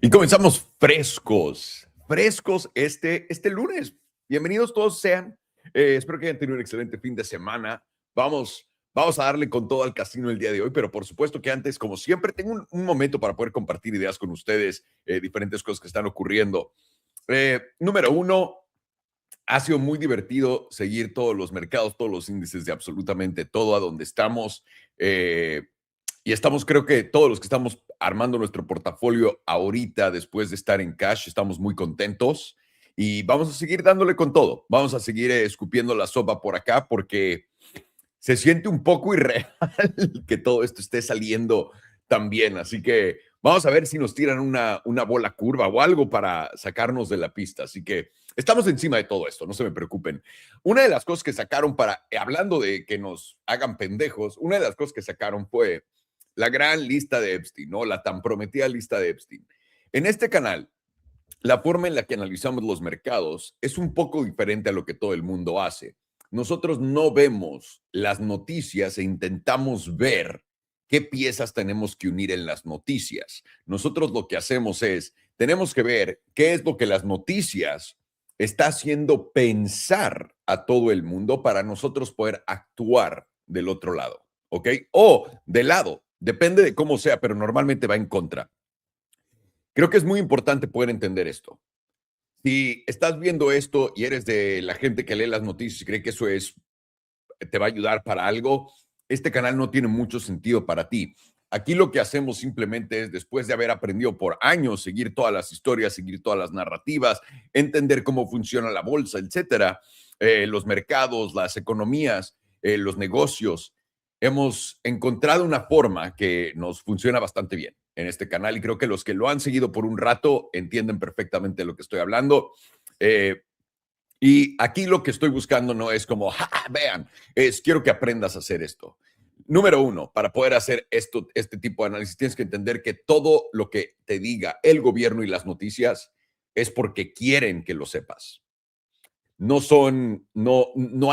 Y comenzamos frescos este lunes. Bienvenidos todos sean. Espero que hayan tenido un excelente fin de semana. Vamos a darle con todo al casino el día de hoy, pero por supuesto que antes, como siempre, tengo un momento para poder compartir ideas con ustedes, diferentes cosas que están ocurriendo. Número uno, ha sido muy divertido seguir todos los mercados, todos los índices de absolutamente todo a donde estamos. Y estamos, creo que todos los que estamos armando nuestro portafolio ahorita, después de estar en cash, estamos muy contentos y vamos a seguir dándole con todo. Vamos a seguir escupiendo la sopa por acá porque se siente un poco irreal que todo esto esté saliendo tan bien. Así que vamos a ver si nos tiran una bola curva o algo para sacarnos de la pista. Así que estamos encima de todo esto, no se me preocupen. Una de las cosas que sacaron hablando de que nos hagan pendejos, una de las cosas que sacaron fue la gran lista de Epstein, ¿no? La tan prometida lista de Epstein. En este canal, la forma en la que analizamos los mercados es un poco diferente a lo que todo el mundo hace. Nosotros no vemos las noticias e intentamos ver qué piezas tenemos que unir en las noticias. Nosotros lo que hacemos es, tenemos que ver qué es lo que las noticias está haciendo pensar a todo el mundo para nosotros poder actuar del otro lado, ¿ok? O del lado. Depende de cómo sea, pero normalmente va en contra. Creo que es muy importante poder entender esto. Si estás viendo esto y eres de la gente que lee las noticias y cree que eso te va a ayudar para algo, este canal no tiene mucho sentido para ti. Aquí lo que hacemos simplemente es, después de haber aprendido por años, seguir todas las historias, seguir todas las narrativas, entender cómo funciona la bolsa, etcétera, los mercados, las economías, los negocios, hemos encontrado una forma que nos funciona bastante bien en este canal y creo que los que lo han seguido por un rato entienden perfectamente de lo que estoy hablando. Y aquí lo que estoy buscando no es como, ¡ja, vean! Quiero que aprendas a hacer esto. Número uno, para poder hacer este tipo de análisis, tienes que entender que todo lo que te diga el gobierno y las noticias es porque quieren que lo sepas. No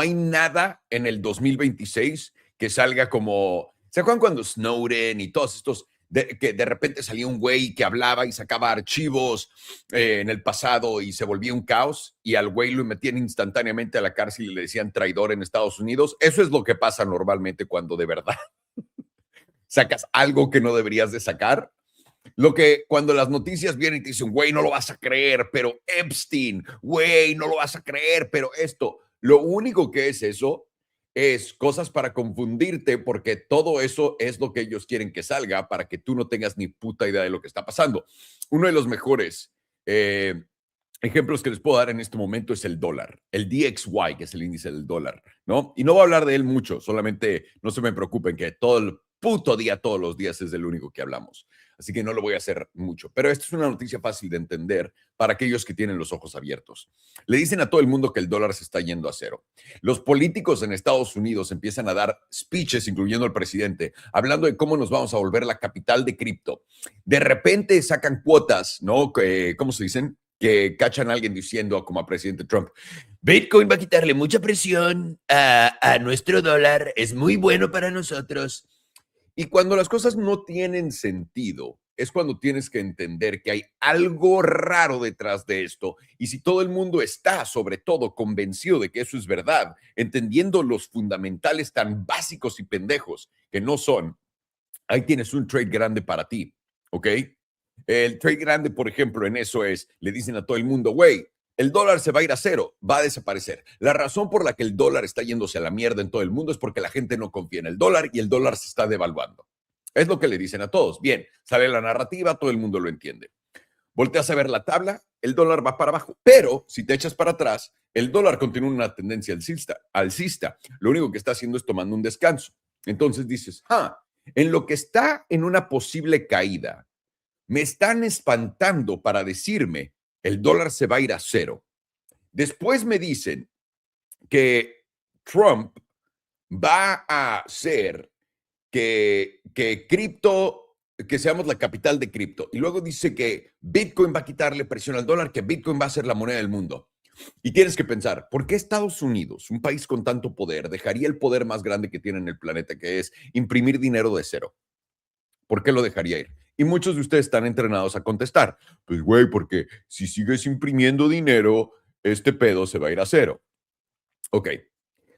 hay nada en el 2026 que salga como, ¿se acuerdan cuando Snowden y todos estos, que de repente salía un güey que hablaba y sacaba archivos en el pasado y se volvía un caos y al güey lo metían instantáneamente a la cárcel y le decían traidor en Estados Unidos? Eso es lo que pasa normalmente cuando de verdad sacas algo que no deberías de sacar. Cuando las noticias vienen y te dicen, güey, no lo vas a creer, pero Epstein, güey, no lo vas a creer, pero esto, lo único que es eso es cosas para confundirte, porque todo eso es lo que ellos quieren que salga para que tú no tengas ni puta idea de lo que está pasando. Uno de los mejores ejemplos que les puedo dar en este momento es el dólar, el DXY, que es el índice del dólar, ¿no? Y no voy a hablar de él mucho, solamente no se me preocupen que todo el puto día, todos los días es del único que hablamos. Así que no lo voy a hacer mucho. Pero esto es una noticia fácil de entender para aquellos que tienen los ojos abiertos. Le dicen a todo el mundo que el dólar se está yendo a cero. Los políticos en Estados Unidos empiezan a dar speeches, incluyendo el presidente, hablando de cómo nos vamos a volver la capital de cripto. De repente sacan cuotas, ¿no? ¿Cómo se dicen? Que cachan a alguien diciendo, como a presidente Trump, Bitcoin va a quitarle mucha presión a nuestro dólar, es muy bueno para nosotros. Y cuando las cosas no tienen sentido, es cuando tienes que entender que hay algo raro detrás de esto. Y si todo el mundo está, sobre todo, convencido de que eso es verdad, entendiendo los fundamentales tan básicos y pendejos que no son, ahí tienes un trade grande para ti, ¿ok? El trade grande, por ejemplo, en eso es, le dicen a todo el mundo, güey, el dólar se va a ir a cero, va a desaparecer. La razón por la que el dólar está yéndose a la mierda en todo el mundo es porque la gente no confía en el dólar y el dólar se está devaluando. Es lo que le dicen a todos. Bien, sale la narrativa, todo el mundo lo entiende. Volteas a ver la tabla, el dólar va para abajo, pero si te echas para atrás, el dólar continúa una tendencia alcista. Lo único que está haciendo es tomando un descanso. Entonces dices, en lo que está en una posible caída, me están espantando para decirme el dólar se va a ir a cero. Después me dicen que Trump va a hacer que cripto, que seamos la capital de cripto. Y luego dice que Bitcoin va a quitarle presión al dólar, que Bitcoin va a ser la moneda del mundo. Y tienes que pensar, ¿por qué Estados Unidos, un país con tanto poder, dejaría el poder más grande que tiene en el planeta, que es imprimir dinero de cero? ¿Por qué lo dejaría ir? Y muchos de ustedes están entrenados a contestar, pues güey, porque si sigues imprimiendo dinero, este pedo se va a ir a cero. Ok.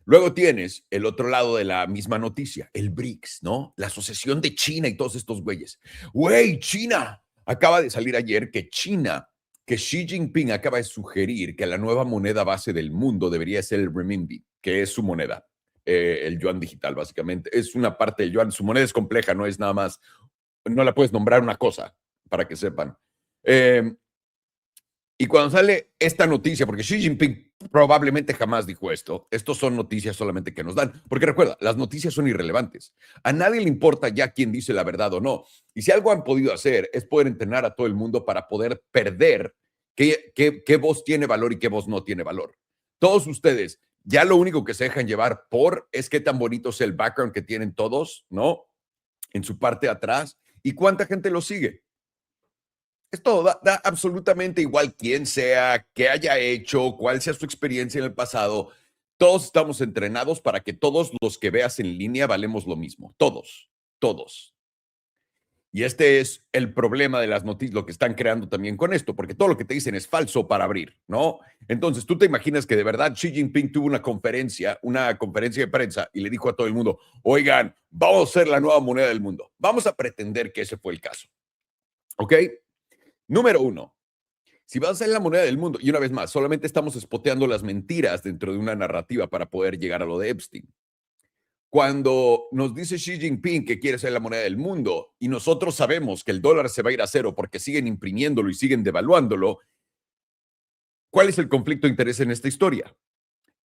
Luego tienes el otro lado de la misma noticia, el BRICS, ¿no? La asociación de China y todos estos güeyes. Güey, China. Acaba de salir ayer que China, que Xi Jinping acaba de sugerir que la nueva moneda base del mundo debería ser el renminbi, que es su moneda, el yuan digital, básicamente. Es una parte del yuan. Su moneda es compleja, no es nada más, no la puedes nombrar una cosa, para que sepan. Y cuando sale esta noticia, porque Xi Jinping probablemente jamás dijo esto, estos son noticias solamente que nos dan, porque recuerda, las noticias son irrelevantes. A nadie le importa ya quién dice la verdad o no. Y si algo han podido hacer es poder entrenar a todo el mundo para poder perder qué voz tiene valor y qué voz no tiene valor. Todos ustedes, ya lo único que se dejan llevar por es qué tan bonito es el background que tienen todos, ¿no? En su parte de atrás y cuánta gente lo sigue. Es todo, da absolutamente igual quién sea, qué haya hecho, cuál sea su experiencia en el pasado. Todos estamos entrenados para que todos los que veas en línea valemos lo mismo. Todos, todos. Y este es el problema de las noticias, lo que están creando también con esto, porque todo lo que te dicen es falso para abrir, ¿no? Entonces, tú te imaginas que de verdad Xi Jinping tuvo una conferencia de prensa y le dijo a todo el mundo, oigan, vamos a ser la nueva moneda del mundo. Vamos a pretender que ese fue el caso. ¿Ok? Número uno, si vas a ser la moneda del mundo, y una vez más, solamente estamos espoteando las mentiras dentro de una narrativa para poder llegar a lo de Epstein. Cuando nos dice Xi Jinping que quiere ser la moneda del mundo y nosotros sabemos que el dólar se va a ir a cero porque siguen imprimiéndolo y siguen devaluándolo, ¿cuál es el conflicto de interés en esta historia?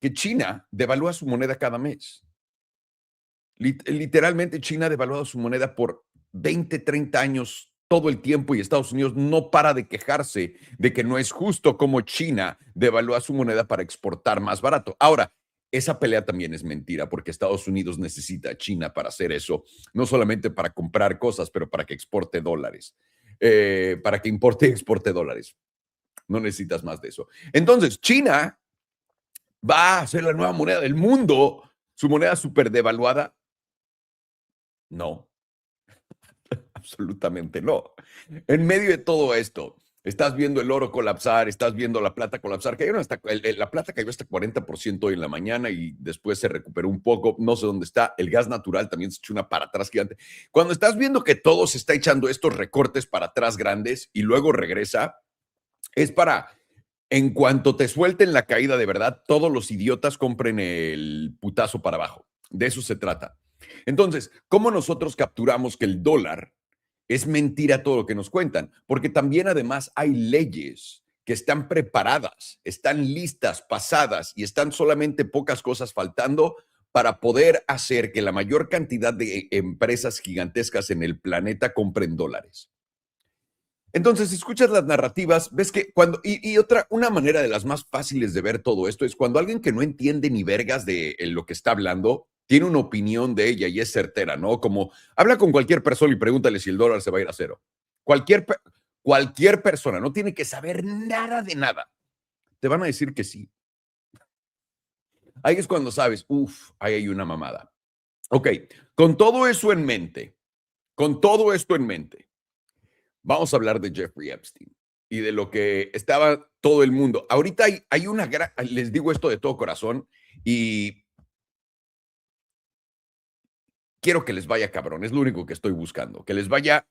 Que China devalúa su moneda cada mes. Literalmente China ha devaluado su moneda por 20, 30 años todo el tiempo y Estados Unidos no para de quejarse de que no es justo como China devalúa su moneda para exportar más barato. Ahora, esa pelea también es mentira porque Estados Unidos necesita a China para hacer eso, no solamente para comprar cosas, pero para que exporte dólares, para que importe y exporte dólares. No necesitas más de eso. Entonces, China va a ser la nueva moneda del mundo, su moneda súper devaluada. No, absolutamente no. En medio de todo esto, estás viendo el oro colapsar, estás viendo la plata colapsar, la plata cayó hasta 40% hoy en la mañana y después se recuperó un poco, no sé dónde está, el gas natural también se echó una para atrás gigante. Cuando estás viendo que todo se está echando estos recortes para atrás grandes y luego regresa, es para, en cuanto te suelten la caída de verdad, todos los idiotas compren el putazo para abajo. De eso se trata. Entonces, ¿cómo nosotros capturamos que el dólar es mentira todo lo que nos cuentan? Porque también además hay leyes que están preparadas, están listas, pasadas y están solamente pocas cosas faltando para poder hacer que la mayor cantidad de empresas gigantescas en el planeta compren dólares. Entonces, si escuchas las narrativas, ves que una manera de las más fáciles de ver todo esto es cuando alguien que no entiende ni vergas de lo que está hablando, tiene una opinión de ella y es certera, ¿no? Como habla con cualquier persona y pregúntale si el dólar se va a ir a cero. Cualquier, cualquier persona, no tiene que saber nada de nada. Te van a decir que sí. Ahí es cuando sabes, ahí hay una mamada. Ok, con todo eso en mente, con todo esto en mente, vamos a hablar de Jeffrey Epstein y de lo que estaba todo el mundo. Ahorita hay una gran, les digo esto de todo corazón y quiero que les vaya cabrón, es lo único que estoy buscando, que les vaya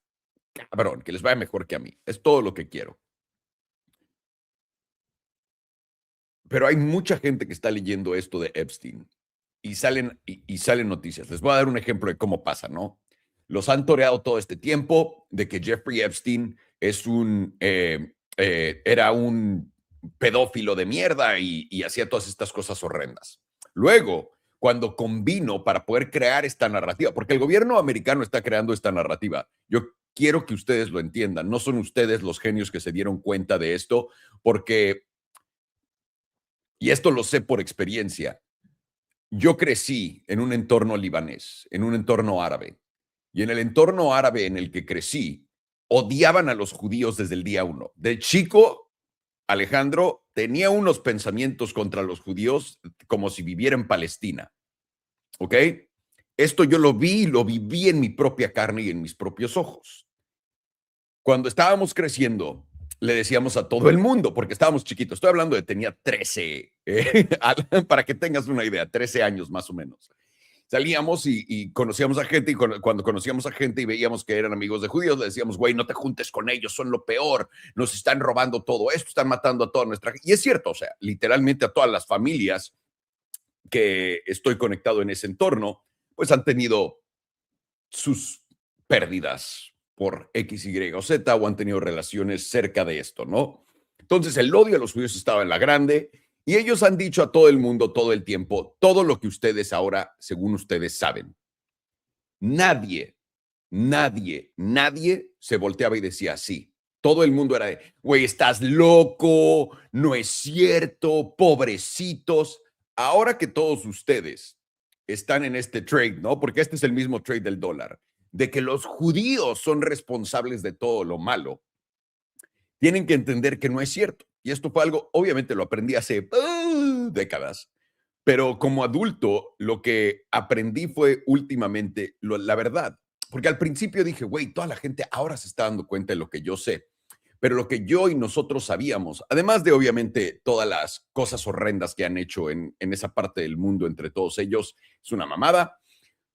cabrón, que les vaya mejor que a mí, es todo lo que quiero. Pero hay mucha gente que está leyendo esto de Epstein y salen noticias. Les voy a dar un ejemplo de cómo pasa, ¿no? Los han toreado todo este tiempo de que Jeffrey Epstein era un pedófilo de mierda y hacía todas estas cosas horrendas. Luego, cuando combino para poder crear esta narrativa, porque el gobierno americano está creando esta narrativa, yo quiero que ustedes lo entiendan, no son ustedes los genios que se dieron cuenta de esto, porque, y esto lo sé por experiencia, yo crecí en un entorno libanés, en un entorno árabe, y en el entorno árabe en el que crecí, odiaban a los judíos desde el día uno. De chico, Alejandro tenía unos pensamientos contra los judíos como si viviera en Palestina. ¿Ok? Esto yo lo vi y lo viví en mi propia carne y en mis propios ojos. Cuando estábamos creciendo, le decíamos a todo el mundo, porque estábamos chiquitos, estoy hablando de tenía 13, para que tengas una idea, 13 años más o menos. Salíamos y conocíamos a gente, y cuando conocíamos a gente y veíamos que eran amigos de judíos, le decíamos, güey, no te juntes con ellos, son lo peor, nos están robando todo esto, están matando a toda nuestra gente. Y es cierto, o sea, literalmente a todas las familias que estoy conectado en ese entorno, pues han tenido sus pérdidas por X, Y o Z o han tenido relaciones cerca de esto, ¿no? Entonces el odio a los judíos estaba en la grande y ellos han dicho a todo el mundo todo el tiempo todo lo que ustedes ahora, según ustedes, saben. Nadie, nadie se volteaba y decía sí. Todo el mundo era de, güey, estás loco, no es cierto, pobrecitos. Ahora que todos ustedes están en este trade, ¿no? Porque este es el mismo trade del dólar, de que los judíos son responsables de todo lo malo, tienen que entender que no es cierto. Y esto fue algo, obviamente lo aprendí hace décadas, pero como adulto lo que aprendí fue últimamente la verdad. Porque al principio dije, güey, toda la gente ahora se está dando cuenta de lo que yo sé. Pero lo que yo y nosotros sabíamos, además de obviamente todas las cosas horrendas que han hecho en esa parte del mundo entre todos ellos, es una mamada.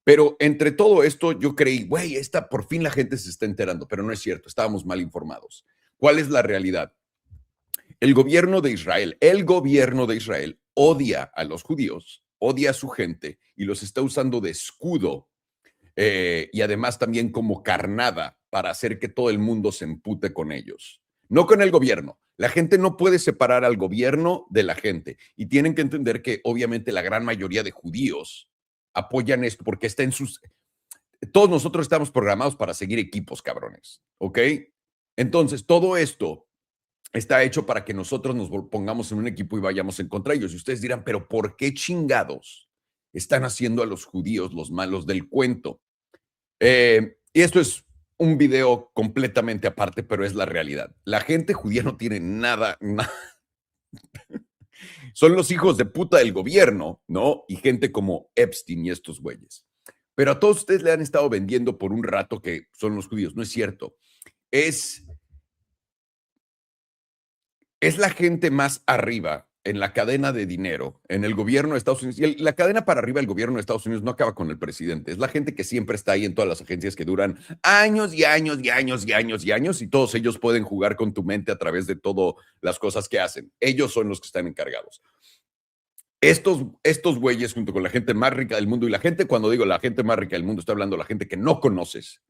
Pero entre todo esto yo creí, güey, esta por fin la gente se está enterando, pero no es cierto, estábamos mal informados. ¿Cuál es la realidad? El gobierno de Israel odia a los judíos, odia a su gente y los está usando de escudo y además también como carnada para hacer que todo el mundo se empute con ellos. No con el gobierno. La gente no puede separar al gobierno de la gente y tienen que entender que obviamente la gran mayoría de judíos apoyan esto porque está en sus... Todos nosotros estamos programados para seguir equipos, cabrones, ¿ok? Entonces, todo esto está hecho para que nosotros nos pongamos en un equipo y vayamos en contra de ellos. Y ustedes dirán, pero ¿por qué chingados están haciendo a los judíos los malos del cuento? Y esto es un video completamente aparte, pero es la realidad. La gente judía no tiene nada. Son los hijos de puta del gobierno, ¿no? Y gente como Epstein y estos güeyes. Pero a todos ustedes le han estado vendiendo por un rato que son los judíos. No es cierto. Es es la gente más arriba en la cadena de dinero, en el gobierno de Estados Unidos. Y la cadena para arriba del gobierno de Estados Unidos no acaba con el presidente. Es la gente que siempre está ahí en todas las agencias que duran años y años y años y años y años y todos ellos pueden jugar con tu mente a través de todas las cosas que hacen. Ellos son los que están encargados. Estos güeyes junto con la gente más rica del mundo y la gente, cuando digo la gente más rica del mundo, estoy hablando de la gente que no conoces,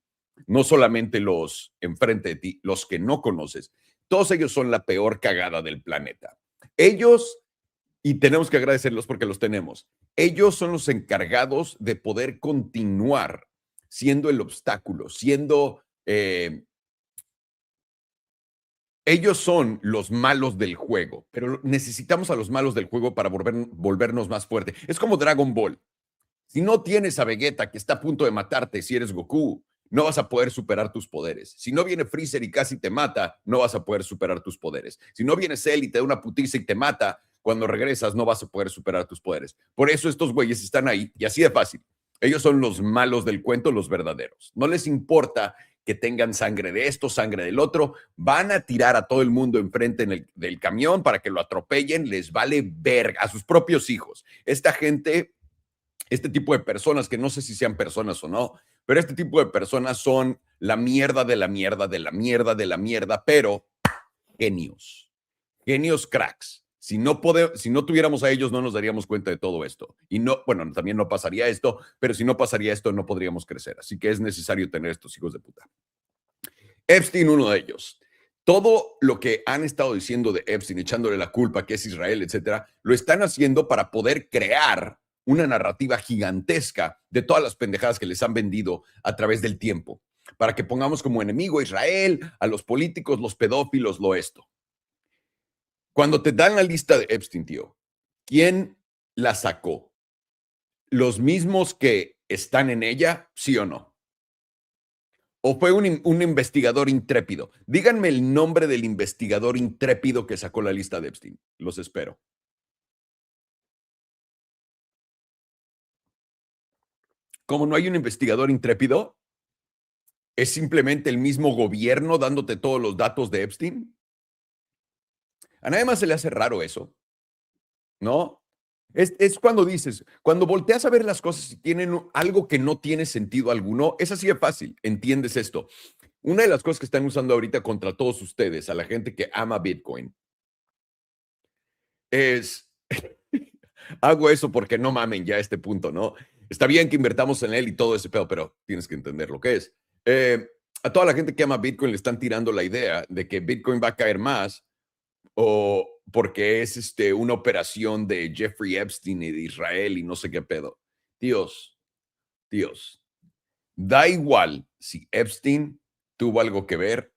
no solamente los enfrente de ti, los que no conoces. Todos ellos son la peor cagada del planeta. Ellos, y tenemos que agradecerlos porque los tenemos, ellos son los encargados de poder continuar siendo el obstáculo, ellos son los malos del juego, pero necesitamos a los malos del juego para volvernos más fuertes. Es como Dragon Ball. Si no tienes a Vegeta que está a punto de matarte si eres Goku, no vas a poder superar tus poderes. Si no viene Freezer y casi te mata, no vas a poder superar tus poderes. Si no viene Cell y te da una putiza y te mata, cuando regresas no vas a poder superar tus poderes. Por eso estos güeyes están ahí y así de fácil. Ellos son los malos del cuento, los verdaderos. No les importa que tengan sangre de esto, sangre del otro. Van a tirar a todo el mundo enfrente del camión para que lo atropellen. Les vale verga a sus propios hijos. Esta gente, este tipo de personas, que no sé si sean personas o no, pero este tipo de personas son la mierda de la mierda, de la mierda, de la mierda, pero genios, genios cracks. Si no tuviéramos a ellos, no nos daríamos cuenta de todo esto. Y no, bueno, también no pasaría esto, pero si no pasaría esto, no podríamos crecer. Así que es necesario tener estos hijos de puta. Epstein, uno de ellos. Todo lo que han estado diciendo de Epstein, echándole la culpa, que es Israel, etcétera, lo están haciendo para poder crear una narrativa gigantesca de todas las pendejadas que les han vendido a través del tiempo, para que pongamos como enemigo a Israel, a los políticos, los pedófilos, lo esto. Cuando te dan la lista de Epstein, tío, ¿quién la sacó? ¿Los mismos que están en ella, sí o no? ¿O fue un investigador intrépido? Díganme el nombre del investigador intrépido que sacó la lista de Epstein. Los espero. ¿Cómo no hay un investigador intrépido? ¿Es simplemente el mismo gobierno dándote todos los datos de Epstein? A nadie más se le hace raro eso, ¿no? Es cuando dices, cuando volteas a ver las cosas y tienen algo que no tiene sentido alguno, es así de fácil, entiendes esto. Una de las cosas que están usando ahorita contra todos ustedes, a la gente que ama Bitcoin, es, hago eso porque no mamen ya a este punto, ¿no? Está bien que invertamos en él y todo ese pedo, pero tienes que entender lo que es. A toda la gente que ama Bitcoin le están tirando la idea de que Bitcoin va a caer más o porque es una operación de Jeffrey Epstein y de Israel y no sé qué pedo. Dios, Dios, da igual si Epstein tuvo algo que ver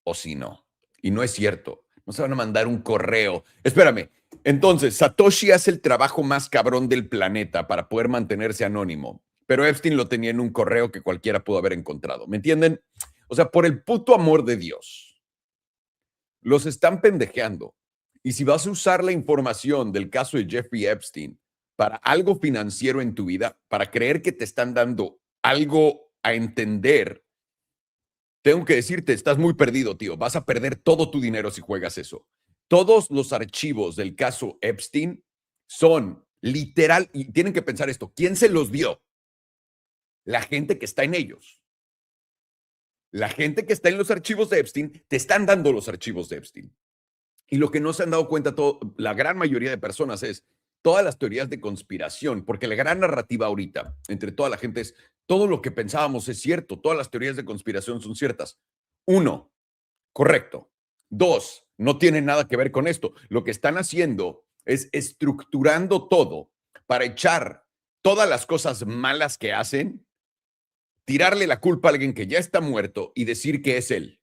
o si no. Y no es cierto. No se van a mandar un correo. Espérame. Entonces, Satoshi hace el trabajo más cabrón del planeta para poder mantenerse anónimo. Pero Epstein lo tenía en un correo que cualquiera pudo haber encontrado. ¿Me entienden? O sea, por el puto amor de Dios. Los están pendejeando. Y si vas a usar la información del caso de Jeffrey Epstein para algo financiero en tu vida, para creer que te están dando algo a entender, tengo que decirte, estás muy perdido, tío. Vas a perder todo tu dinero si juegas eso. Todos los archivos del caso Epstein son literal, y tienen que pensar esto, ¿quién se los dio? La gente que está en ellos. La gente que está en los archivos de Epstein te están dando los archivos de Epstein. Y lo que no se han dado cuenta la gran mayoría de personas es todas las teorías de conspiración, porque la gran narrativa ahorita entre toda la gente es todo lo que pensábamos es cierto, todas las teorías de conspiración son ciertas. Uno, correcto. Dos, no tiene nada que ver con esto. Lo que están haciendo es estructurando todo para echar todas las cosas malas que hacen, tirarle la culpa a alguien que ya está muerto y decir que es él.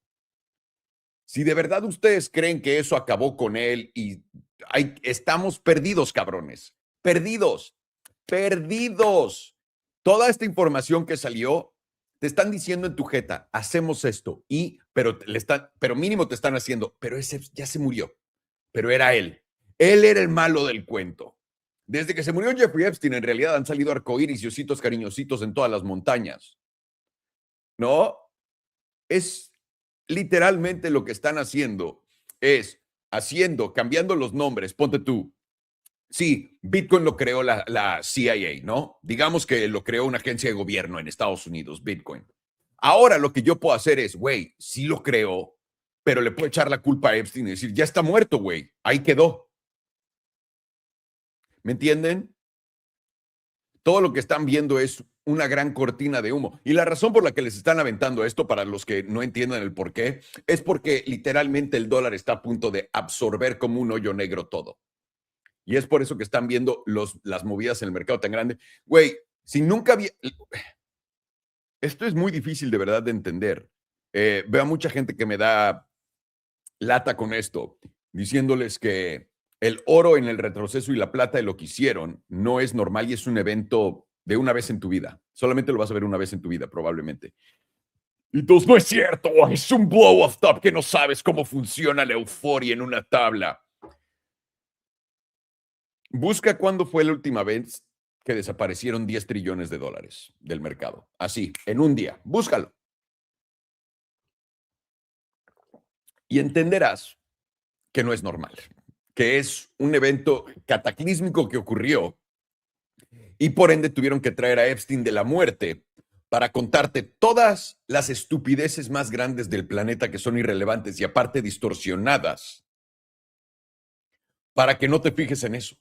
Si de verdad ustedes creen que eso acabó con él y estamos perdidos, cabrones, perdidos, perdidos. Toda esta información que salió, te están diciendo en tu jeta, hacemos esto, pero mínimo te están haciendo, pero ese ya se murió, pero era él. Él era el malo del cuento. Desde que se murió Jeffrey Epstein, en realidad han salido arcoíris y ositos cariñositos en todas las montañas. ¿No? Es literalmente lo que están haciendo es cambiando los nombres. Ponte tú. Sí, Bitcoin lo creó la CIA, ¿no? Digamos que lo creó una agencia de gobierno en Estados Unidos, Bitcoin. Ahora lo que yo puedo hacer es, güey, sí lo creó, pero le puedo echar la culpa a Epstein y decir, ya está muerto, güey, ahí quedó. ¿Me entienden? Todo lo que están viendo es una gran cortina de humo. Y la razón por la que les están aventando esto, para los que no entiendan el por qué, es porque literalmente el dólar está a punto de absorber como un hoyo negro todo. Y es por eso que están viendo las movidas en el mercado tan grande. Güey, si nunca había... Esto es muy difícil de verdad de entender. Veo a mucha gente que me da lata con esto, diciéndoles que el oro en el retroceso y la plata de lo que hicieron no es normal y es un evento de una vez en tu vida. Solamente lo vas a ver una vez en tu vida, probablemente. Y entonces no es cierto, es un blow off top que no sabes cómo funciona la euforia en una tabla. Busca cuándo fue la última vez que desaparecieron 10 trillones de dólares del mercado. Así, en un día. Búscalo. Y entenderás que no es normal, que es un evento cataclísmico que ocurrió y por ende tuvieron que traer a Epstein de la muerte para contarte todas las estupideces más grandes del planeta que son irrelevantes y aparte distorsionadas para que no te fijes en eso.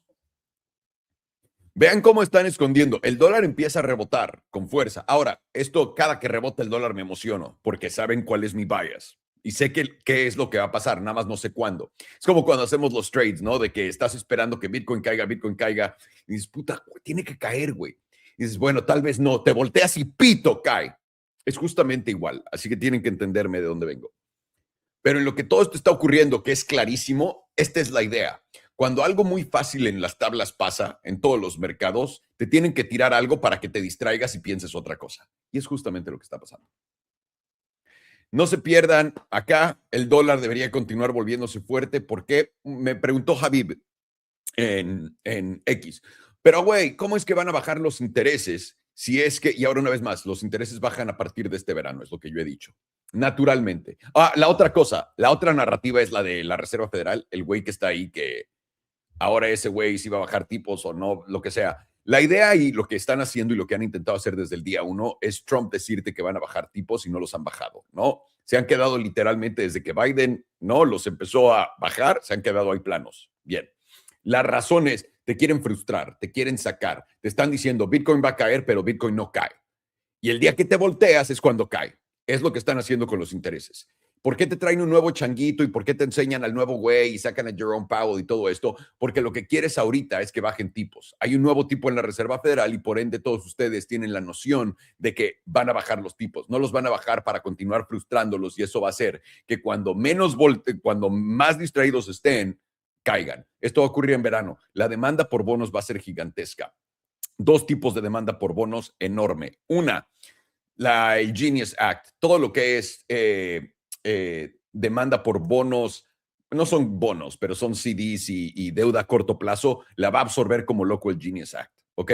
Vean cómo están escondiendo. El dólar empieza a rebotar con fuerza. Ahora, esto cada que rebota el dólar me emociono porque saben cuál es mi bias. Y sé qué es lo que va a pasar, nada más no sé cuándo. Es como cuando hacemos los trades, ¿no? De que estás esperando que Bitcoin caiga, y dices, puta, tiene que caer, güey. Y dices, bueno, tal vez no, te volteas y pito, cae. Es justamente igual, así que tienen que entenderme de dónde vengo. Pero en lo que todo esto está ocurriendo, que es clarísimo, esta es la idea. Cuando algo muy fácil en las tablas pasa, en todos los mercados, te tienen que tirar algo para que te distraigas y pienses otra cosa. Y es justamente lo que está pasando. No se pierdan, acá el dólar debería continuar volviéndose fuerte porque me preguntó Javib en X. Pero, güey, ¿cómo es que van a bajar los intereses si es que, y ahora una vez más, los intereses bajan a partir de este verano, es lo que yo he dicho. Naturalmente. La otra cosa, la otra narrativa es la de la Reserva Federal, el güey que está ahí, que ahora ese güey si va a bajar tipos o no, lo que sea. La idea y lo que están haciendo y lo que han intentado hacer desde el día uno es Trump decirte que van a bajar tipos y no los han bajado, ¿no? Se han quedado literalmente desde que Biden, ¿no? Los empezó a bajar, se han quedado ahí planos. Bien. Las razones te quieren frustrar, te quieren sacar, te están diciendo Bitcoin va a caer, pero Bitcoin no cae. Y el día que te volteas es cuando cae. Es lo que están haciendo con los intereses. ¿Por qué te traen un nuevo changuito y por qué te enseñan al nuevo güey y sacan a Jerome Powell y todo esto? Porque lo que quieres ahorita es que bajen tipos. Hay un nuevo tipo en la Reserva Federal y por ende todos ustedes tienen la noción de que van a bajar los tipos. No los van a bajar para continuar frustrándolos y eso va a hacer que cuando cuando más distraídos estén, caigan. Esto va a ocurrir en verano. La demanda por bonos va a ser gigantesca. Dos tipos de demanda por bonos enorme. Una, el Genius Act, todo lo que es demanda por bonos, no son bonos, pero son CDs y deuda a corto plazo, la va a absorber como loco el Genius Act, ¿ok?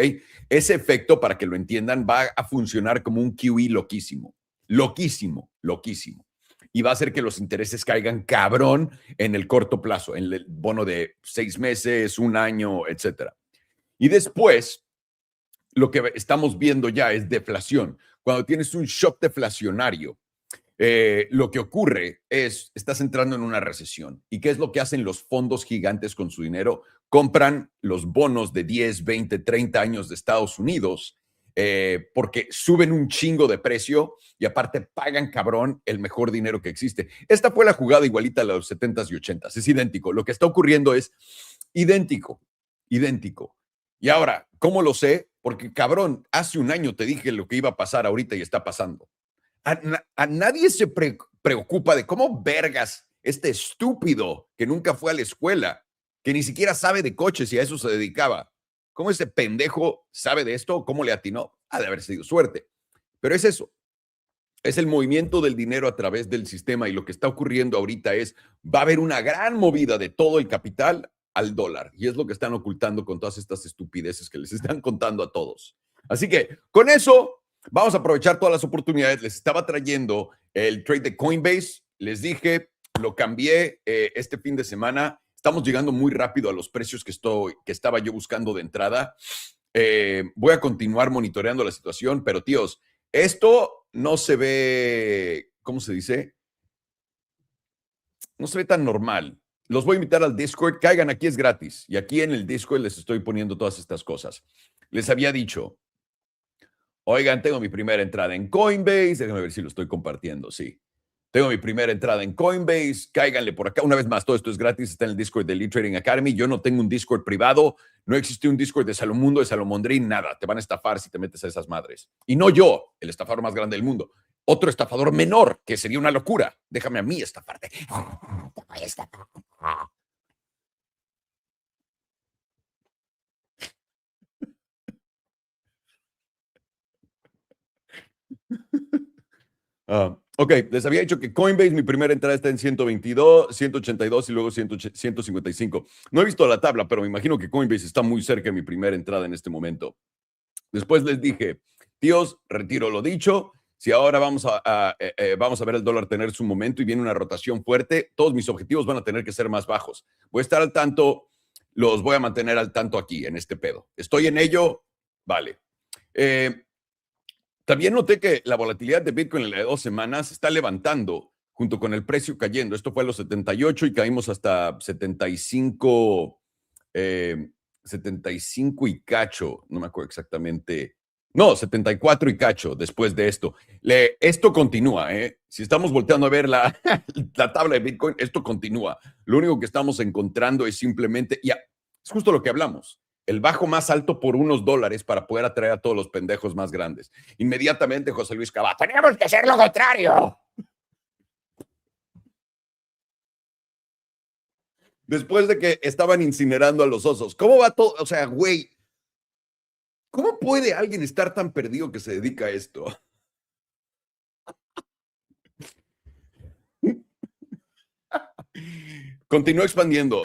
Ese efecto, para que lo entiendan, va a funcionar como un QE loquísimo, loquísimo, loquísimo. Y va a hacer que los intereses caigan cabrón en el corto plazo, en el bono de 6 meses, un año, etcétera. Y después, lo que estamos viendo ya es deflación. Cuando tienes un shock deflacionario, lo que ocurre es, estás entrando en una recesión. ¿Y qué es lo que hacen los fondos gigantes con su dinero? Compran los bonos de 10, 20, 30 años de Estados Unidos porque suben un chingo de precio y aparte pagan cabrón el mejor dinero que existe. Esta fue la jugada igualita a los 70s y 80s. Es idéntico. Lo que está ocurriendo es idéntico, idéntico. Y ahora, ¿cómo lo sé? Porque cabrón, hace un año te dije lo que iba a pasar ahorita y está pasando. A nadie se preocupa de cómo vergas este estúpido que nunca fue a la escuela, que ni siquiera sabe de coches y a eso se dedicaba. ¿Cómo ese pendejo sabe de esto? ¿Cómo le atinó? Ha de haber sido suerte. Pero es eso. Es el movimiento del dinero a través del sistema y lo que está ocurriendo ahorita es, va a haber una gran movida de todo el capital al dólar y es lo que están ocultando con todas estas estupideces que les están contando a todos. Así que con eso vamos a aprovechar todas las oportunidades. Les estaba trayendo el trade de Coinbase, les dije, lo cambié este fin de semana. Estamos llegando muy rápido a los precios que estaba yo buscando de entrada. Voy a continuar monitoreando la situación, pero tíos, esto no se ve, ¿cómo se dice? No se ve tan normal. Los voy a invitar al Discord, caigan, aquí es gratis. Y aquí en el Discord les estoy poniendo todas estas cosas. Les había dicho, oigan, tengo mi primera entrada en Coinbase, déjenme ver si lo estoy compartiendo, sí. Tengo mi primera entrada en Coinbase, cáiganle por acá. Una vez más, todo esto es gratis, está en el Discord de Elite Trading Academy. Yo no tengo un Discord privado, no existe un Discord de Salomundo, de Salomondrín, nada. Te van a estafar si te metes a esas madres. Y no yo, el estafador más grande del mundo. Otro estafador menor, que sería una locura. Déjame a mí estafarte. Te voy a estafar. Ok, les había dicho que Coinbase, mi primera entrada está en 122, 182 y luego 155. No he visto la tabla, pero me imagino que Coinbase está muy cerca de mi primera entrada en este momento. Después les dije, tíos, retiro lo dicho. Si ahora vamos a ver el dólar tener su momento y viene una rotación fuerte, todos mis objetivos van a tener que ser más bajos. Voy a estar al tanto, los voy a mantener al tanto aquí en este pedo. ¿Estoy en ello? Vale. También noté que la volatilidad de Bitcoin en las 2 semanas está levantando junto con el precio cayendo. Esto fue a los 78 y caímos hasta 75, 75 y cacho. No me acuerdo exactamente. No, 74 y cacho después de esto. Esto continúa, ¿eh? Si estamos volteando a ver la, la tabla de Bitcoin, esto continúa. Lo único que estamos encontrando es simplemente, ya, es justo lo que hablamos, el bajo más alto por unos dólares para poder atraer a todos los pendejos más grandes. Inmediatamente José Luis Cava, tenemos que hacer lo contrario. Después de que estaban incinerando a los osos. ¿Cómo va todo? O sea, güey, ¿cómo puede alguien estar tan perdido que se dedica a esto? Continúa expandiendo.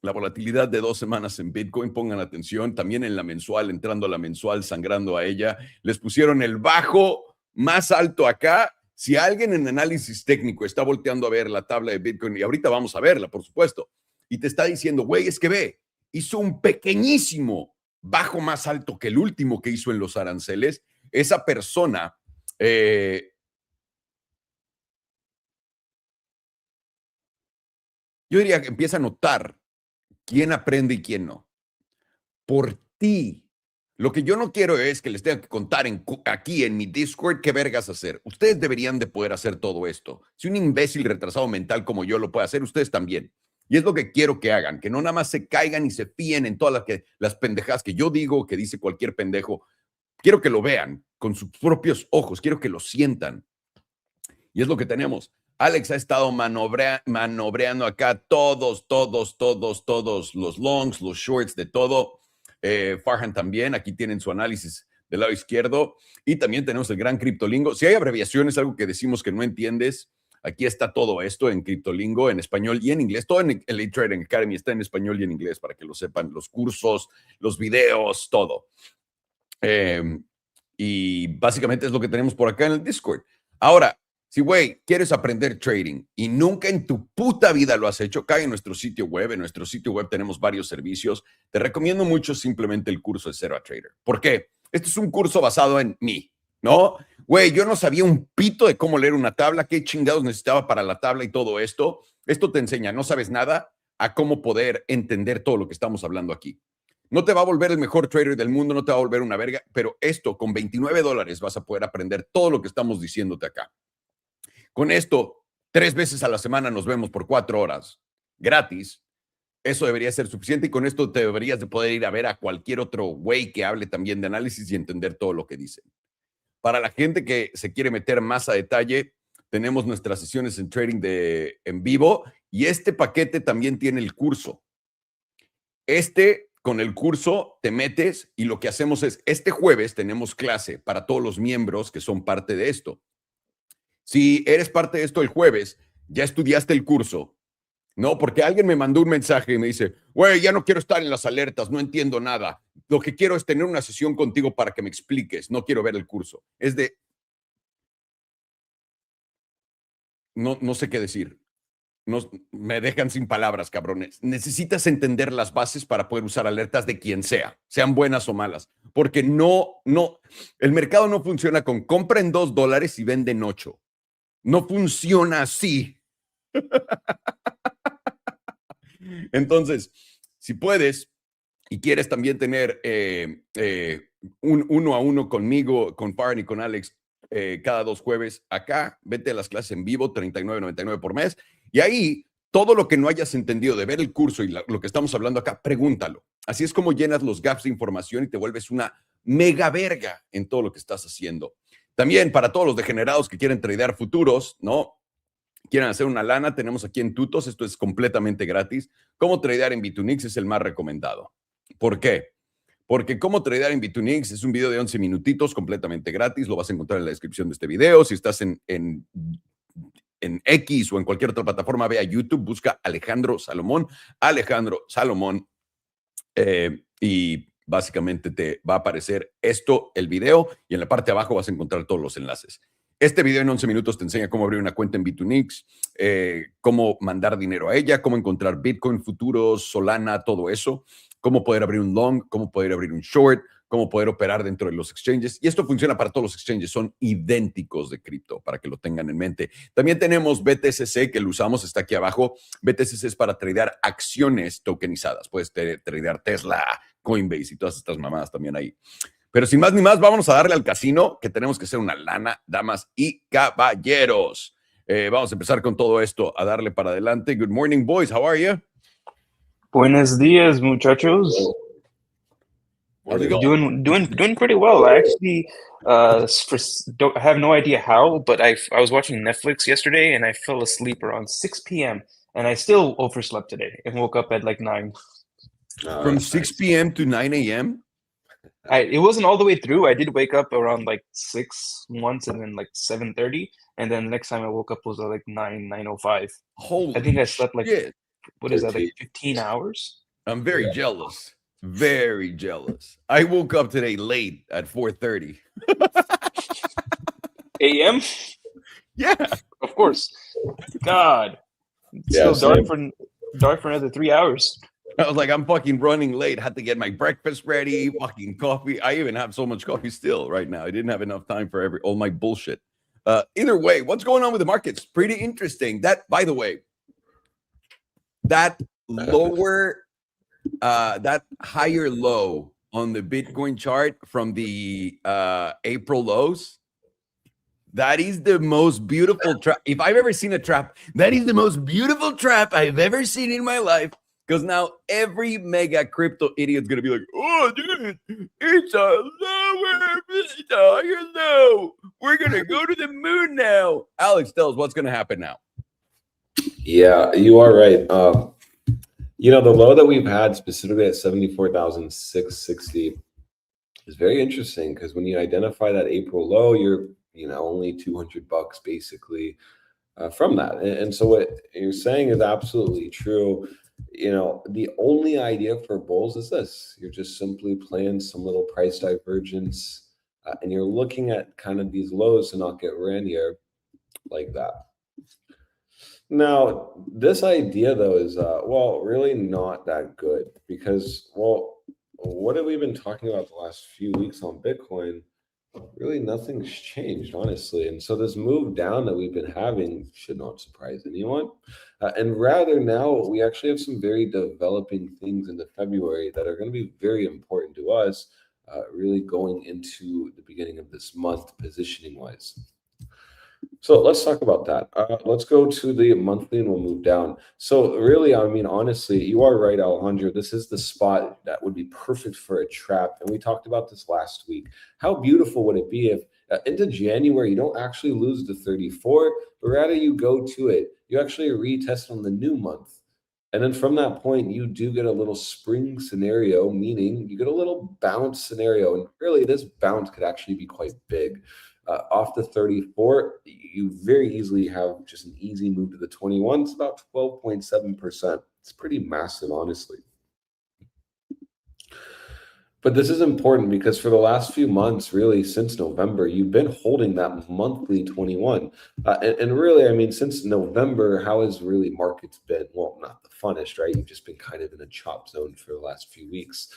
la volatilidad de 2 semanas en Bitcoin, pongan atención, también en la mensual, entrando a la mensual, sangrando a ella, les pusieron el bajo más alto acá. Si alguien en análisis técnico está volteando a ver la tabla de Bitcoin, y ahorita vamos a verla, por supuesto, y te está diciendo, güey, es que ve, hizo un pequeñísimo bajo más alto que el último que hizo en los aranceles, esa persona yo diría que empieza a notar quién aprende y quién no. Por ti. Lo que yo no quiero es que les tenga que contar aquí en mi Discord qué vergas hacer. Ustedes deberían de poder hacer todo esto. Si un imbécil retrasado mental como yo lo puede hacer, ustedes también. Y es lo que quiero que hagan, que no nada más se caigan y se fíen en todas las pendejadas que yo digo, que dice cualquier pendejo. Quiero que lo vean con sus propios ojos, quiero que lo sientan. Y es lo que tenemos. Alex ha estado manobreando acá todos los longs, los shorts, de todo. Farhan también, aquí tienen su análisis del lado izquierdo. Y también tenemos el gran criptolingo. Si hay abreviaciones, algo que decimos que no entiendes, aquí está todo esto en criptolingo, en español y en inglés. Todo en el Trading Academy está en español y en inglés, para que lo sepan. Los cursos, los videos, todo. Y básicamente es lo que tenemos por acá en el Discord. Ahora, si, güey, quieres aprender trading y nunca en tu puta vida lo has hecho, cae en nuestro sitio web. En nuestro sitio web tenemos varios servicios. Te recomiendo mucho simplemente el curso de Cero a Trader. ¿Por qué? Este es un curso basado en mí, ¿no? Güey, yo no sabía un pito de cómo leer una tabla, qué chingados necesitaba para la tabla y todo esto. Esto te enseña, no sabes nada, a cómo poder entender todo lo que estamos hablando aquí. No te va a volver el mejor trader del mundo, no te va a volver una verga, pero esto con $29 vas a poder aprender todo lo que estamos diciéndote acá. Con esto, 3 veces a la semana nos vemos por 4 horas, gratis. Eso debería ser suficiente y con esto te deberías de poder ir a ver a cualquier otro güey que hable también de análisis y entender todo lo que dice. Para la gente que se quiere meter más a detalle, tenemos nuestras sesiones en trading en vivo y este paquete también tiene el curso. Con el curso te metes y lo que hacemos es, este jueves tenemos clase para todos los miembros que son parte de esto. Si eres parte de esto el jueves, ya estudiaste el curso, ¿no? Porque alguien me mandó un mensaje y me dice, güey, ya no quiero estar en las alertas, no entiendo nada. Lo que quiero es tener una sesión contigo para que me expliques, no quiero ver el curso. No sé qué decir. Me dejan sin palabras, cabrones. Necesitas entender las bases para poder usar alertas de quien sea, sean buenas o malas, porque el mercado no funciona con compra en $2 y vende en 8. No funciona así. Entonces, si puedes y quieres también tener un 1-a-1 conmigo, con Farhan y con Alex, cada 2 jueves acá, vete a las clases en vivo, $39.99 por mes. Y ahí, todo lo que no hayas entendido de ver el curso y lo que estamos hablando acá, pregúntalo. Así es como llenas los gaps de información y te vuelves una mega verga en todo lo que estás haciendo. También para todos los degenerados que quieren tradear futuros, ¿no? Quieren hacer una lana, tenemos aquí en Tutos, esto es completamente gratis. Cómo tradear en Bitunix es el más recomendado. ¿Por qué? Porque cómo tradear en Bitunix es un video de 11 minutitos completamente gratis, lo vas a encontrar en la descripción de este video. Si estás en X o en cualquier otra plataforma, ve a YouTube, busca Alejandro Salomón, y básicamente te va a aparecer el video, y en la parte de abajo vas a encontrar todos los enlaces. Este video en 11 minutos te enseña cómo abrir una cuenta en Bitunix, cómo mandar dinero a ella, cómo encontrar Bitcoin, futuros, Solana, todo eso, cómo poder abrir un long, cómo poder abrir un short, cómo poder operar dentro de los exchanges. Y esto funciona para todos los exchanges, son idénticos de cripto, para que lo tengan en mente. También tenemos BTCC, que lo usamos, está aquí abajo. BTCC es para tradear acciones tokenizadas. Puedes tradear Tesla, Coinbase y todas estas mamadas también ahí. Pero sin más ni más, vámonos a darle al casino, que tenemos que hacer una lana, damas y caballeros. Vamos a empezar con todo esto, a darle para adelante. Good morning, boys. How are you? Buenos días, muchachos. Doing pretty well. I actually I have no idea how, but I was watching Netflix yesterday and I fell asleep around 6 p.m. and I still overslept today and woke up at like 9. From 6 p.m. to 9 a.m.? It wasn't all the way through. I did wake up around like 6 once and then like 7:30, and then next time I woke up was at like 9:05. Holy I think I slept like shit. what is that, like 15 hours? I'm very jealous. Very jealous. I woke up today late at 4:30 a.m. Yeah. Of course. God. It's still dark for another 3 hours. I was like, I'm fucking running late. Had to get my breakfast ready, fucking coffee. I even have so much coffee still right now. I didn't have enough time for all my bullshit. Either way, what's going on with the markets? Pretty interesting. That, by the way, that higher low on the Bitcoin chart from the April lows, that is the most beautiful trap. If I've ever seen a trap, that is the most beautiful trap I've ever seen in my life. Because now every mega crypto idiot's going to be like, oh, dude, it's a higher low. We're going to go to the moon now. Alex, tell us what's going to happen now. Yeah, you are right. The low that we've had specifically at 74,660 is very interesting because when you identify that April low, you're only $200 basically from that. And so what you're saying is absolutely true. The only idea for bulls is this: you're just simply playing some little price divergence, and you're looking at kind of these lows to not get ran here like that. Now, this idea though is really not that good because, what have we been talking about the last few weeks on Bitcoin? Really nothing's changed, honestly. And so this move down that we've been having should not surprise anyone. And rather now we actually have some very developing things into February that are going to be very important to us, really going into the beginning of this month positioning wise. So let's talk about that. Let's go to the monthly and we'll move down. So really, honestly, you are right, Alejandro. This is the spot that would be perfect for a trap. And we talked about this last week. How beautiful would it be if into January, you don't actually lose the 34, but rather you go to it. You actually retest on the new month. And then from that point, you do get a little spring scenario, meaning you get a little bounce scenario. And really, this bounce could actually be quite big. Off the 34, you very easily have just an easy move to the 21. It's about 12.7%. It's pretty massive, honestly. But this is important because for the last few months, really since November, you've been holding that monthly 21. And really, since November, how has really markets been? Well, not the funnest, right? You've just been kind of in a chop zone for the last few weeks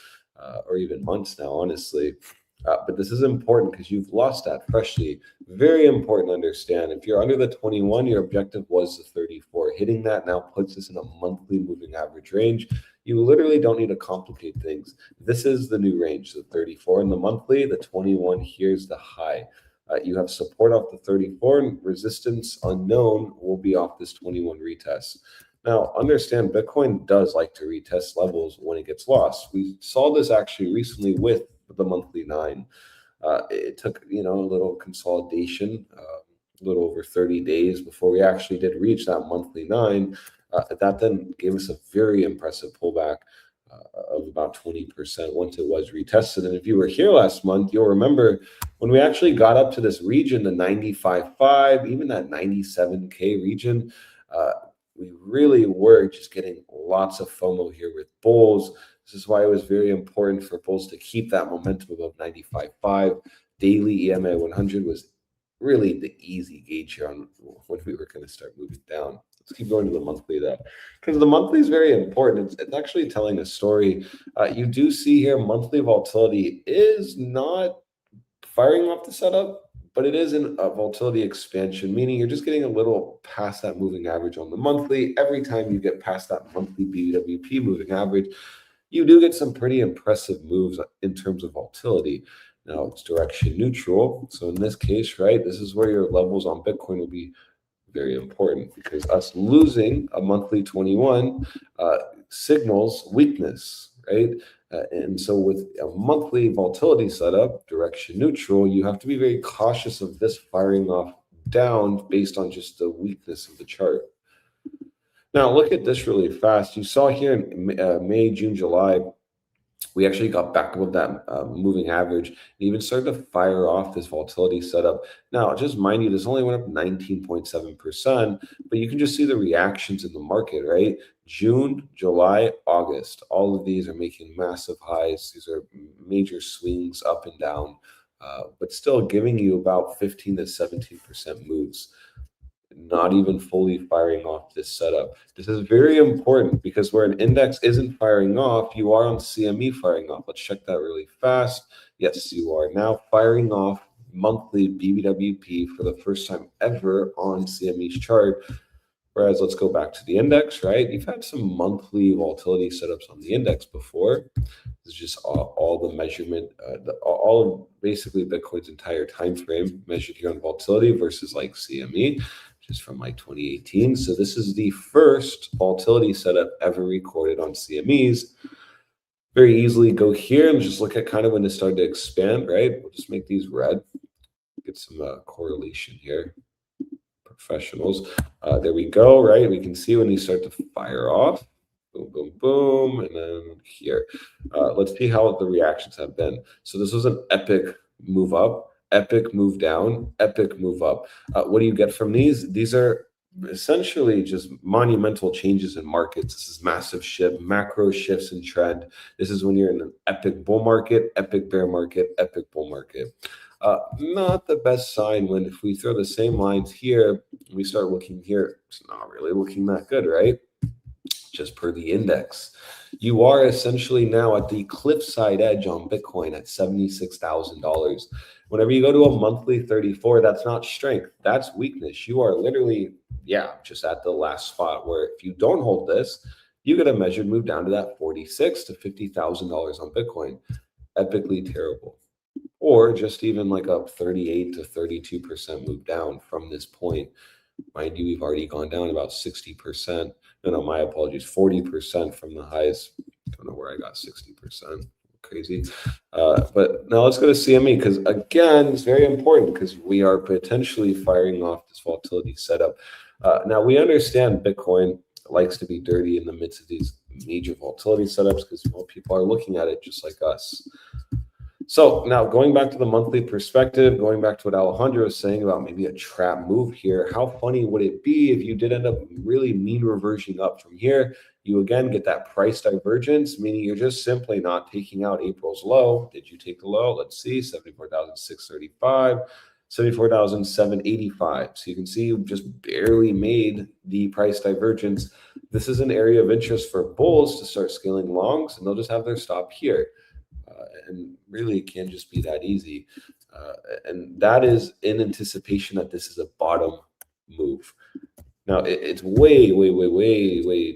or even months now, honestly. But this is important because you've lost that freshly. Very important to understand. If you're under the 21, your objective was the 34. Hitting that now puts us in a monthly moving average range. You literally don't need to complicate things. This is the new range, the 34 in the monthly, the 21 here's the high. You have support off the 34 and resistance unknown will be off this 21 retest. Now, understand Bitcoin does like to retest levels when it gets lost. We saw this actually recently with the monthly 9. It took a little consolidation, a little over 30 days before we actually did reach that monthly 9. That then gave us a very impressive pullback of about 20% once it was retested. And if you were here last month, you'll remember when we actually got up to this region, the 95.5, even that 97K region, we really were just getting lots of FOMO here with bulls. This is why it was very important for bulls to keep that momentum above 95.5. Daily EMA 100 was really the easy gauge here on when we were going to start moving down. Let's keep going to the monthly though, because the monthly is very important. It's actually telling a story. You do see here monthly volatility is not firing off the setup, but it is in a volatility expansion, meaning you're just getting a little past that moving average on the monthly. Every time you get past that monthly BWP moving average, you do get some pretty impressive moves in terms of volatility. Now it's direction neutral. So in this case, right, this is where your levels on Bitcoin will be very important because us losing a monthly 21 signals weakness, right? And so with a monthly volatility setup, direction neutral, you have to be very cautious of this firing off down based on just the weakness of the chart. Now look at this really fast. You saw here in May, June, July, We actually got back above that moving average and even started to fire off this volatility setup. Now, just mind you, this only went up 19.7%, but you can just see the reactions in the market, right? June, July, August, all of these are making massive highs. These are major swings up and down, but still giving you about 15 to 17% moves, not even fully firing off this setup. This is very important because where an index isn't firing off, you are on CME firing off. Let's check that really fast. Yes, you are now firing off monthly BBWP for the first time ever on CME's chart. Whereas let's go back to the index, right? You've had some monthly volatility setups on the index before. This is just all the measurement, all of basically Bitcoin's entire time frame measured here on volatility versus like CME, just from like 2018. So this is the first volatility setup ever recorded on CMEs. Very easily go here and just look at kind of when it started to expand, right? We'll just make these red, get some correlation here. Professionals. There we go, right? We can see when these start to fire off. Boom, boom, boom. And then here. Let's see how the reactions have been. So this was an epic move up, epic move down, epic move up. What do you get from these? These are essentially just monumental changes in markets. This is massive shift, macro shifts in trend. This is when you're in an epic bull market, epic bear market, epic bull market. Not the best sign when if we throw the same lines here, we start looking here, it's not really looking that good, right? Just per the index. You are essentially now at the cliffside edge on Bitcoin at $76,000. Whenever you go to a monthly 34, that's not strength, that's weakness. You are literally, just at the last spot where if you don't hold this, you get a measured move down to that $46,000 to $50,000 on Bitcoin. Epically terrible. Or just even like a 38 to 32% move down from this point. Mind you, we've already gone down about 60%. No, my apologies, 40% from the highs. Don't know where I got 60%. Crazy. But now let's go to CME because again, it's very important because we are potentially firing off this volatility setup. Now we understand Bitcoin likes to be dirty in the midst of these major volatility setups because people are looking at it just like us. So now going back to the monthly perspective, going back to what Alejandro was saying about maybe a trap move here, how funny would it be if you did end up really mean reversing up from here? You again get that price divergence, meaning you're just simply not taking out April's low. Did you take the low? Let's see, 74,635, 74,785. So you can see you just barely made the price divergence. This is an area of interest for bulls to start scaling longs, and they'll just have their stop here. And really it can just be that easy. And that is in anticipation that this is a bottom move. Now it's way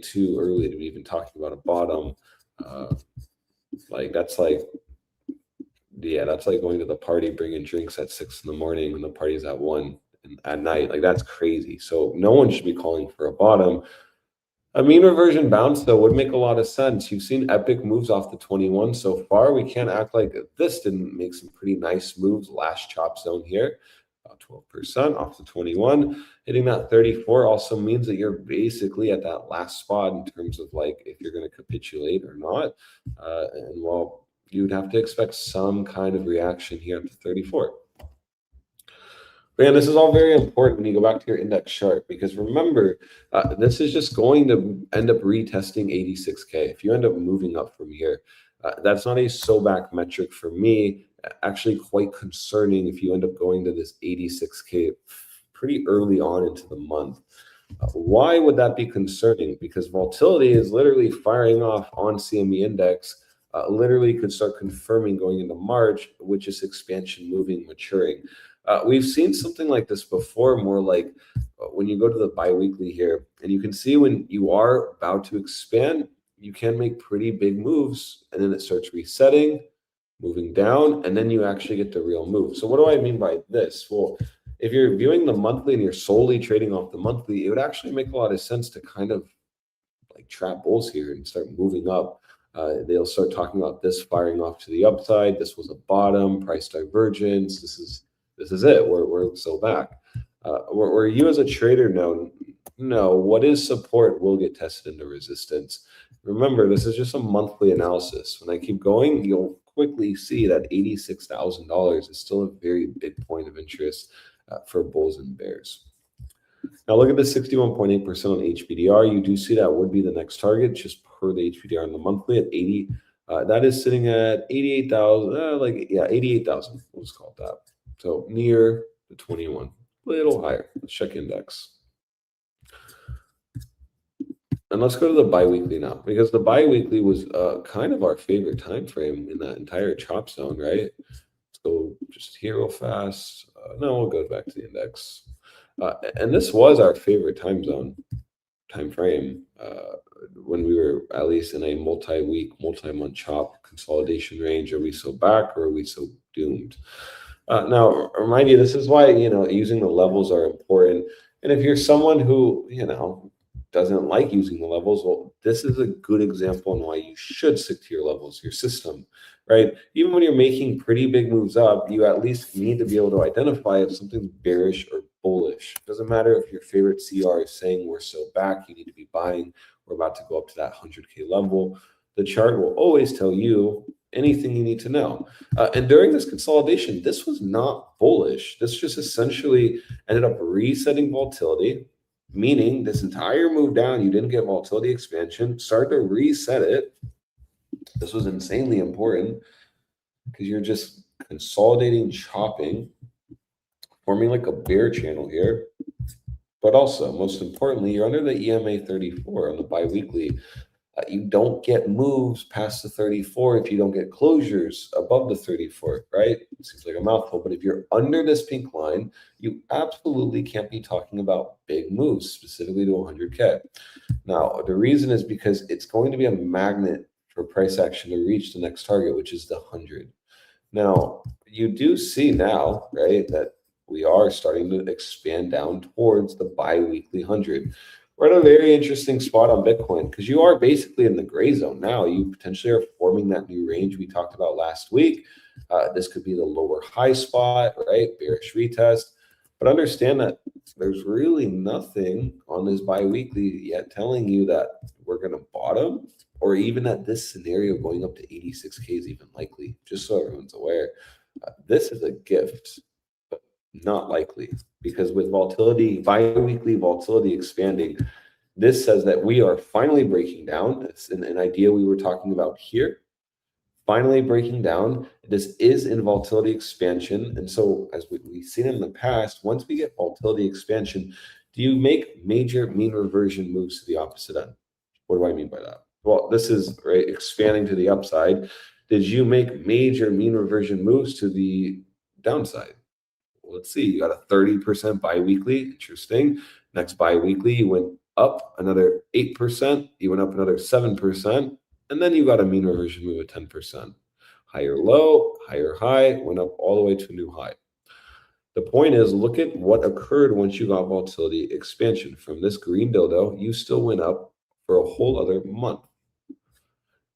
too early to be even talking about a bottom. That's like going to the party, bringing drinks at 6 in the morning when the party's at 1 at night. Like that's crazy. So no one should be calling for a bottom. A mean reversion bounce, though, would make a lot of sense. You've seen epic moves off the 21 so far. We can't act like this didn't make some pretty nice moves. Last chop zone here, about 12% off the 21. Hitting that 34 also means that you're basically at that last spot in terms of like if you're going to capitulate or not. And well, you'd have to expect some kind of reaction here at the 34. And this is all very important when you go back to your index chart, because remember, this is just going to end up retesting 86K. If you end up moving up from here, that's not a SOBAC metric for me. Actually quite concerning if you end up going to this 86K pretty early on into the month. Why would that be concerning? Because volatility is literally firing off on CME index, literally could start confirming going into March, which is expansion moving, maturing. We've seen something like this before, more like when you go to the biweekly here, and you can see when you are about to expand, you can make pretty big moves, and then it starts resetting, moving down, and then you actually get the real move. So what do I mean by this? Well, if you're viewing the monthly and you're solely trading off the monthly, it would actually make a lot of sense to kind of like trap bulls here and start moving up. They'll start talking about this firing off to the upside. This was a bottom, price divergence. This is it. We're so back. Where you as a trader know what is support will get tested into resistance. Remember, this is just a monthly analysis. When I keep going, you'll quickly see that $86,000 is still a very big point of interest for bulls and bears. Now look at the 61.8% on HBDR. You do see that would be the next target just per the HBDR on the monthly at 80. That is sitting at 88,000, 88,000. We'll just call it that. So near the 21, a little higher. Let's check index. And let's go to the biweekly now, because the biweekly was kind of our favorite time frame in that entire chop zone, right? Let's go just here real fast. No, we'll go back to the index. And this was our favorite time frame when we were at least in a multi-week, multi-month chop consolidation range. Are we so back or are we so doomed? Now, remind you, this is why, using the levels are important. And if you're someone who, doesn't like using the levels, well, this is a good example on why you should stick to your levels, your system, right? Even when you're making pretty big moves up, you at least need to be able to identify if something's bearish or bullish. It doesn't matter if your favorite CR is saying we're so back, you need to be buying, we're about to go up to that 100K level. The chart will always tell you anything you need to know. And during this consolidation, this was not bullish. This just essentially ended up resetting volatility, meaning this entire move down, you didn't get volatility expansion, start to reset it. This was insanely important because you're just consolidating, chopping, forming like a bear channel here. But also, most importantly, you're under the EMA 34 on the biweekly. You don't get moves past the 34 if you don't get closures above the 34, right? It seems like a mouthful, but if you're under this pink line, you absolutely can't be talking about big moves, specifically to 100K. Now, the reason is because it's going to be a magnet for price action to reach the next target, which is the 100. Now, you do see now, right, that we are starting to expand down towards the bi-weekly 100. We're at a very interesting spot on Bitcoin because you are basically in the gray zone now. You potentially are forming that new range we talked about last week. This could be the lower high spot, right? Bearish retest. But understand that there's really nothing on this biweekly yet telling you that we're going to bottom, or even that this scenario going up to 86K is even likely, just so everyone's aware. This is a gift, but not likely, because with volatility, bi-weekly volatility expanding, this says that we are finally breaking down. It's an idea we were talking about here. Finally breaking down. This is in volatility expansion. And so as we've seen in the past, once we get volatility expansion, do you make major mean reversion moves to the opposite end? What do I mean by that? Well, this is right expanding to the upside. Did you make major mean reversion moves to the downside? Well, let's see. You got a 30% biweekly. Interesting. Next biweekly, you went up another 8%. You went up another 7%. And then you got a mean reversion move at 10%. Higher low, higher high, went up all the way to a new high. The point is, look at what occurred once you got volatility expansion. From this green dildo, you still went up for a whole other month.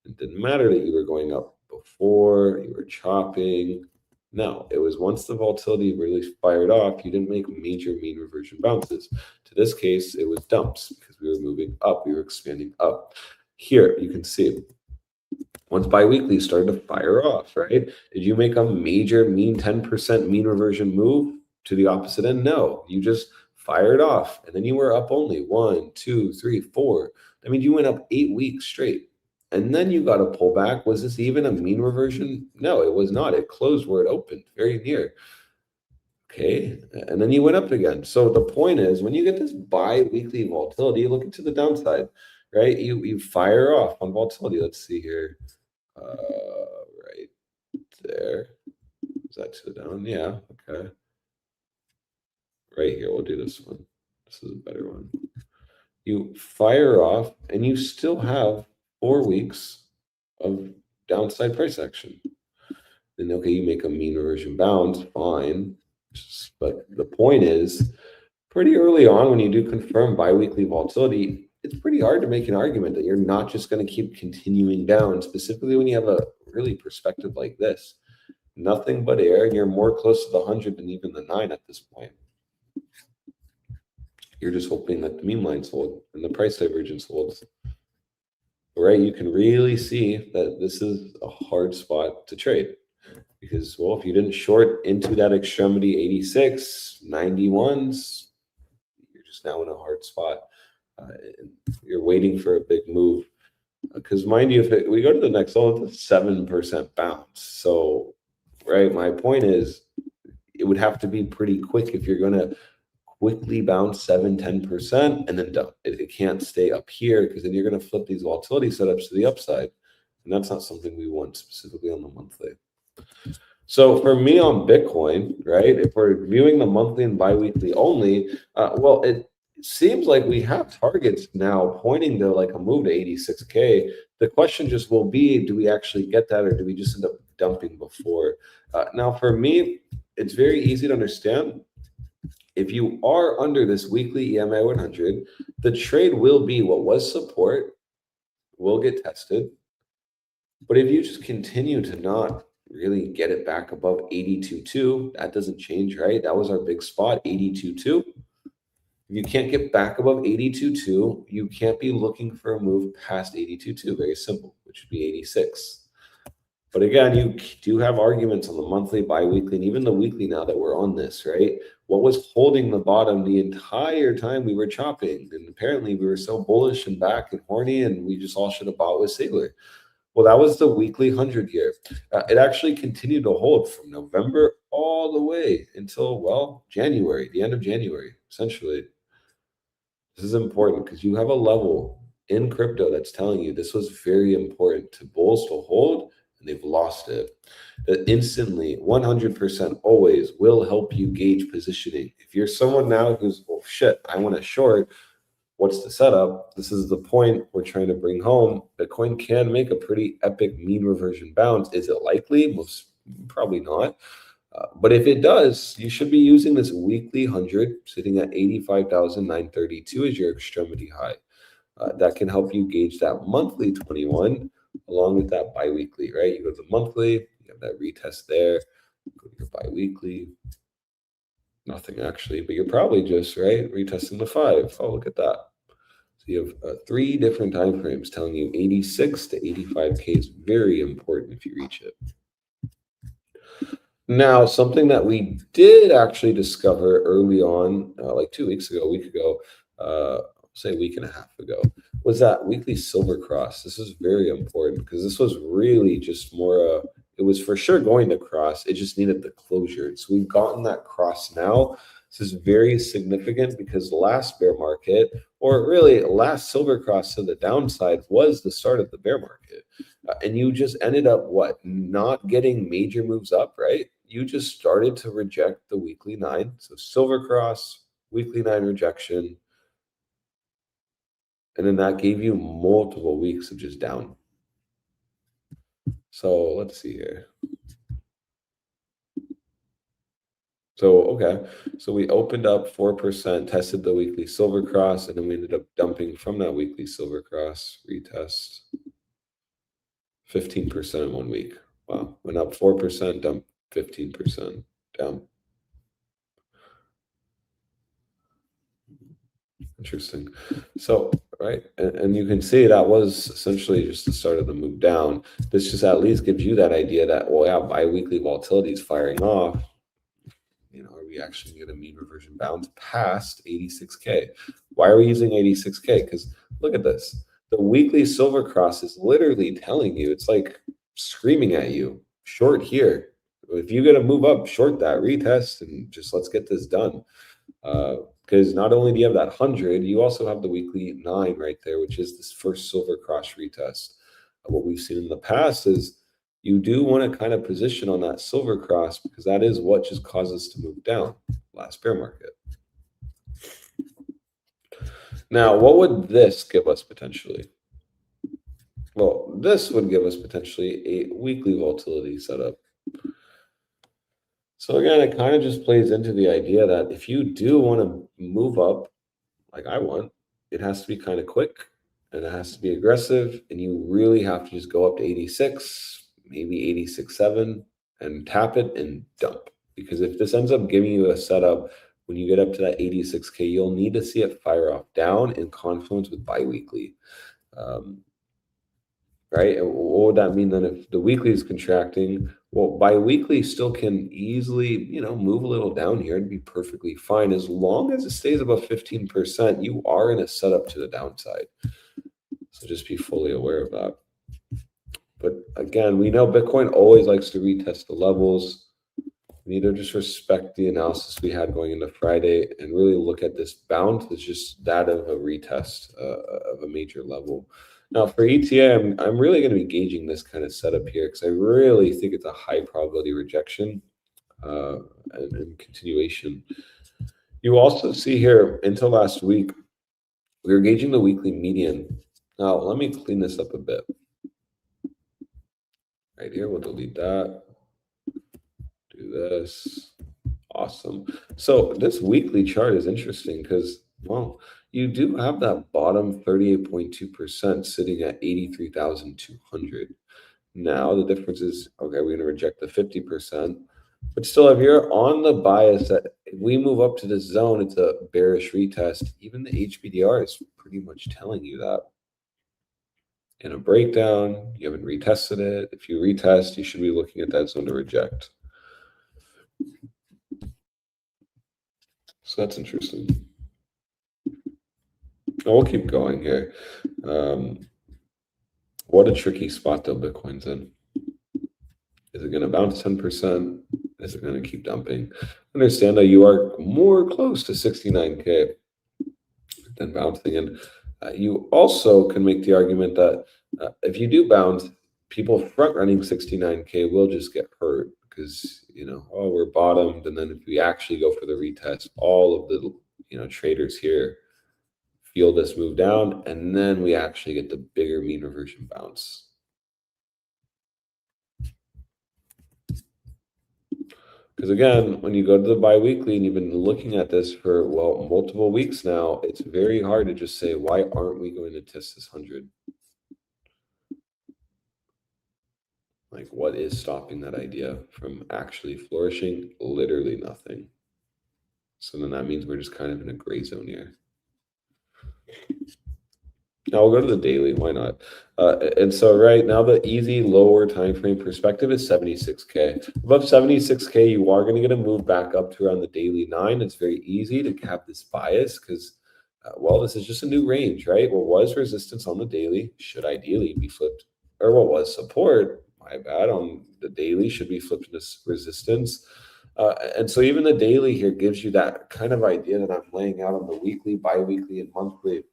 It didn't matter that you were going up before, you were chopping. No, it was once the volatility really fired off, you didn't make major mean reversion bounces. To this case, it was dumps because we were moving up, we were expanding up. Here, you can see, once biweekly started to fire off, right? Did you make a major mean 10% mean reversion move to the opposite end? No, you just fired off. And then you were up only 1, 2, 3, 4. I mean, you went up 8 weeks straight. And then you got a pullback. Was this even a mean reversion? No, it was not. It closed where it opened, very near. Okay, and then you went up again. So the point is, when you get this bi-weekly volatility, look into the downside, right? You fire off on volatility. Let's see here. Right there. Is that to the down? Yeah, okay. Right here, we'll do this one. This is a better one. You fire off, and you still have 4 weeks of downside price action. Then, okay, you make a mean reversion bounce, fine. But the point is, pretty early on when you do confirm biweekly volatility, it's pretty hard to make an argument that you're not just going to keep continuing down, specifically when you have a really perspective like this. Nothing but air, and you're more close to the 100 than even the 9 at this point. You're just hoping that the meme lines hold and the price divergence holds. right? You can really see that this is a hard spot to trade because, well, if you didn't short into that extremity 86, 91s, you're just now in a hard spot. And you're waiting for a big move. Because mind you, if we go to the next level, it's a 7% bounce. So, right, my point is it would have to be pretty quick if you're going to quickly bounce 7-10% and then dump. It can't stay up here because then you're going to flip these volatility setups to the upside. And that's not something we want specifically on the monthly. So for me on Bitcoin, right, if we're viewing the monthly and biweekly only, well, it seems like we have targets now pointing to like a move to 86K. The question just will be, do we actually get that or do we just end up dumping before? Now for me, it's very easy to understand. If you are under this weekly EMA 100, the trade will be what was support, will get tested. But if you just continue to not really get it back above 82.2, that doesn't change, right? That was our big spot, 82.2. If you can't get back above 82.2, you can't be looking for a move past 82.2. Very simple, which would be 86. But again, you do have arguments on the monthly, biweekly, and even the weekly now that we're on this, right? What was holding the bottom the entire time we were chopping? And apparently we were so bullish and back and horny and we just all should have bought with Sigler. Well, that was the weekly 100 year. It actually continued to hold from November all the way until, well, January, the end of January, essentially. This is important because you have a level in crypto that's telling you this was very important to bulls to hold, and they've lost it. That instantly, 100% always will help you gauge positioning. If you're someone now who's, oh shit, I want to short, what's the setup? This is the point we're trying to bring home. Bitcoin can make a pretty epic mean reversion bounce. Is it likely? Most probably not. But if it does, you should be using this weekly 100 sitting at 85,932 as your extremity high. That can help you gauge that monthly 21 along with that biweekly, right? You go to the monthly, you have that retest there, go to your biweekly. Nothing actually, but you're probably just, right, retesting the 5. Oh, look at that. So you have 3 different time frames telling you 86 to 85K is very important if you reach it. Now, something that we did actually discover early on, like 2 weeks ago, a week ago, say a week and a half ago, was that weekly silver cross. This is very important because this was really just more, it was for sure going to cross. It just needed the closure. So we've gotten that cross now. This is very significant because the last bear market, or really last silver cross to the downside, was the start of the bear market. And you just ended up, what, not getting major moves up, right? You just started to reject the weekly 9. So silver cross, weekly 9 rejection. And then that gave you multiple weeks of just down. So let's see here. So, okay. So we opened up 4%, tested the weekly silver cross, and then we ended up dumping from that weekly silver cross, retest, 15% in 1 week. Wow. Went up 4%, dumped 15% down. Interesting. So, right. And you can see that was essentially just the start of the move down. This just at least gives you that idea that, well, yeah, biweekly volatility is firing off. You know, are we actually going to mean reversion bounce past 86K? Why are we using 86K? Because look at this. The weekly silver cross is literally telling you, it's like screaming at you, short here. If you're going to move up, short that, retest, and just let's get this done. Because not only do you have that 100, you also have the weekly 9 right there, which is this first silver cross retest. What we've seen in the past is you do want to kind of position on that silver cross because that is what just causes us to move down last bear market. Now, what would this give us potentially? Well, this would give us potentially a weekly volatility setup. So again, it kind of just plays into the idea that if you do want to move up, like I want, it has to be kind of quick and it has to be aggressive, and you really have to just go up to 86, maybe 86.7 and tap it and dump. Because if this ends up giving you a setup, when you get up to that 86K, you'll need to see it fire off down in confluence with biweekly. right? And what would that mean then if the weekly is contracting? Well, bi-weekly still can easily, move a little down here and be perfectly fine. As long as it stays above 15%, you are in a setup to the downside. So just be fully aware of that. But again, we know Bitcoin always likes to retest the levels. We need to just respect the analysis we had going into Friday and really look at this bounce as just that of a retest of a major level. Now for ETA, I'm really going to be gauging this kind of setup here because I really think it's a high probability rejection and continuation. You also see here until last week, we were gauging the weekly median. Now let me clean this up a bit. Right here, we'll delete that. Do this. Awesome. So this weekly chart is interesting because, well, you do have that bottom 38.2% sitting at 83,200. Now the difference is, okay, we're going to reject the 50%. But still, if you're on the bias that if we move up to this zone, it's a bearish retest. Even the HBDR is pretty much telling you that. In a breakdown, you haven't retested it. If you retest, you should be looking at that zone to reject. So that's interesting. We'll keep going here. What a tricky spot though Bitcoin's in. Is it going to bounce 10%? Is it going to keep dumping? Understand that you are more close to 69K than bouncing. And you also can make the argument that if you do bounce, people front running 69K will just get hurt because, oh, we're bottomed. And then if we actually go for the retest, all of the, traders here feel this move down. And then we actually get the bigger mean reversion bounce. Because again, when you go to the biweekly and you've been looking at this for, well, multiple weeks now, it's very hard to just say, why aren't we going to test this 100? Like, what is stopping that idea from actually flourishing? Literally nothing. So then that means we're just kind of in a gray zone here. Now we'll go to the daily. Why not? And so right now the easy lower time frame perspective is 76K. Above 76K, you are going to get a move back up to around the daily 9. It's very easy to cap this bias because, well, this is just a new range, right? What was resistance on the daily should ideally be flipped, or what was support, my bad, on the daily should be flipped into resistance. And so even the daily here gives you that kind of idea that I'm laying out on the weekly, bi-weekly, and monthly.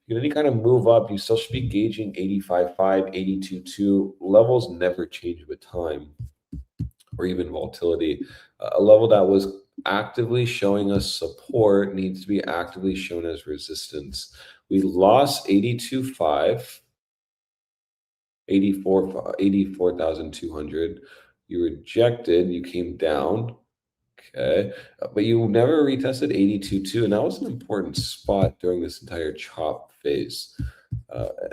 If any kind of move up, you still should be gauging 85.5, 82.2. Levels never change with time or even volatility. A level that was actively showing us support needs to be actively shown as resistance. We lost 82.5, 84,200. You rejected, you came down. Okay, but you never retested 82.2, and that was an important spot during this entire chop phase.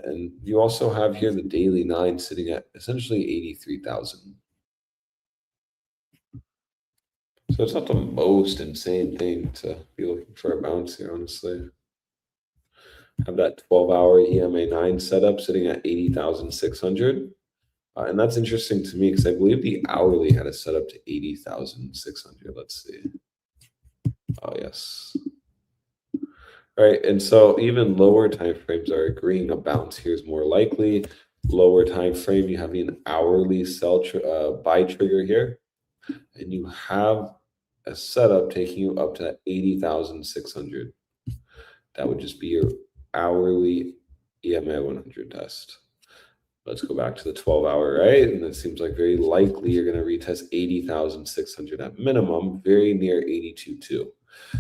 And you also have here the daily 9 sitting at essentially 83,000. So it's not the most insane thing to be looking for a bounce here, honestly. Have that 12-hour EMA 9 setup sitting at 80,600. And that's interesting to me because I believe the hourly had it set up to 80,600. Let's see. Oh, yes. All right. And so even lower time frames are agreeing a bounce here is more likely. Lower time frame, you have an hourly sell buy trigger here. And you have a setup taking you up to 80,600. That would just be your hourly EMA 100 test. Let's go back to the 12-hour, right? And it seems like very likely you're going to retest 80,600 at minimum, very near 82.2.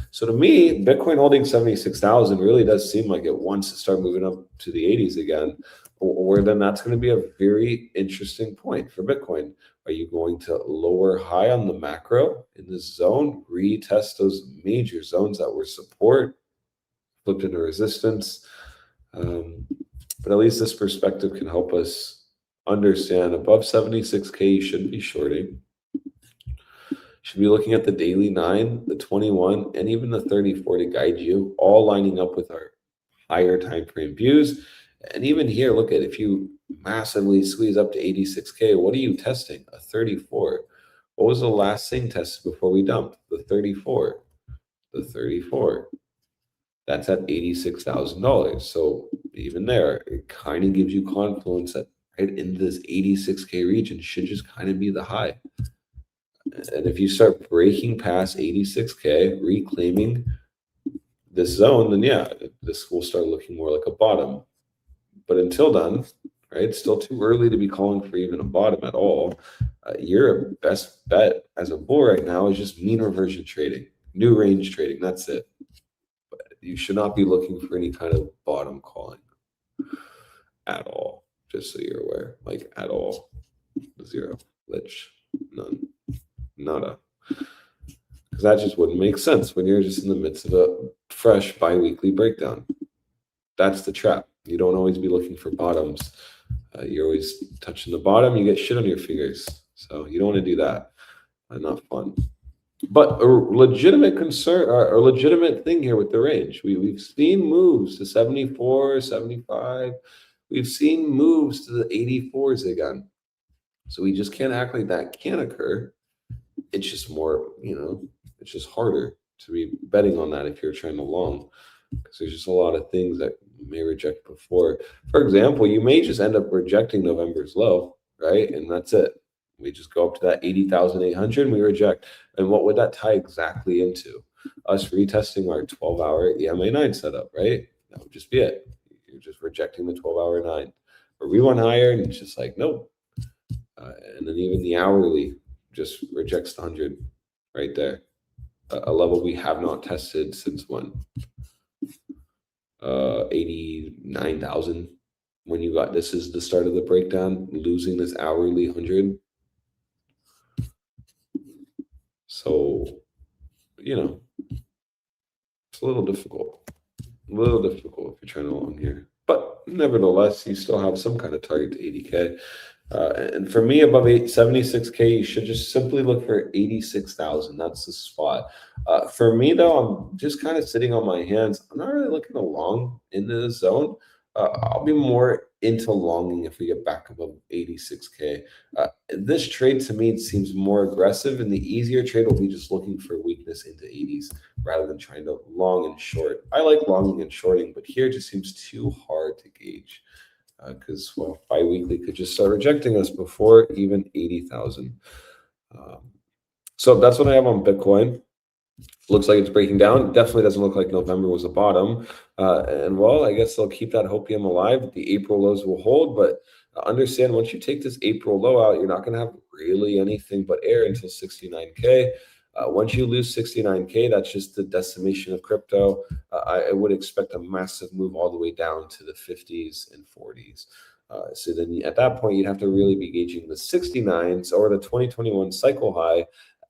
So to me, Bitcoin holding 76,000 really does seem like it wants to start moving up to the 80s again, or then that's going to be a very interesting point for Bitcoin. Are you going to lower high on the macro in this zone, retest those major zones that were support, flipped into resistance? But at least this perspective can help us understand above 76K, you shouldn't be shorting. Should be looking at the daily 9, the 21, and even the 34 to guide you, all lining up with our higher time frame views. And even here, look at if you massively squeeze up to 86K, what are you testing? A 34. What was the last thing tested before we dumped? The 34. The 34. That's at $86,000. So even there, it kind of gives you confluence that right in this 86K region should just kind of be the high. And if you start breaking past 86K, reclaiming this zone, then yeah, this will start looking more like a bottom. But until then, right, it's still too early to be calling for even a bottom at all. Your best bet as a bull right now is just mean reversion trading, new range trading. That's it. But you should not be looking for any kind of bottom calling at all, just so you're aware, like at all. Zero, glitch, none, nada. Because that just wouldn't make sense when you're just in the midst of a fresh bi-weekly breakdown. That's the trap. You don't always be looking for bottoms. You're always touching the bottom, you get shit on your fingers. So you don't want to do that. Not fun. But a legitimate concern or a legitimate thing here with the range. We've seen moves to 74, 75. We've seen moves to the 84s again. So we just can't act like that can't occur. It's just more, it's just harder to be betting on that if you're trying to long. Because there's just a lot of things that you may reject before. For example, you may just end up rejecting November's low, right? And that's it. We just go up to that 80,800 and we reject. And what would that tie exactly into? Us retesting our 12-hour EMA 9 setup, right? That would just be it. You're just rejecting the 12-hour 9. Or we went higher and it's just like, nope. And then even the hourly just rejects the 100 right there. A level we have not tested since when? 89,000 when you got this is the start of the breakdown, losing this hourly 100. So, it's a little difficult if you're trying to long here. But nevertheless, you still have some kind of target to 80K. And for me, above 76K, you should just simply look for 86,000. That's the spot. For me, though, I'm just kind of sitting on my hands. I'm not really looking to long into the zone. I'll be more into longing if we get back above 86K. This trade to me seems more aggressive, and the easier trade will be just looking for weakness into 80s rather than trying to long and short. I like longing and shorting, but here it just seems too hard to gauge. Because bi-weekly could just start rejecting us before even 80,000. So that's what I have on Bitcoin. Looks like it's breaking down. Definitely doesn't look like November was a bottom. And I guess they'll keep that hopium alive. The April lows will hold, but understand once you take this April low out, you're not going to have really anything but air until 69K. Once you lose 69K, that's just the decimation of crypto. I would expect a massive move all the way down to the 50s and 40s. So then at that point, you'd have to really be gauging the 69s or the 2021 cycle high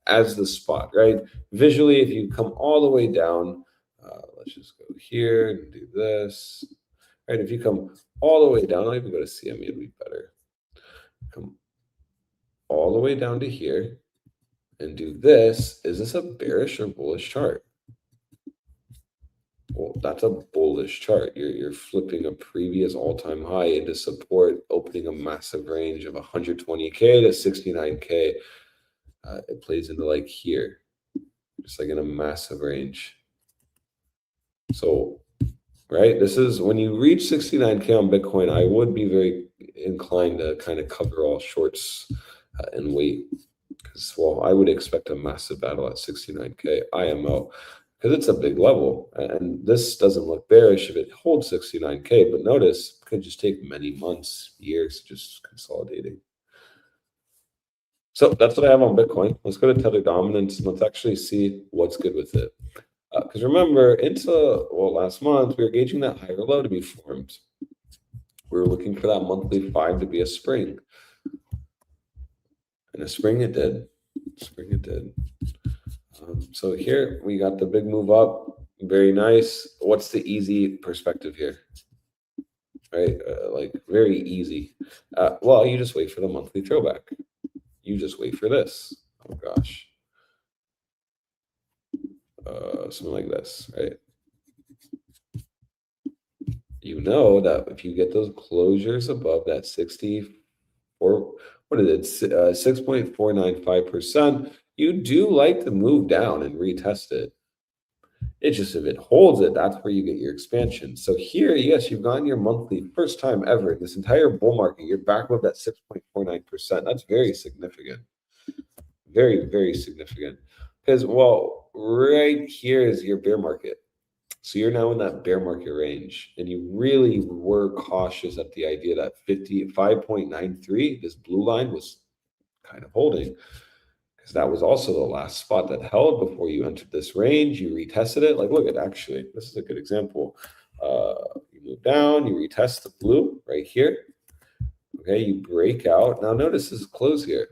as the spot, right? Visually, if you come all the way down, let's just go here and do this, right? If you come all the way down, I'll even go to CME, it'll be better. Come all the way down to here and do this. Is this a bearish or bullish chart? Well, that's a bullish chart. You're flipping a previous all-time high into support, opening a massive range of 120K to 69K. It plays into like here, just like in a massive range. So, right, this is when you reach 69K on Bitcoin, I would be very inclined to kind of cover all shorts and wait. Because, I would expect a massive battle at 69K IMO because it's a big level. And this doesn't look bearish if it holds 69K. But notice, it could just take many months, years just consolidating. So that's what I have on Bitcoin. Let's go to Tether Dominance and let's actually see what's good with it. Because remember, last month, we were gauging that higher low to be formed. We were looking for that monthly 5 to be a spring. And a spring it did. So here we got the big move up. Very nice. What's the easy perspective here? Right? Like very easy. You just wait for the monthly throwback. You just wait for this. Oh gosh. Something like this, right? you know that if you get those closures above that 64, what is it, 6.495%, you do like to move down and retest it. It's just if it holds it, that's where you get your expansion. So here, yes, you've gotten your monthly first time ever in this entire bull market. You're back above that 6.49%. That's very significant. Very, very significant. Because, well, right here is your bear market. So you're now in that bear market range, and you really were cautious at the idea that 55.93, this blue line, was kind of holding, because that was also the last spot that held before you entered this range. You retested it. Like, look at, actually, this is a good example. You move down, you retest the blue right here. Okay, you break out. Now notice this is close here.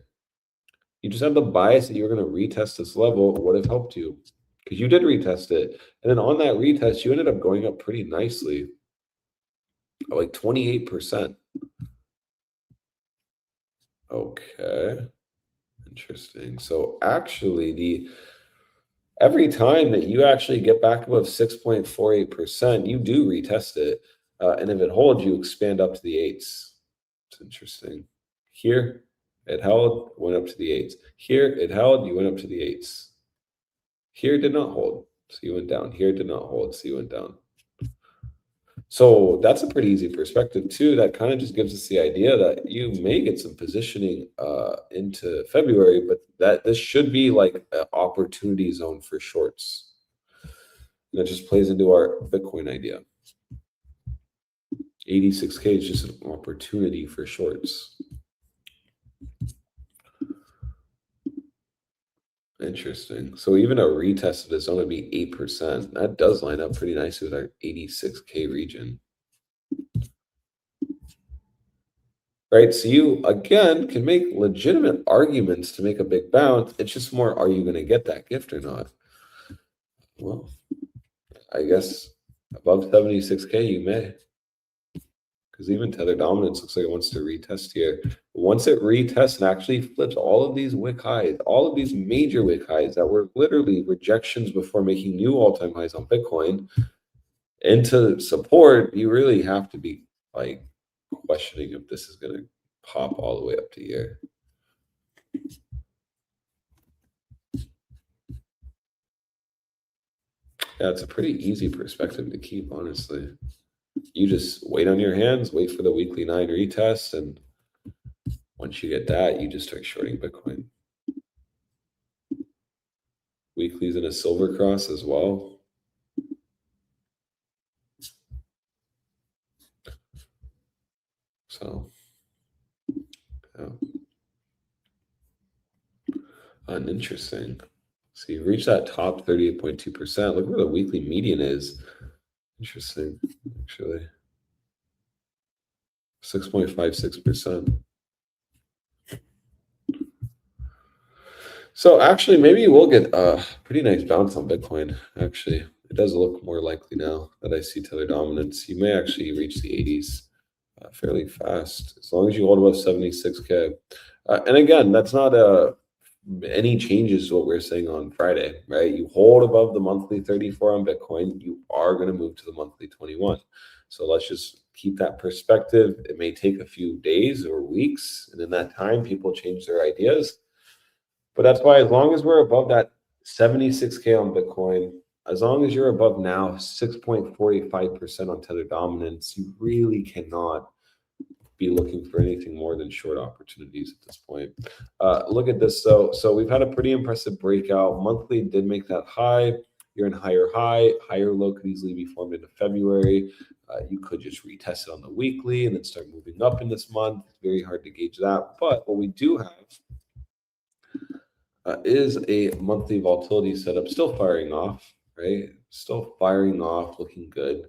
You just have the bias that you're going to retest this level. It would have helped you because you did retest it. And then on that retest, you ended up going up pretty nicely, like 28%. Okay. Interesting. So actually, every time that you actually get back above 6.48%, you do retest it. And if it holds, you expand up to the eights. It's interesting. Here, it held, went up to the eights. Here, it held, you went up to the eights. Here, it did not hold, so you went down. Here, it did not hold, so you went down. So that's a pretty easy perspective too. That kind of just gives us the idea that you may get some positioning into February, but that this should be like an opportunity zone for shorts. And that just plays into our Bitcoin idea. 86K is just an opportunity for shorts. Interesting. So even a retest of this only be 8%. That does line up pretty nicely with our 86K region. Right, so you, again, can make legitimate arguments to make a big bounce. It's just more, are you going to get that gift or not? Well, I guess above 76K, you may. Because even tether dominance looks like it wants to retest here. Once it retests and actually flips all of these wick highs, all of these major wick highs that were literally rejections before making new all-time highs on Bitcoin into support, you really have to be like questioning if this is going to pop all the way up to here. Yeah, it's a pretty easy perspective to keep, honestly. You just wait on your hands, wait for the weekly 9 retest, and once you get that, you just start shorting Bitcoin. Weekly's in a silver cross as well. So, yeah. Uninteresting. So you reach that top 38.2%. Look where the weekly median is. Interesting, actually. 6.56%. So actually, maybe you will get a pretty nice bounce on Bitcoin. Actually, it does look more likely now that I see tether dominance. You may actually reach the 80s fairly fast, as long as you hold above 76K. And again, that's not any changes to what we were saying on Friday, right? You hold above the monthly 34 on Bitcoin, you are going to move to the monthly 21. So let's just keep that perspective. It may take a few days or weeks, and in that time, people change their ideas. But that's why, as long as we're above that 76K on Bitcoin, as long as you're above now 6.45% on tether dominance, you really cannot be looking for anything more than short opportunities at this point. Look at this. So we've had a pretty impressive breakout. Monthly did make that high. You're in higher high. Higher low could easily be formed into February. You could just retest it on the weekly and then start moving up in this month. It's very hard to gauge that. But what we do have is a monthly volatility setup still firing off, right? Still firing off, looking good.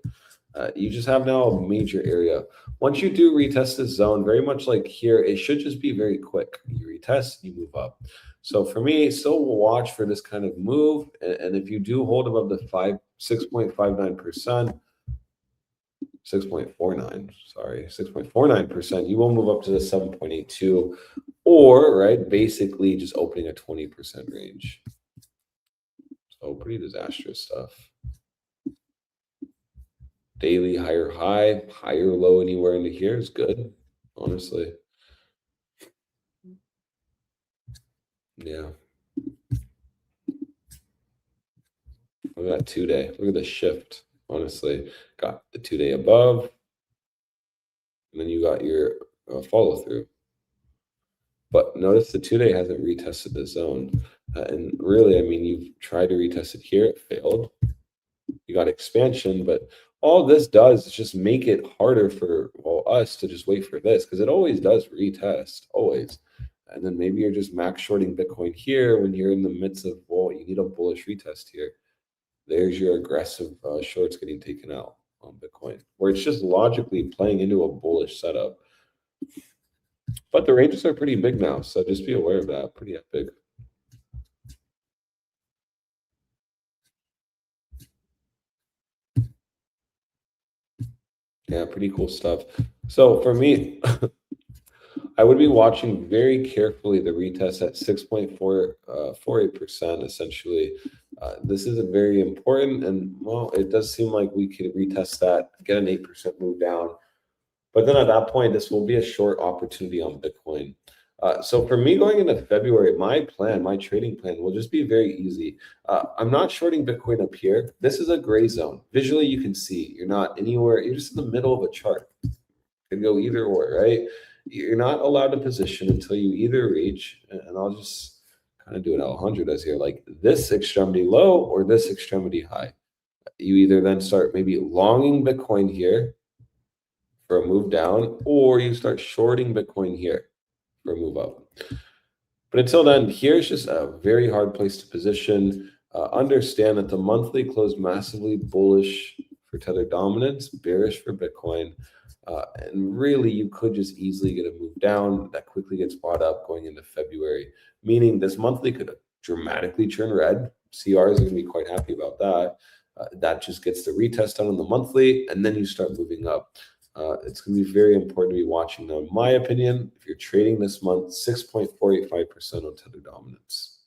You just have now a major area. Once you do retest this zone, very much like here, it should just be very quick. You retest, you move up. So for me, still watch for this kind of move. And if you do hold above the 6.59%, 6.49%, you will move up to the 7.82, or right, basically just opening a 20% range. So pretty disastrous stuff. Daily higher high, higher low anywhere into here is good, honestly. Yeah. Look at that 2-day. Look at the shift, honestly. Got the 2-day above, and then you got your follow through. But notice the 2-day hasn't retested the zone. And really, I mean, you've tried to retest it here, it failed. You got expansion, but all this does is just make it harder for us to just wait for this, because it always does retest, always. And then maybe you're just max shorting Bitcoin here when you're in the midst of, well, you need a bullish retest here. There's your aggressive shorts getting taken out on Bitcoin, where it's just logically playing into a bullish setup. But the ranges are pretty big now, so just be aware of that. Pretty epic. Yeah, pretty cool stuff. So for me, I would be watching very carefully the retest at 6.48%, essentially. This is a very important, and well, it does seem like we could retest that, get an 8% move down. But then at that point, this will be a short opportunity on Bitcoin. So for me going into February, my trading plan will just be very easy. I'm not shorting Bitcoin up here. This is a gray zone. Visually, you can see you're not anywhere. You're just in the middle of a chart. It can go either way, right? You're not allowed to position until you either reach, and I'll just kind of do what Alejandro does here, like this extremity low or this extremity high. You either then start maybe longing Bitcoin here for a move down, or you start shorting Bitcoin here for a move up. But until then, here's just a very hard place to position. Understand that the monthly closed massively bullish for Tether dominance, bearish for Bitcoin. And really, you could just easily get a move down that quickly gets bought up going into February, meaning this monthly could dramatically turn red. CRs are going to be quite happy about that. That just gets the retest done on the monthly, and then you start moving up. It's going to be very important to be watching now. In my opinion, if you're trading this month, 6.485% on Tether dominance.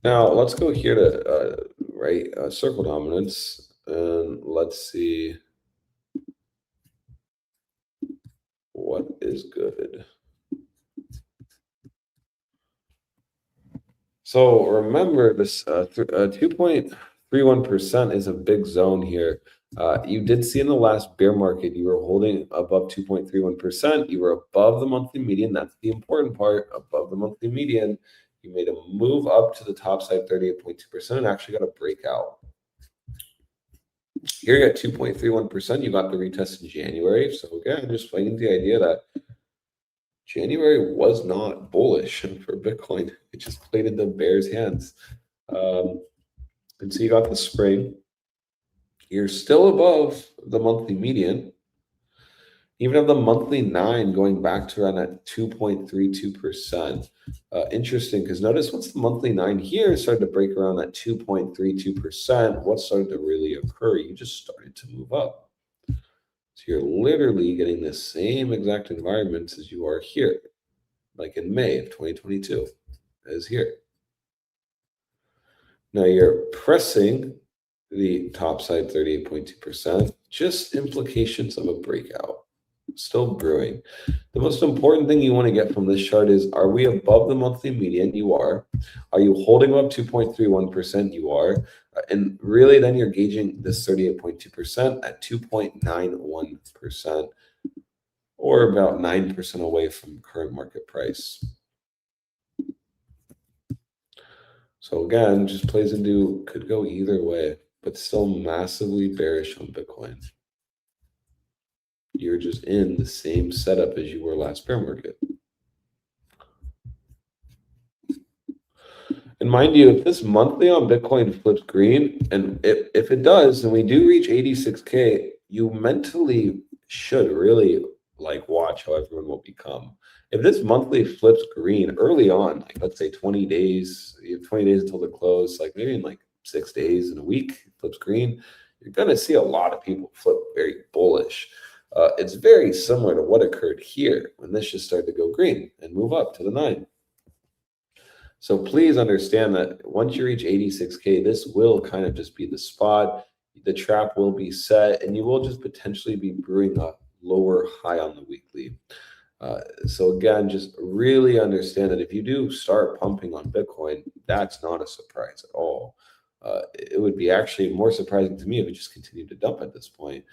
Now, let's go here to circle dominance, and let's see what is good. So remember, this 2.31% is a big zone here. You did see in the last bear market, you were holding above 2.31%. You were above the monthly median. That's the important part. Above the monthly median, you made a move up to the top side, 38.2%, and actually got a breakout. Here you got 2.31%. You got the retest in January. So again, just playing into the idea that January was not bullish for Bitcoin. It just played into bear's hands. And so you got the spring. You're still above the monthly median. Even have the monthly 9 going back to around at 2.32%. Interesting, because notice once the monthly 9 here started to break around at 2.32%, what started to really occur? You just started to move up. So you're literally getting the same exact environments as you are here, like in May of 2022, as here. Now you're pressing the top side 38.2%, just implications of a breakout. Still brewing. The most important thing you want to get from this chart is, are we above the monthly median? You are. Are you holding up 2.31%? You are. And really then you're gauging this 38.2% at 2.91%, or about 9% away from current market price. So again, just plays into, could go either way, but still massively bearish on Bitcoin. You're just in the same setup as you were last bear market. And mind you, if this monthly on Bitcoin flips green, and if it does, and we do reach 86K, you mentally should really watch how everyone will become. If this monthly flips green early on, like let's say 20 days, you have 20 days until the close, maybe in 6 days in a week, flips green, you're going to see a lot of people flip very bullish. It's very similar to what occurred here when this just started to go green and move up to the 9. So please understand that once you reach 86K, this will kind of just be the spot. the trap will be set, and you will just potentially be brewing a lower high on the weekly. So again, just really understand that if you do start pumping on Bitcoin, that's not a surprise at all. It would be actually more surprising to me if it just continued to dump at this point.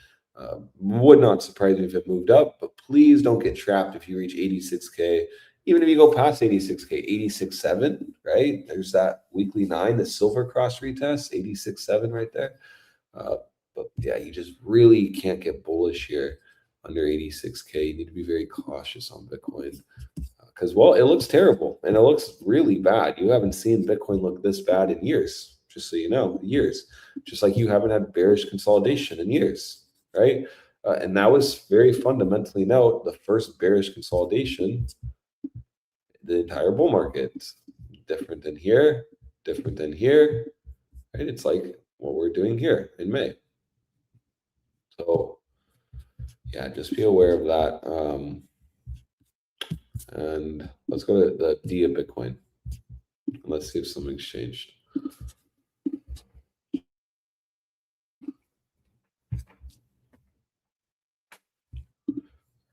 Would not surprise me if it moved up, but please don't get trapped if you reach 86K. Even if you go past 86K, 86.7, right? There's that weekly 9, the silver cross retest, 86.7 right there. But yeah, you just really can't get bullish here under 86K. You need to be very cautious on Bitcoin because, well, it looks terrible and it looks really bad. You haven't seen Bitcoin look this bad in years, just so you know, years. Just like you haven't had bearish consolidation in years, right? And that was very fundamentally now the first bearish consolidation the entire bull market. Different than here, different than here, right? It's like what we're doing here in May. So yeah, just be aware of that. And let's go to the D of Bitcoin. Let's see if something's changed.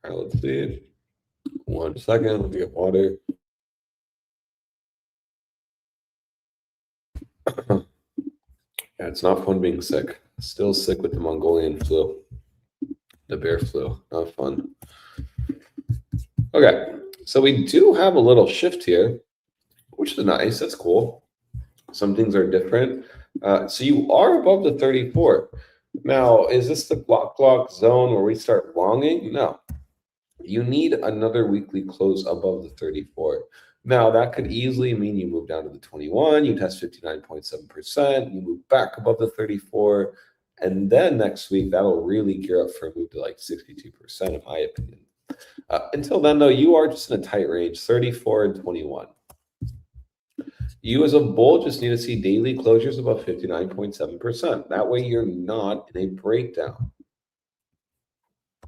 All right, let's see. 1 second, let me get water. Yeah, it's not fun being sick. Still sick with the Mongolian flu, the bear flu. Not fun. Okay, so we do have a little shift here, which is nice. That's cool. Some things are different. So you are above the 34. Now, is this the block zone where we start longing? No. You need another weekly close above the 34. Now, that could easily mean you move down to the 21, you test 59.7%, you move back above the 34, and then next week, that'll really gear up for a move to like 62%, in my opinion. Until then, though, you are just in a tight range, 34 and 21. You as a bull just need to see daily closures above 59.7%. That way you're not in a breakdown.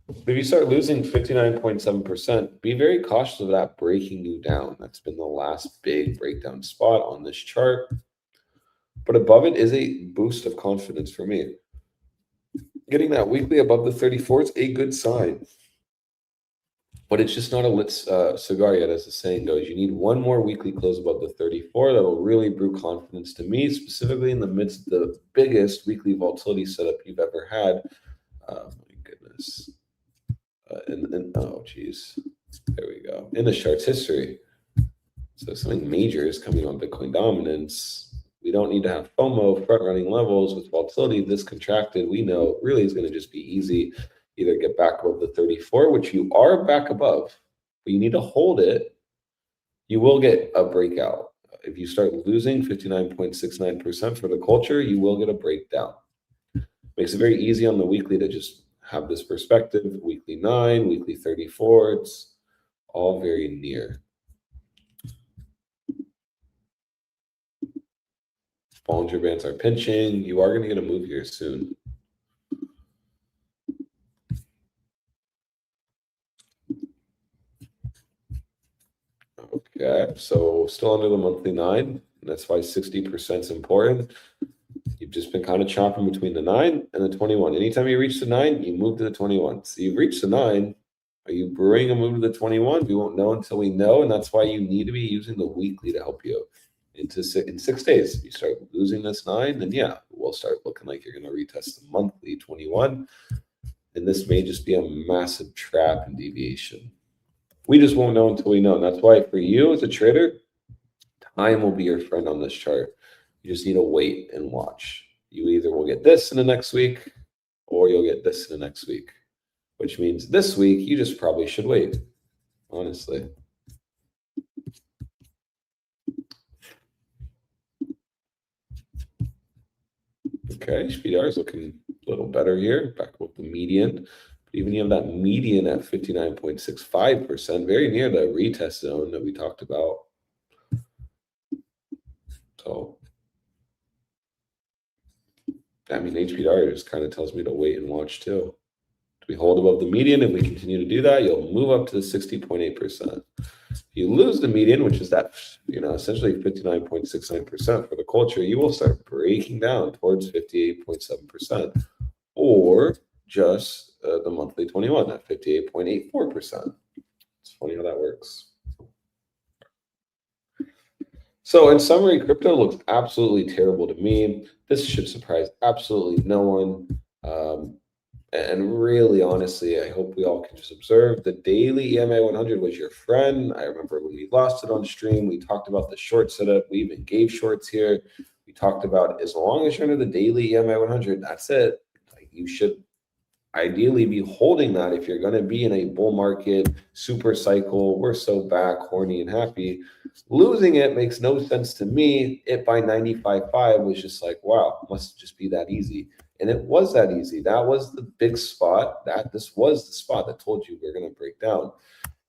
If you start losing 59.7%, be very cautious of that breaking you down. That's been the last big breakdown spot on this chart. But above it is a boost of confidence for me. Getting that weekly above the 34 is a good sign. But it's just not a lit cigar yet, as the saying goes. You need one more weekly close above the 34 that will really brew confidence to me, specifically in the midst of the biggest weekly volatility setup you've ever had. My goodness. Oh, geez. There we go. In the chart's history. So something major is coming on Bitcoin dominance. We don't need to have FOMO, front-running levels with volatility this contracted. We know really is going to just be easy. Either get back above the 34, which you are back above, but you need to hold it. You will get a breakout. If you start losing 59.69% for the culture, you will get a breakdown. Makes it very easy on the weekly to just have this perspective. Weekly 9, weekly 34, it's all very near. Bollinger Bands are pinching. You are going to get a move here soon. Okay, so still under the monthly 9. And that's why 60% is important. You've just been kind of chopping between the 9 and the 21. Anytime you reach the 9, you move to the 21. So you've reached the 9. Are you brewing a move to the 21? We won't know until we know, and that's why you need to be using the weekly to help you. In 6 days, if you start losing this 9, then yeah, we'll start looking like you're going to retest the monthly 21. And this may just be a massive trap and deviation. We just won't know until we know. And that's why for you as a trader, time will be your friend on this chart. You just need to wait and watch. You either will get this in the next week or you'll get this in the next week, which means this week you just probably should wait, honestly. Okay, HPR is looking a little better here, back with the median. But even you have that median at 59.65%, very near the retest zone that we talked about. So, I mean, HPR just kind of tells me to wait and watch too. We hold above the median. If we continue to do that, you'll move up to the 60.8%. If you lose the median, which is that, essentially 59.69% for the culture, you will start breaking down towards 58.7%, or just the monthly 21 at 58.84%. It's funny how that works. So in summary, crypto looks absolutely terrible to me. This should surprise absolutely no one. And really, honestly, I hope we all can just observe the daily EMA 100 was your friend. I remember when we lost it on stream, we talked about the short setup. We even gave shorts here. We talked about as long as you're under the daily EMA 100, that's it. Like, you should ideally be holding that if you're going to be in a bull market, super cycle. We're so back, horny and happy. Losing it makes no sense to me. It by 95.5 was just like, wow, must just be that easy. And it was that easy. That was the big spot. This was the spot that told you we're going to break down.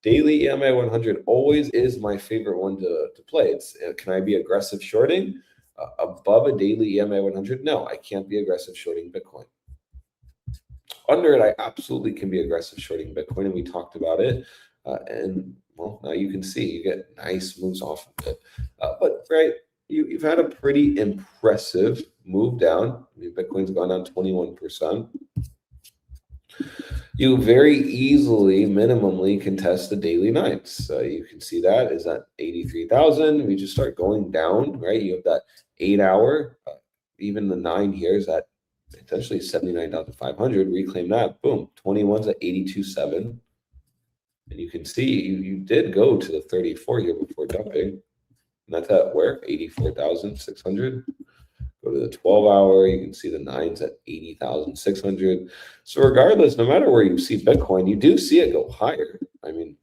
Daily EMA 100 always is my favorite one to play. Can I be aggressive shorting above a daily EMA 100? No, I can't be aggressive shorting Bitcoin. Under it, I absolutely can be aggressive shorting Bitcoin, and we talked about it. And well, now you can see you get nice moves off of it. But right, you've had a pretty impressive move down. I mean, Bitcoin's gone down 21%. You very easily, minimally contest the daily nines. You can see that is at 83,000. We just start going down, right? You have that 8 hour, even the 9 here is at essentially 79,500. Reclaim that, boom, 21's at 82.7. And you can see you did go to the 34 here before dumping. And that's at where? 84,600. Go to the 12 hour, you can see the 9's at 80,600. So regardless, no matter where you see Bitcoin, you do see it go higher. I mean,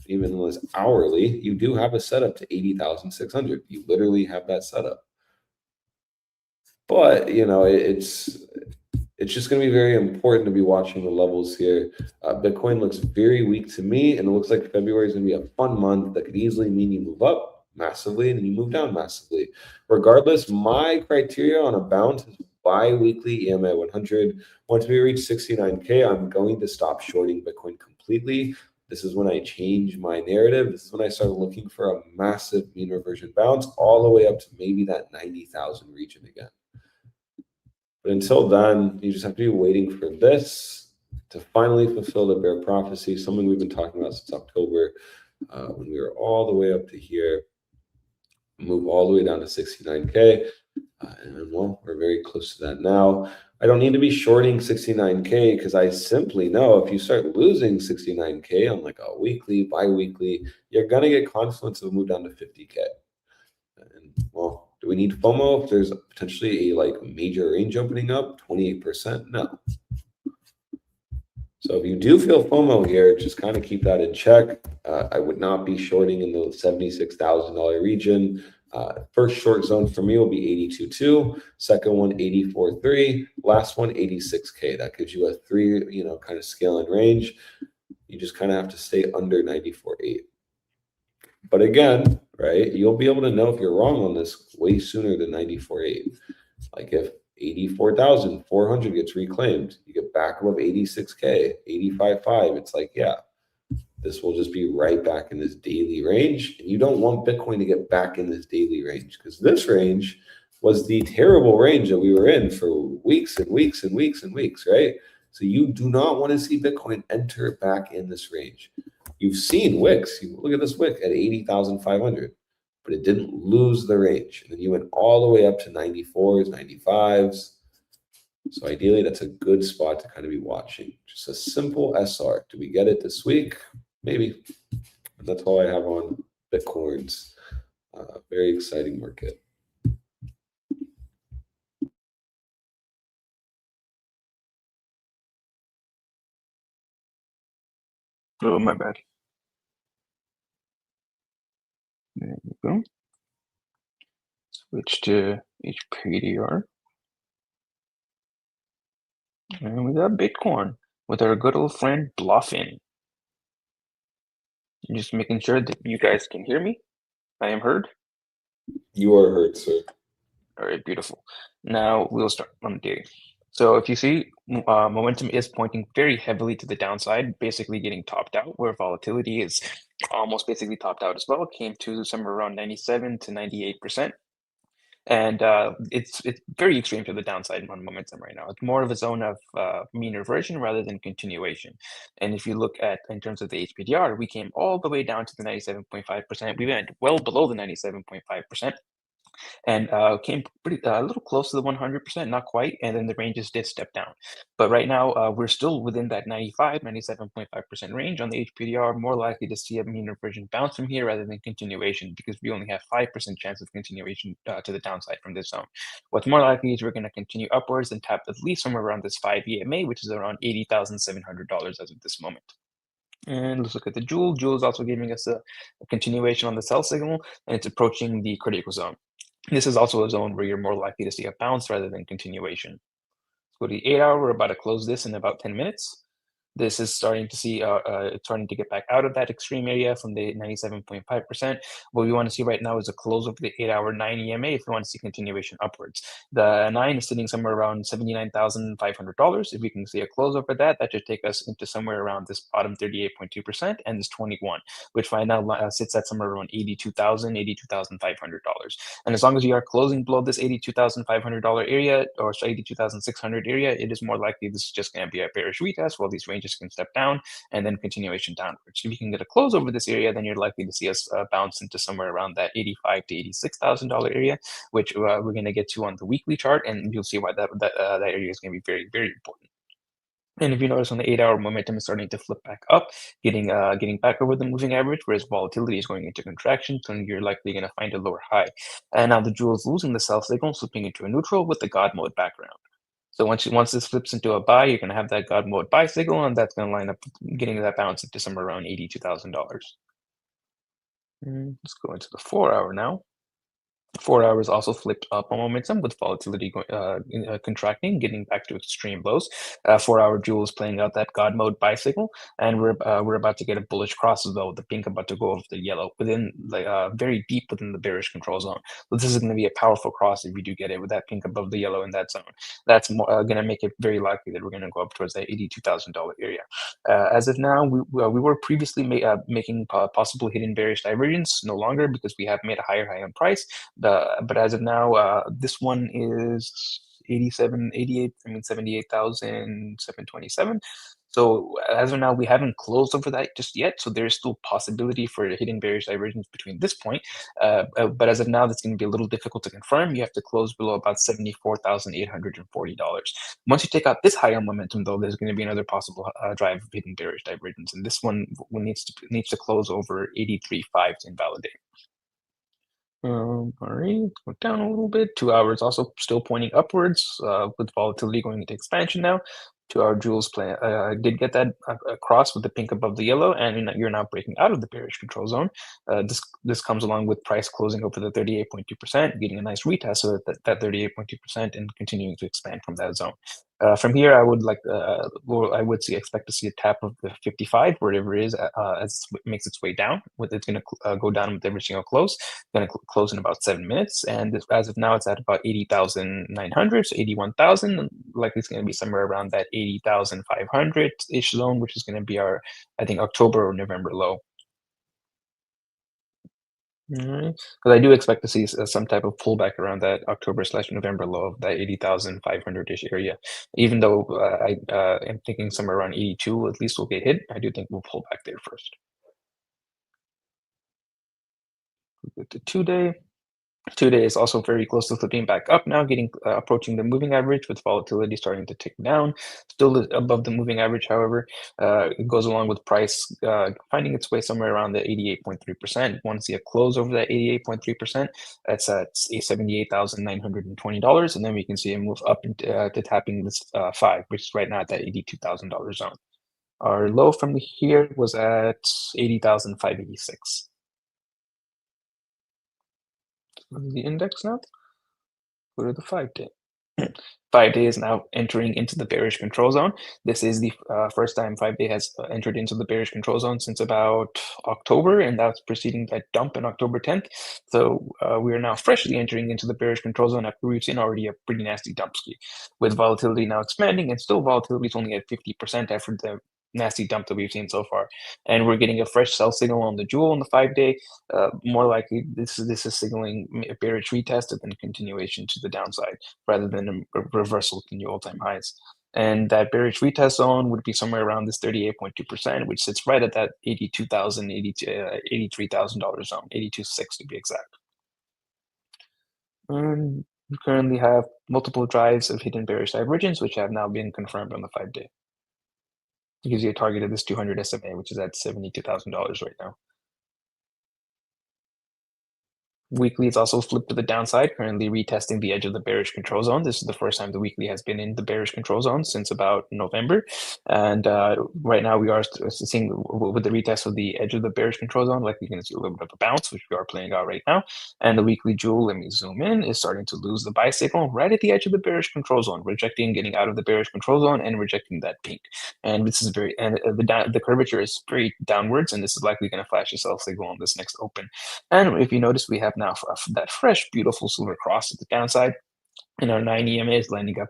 even though it's hourly, you do have a setup to 80,600. You literally have that setup. But, it's just going to be very important to be watching the levels here. Bitcoin looks very weak to me, and it looks like February is going to be a fun month that could easily mean you move up massively and then you move down massively. Regardless, my criteria on a bounce is bi-weekly EMA 100. Once we reach 69K, I'm going to stop shorting Bitcoin completely. This is when I change my narrative. This is when I start looking for a massive mean reversion bounce all the way up to maybe that 90,000 region again. But until then, you just have to be waiting for this to finally fulfill the bear prophecy, something we've been talking about since October, when we were all the way up to here, move all the way down to 69K. And well, we're very close to that now. I don't need to be shorting 69K because I simply know if you start losing 69K on like a weekly, bi-weekly, you're going to get confluence of move down to 50K. And well, do we need FOMO if there's potentially a major range opening up? 28%? No. So if you do feel FOMO here, just kind of keep that in check. I would not be shorting in the $76,000 region. First short zone for me will be 82.2. Second one, 84.3. Last one, 86K. That gives you a 3, kind of scale and range. You just kind of have to stay under 94.8. But again, right, you'll be able to know if you're wrong on this way sooner than 94.8. Like if 84,400 gets reclaimed, you get back above 86K, 85.5. It's like, yeah, this will just be right back in this daily range. And you don't want Bitcoin to get back in this daily range because this range was the terrible range that we were in for weeks and weeks and weeks and weeks, right? So you do not want to see Bitcoin enter back in this range. You've seen wicks. You look at this wick at 80,500, but it didn't lose the range. And then you went all the way up to 94s, 95s. So ideally, that's a good spot to kind of be watching. Just a simple SR. Do we get it this week? Maybe. But that's all I have on Bitcoins. Very exciting market. Oh, my bad. There you go. Switch to HPDR. And we got Bitcoin with our good old friend Bluffin. Just making sure that you guys can hear me. I am heard. You are heard, sir. All right, beautiful. Now we'll start on the day. So if you see, momentum is pointing very heavily to the downside, basically getting topped out, where volatility is almost basically topped out as well. It came to somewhere around 97 to 98%. And it's very extreme to the downside on momentum right now. It's more of a zone of mean reversion rather than continuation. And if you look at in terms of the HPDR, we came all the way down to the 97.5%. We went well below the 97.5%. And came pretty a little close to the 100%, not quite, and then the ranges did step down. But right now, we're still within that 97.5% range on the HPDR, more likely to see a mean reversion bounce from here rather than continuation, because we only have 5% chance of continuation to the downside from this zone. What's more likely is we're going to continue upwards and tap at least somewhere around this 5 EMA, which is around $80,700 as of this moment. And let's look at the Joule. Joule is also giving us a continuation on the sell signal, and it's approaching the critical zone. This is also a zone where you're more likely to see a bounce rather than continuation. Let's go to the 8-hour. We're about to close this in about 10 minutes. This is starting to see, it's starting to get back out of that extreme area from the 97.5%. What we want to see right now is a close of the 8-hour 9 EMA if we want to see continuation upwards. The 9 is sitting somewhere around $79,500. If we can see a close over that, that should take us into somewhere around this bottom 38.2% and this 21, which right now sits at somewhere around $82,000, $82,500. And as long as you are closing below this $82,500 area, or $82,600 area, it is more likely this is just going to be a bearish retest while these ranges can step down and then continuation downwards. If you can get a close over this area, then you're likely to see us bounce into somewhere around that $85,000 to $86,000 area, which we're going to get to on the weekly chart, and you'll see why that area is going to be very, very important. And if you notice on the 8-hour, momentum is starting to flip back up, getting back over the moving average, whereas volatility is going into contraction, so you're likely going to find a lower high. And now the Joule is losing the sell signal, slipping into a neutral with the God mode background. So once this flips into a buy, you're going to have that God mode buy signal, and that's going to line up getting that bounce into somewhere around $82,000. Let's go into the 4-hour now. 4 hours also flipped up on momentum with volatility contracting, getting back to extreme lows. 4-hour Joule is playing out that God mode buy signal, and we're about to get a bullish cross as well, with the pink about to go over the yellow within very deep within the bearish control zone. So this is going to be a powerful cross if we do get it with that pink above the yellow in that zone. That's going to make it very likely that we're going to go up towards that $82,000 area. As of now, we were previously making possible hidden bearish divergence, no longer, because we have made a higher high on price. But as of now, this one is 78,727. So as of now, we haven't closed over that just yet. So there's still possibility for a hidden bearish divergence between this point. But as of now, that's going to be a little difficult to confirm. You have to close below about $74,840. Once you take out this higher momentum, though, there's going to be another possible drive of hidden bearish divergence, and this one needs to close over 83.5 to invalidate. All right, go down a little bit. 2 hours also still pointing upwards, with volatility going into expansion now. 2-hour Joules did get that across with the pink above the yellow, and you're now breaking out of the bearish control zone. This comes along with price closing over the 38.2%, getting a nice retest of that 38.2% and continuing to expand from that zone. From here, I would expect to see a tap of the 55, wherever it is, as it makes its way down. It's going to go down with every single close. It's going to close in about 7 minutes, and as of now, it's at about 80,900, so 81,000. Likely it's going to be somewhere around that 80,500-ish zone, which is going to be our, I think, October or November low. Because I do expect to see some type of pullback around that October/November low of that 80,500-ish area. Even though I am thinking somewhere around 82 at least will get hit, I do think we'll pull back there first. With the 2-day. 2-day is also very close to flipping back up now, approaching the moving average with volatility starting to tick down. Still above the moving average, however. It goes along with price finding its way somewhere around the 88.3%. Want to see a close over that 88.3%. That's at $78,920, and then we can see a move up to tapping this 5, which is right now at that $82,000 zone. Our low from here was at 80,586. The index now. Go to the 5-day. 5-day is now entering into the bearish control zone. This is the first time 5-day has entered into the bearish control zone since about October, and that's preceding that dump in October 10th. So we are now freshly entering into the bearish control zone after we've seen already a pretty nasty dump ski, with volatility now expanding, and still volatility is only at 50% after the nasty dump that we've seen so far. And we're getting a fresh sell signal on the jewel on the 5-day. More likely, this is signaling a bearish retest and then continuation to the downside, rather than a reversal to new all-time highs. And that bearish retest zone would be somewhere around this 38.2%, which sits right at that $82,000, $83,000 zone, 82.6 to be exact. And we currently have multiple drives of hidden bearish divergence, which have now been confirmed on the 5-day. It gives you a target of this 200 SMA, which is at $72,000 right now. Weekly is also flipped to the downside, currently retesting the edge of the bearish control zone. This is the first time the weekly has been in the bearish control zone since about November. And right now we are seeing with the retest of the edge of the bearish control zone, like we're going to see a little bit of a bounce, which we are playing out right now. And the weekly jewel, let me zoom in, is starting to lose the buy signal right at the edge of the bearish control zone, rejecting, getting out of the bearish control zone and rejecting that pink. And this is the curvature is very downwards, and this is likely going to flash a sell signal on this next open. And if you notice, we have now that fresh, beautiful silver cross at the downside, and our 9 EMA is lining up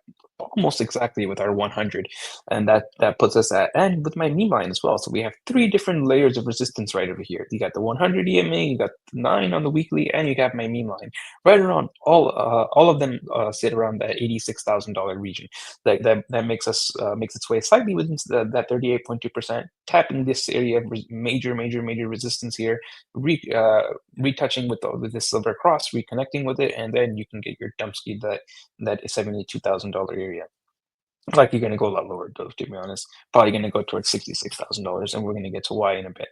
almost exactly with our 100, and that puts us at, and with my meme line as well. So we have 3 different layers of resistance right over here. You got the 100 EMA, you got 9 on the weekly, and you got my meme line right around. All of them sit around that $86,000 region. That makes its way slightly within that 38.2%, tapping this area of major resistance here, retouching with this silver cross, reconnecting with it, and then you can get your dump speed that $72,000 area. Like, you're going to go a lot lower, though, to be honest. Probably going to go towards $66,000, and we're going to get to why in a bit.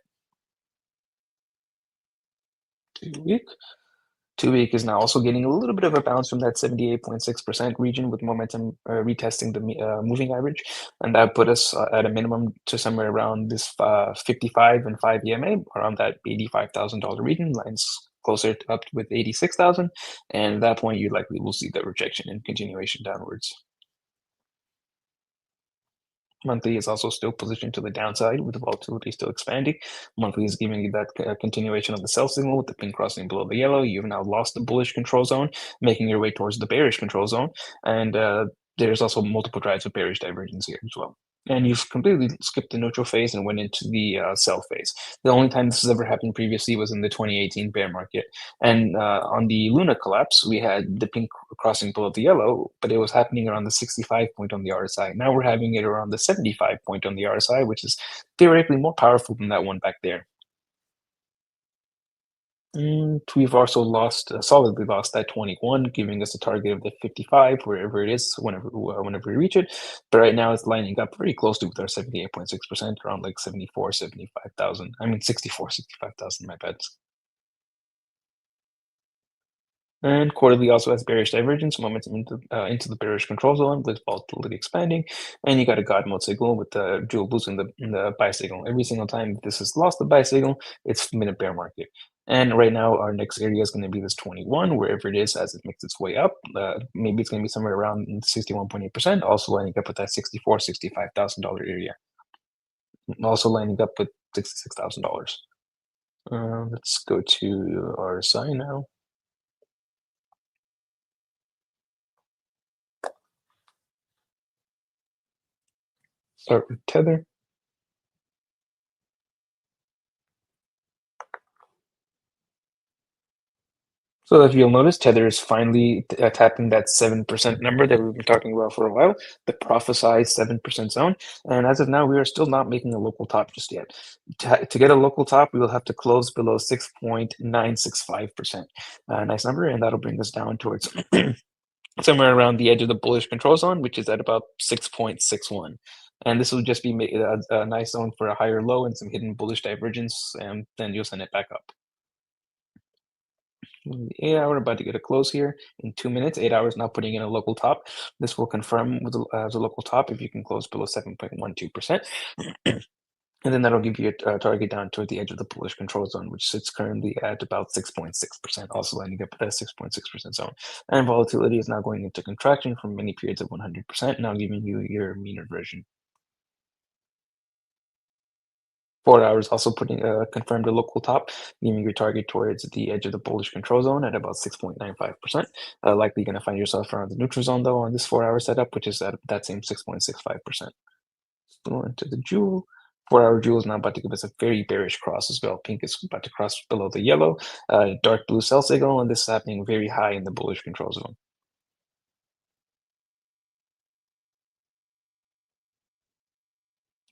2-week. 2-week is now also getting a little bit of a bounce from that 78.6% region, with momentum retesting the moving average, and that put us at a minimum to somewhere around this 55 and 5 EMA, around that $85,000 region. Lines closer to up with 86,000, and at that point you likely will see the rejection and continuation downwards. Monthly is also still positioned to the downside, with the volatility still expanding. Monthly is giving you that continuation of the sell signal, with the pink crossing below the yellow. You've now lost the bullish control zone, making your way towards the bearish control zone, and there's also multiple drives of bearish divergence here as well. And you've completely skipped the neutral phase and went into the sell phase. The only time this has ever happened previously was in the 2018 bear market. And on the Luna collapse, we had the pink crossing below the yellow, but it was happening around the 65 point on the RSI. Now we're having it around the 75 point on the RSI, which is theoretically more powerful than that one back there. We've also solidly lost that 21, giving us a target of the 55, wherever it is, whenever we reach it. But right now it's lining up very closely with our 78.6%, around like 74, 75,000. I mean 64, 65,000, my bad. And quarterly also has bearish divergence, momentum into the bearish control zone, with volatility expanding, and you got a God mode signal with the jewel losing the buy signal. Every single time this has lost the buy signal, it's been a bear market. And right now our next area is going to be this 21, wherever it is as it makes its way up. Maybe it's going to be somewhere around 61.8%, also lining up with that $64,000, $65,000 area. Also lining up with $66,000. Let's go to RSI now. Start with Tether. So if you'll notice, Tether is finally tapping that 7% number that we've been talking about for a while, the prophesized 7% zone. And as of now, we are still not making a local top just yet. To get a local top, we will have to close below 6.965%. Nice number, and that'll bring us down towards somewhere around the edge of the bullish control zone, which is at about 6.61. And this will just be a nice zone for a higher low and some hidden bullish divergence, and then you'll send it back up. The 8-hour about to get a close here in 2 minutes. 8 hours now putting in a local top. This will confirm as a local top if you can close below 7.12%. And then that'll give you a target down toward the edge of the bullish control zone, which sits currently at about 6.6%, also lining up at a 6.6% zone. And volatility is now going into contraction from many periods of 100%, now giving you your mean reversion. 4 hours also putting confirmed a local top, giving your target towards the edge of the bullish control zone at about 6.95%. Likely going to find yourself around the neutral zone though on this 4-hour setup, which is at that same 6.65%. Go into the jewel. 4-hour jewel is now about to give us a very bearish cross as well. Pink is about to cross below the yellow, dark blue sell signal, and this is happening very high in the bullish control zone.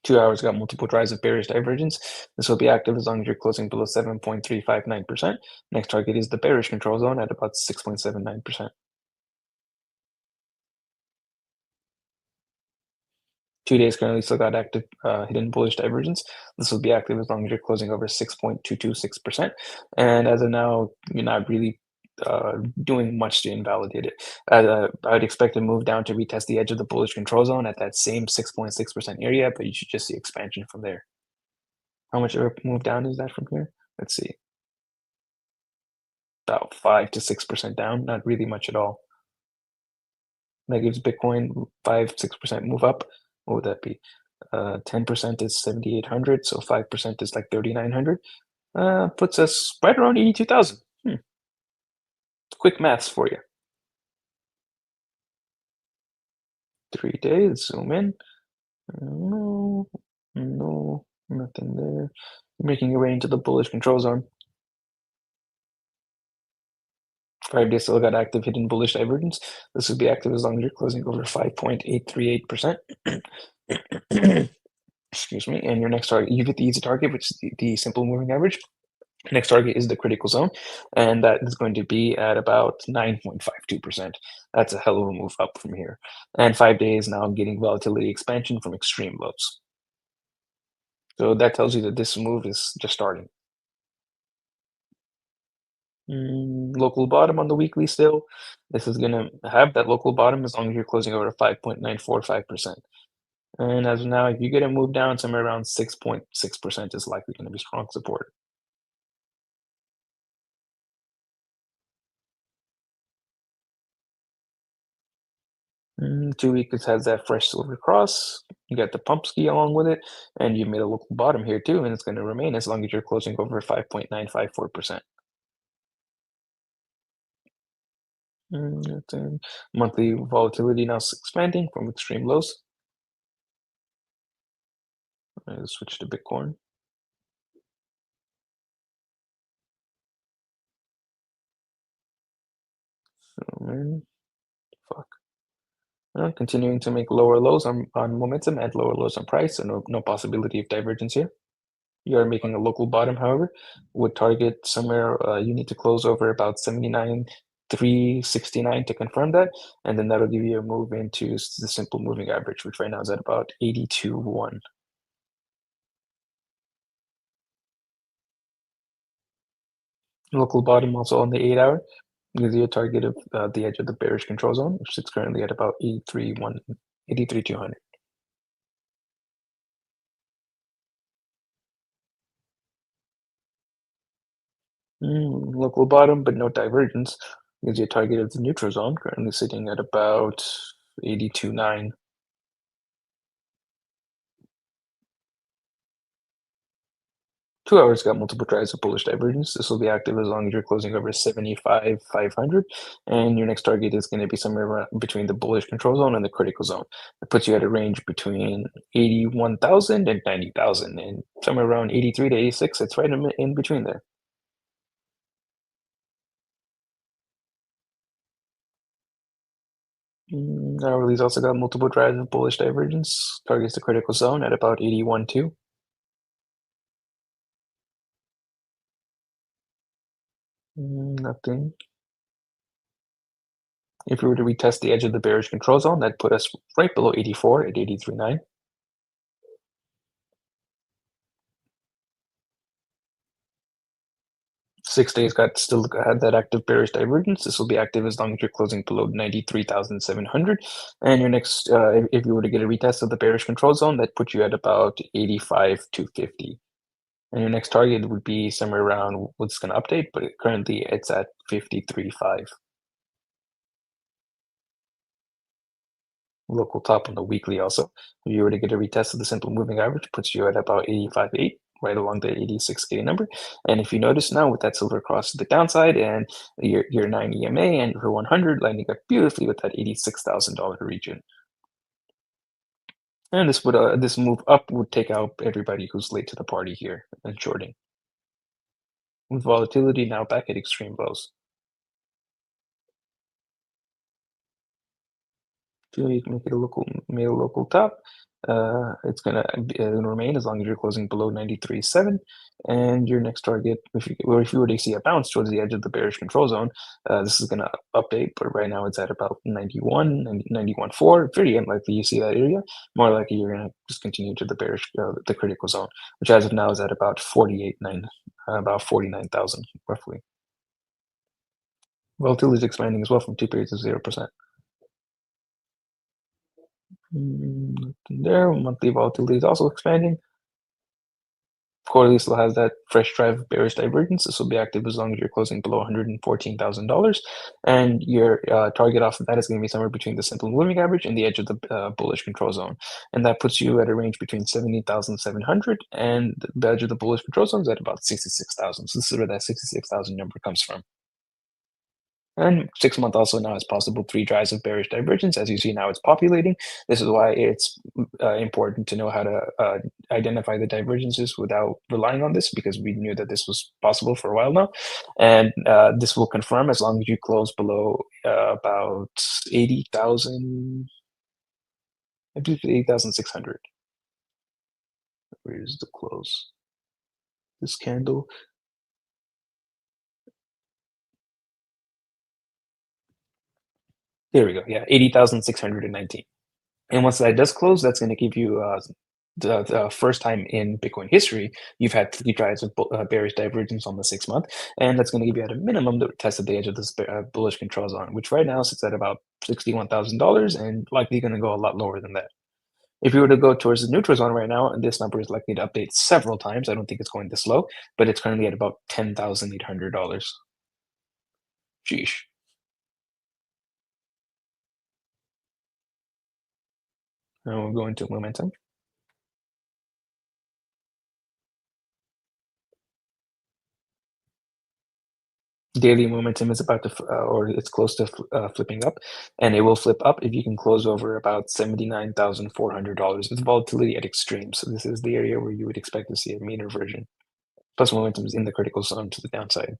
2 hours got multiple drives of bearish divergence. This will be active as long as you're closing below 7.359%. Next target is the bearish control zone at about 6.79%. 2 days currently still got active hidden bullish divergence. This will be active as long as you're closing over 6.226%. And as of now, you're not really doing much to invalidate it. I would expect to move down to retest the edge of the bullish control zone at that same 6.6% area, but you should just see expansion from there. How much of a move down is that from here? Let's see. About 5 to 6% down, not really much at all. That gives Bitcoin 5-6% move up. What would that be? 10% is 7,800, so 5% is like 3,900. Puts us right around 82,000. Quick maths for you. 3 days, zoom in. No, nothing there. Making your way into the bullish control zone. 5 days still got active hidden bullish divergence. This will be active as long as you're closing over 5.838%. Excuse me. And your next target, you get the easy target, which is the simple moving average. Next target is the critical zone, and that is going to be at about 9.52%. That's a hell of a move up from here. And 5 days now getting volatility expansion from extreme lows. So that tells you that this move is just starting. Local bottom on the weekly still. This is going to have that local bottom as long as you're closing over 5.945%. And as of now, if you get a move down somewhere around 6.6% is likely going to be strong support. Two weeks has that fresh silver cross. You got the pump ski along with it, and you made a local bottom here too, and it's going to remain as long as you're closing over 5.954%. Monthly volatility now expanding from extreme lows. Let's switch to Bitcoin. So, continuing to make lower lows on momentum and lower lows on price, so no possibility of divergence here. You are making a local bottom, however, would target somewhere you need to close over about 79,369 to confirm that, and then that'll give you a move into the simple moving average, which right now is at about 82.1. Local bottom also on the 8-hour gives you a target of the edge of the bearish control zone, which sits currently at about 83,200. Local bottom, but no divergence. Gives you a target of the neutral zone, currently sitting at about 82.9. 2 hours got multiple drives of bullish divergence. This will be active as long as you're closing over 75,500, and your next target is going to be somewhere around between the bullish control zone and the critical zone. It puts you at a range between 81,000 and 90,000, and somewhere around 83 to 86. It's right in between there. Hourly's also got multiple drives of bullish divergence. Targets the critical zone at about 81.2. Nothing. If we were to retest the edge of the bearish control zone, that'd put us right below 84 at 83.9. 6 days still had that active bearish divergence. This will be active as long as you're closing below 93,700. And your next, if you were to get a retest of the bearish control zone, that puts you at about 85,250. And your next target would be somewhere around what's going to update, but currently it's at 53.5. Local top on the weekly also. If you were to get a retest of the simple moving average, puts you at about 85.8, right along the 86K number. And if you notice now with that silver cross to the downside and your 9 EMA and your 100 lining up beautifully with that $86,000 region. And this move up would take out everybody who's late to the party here and shorting. With volatility now back at extreme lows. You can make it a local top. It's gonna remain as long as you're closing below 93.7, and your next target, if you were to see a bounce towards the edge of the bearish control zone, this is gonna update. But right now it's at about 91, 91.4. Pretty unlikely you see that area. More likely you're gonna just continue to the bearish, the critical zone, which as of now is at about 48.9, about 49,000 roughly. Volatility is expanding as well from 2 periods of 0%. There, monthly volatility is also expanding. Quarterly still has that fresh drive bearish divergence. This will be active as long as you're closing below $114,000, and your target off of that is going to be somewhere between the simple moving average and the edge of the bullish control zone, and that puts you at a range between 70,700 and the edge of the bullish control zone is at about 66,000. So this is where that 66,000 number comes from. And 6 month also now has possible 3 drives of bearish divergence. As you see now, it's populating. This is why it's important to know how to identify the divergences without relying on this, because we knew that this was possible for a while now. And this will confirm as long as you close below about 80,000, I believe 80,600. Where's the close? This candle. There we go. Yeah, 80,619. And once that does close, that's going to give you the first time in Bitcoin history you've had 3 drives of bearish divergence on the 6 month, and that's going to give you at a minimum the test of the edge of this bullish control zone, which right now sits at about $61,000 and likely going to go a lot lower than that. If you were to go towards the neutral zone right now, this number is likely to update several times. I don't think it's going this low, but it's currently at about $10,800. Sheesh. Now we'll go into momentum. Daily momentum is about to, or it's close to flipping up, and it will flip up if you can close over about $79,400 with volatility at extremes. So this is the area where you would expect to see a mean reversion. Plus momentum is in the critical zone to the downside.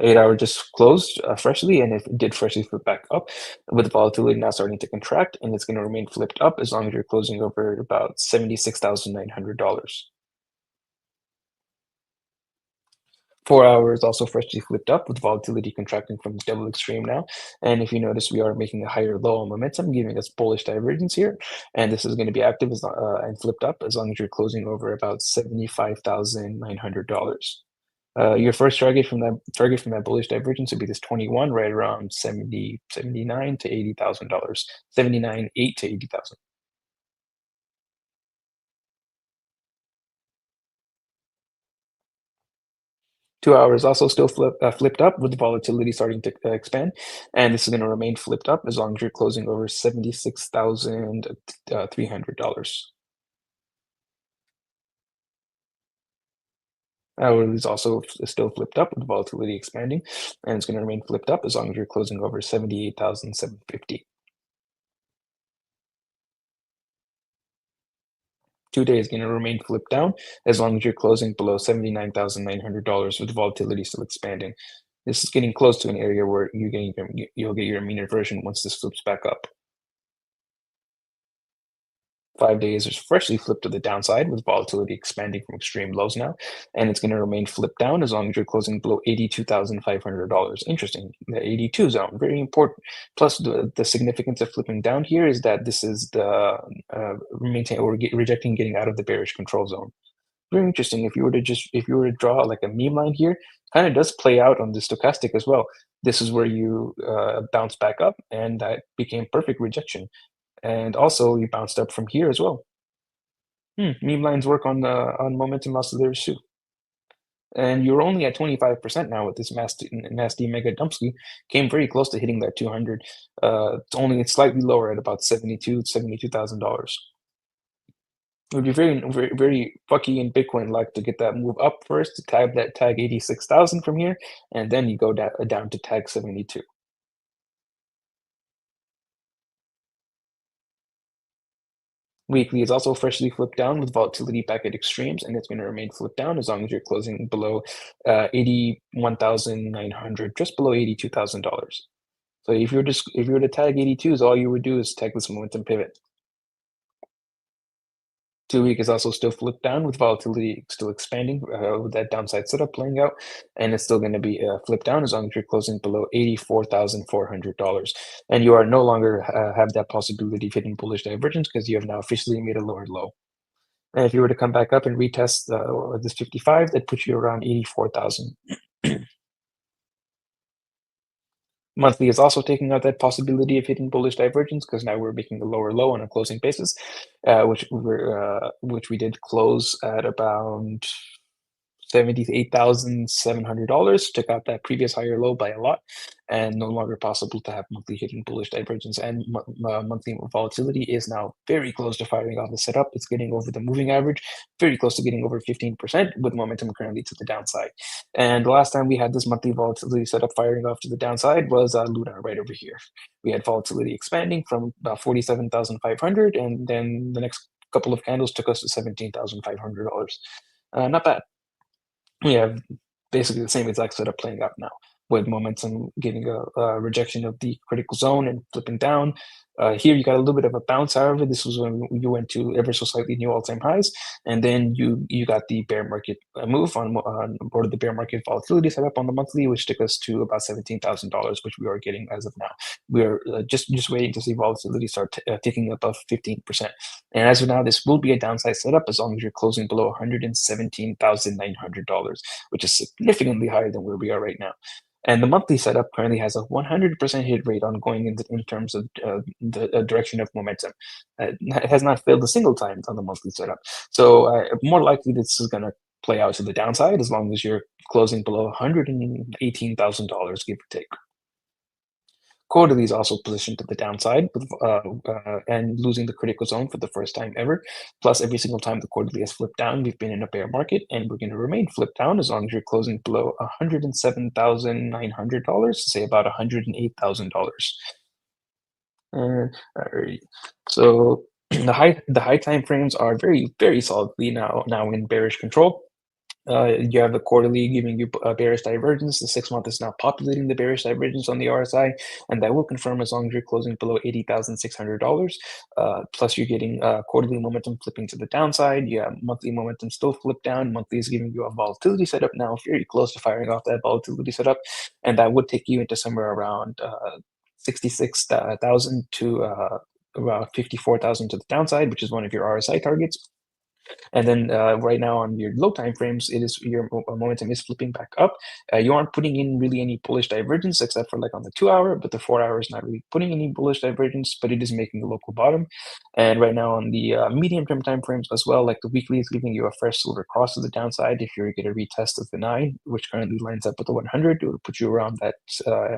8 hour just closed freshly, and it did freshly flip back up with volatility now starting to contract, and it's going to remain flipped up as long as you're closing over about $76,900. 4 hours also freshly flipped up with volatility contracting from the double extreme now. And if you notice, we are making a higher low on momentum, giving us bullish divergence here. And this is going to be active and flipped up as long as you're closing over about $75,900. Your first target from that bullish divergence would be this 21, right around 79 to $80,000, 79.8 to 80,000. Two hours also still flipped up with volatility starting to expand, and this is going to remain flipped up as long as you're closing over $76,300. Hourly is also still flipped up with volatility expanding, and it's going to remain flipped up as long as you're closing over 78,750. 2 days going to remain flipped down as long as you're closing below $79,900 with volatility still expanding. This is getting close to an area where you'll get your mean reversion once this flips back up. 5 days is freshly flipped to the downside with volatility expanding from extreme lows now, and it's going to remain flipped down as long as you're closing below $82,500. Interesting, the 82 zone, very important. Plus, the significance of flipping down here is that this is the rejecting getting out of the bearish control zone. very interesting. If you were to draw like a meme line here, kind of does play out on the stochastic as well. This is where you bounce back up, and that became perfect rejection. And also you bounced up from here as well. Meme lines work on momentum oscillators too. And you're only at 25% now with this nasty mega dumpski. Came very close to hitting that 200. It's slightly lower at about $72,000. It would be very, very, very fucky in Bitcoin like to get that move up first to tag 86,000 from here, and then you go down to tag 72. Weekly is also freshly flipped down with volatility back at extremes, and it's going to remain flipped down as long as you're closing below 81,900, just below $82,000. So if you were to tag 82s, all you would do is tag this momentum pivot. 2-week is also still flipped down with volatility still expanding, with that downside setup playing out, and it's still going to be flipped down as long as you're closing below $84,400. And you are no longer have that possibility of hitting bullish divergence because you have now officially made a lower low. And if you were to come back up and retest this 55, that puts you around 84,000. Monthly is also taking out that possibility of hitting bullish divergence because now we're making a lower low on a closing basis, which we did close at about $78,700. Took out that previous higher low by a lot, and no longer possible to have monthly hitting bullish divergence. And monthly volatility is now very close to firing off the setup. It's getting over the moving average, very close to getting over 15%, with momentum currently to the downside. And the last time we had this monthly volatility setup firing off to the downside was Luna right over here. We had volatility expanding from about 47,500, and then the next couple of candles took us to $17,500. Not bad. We have basically the same exact setup playing out now, with momentum getting a rejection of the critical zone and flipping down. Here you got a little bit of a bounce. However, this was when you went to ever so slightly new all-time highs, and then you got the bear market move on board of the bear market volatility setup on the monthly, which took us to about $17,000, which we are getting as of now. We are just waiting to see volatility start ticking above 15%. And as of now, this will be a downside setup as long as you're closing below $117,900, which is significantly higher than where we are right now. And the monthly setup currently has a 100% hit rate on going in terms of the direction of momentum. It has not failed a single time on the monthly setup. So more likely this is going to play out to the downside as long as you're closing below $118,000, give or take. Quarterly is also positioned to the downside and losing the critical zone for the first time ever. Plus, every single time the quarterly has flipped down, we've been in a bear market, and we're going to remain flipped down as long as you're closing below $107,900, say about $108,000. So the high time frames are very, very solidly now in bearish control. You have the quarterly giving you a bearish divergence. The 6-month is now populating the bearish divergence on the RSI, and that will confirm as long as you're closing below $80,600. Plus, you're getting quarterly momentum flipping to the downside. You have monthly momentum still flipped down. Monthly is giving you a volatility setup now, very close to firing off that volatility setup, and that would take you into somewhere around 66,000 to around 54,000 to the downside, which is one of your RSI targets. And then right now on your low time frames, it is your momentum is flipping back up. You aren't putting in really any bullish divergence except for like on the 2-hour, but the 4-hour is not really putting any bullish divergence, but it is making a local bottom. And right now on the medium term time frames as well, like the weekly is giving you a fresh silver cross to the downside. If you get a retest of the 9, which currently lines up with the 100, it will put you around that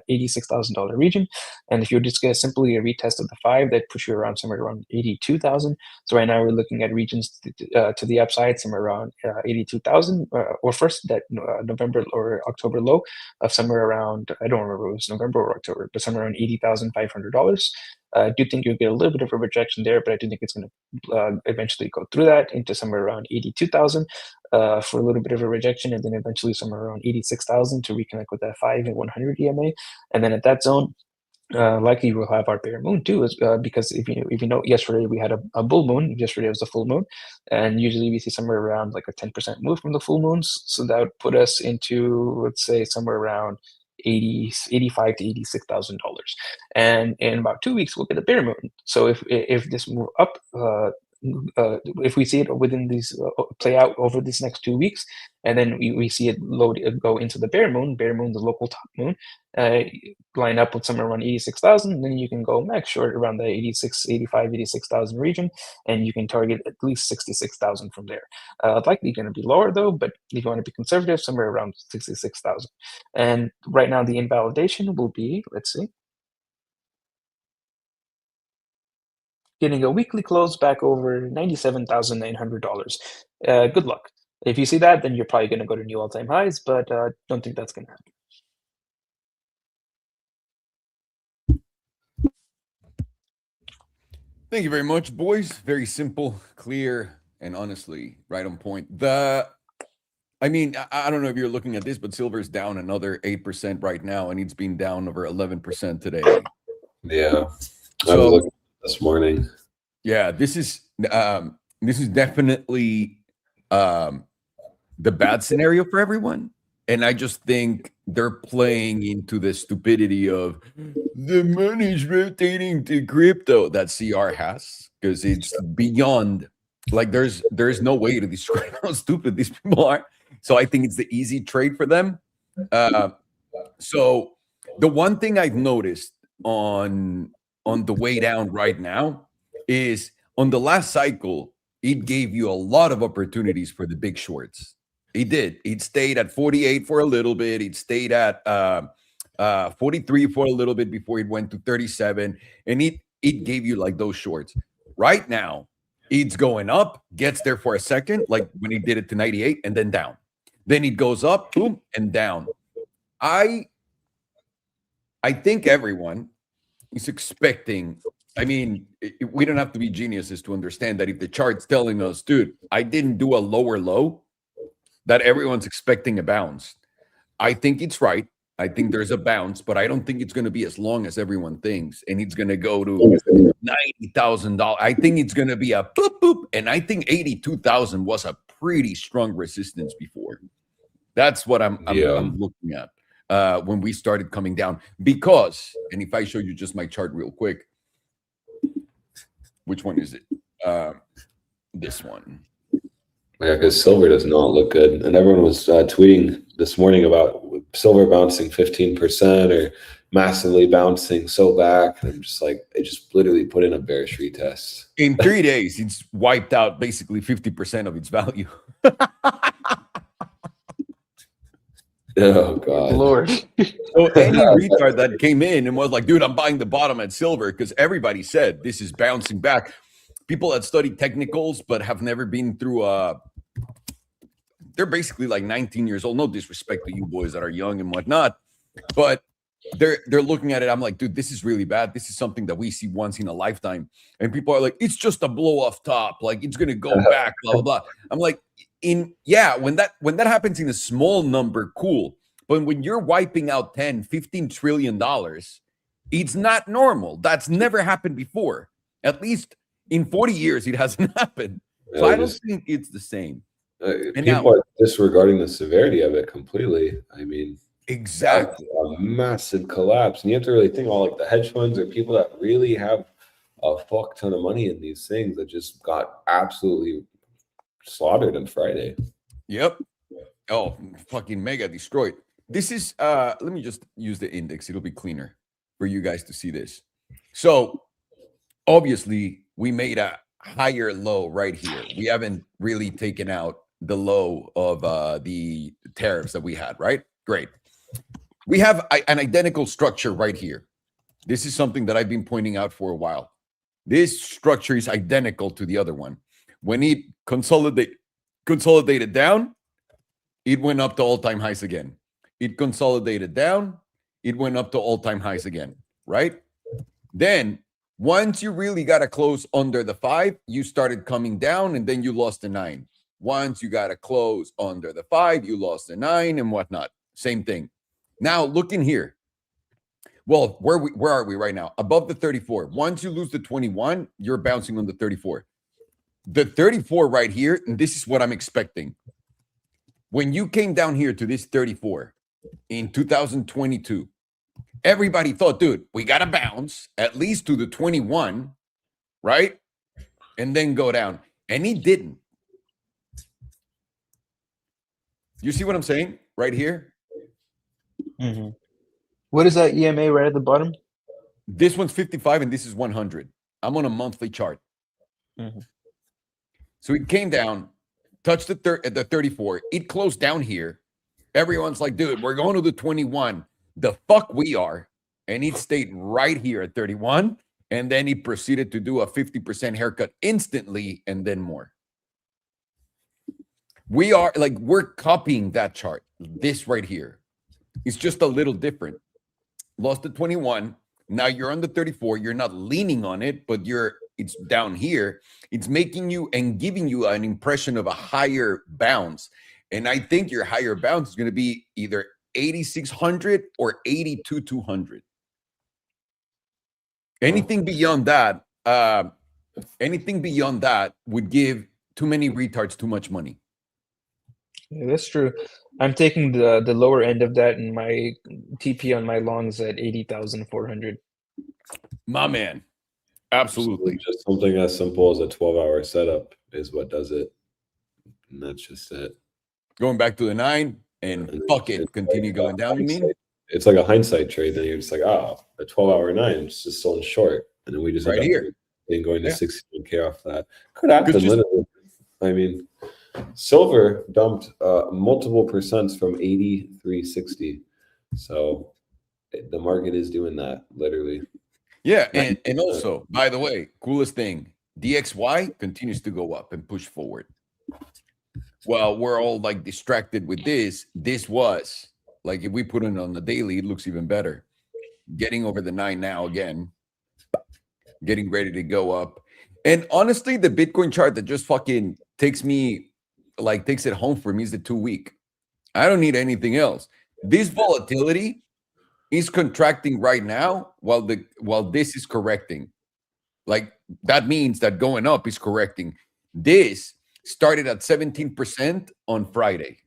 $86,000 region. And if you just get simply a retest of the 5, that puts you around somewhere around 82,000. So right now we're looking at regions to the upside somewhere around 82,000, or first that November or October low of somewhere around, I don't remember if it was November or October, but somewhere around $80,500. I do think you'll get a little bit of a rejection there, but I do think it's going to eventually go through that into somewhere around 82,000 for a little bit of a rejection, and then eventually somewhere around 86,000 to reconnect with that 5 and 100 EMA. And then at that zone, likely we'll have our bear moon too, because if you know, yesterday we had a bull moon. Yesterday was the full moon, and usually we see somewhere around like a 10% move from the full moons. So that would put us into, let's say, somewhere around $85,000 to $86,000. And in about 2 weeks we'll get a bear moon. So if this move up if we see it within these play out over this next 2 weeks, and then we see it go into the bear moon, the local top moon, line up with somewhere around 86,000, then you can go max short around the 86,000 region, and you can target at least 66,000 from there. Likely going to be lower though, but if you want to be conservative, somewhere around 66,000. And right now the invalidation will be, let's see, getting a weekly close back over $97,900. Good luck. If you see that, then you're probably going to go to new all-time highs, but don't think that's going to happen. Thank you very much, boys. Very simple, clear, and honestly, right on point. I don't know if you're looking at this, but silver's down another 8% right now, and it's been down over 11% today. Yeah, I was looking this morning. Yeah, this is definitely the bad scenario for everyone. And I just think they're playing into the stupidity of the money's rotating to crypto that CR has, because it's beyond, like, there's no way to describe how stupid these people are. So I think it's the easy trade for them. So the one thing I've noticed on the way down right now is on the last cycle, it gave you a lot of opportunities for the big shorts. It did. It stayed at 48 for a little bit. It stayed at 43 for a little bit before it went to 37. And it gave you like those shorts. Right now, it's going up, gets there for a second, like when he did it to 98, and then down. Then it goes up, boom, and down. I think everyone is expecting, we don't have to be geniuses to understand that if the chart's telling us, dude, I didn't do a lower low, that everyone's expecting a bounce. I think it's right. I think there's a bounce, but I don't think it's going to be as long as everyone thinks. And it's going to go to $90,000. I think it's going to be a boop, boop. And I think 82,000 was a pretty strong resistance before. That's what I'm looking at when we started coming down. Because, and if I show you just my chart real quick, which one is it? This one. Yeah, because silver does not look good. And everyone was tweeting this morning about silver bouncing 15% or massively bouncing so back. And I'm just like, it just literally put in a bearish retest. In 3 days, it's wiped out basically 50% of its value. Oh, God. Lord. So any retard that came in and was like, dude, I'm buying the bottom at silver, because everybody said this is bouncing back. People that study technicals but have never been through they're basically like 19 years old. No disrespect to you boys that are young and whatnot, but they're looking at it. I'm like, dude, this is really bad. This is something that we see once in a lifetime. And people are like, it's just a blow off top. Like, it's gonna go back, blah, blah, blah. I'm like, when that happens in a small number, cool. But when you're wiping out 10, 15 trillion dollars, it's not normal. That's never happened before. At least in 40 years, it hasn't happened. So I don't think it's the same. People are disregarding the severity of it completely. Exactly. A massive collapse. And you have to really think about like the hedge funds or people that really have a fuck ton of money in these things that just got absolutely slaughtered on Friday. Yep. Oh, fucking mega destroyed. This is, let me just use the index. It'll be cleaner for you guys to see this. So obviously we made a higher low right here. We haven't really taken out the low of the tariffs that we had, right? Great. We have an identical structure right here. This is something that I've been pointing out for a while. This structure is identical to the other one. When it consolidated down, it went up to all-time highs again. It consolidated down, it went up to all-time highs again, right? Then once you really got to close under the 5, you started coming down, and then you lost the 9. Once you got to close under the 5, you lost the 9 and whatnot. Same thing. Now look in here. Well, where are we right now? Above the 34. Once you lose the 21, you're bouncing on the 34. The 34 right here, and this is what I'm expecting. When you came down here to this 34 in 2022, everybody thought, dude, we got to bounce at least to the 21, right? and then go down. And he didn't. You see what I'm saying right here? Mm-hmm. What is that EMA right at the bottom? This one's 55 and this is 100. I'm on a monthly chart. Mm-hmm. So it came down, touched the 34. It closed down here. Everyone's like, dude, we're going to the 21. The fuck we are. And it stayed right here at 31. And then he proceeded to do a 50% haircut instantly and then more. We are like, we're copying that chart. This right here. It's just a little different. Lost the 21. Now you're on the 34. You're not leaning on it, but it's down here. It's making you and giving you an impression of a higher bounce. And I think your higher bounce is going to be either 8,600 or 8,200. Anything beyond that, would give too many retards too much money. Yeah, that's true. I'm taking the lower end of that, and my TP on my longs at 80,400. My man, absolutely. Just something as simple as a 12-hour setup is what does it, and that's just it. Going back to the 9 and fuck it, continue going down. You mean? It's like a hindsight trade. Then you're just like, oh, a 12-hour 9 is just still in short, and then we just right here, then going to 61K off that. Could happen. Literally. I mean, silver dumped multiple percents from 83.60. So the market is doing that literally. Yeah, and also, by the way, coolest thing, DXY continues to go up and push forward. Well, we're all like distracted with this. This was like, if we put it on the daily, it looks even better. Getting over the 9 now again, getting ready to go up. And honestly, the Bitcoin chart that just fucking takes it home for me is the 2-week. I don't need anything else. This volatility is contracting right now while this is correcting. Like, that means that going up is correcting. This started at 17% on Friday.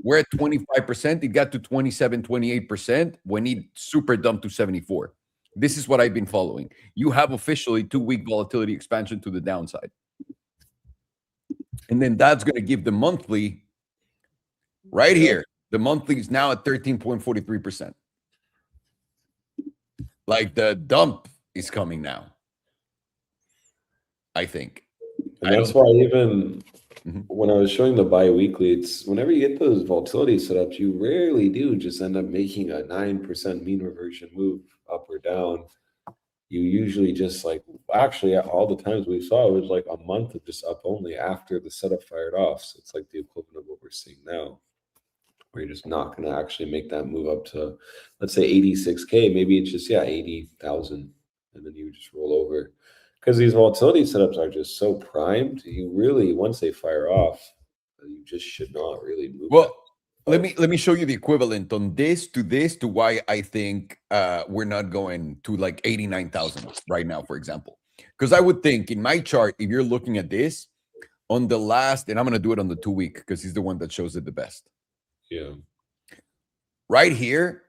We're at 25%. It got to 27, 28% when it super dumped to 74. This is what I've been following. You have officially 2-week volatility expansion to the downside. And then that's going to give the monthly right here. The monthly is now at 13.43%. Like, the dump is coming now, I think. And that's why even when I was showing the bi-weekly, it's whenever you get those volatility setups, you rarely do just end up making a 9% mean reversion move up or down. You usually just actually all the times we saw, it was like a month of just up only after the setup fired off. So it's like the equivalent of what we're seeing now, where you're just not going to actually make that move up to, let's say 86K. Maybe it's just, 80,000. And then you just roll over. Because these volatility setups are just so primed. You really, once they fire off, you just should not really move. Well, let me show you the equivalent on this to why I think we're not going to like 89,000 right now, for example. Because I would think in my chart, if you're looking at this on the last, and I'm going to do it on the 2-week because he's the one that shows it the best. Yeah. Right here,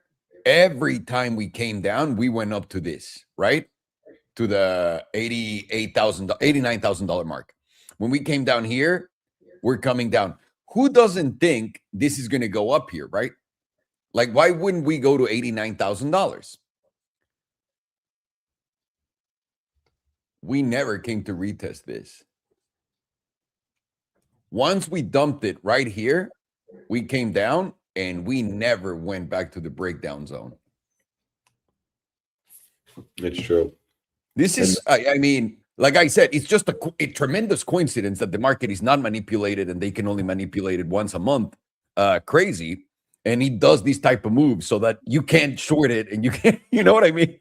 every time we came down, we went up to this, right? To the $89,000 mark. When we came down here, we're coming down. Who doesn't think this is going to go up here, right? Like, why wouldn't we go to $89,000? We never came to retest this. Once we dumped it right here, we came down and we never went back to the breakdown zone. It's true. This is, I mean, like I said, it's just a tremendous coincidence that the market is not manipulated and they can only manipulate it once a month. Crazy. And he does these type of moves so that you can't short it and you can't, you know what I mean?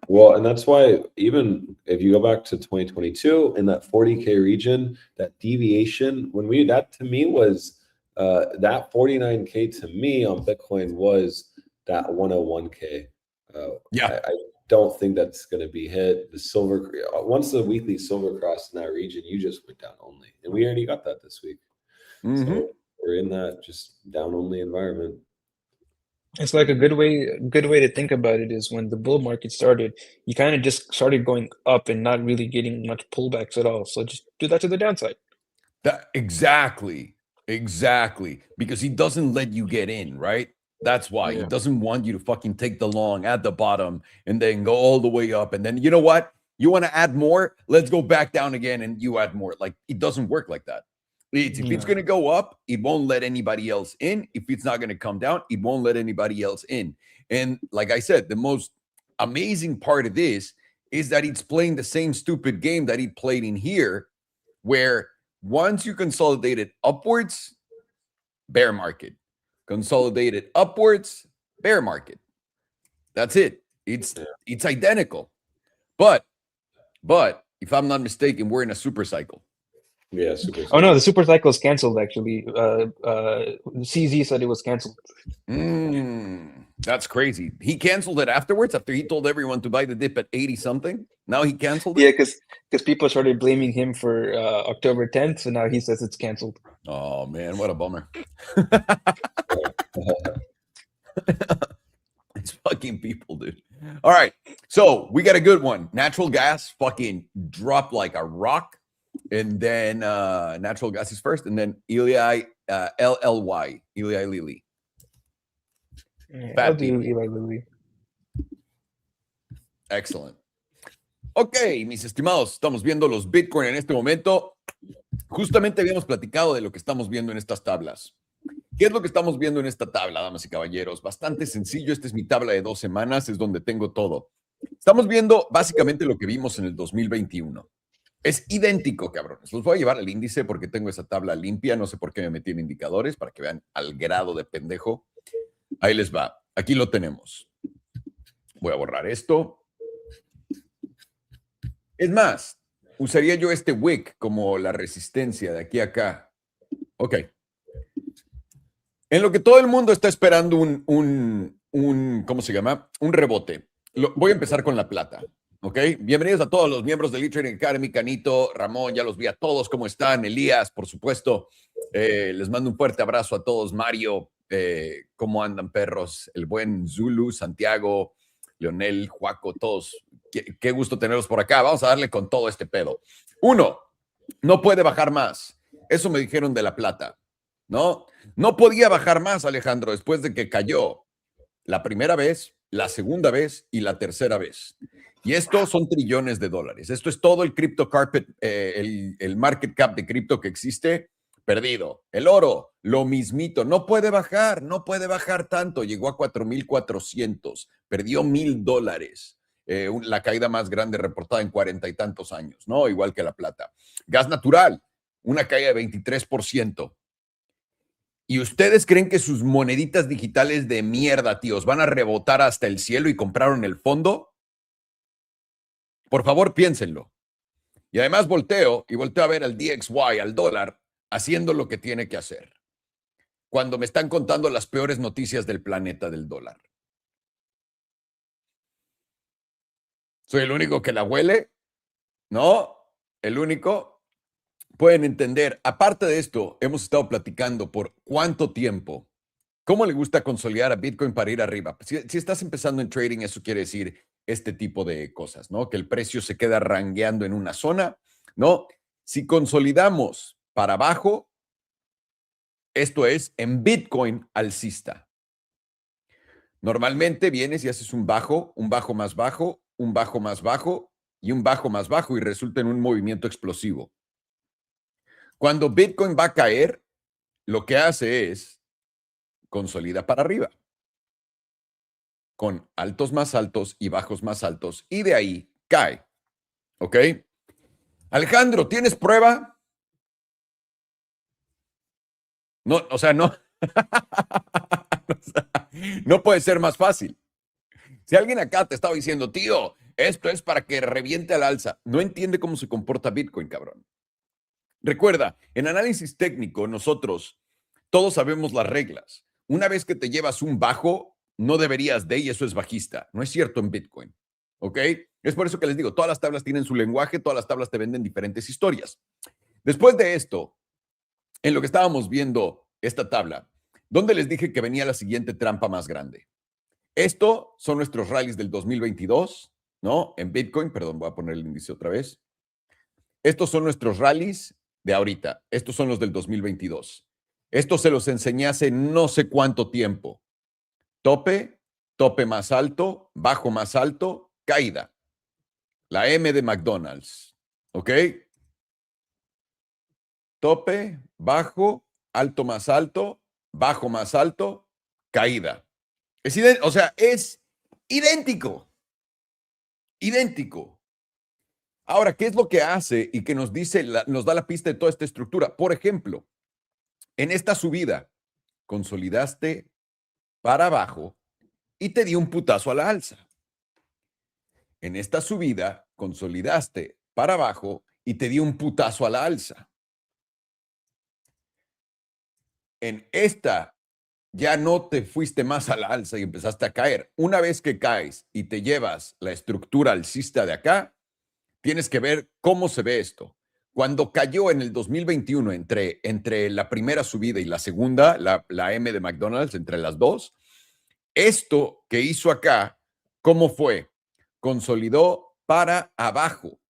Well, and that's why even if you go back to 2022 in that 40K region, that deviation, that to me was, that 49K to me on Bitcoin was that 101K. I don't think that's going to be hit. The silver, once the weekly silver crossed in that region, you just went down only, and we already got that this week. So we're in that just down only environment. It's like a good way to think about it is when the bull market started, you kind of just started going up and not really getting much pullbacks at all. So just do that to the downside. Exactly. Exactly. Because he doesn't let you get in, right? That's why. He Yeah. doesn't want you to fucking take the long at the bottom and then go all the way up. And then, you know what? You want to add more? Let's go back down again and you add more. Like, it doesn't work like that. If it's No. going to go up, it won't let anybody else in. If it's not going to come down, it won't let anybody else in. And like I said, the most amazing part of this is that it's playing the same stupid game that he played in here, where once you consolidate it upwards, bear market. Consolidate it upwards, bear market. That's it. It's identical. But if I'm not mistaken, we're in a super cycle. Yeah, super. Oh no, the super cycle is canceled actually. CZ said it was canceled. That's crazy. He canceled it afterwards after he told everyone to buy the dip at 80 something. Now he canceled it. Yeah, because people started blaming him for October 10th, so now he says it's canceled. Oh man, what a bummer. It's fucking people, dude. All right. So we got a good one. Natural gas fucking dropped like a rock. And then natural gas is first. And then Eli LLY. Eli Lilly. I'll do Eli Lilly. Excellent. Ok, mis estimados, estamos viendo los Bitcoin en este momento. Justamente habíamos platicado de lo que estamos viendo en estas tablas. ¿Qué es lo que estamos viendo en esta tabla, damas y caballeros? Bastante sencillo. Esta es mi tabla de 2 semanas, es donde tengo todo. Estamos viendo básicamente lo que vimos en el 2021. Es idéntico, cabrones. Los voy a llevar al índice porque tengo esa tabla limpia. No sé por qué me metí en indicadores, para que vean al grado de pendejo. Ahí les va. Aquí lo tenemos. Voy a borrar esto. Es más, usaría yo este wick como la resistencia de aquí a acá. Ok. En lo que todo el mundo está esperando ¿cómo se llama? Un rebote. Voy a empezar con la plata. ¿Ok? Bienvenidos a todos los miembros del E-Trading Academy, Canito, Ramón, ya los vi a todos, ¿cómo están? Elías, por supuesto. Les mando un fuerte abrazo a todos. Mario, ¿cómo andan, perros? El buen Zulu, Santiago, Leonel, Juaco, todos. Qué gusto tenerlos por acá. Vamos a darle con todo este pedo. 1, no puede bajar más. Eso me dijeron de la plata, ¿no? No podía bajar más, Alejandro, después de que cayó la primera vez, la segunda vez y la tercera vez. Y esto son trillones de dólares. Esto es todo el crypto carpet, el market cap de cripto que existe, perdido. El oro, lo mismito. No puede bajar tanto. Llegó a 4,400. Perdió $1,000. La caída más grande reportada en 40 y tantos años, ¿no? Igual que la plata. Gas natural, una caída de 23%. ¿Y ustedes creen que sus moneditas digitales de mierda, tíos, van a rebotar hasta el cielo y compraron el fondo? Por favor, piénsenlo. Y además volteo a ver al DXY, al dólar, haciendo lo que tiene que hacer. Cuando me están contando las peores noticias del planeta del dólar. ¿Soy el único que la huele? ¿No? ¿El único? Pueden entender. Aparte de esto, hemos estado platicando por cuánto tiempo. ¿Cómo le gusta consolidar a Bitcoin para ir arriba? Si estás empezando en trading, eso quiere decir este tipo de cosas, ¿no? Que el precio se queda rangueando en una zona, ¿no? Si consolidamos para abajo, esto es en Bitcoin alcista. Normalmente vienes y haces un bajo más bajo, un bajo más bajo y un bajo más bajo y resulta en un movimiento explosivo. Cuando Bitcoin va a caer, lo que hace es consolida para arriba, con altos más altos y bajos más altos, y de ahí cae. ¿Ok? Alejandro, ¿tienes prueba? No, o sea, no. No puede ser más fácil. Si alguien acá te estaba diciendo, tío, esto es para que reviente al alza, no entiende cómo se comporta Bitcoin, cabrón. Recuerda, en análisis técnico, nosotros todos sabemos las reglas. Una vez que te llevas un bajo, no deberías de, y eso es bajista. No es cierto en Bitcoin. ¿Ok? Es por eso que les digo, todas las tablas tienen su lenguaje, todas las tablas te venden diferentes historias. Después de esto, en lo que estábamos viendo esta tabla, ¿Dónde les dije que venía la siguiente trampa más grande? Esto son nuestros rallies del 2022, ¿no? En Bitcoin, perdón, voy a poner el índice otra vez. Estos son nuestros rallies de ahorita. Estos son los del 2022. Estos se los enseñé hace no sé cuánto tiempo. Tope, tope más alto, bajo más alto, caída. La M de McDonald's. ¿Ok? Tope, bajo, alto más alto, bajo más alto, caída. Es o sea, es idéntico. Idéntico. Ahora, ¿qué es lo que hace y que nos dice, nos da la pista de toda esta estructura? Por ejemplo, en esta subida, consolidaste para abajo y te dio un putazo a la alza. En esta subida, consolidaste para abajo y te dio un putazo a la alza. En esta, ya no te fuiste más a la alza y empezaste a caer. Una vez que caes y te llevas la estructura alcista de acá, tienes que ver cómo se ve esto. Cuando cayó en el 2021 entre la primera subida y la segunda, la M de McDonald's, entre las dos, esto que hizo acá, ¿cómo fue? Consolidó para abajo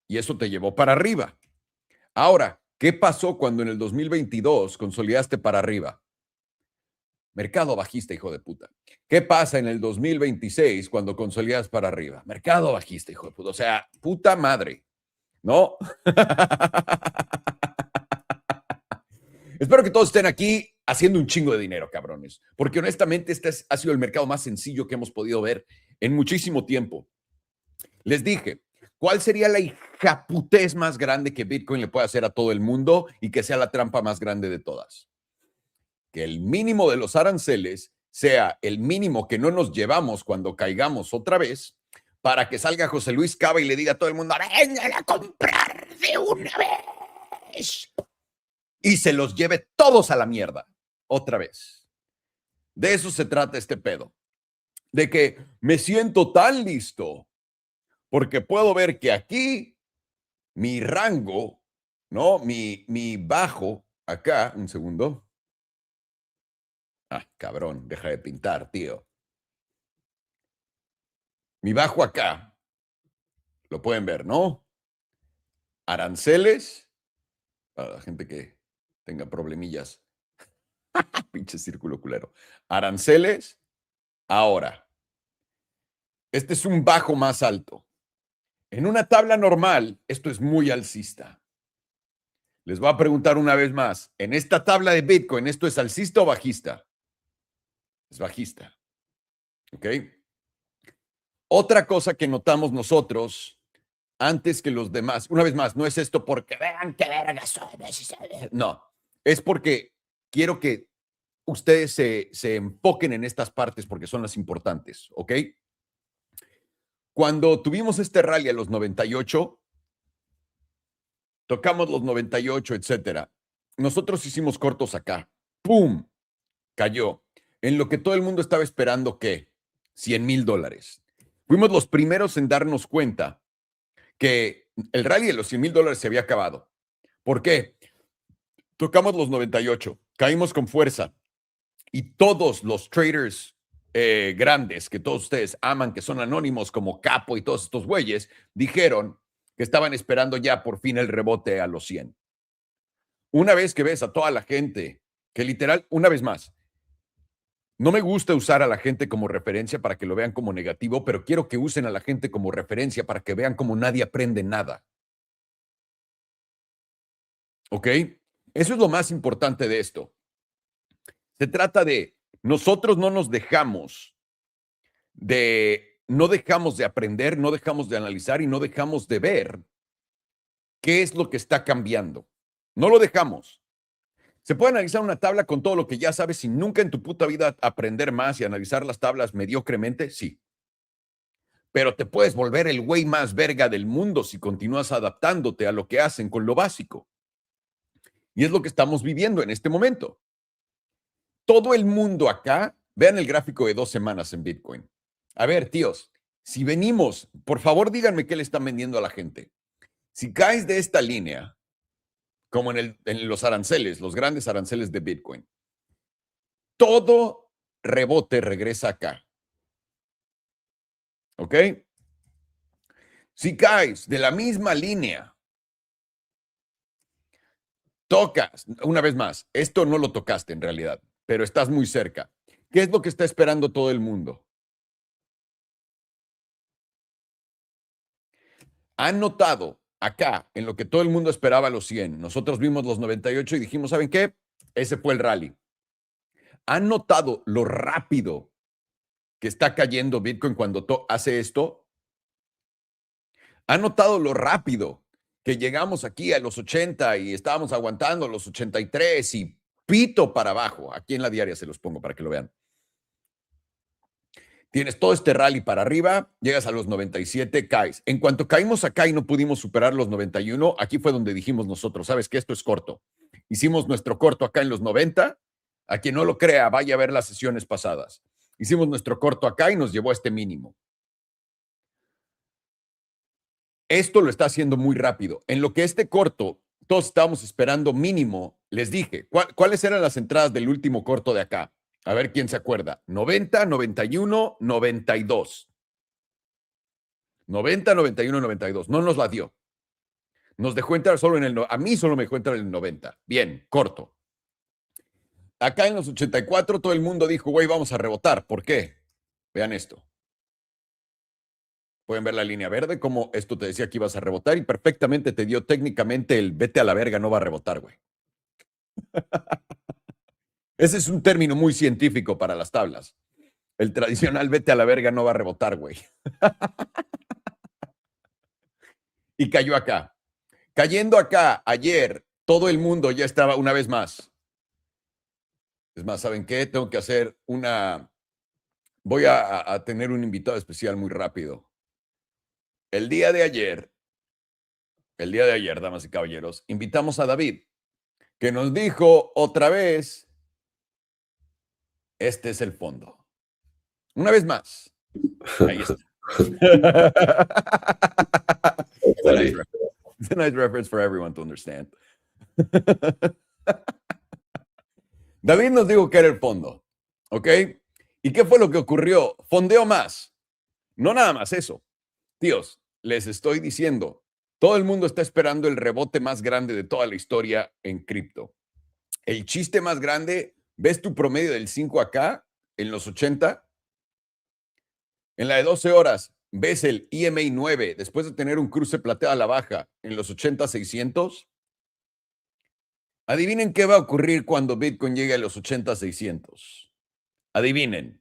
y eso te llevó para arriba. Ahora, ¿qué pasó cuando en el 2022 consolidaste para arriba? Mercado bajista, hijo de puta. ¿Qué pasa en el 2026 cuando consolidas para arriba? Mercado bajista, hijo de puta. O sea, puta madre, ¿no? Espero que todos estén aquí haciendo un chingo de dinero, cabrones. Porque honestamente ha sido el mercado más sencillo que hemos podido ver en muchísimo tiempo. Les dije, ¿cuál sería la hijaputez más grande que Bitcoin le puede hacer a todo el mundo y que sea la trampa más grande de todas? Que el mínimo de los aranceles sea el mínimo que no nos llevamos cuando caigamos otra vez, para que salga José Luis Cava y le diga a todo el mundo, vengan a comprar de una vez. Y se los lleve todos a la mierda, otra vez. De eso se trata este pedo. De que me siento tan listo, porque puedo ver que aquí mi rango, ¿no? Mi bajo, acá, un segundo. Ah, cabrón, deja de pintar, tío. Mi bajo acá, lo pueden ver, ¿no? Aranceles, para la gente que tenga problemillas. Pinche círculo culero. Aranceles, ahora. Este es un bajo más alto. En una tabla normal, esto es muy alcista. Les voy a preguntar una vez más. En esta tabla de Bitcoin, ¿esto es alcista o bajista? Es bajista. ¿Ok? Otra cosa que notamos nosotros antes que los demás, una vez más, no es esto porque vean qué verga soy. No, es porque quiero que ustedes se enfoquen en estas partes porque son las importantes, ¿ok? Cuando tuvimos este rally a los 98, tocamos los 98, etcétera. Nosotros hicimos cortos acá. ¡Pum! Cayó. En lo que todo el mundo estaba esperando, ¿qué? $100,000. Fuimos los primeros en darnos cuenta que el rally de los $100,000 se había acabado. ¿Por qué? Tocamos los 98, caímos con fuerza y todos los traders grandes que todos ustedes aman, que son anónimos como Capo y todos estos güeyes, dijeron que estaban esperando ya por fin el rebote a los 100. Una vez que ves a toda la gente que literal, una vez más, no me gusta usar a la gente como referencia para que lo vean como negativo, pero quiero que usen a la gente como referencia para que vean como nadie aprende nada. ¿Ok? Eso es lo más importante de esto. Se trata de nosotros no dejamos de aprender, no dejamos de analizar y no dejamos de ver qué es lo que está cambiando. No lo dejamos. Se puede analizar una tabla con todo lo que ya sabes sin nunca en tu puta vida aprender más y analizar las tablas mediocremente, sí. Pero te puedes volver el güey más verga del mundo si continúas adaptándote a lo que hacen con lo básico. Y es lo que estamos viviendo en este momento. Todo el mundo acá, vean el gráfico de 2 semanas en Bitcoin. A ver, tíos, si venimos, por favor díganme qué le están vendiendo a la gente. Si caes de esta línea, como en los aranceles, los grandes aranceles de Bitcoin, todo rebote regresa acá. ¿Ok? Si caes de la misma línea, tocas, una vez más, esto no lo tocaste en realidad, pero estás muy cerca. ¿Qué es lo que está esperando todo el mundo? Han notado acá, en lo que todo el mundo esperaba los 100, nosotros vimos los 98 y dijimos, ¿saben qué? Ese fue el rally. Han notado lo rápido que está cayendo Bitcoin cuando hace esto. Han notado lo rápido que llegamos aquí a los 80 y estábamos aguantando los 83 y pito para abajo. Aquí en la diaria se los pongo para que lo vean. Tienes todo este rally para arriba, llegas a los 97, caes. En cuanto caímos acá y no pudimos superar los 91, aquí fue donde dijimos nosotros, ¿sabes qué? Esto es corto. Hicimos nuestro corto acá en los 90. A quien no lo crea, vaya a ver las sesiones pasadas. Hicimos nuestro corto acá y nos llevó a este mínimo. Esto lo está haciendo muy rápido. En lo que este corto, todos estábamos esperando mínimo, les dije, ¿cuáles eran las entradas del último corto de acá? A ver quién se acuerda. 90, 91, 92. 90, 91, 92. No nos la dio. Nos dejó entrar solo en el... A mí solo me dejó entrar en el 90. Bien, corto. Acá en los 84 todo el mundo dijo, güey, vamos a rebotar. ¿Por qué? Vean esto. Pueden ver la línea verde, como esto te decía que ibas a rebotar y perfectamente te dio técnicamente el vete a la verga, no va a rebotar, güey. Ese es un término muy científico para las tablas. El tradicional vete a la verga no va a rebotar, güey. Y cayó acá. Cayendo acá ayer, todo el mundo ya estaba una vez más. Es más, ¿saben qué? Tengo que hacer una... Voy a tener un invitado especial muy rápido. El día de ayer, damas y caballeros, invitamos a David, que nos dijo otra vez, este es el fondo. Una vez más. Ahí está. It's a nice reference for everyone to understand. David nos dijo que era el fondo, ¿ok? ¿Y qué fue lo que ocurrió? Fondeó más. No nada más eso. Tíos, les estoy diciendo, todo el mundo está esperando el rebote más grande de toda la historia en cripto. El chiste más grande, ¿ves tu promedio del 5 acá en los 80? En la de 12 horas, ¿ves el EMA 9 después de tener un cruce plateado a la baja en los 80-600? Adivinen qué va a ocurrir cuando Bitcoin llegue a los 80-600. Adivinen.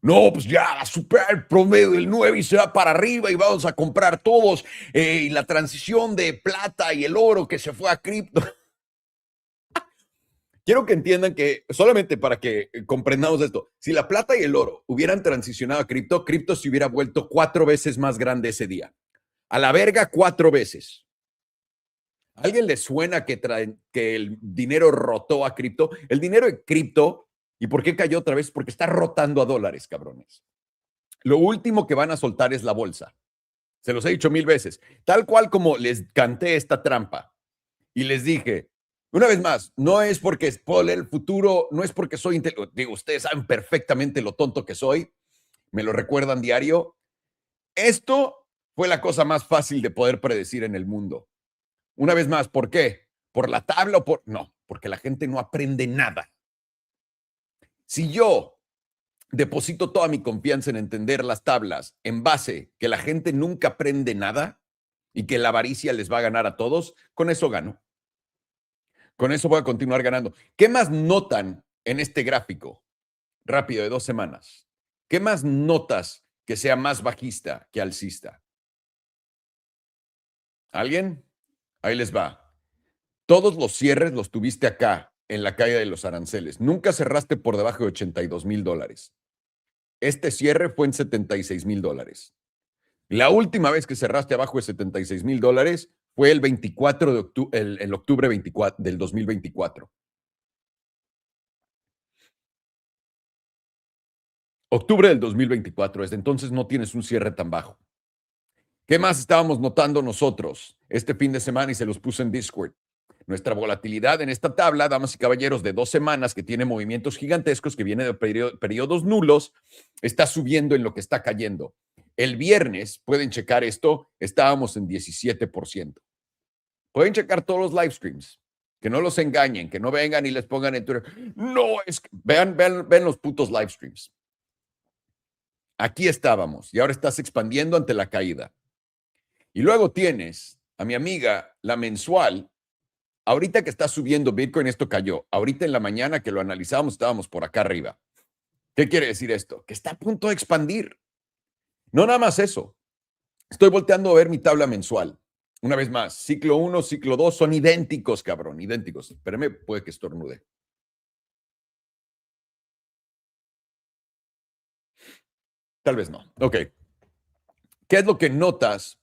No, pues ya va a superar el promedio del 9 y se va para arriba y vamos a comprar todos. Y la transición de plata y el oro que se fue a cripto. Quiero que entiendan que, solamente para que comprendamos esto, si la plata y el oro hubieran transicionado a cripto, cripto se hubiera vuelto 4 veces más grande ese día. A la verga, 4 veces. ¿A alguien le suena que el dinero rotó a cripto? El dinero en cripto, ¿y por qué cayó otra vez? Porque está rotando a dólares, cabrones. Lo último que van a soltar es la bolsa. Se los he dicho 1000 veces. Tal cual como les canté esta trampa y les dije, una vez más, no es porque puedo leer el futuro, no es porque soy digo, ustedes saben perfectamente lo tonto que soy, me lo recuerdan diario. Esto fue la cosa más fácil de poder predecir en el mundo. Una vez más, ¿por qué? ¿Por la tabla o por...? No, porque la gente no aprende nada. Si yo deposito toda mi confianza en entender las tablas en base que la gente nunca aprende nada y que la avaricia les va a ganar a todos, con eso gano. Con eso voy a continuar ganando. ¿Qué más notan en este gráfico rápido de 2 semanas? ¿Qué más notas que sea más bajista que alcista? ¿Alguien? Ahí les va. Todos los cierres los tuviste acá, en la caída de los aranceles. Nunca cerraste por debajo de $82,000. Este cierre fue en $76,000. La última vez que cerraste abajo de $76,000 fue el 24 de octubre, el octubre 24 del 2024. Octubre del 2024. Desde entonces no tienes un cierre tan bajo. ¿Qué más estábamos notando nosotros este fin de semana y se los puse en Discord? Nuestra volatilidad en esta tabla, damas y caballeros, de 2 semanas que tiene movimientos gigantescos, que viene de periodos nulos, está subiendo en lo que está cayendo. El viernes, pueden checar esto, estábamos en 17%. Pueden checar todos los live streams. Que no los engañen, que no vengan y les pongan en Twitter. No, es que vean los putos live streams. Aquí estábamos y ahora estás expandiendo ante la caída. Y luego tienes a mi amiga, la mensual. Ahorita que está subiendo Bitcoin, esto cayó. Ahorita en la mañana que lo analizábamos, estábamos por acá arriba. ¿Qué quiere decir esto? Que está a punto de expandir. No nada más eso. Estoy volteando a ver mi tabla mensual. Una vez más, ciclo 1, ciclo 2 son idénticos, cabrón, idénticos. Espérame, puede que estornude. Tal vez no. Ok. ¿Qué es lo que notas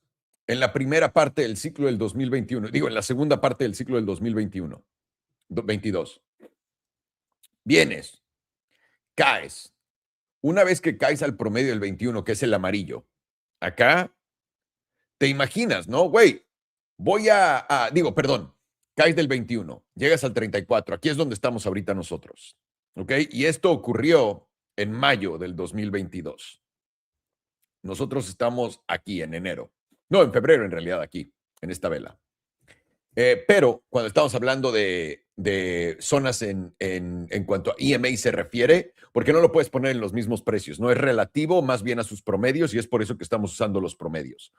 en la primera parte del ciclo del 2021? Digo, en la segunda parte del ciclo del 2021, 22. Vienes, caes. Una vez que caes al promedio del 21, que es el amarillo, acá te imaginas, ¿no? Güey, perdón, caes del 21, llegas al 34. Aquí es donde estamos ahorita nosotros. ¿Ok? Y esto ocurrió en mayo del 2022. Nosotros estamos aquí en enero. No, en febrero en realidad aquí, en esta vela. Pero cuando estamos hablando de zonas en cuanto a EMA se refiere, porque no lo puedes poner en los mismos precios, no es relativo más bien a sus promedios y es por eso que estamos usando los promedios.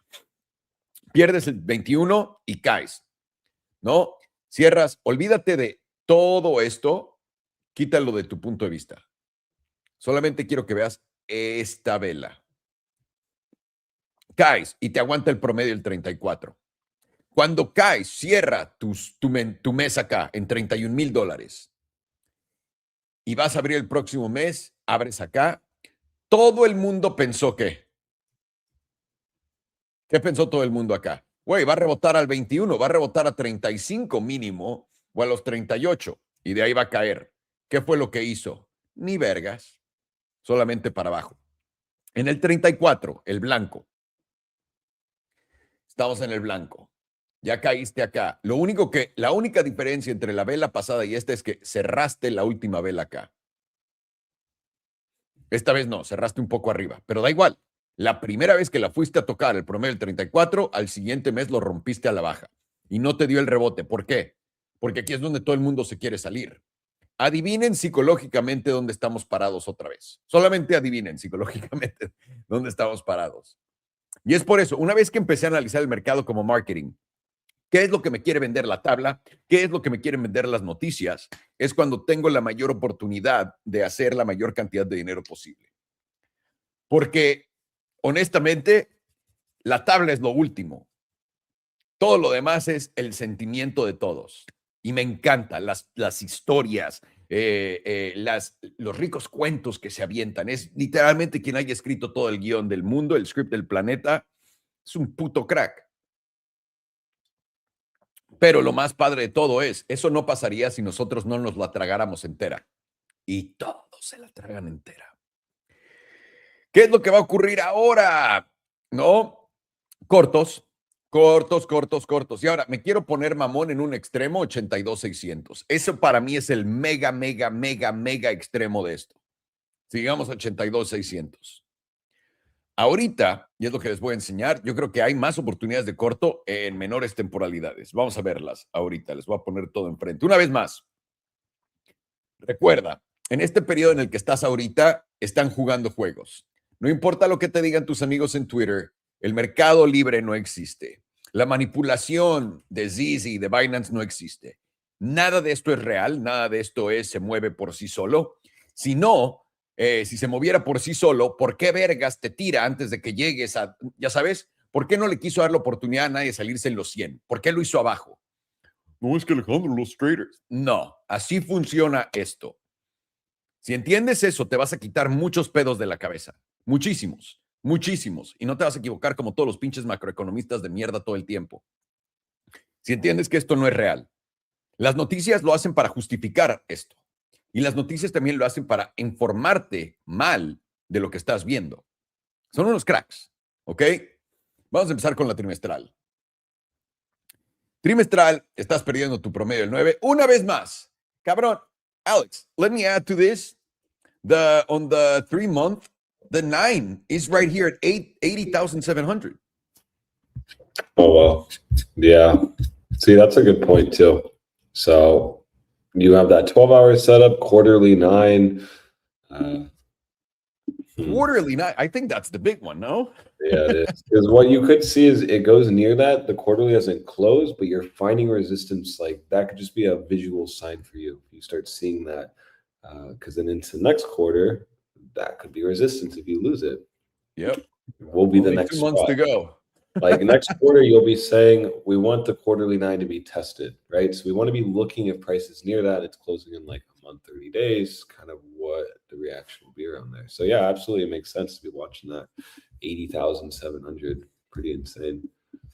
Pierdes el 21 y caes, ¿no? Cierras, olvídate de todo esto, quítalo de tu punto de vista. Solamente quiero que veas esta vela. Caes y te aguanta el promedio del 34. Cuando caes, cierra tu mes acá en $31,000 y vas a abrir el próximo mes, abres acá. Todo el mundo pensó que. ¿Qué pensó todo el mundo acá? Güey, va a rebotar al 21, va a rebotar a 35 mínimo o a los 38 y de ahí va a caer. ¿Qué fue lo que hizo? Ni vergas, solamente para abajo. En el 34, el blanco. Estamos en el blanco. Ya caíste acá. La única diferencia entre la vela pasada y esta es que cerraste la última vela acá. Esta vez no, cerraste un poco arriba, pero da igual. La primera vez que la fuiste a tocar, el promedio del 34, al siguiente mes lo rompiste a la baja y no te dio el rebote. ¿Por qué? Porque aquí es donde todo el mundo se quiere salir. Adivinen psicológicamente dónde estamos parados otra vez. Solamente adivinen psicológicamente dónde estamos parados. Y es por eso, una vez que empecé a analizar el mercado como marketing, ¿qué es lo que me quiere vender la tabla? ¿Qué es lo que me quieren vender las noticias? Es cuando tengo la mayor oportunidad de hacer la mayor cantidad de dinero posible. Porque, honestamente, la tabla es lo último. Todo lo demás es el sentimiento de todos. Y me encantan las historias, los ricos cuentos que se avientan. Es literalmente quien haya escrito todo el guión del mundo, el script del planeta. Es un puto crack. Pero lo más padre de todo es, eso no pasaría si nosotros no nos la tragáramos entera. Y todos se la tragan entera. ¿Qué es lo que va a ocurrir ahora? ¿No? Cortos. Y ahora, me quiero poner mamón en un extremo, 82,600. Eso para mí es el mega extremo de esto. Sigamos a 82,600. Ahorita, y es lo que les voy a enseñar, yo creo que hay más oportunidades de corto en menores temporalidades. Vamos a verlas ahorita. Les voy a poner todo enfrente. Una vez más, recuerda, en este periodo en el que estás ahorita, están jugando juegos. No importa lo que te digan tus amigos en Twitter, el mercado libre no existe. La manipulación de ZZ y de Binance no existe. Nada de esto es real, nada de esto se mueve por sí solo. Si no, si se moviera por sí solo, ¿por qué vergas te tira antes de que llegues a, ya sabes, por qué no le quiso dar la oportunidad a nadie de salirse en los 100? ¿Por qué lo hizo abajo? No es que Alejandro, los traders. No, así funciona esto. Si entiendes eso, te vas a quitar muchos pedos de la cabeza. Muchísimos. Y no te vas a equivocar como todos los pinches macroeconomistas de mierda todo el tiempo. Si entiendes que esto no es real. Las noticias lo hacen para justificar esto. Y las noticias también lo hacen para informarte mal de lo que estás viendo. Son unos cracks, ¿ok? Vamos a empezar con la trimestral. Trimestral, estás perdiendo tu promedio del 9. Una vez más. Cabrón. Alex, let me add to this. On the 3-month, the 9 is right here at 80,700. Oh, well. Yeah. See, that's a good point, too. So you have that 12-hour setup, quarterly 9. Quarterly 9. I think that's the big one, no? Yeah, it is. Because what you could see is it goes near that. The quarterly hasn't closed, but you're finding resistance. Like that could just be a visual sign for you. You start seeing that. Because then into the next quarter, that could be resistance if you lose it. Yep. We'll be Only the next 2 months spot. to go. Like next quarter, you'll be saying we want the quarterly 9 to be tested, right? So we want to be looking at prices near that. It's closing in like a month, 30 days, kind of what the reaction will be around there. So yeah, absolutely, it makes sense to be watching that 80,700. Pretty insane.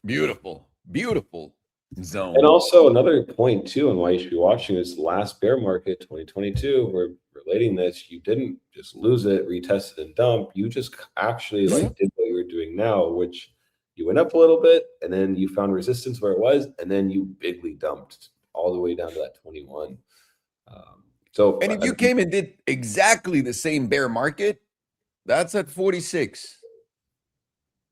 Beautiful, beautiful zone. And also another point too, and why you should be watching is last bear market 2022. We're relating this. You didn't just lose it, retest it, and dump. You just actually like did what you were doing now, which you went up a little bit, and then you found resistance where it was, and then you bigly dumped all the way down to that 21. And if you came and did exactly the same bear market, that's at 46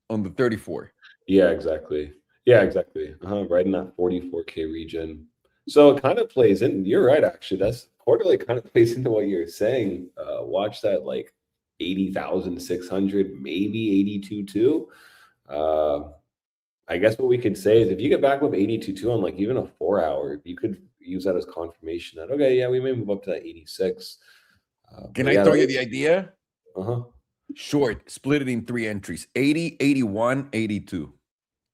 on the 34. Yeah, exactly. Yeah, exactly. Right in that 44K region. So it kind of plays in. You're right, actually. That's quarterly kind of plays into what you're saying. Watch that like 80,600, maybe 82.2. I guess what we could say is if you get back with 82.2 on like even a 4-hour, you could use that as confirmation that, okay, yeah, we may move up to that 86. Can I throw you the idea? Uh-huh. Short, split it in 3 entries, 80, 81, 82.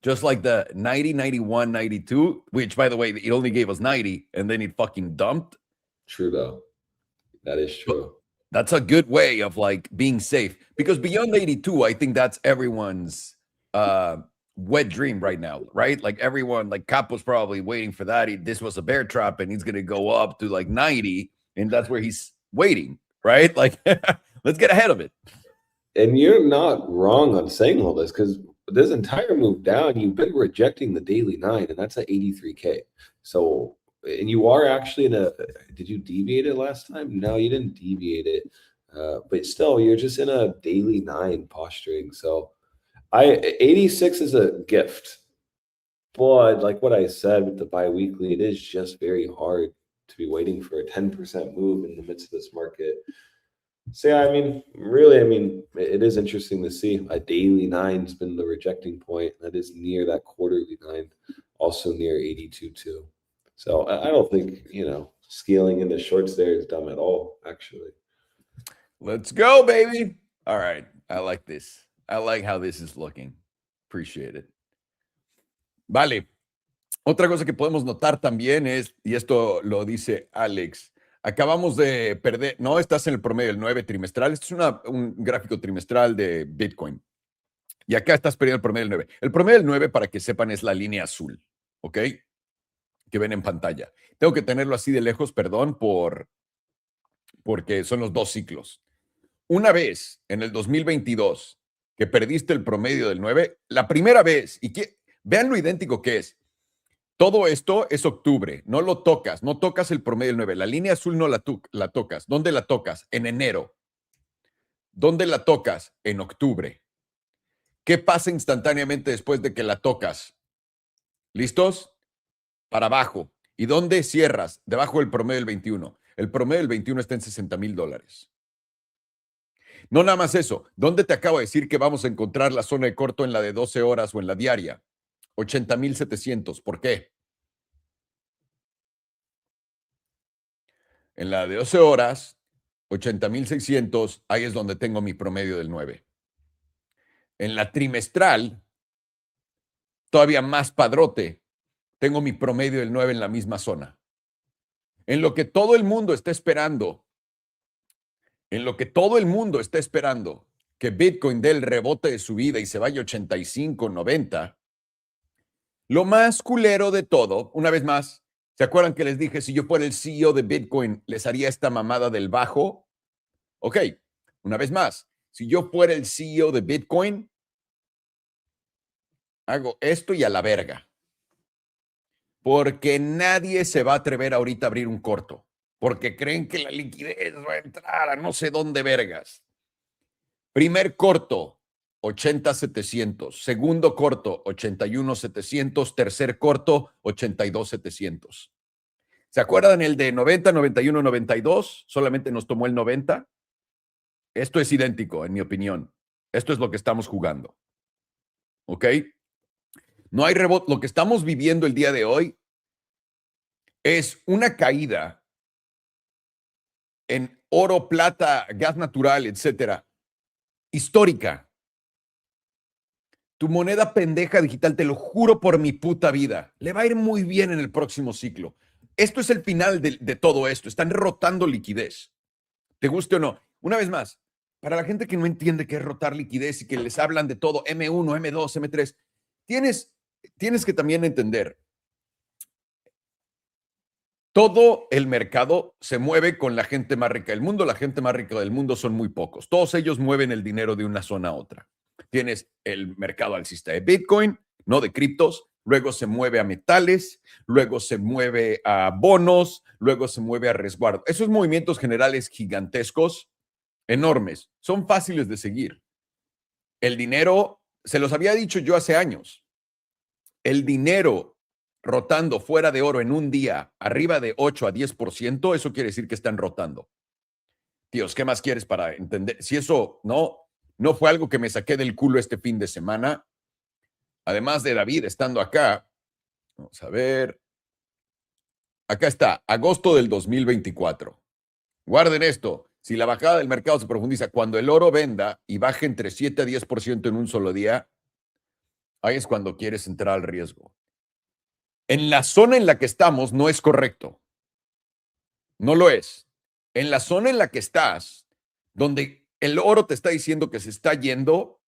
Just like the 90, 91, 92, which, by the way, it only gave us 90, and then it fucking dumped. True, though. That is true. That's a good way of, like, being safe. Because beyond 82, I think that's everyone's wet dream right now, right? Like, everyone, like, Cap was probably waiting for that. This was a bear trap, and he's going to go up to, like, 90, and that's where he's waiting, right? Like, let's get ahead of it. And you're not wrong on saying all this, because this entire move down, you've been rejecting the daily 9, and that's at 83K. So, and you are actually in a, did you deviate it last time? No, you didn't deviate it. But still, you're just in a daily 9 posturing. So 86 is a gift. But like what I said with the biweekly, it is just very hard to be waiting for a 10% move in the midst of this market. So yeah, I mean, really, it is interesting to see a daily 9's been the rejecting point. That is near that quarterly 9, also near 82.2. So I don't think, scaling into shorts there is dumb at all, actually. Let's go, baby. All right. I like this. I like how this is looking. Appreciate it. Vale. Otra cosa que podemos notar también es, y esto lo dice Alex, acabamos de perder, no, estás en el promedio del 9 trimestral. Esto es un gráfico trimestral de Bitcoin. Y acá estás perdiendo el promedio del 9. El promedio del 9, para que sepan, es la línea azul, ¿ok? Que ven en pantalla. Tengo que tenerlo así de lejos, perdón, porque son los 2 ciclos. Una vez en el 2022 que perdiste el promedio del 9, la primera vez, vean lo idéntico que es. Todo esto es octubre, no lo tocas, no tocas el promedio del 9. La línea azul no la tocas. ¿Dónde la tocas? En enero. ¿Dónde la tocas? En octubre. ¿Qué pasa instantáneamente después de que la tocas? ¿Listos? Para abajo. ¿Y dónde cierras? Debajo del promedio del 21. El promedio del 21 está en $60,000. No nada más eso. ¿Dónde te acabo de decir que vamos a encontrar la zona de corto en la de 12 horas o en la diaria? 80,700. ¿Por qué? En la de 12 horas, 80,600, ahí es donde tengo mi promedio del 9. En la trimestral, todavía más padrote, tengo mi promedio del 9 en la misma zona. En lo que todo el mundo está esperando, que Bitcoin dé el rebote de su vida y se vaya 85, 90, lo más culero de todo, una vez más, ¿se acuerdan que les dije si yo fuera el CEO de Bitcoin les haría esta mamada del bajo? Ok, una vez más, si yo fuera el CEO de Bitcoin, hago esto y a la verga. Porque nadie se va a atrever ahorita a abrir un corto, porque creen que la liquidez va a entrar a no sé dónde vergas. Primer corto, 80,700. Segundo corto, 81,700. Tercer corto, 82,700. ¿Se acuerdan el de 90, 91, 92? Solamente nos tomó el 90. Esto es idéntico, en mi opinión. Esto es lo que estamos jugando. ¿Ok? No hay rebote. Lo que estamos viviendo el día de hoy es una caída en oro, plata, gas natural, etcétera, histórica. Tu moneda pendeja digital, te lo juro por mi puta vida, le va a ir muy bien en el próximo ciclo. Esto es el final de todo esto. Están rotando liquidez. ¿Te guste o no? Una vez más, para la gente que no entiende qué es rotar liquidez y que les hablan de todo, M1, M2, M3, tienes que también entender. Todo el mercado se mueve con la gente más rica del mundo. La gente más rica del mundo son muy pocos. Todos ellos mueven el dinero de una zona a otra. Tienes el mercado alcista de Bitcoin, no de criptos, luego se mueve a metales, luego se mueve a bonos, luego se mueve a resguardo. Esos movimientos generales gigantescos, enormes, son fáciles de seguir. El dinero, se los había dicho yo hace años, el dinero rotando fuera de oro en un día arriba de 8 a 10%, eso quiere decir que están rotando. Tíos, ¿qué más quieres para entender? Si eso no fue algo que me saqué del culo este fin de semana, además de David estando acá, vamos a ver, acá está, agosto del 2024. Guarden esto, si la bajada del mercado se profundiza, cuando el oro venda y baje entre 7 a 10% en un solo día, ahí es cuando quieres entrar al riesgo. En la zona en la que estamos no es correcto. No lo es. En la zona en la que estás, donde el oro te está diciendo que se está yendo,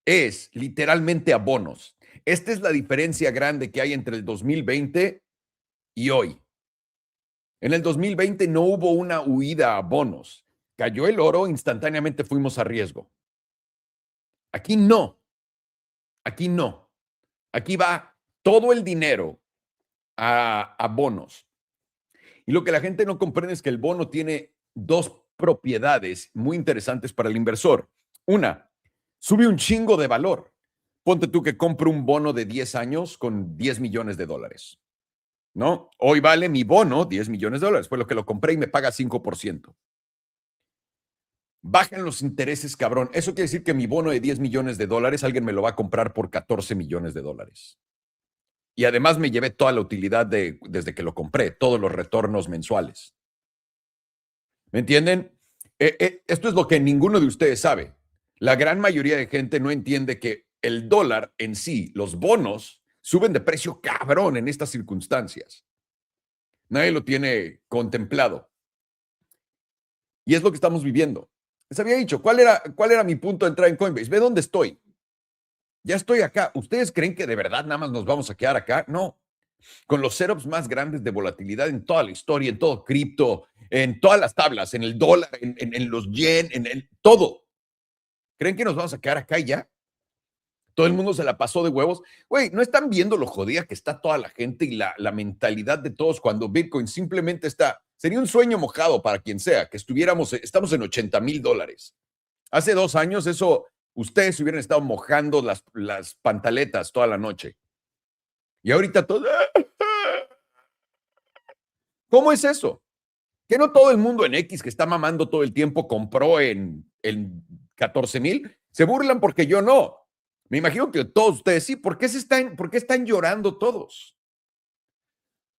es literalmente a bonos. Esta es la diferencia grande que hay entre el 2020 y hoy. En el 2020 no hubo una huida a bonos. Cayó el oro, instantáneamente fuimos a riesgo. Aquí no. Aquí no. Aquí va todo el dinero a bonos. Y lo que la gente no comprende es que el bono tiene dos propiedades muy interesantes para el inversor. Una, sube un chingo de valor. Ponte tú que compro un bono de 10 años con 10 millones de dólares. ¿No? Hoy vale mi bono 10 millones de dólares. Fue lo que lo compré y me paga 5%. Bajan los intereses, cabrón. Eso quiere decir que mi bono de 10 millones de dólares alguien me lo va a comprar por 14 millones de dólares. Y además me llevé toda la utilidad desde que lo compré, todos los retornos mensuales. ¿Me entienden? Esto es lo que ninguno de ustedes sabe. La gran mayoría de gente no entiende que el dólar en sí, los bonos, suben de precio cabrón en estas circunstancias. Nadie lo tiene contemplado. Y es lo que estamos viviendo. Les había dicho, ¿cuál era mi punto de entrar en Coinbase? Ve dónde estoy. Ya estoy acá. ¿Ustedes creen que de verdad nada más nos vamos a quedar acá? No. Con los setups más grandes de volatilidad en toda la historia, en todo cripto, en todas las tablas, en el dólar, en los yen, en todo. ¿Creen que nos vamos a quedar acá y ya? Todo el mundo se la pasó de huevos. Güey, ¿no están viendo lo jodida que está toda la gente y la mentalidad de todos cuando Bitcoin simplemente está? Sería un sueño mojado para quien sea, que estamos en $80,000. Hace 2 años eso, ustedes hubieran estado mojando las pantaletas toda la noche. Y ahorita todo... ¿Cómo es eso? ¿Que no todo el mundo en X que está mamando todo el tiempo compró en 14,000? Se burlan porque yo no. Me imagino que todos ustedes sí. ¿Por qué están llorando todos?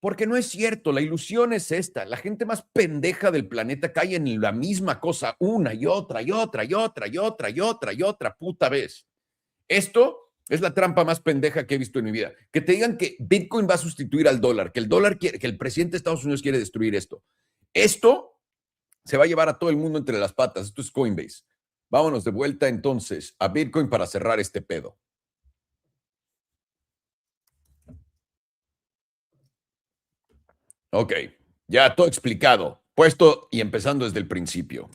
Porque no es cierto. La ilusión es esta. La gente más pendeja del planeta cae en la misma cosa una y otra y otra y otra y otra y otra y otra puta vez. Esto es la trampa más pendeja que he visto en mi vida. Que te digan que Bitcoin va a sustituir al dólar, que el dólar quiere, que el presidente de Estados Unidos quiere destruir esto. Esto se va a llevar a todo el mundo entre las patas. Esto es Coinbase. Vámonos de vuelta entonces a Bitcoin para cerrar este pedo. Ok, ya todo explicado, puesto y empezando desde el principio.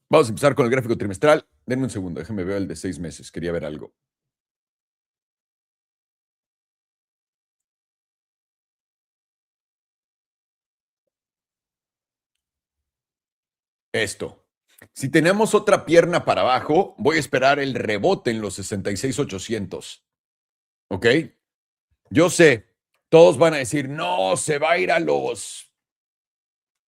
Vamos a empezar con el gráfico trimestral. Denme un segundo, déjenme ver el de 6 meses. Quería ver algo. esto. Si tenemos otra pierna para abajo, voy a esperar el rebote en los 66,800. ¿Ok? Yo sé, todos van a decir, no, se va a ir a los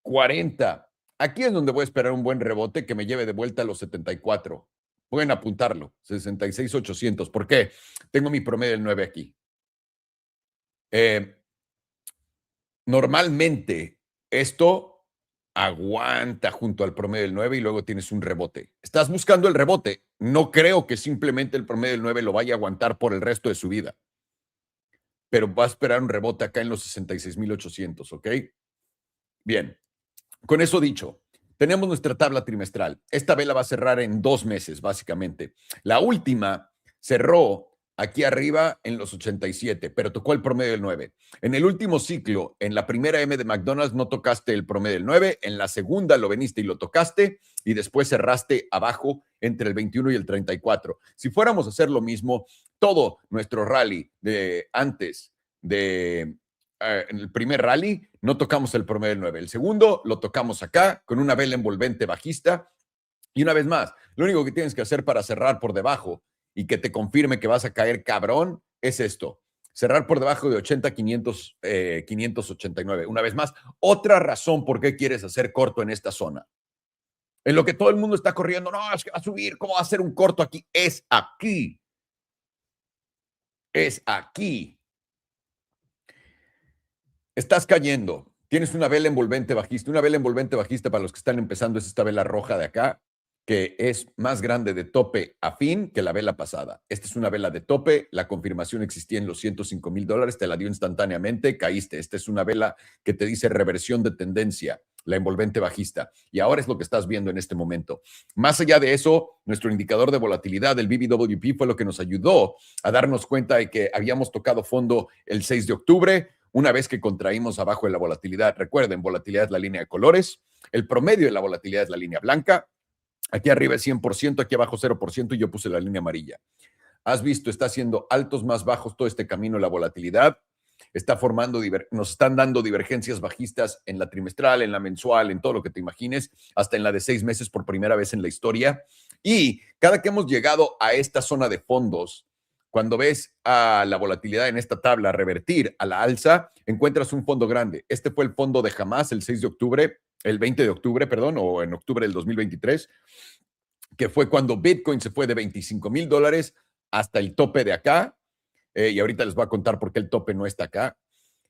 40. Aquí es donde voy a esperar un buen rebote que me lleve de vuelta a los 74. Pueden apuntarlo, 66,800. ¿Por qué? Tengo mi promedio del 9 aquí. Normalmente esto aguanta junto al promedio del 9 y luego tienes un rebote. Estás buscando el rebote. No creo que simplemente el promedio del 9 lo vaya a aguantar por el resto de su vida. Pero va a esperar un rebote acá en los 66,800, ¿ok? Bien, con eso dicho, tenemos nuestra tabla trimestral. Esta vela va a cerrar en 2 meses, básicamente. La última cerró aquí arriba en los 87, pero tocó el promedio del 9. En el último ciclo, en la primera M de McDonald's, no tocaste el promedio del 9. En la segunda lo veniste y lo tocaste, y después cerraste abajo entre el 21 y el 34. Si fuéramos a hacer lo mismo, todo nuestro rally de antes de en el primer rally no tocamos el promedio del 9. El segundo lo tocamos acá con una vela envolvente bajista. Y una vez más, lo único que tienes que hacer para cerrar por debajo y que te confirme que vas a caer cabrón es esto. Cerrar por debajo de 80, 500, 589. Una vez más, otra razón por qué quieres hacer corto en esta zona. En lo que todo el mundo está corriendo, no, es que va a subir, ¿cómo va a hacer un corto aquí? Es aquí. Es aquí. Estás cayendo. Tienes una vela envolvente bajista. Una vela envolvente bajista, para los que están empezando, es esta vela roja de acá, que es más grande de tope a fin que la vela pasada. Esta es una vela de tope. La confirmación existía en los $105,000. Te la dio instantáneamente. Caíste. Esta es una vela que te dice reversión de tendencia, la envolvente bajista. Y ahora es lo que estás viendo en este momento. Más allá de eso, nuestro indicador de volatilidad, el BBWP, fue lo que nos ayudó a darnos cuenta de que habíamos tocado fondo el 6 de octubre, una vez que contraímos abajo de la volatilidad. Recuerden, volatilidad es la línea de colores, el promedio de la volatilidad es la línea blanca, aquí arriba es 100%, aquí abajo 0% y yo puse la línea amarilla. Has visto, está haciendo altos más bajos todo este camino de la volatilidad, está formando, nos están dando divergencias bajistas en la trimestral, en la mensual, en todo lo que te imagines, hasta en la de 6 meses por primera vez en la historia. Y cada que hemos llegado a esta zona de fondos, cuando ves a la volatilidad en esta tabla revertir a la alza, encuentras un fondo grande. Este fue el fondo de Hamas el 6 de octubre, el 20 de octubre, perdón, o en octubre del 2023, que fue cuando Bitcoin se fue de $25,000 hasta el tope de acá. Y ahorita les voy a contar por qué el tope no está acá,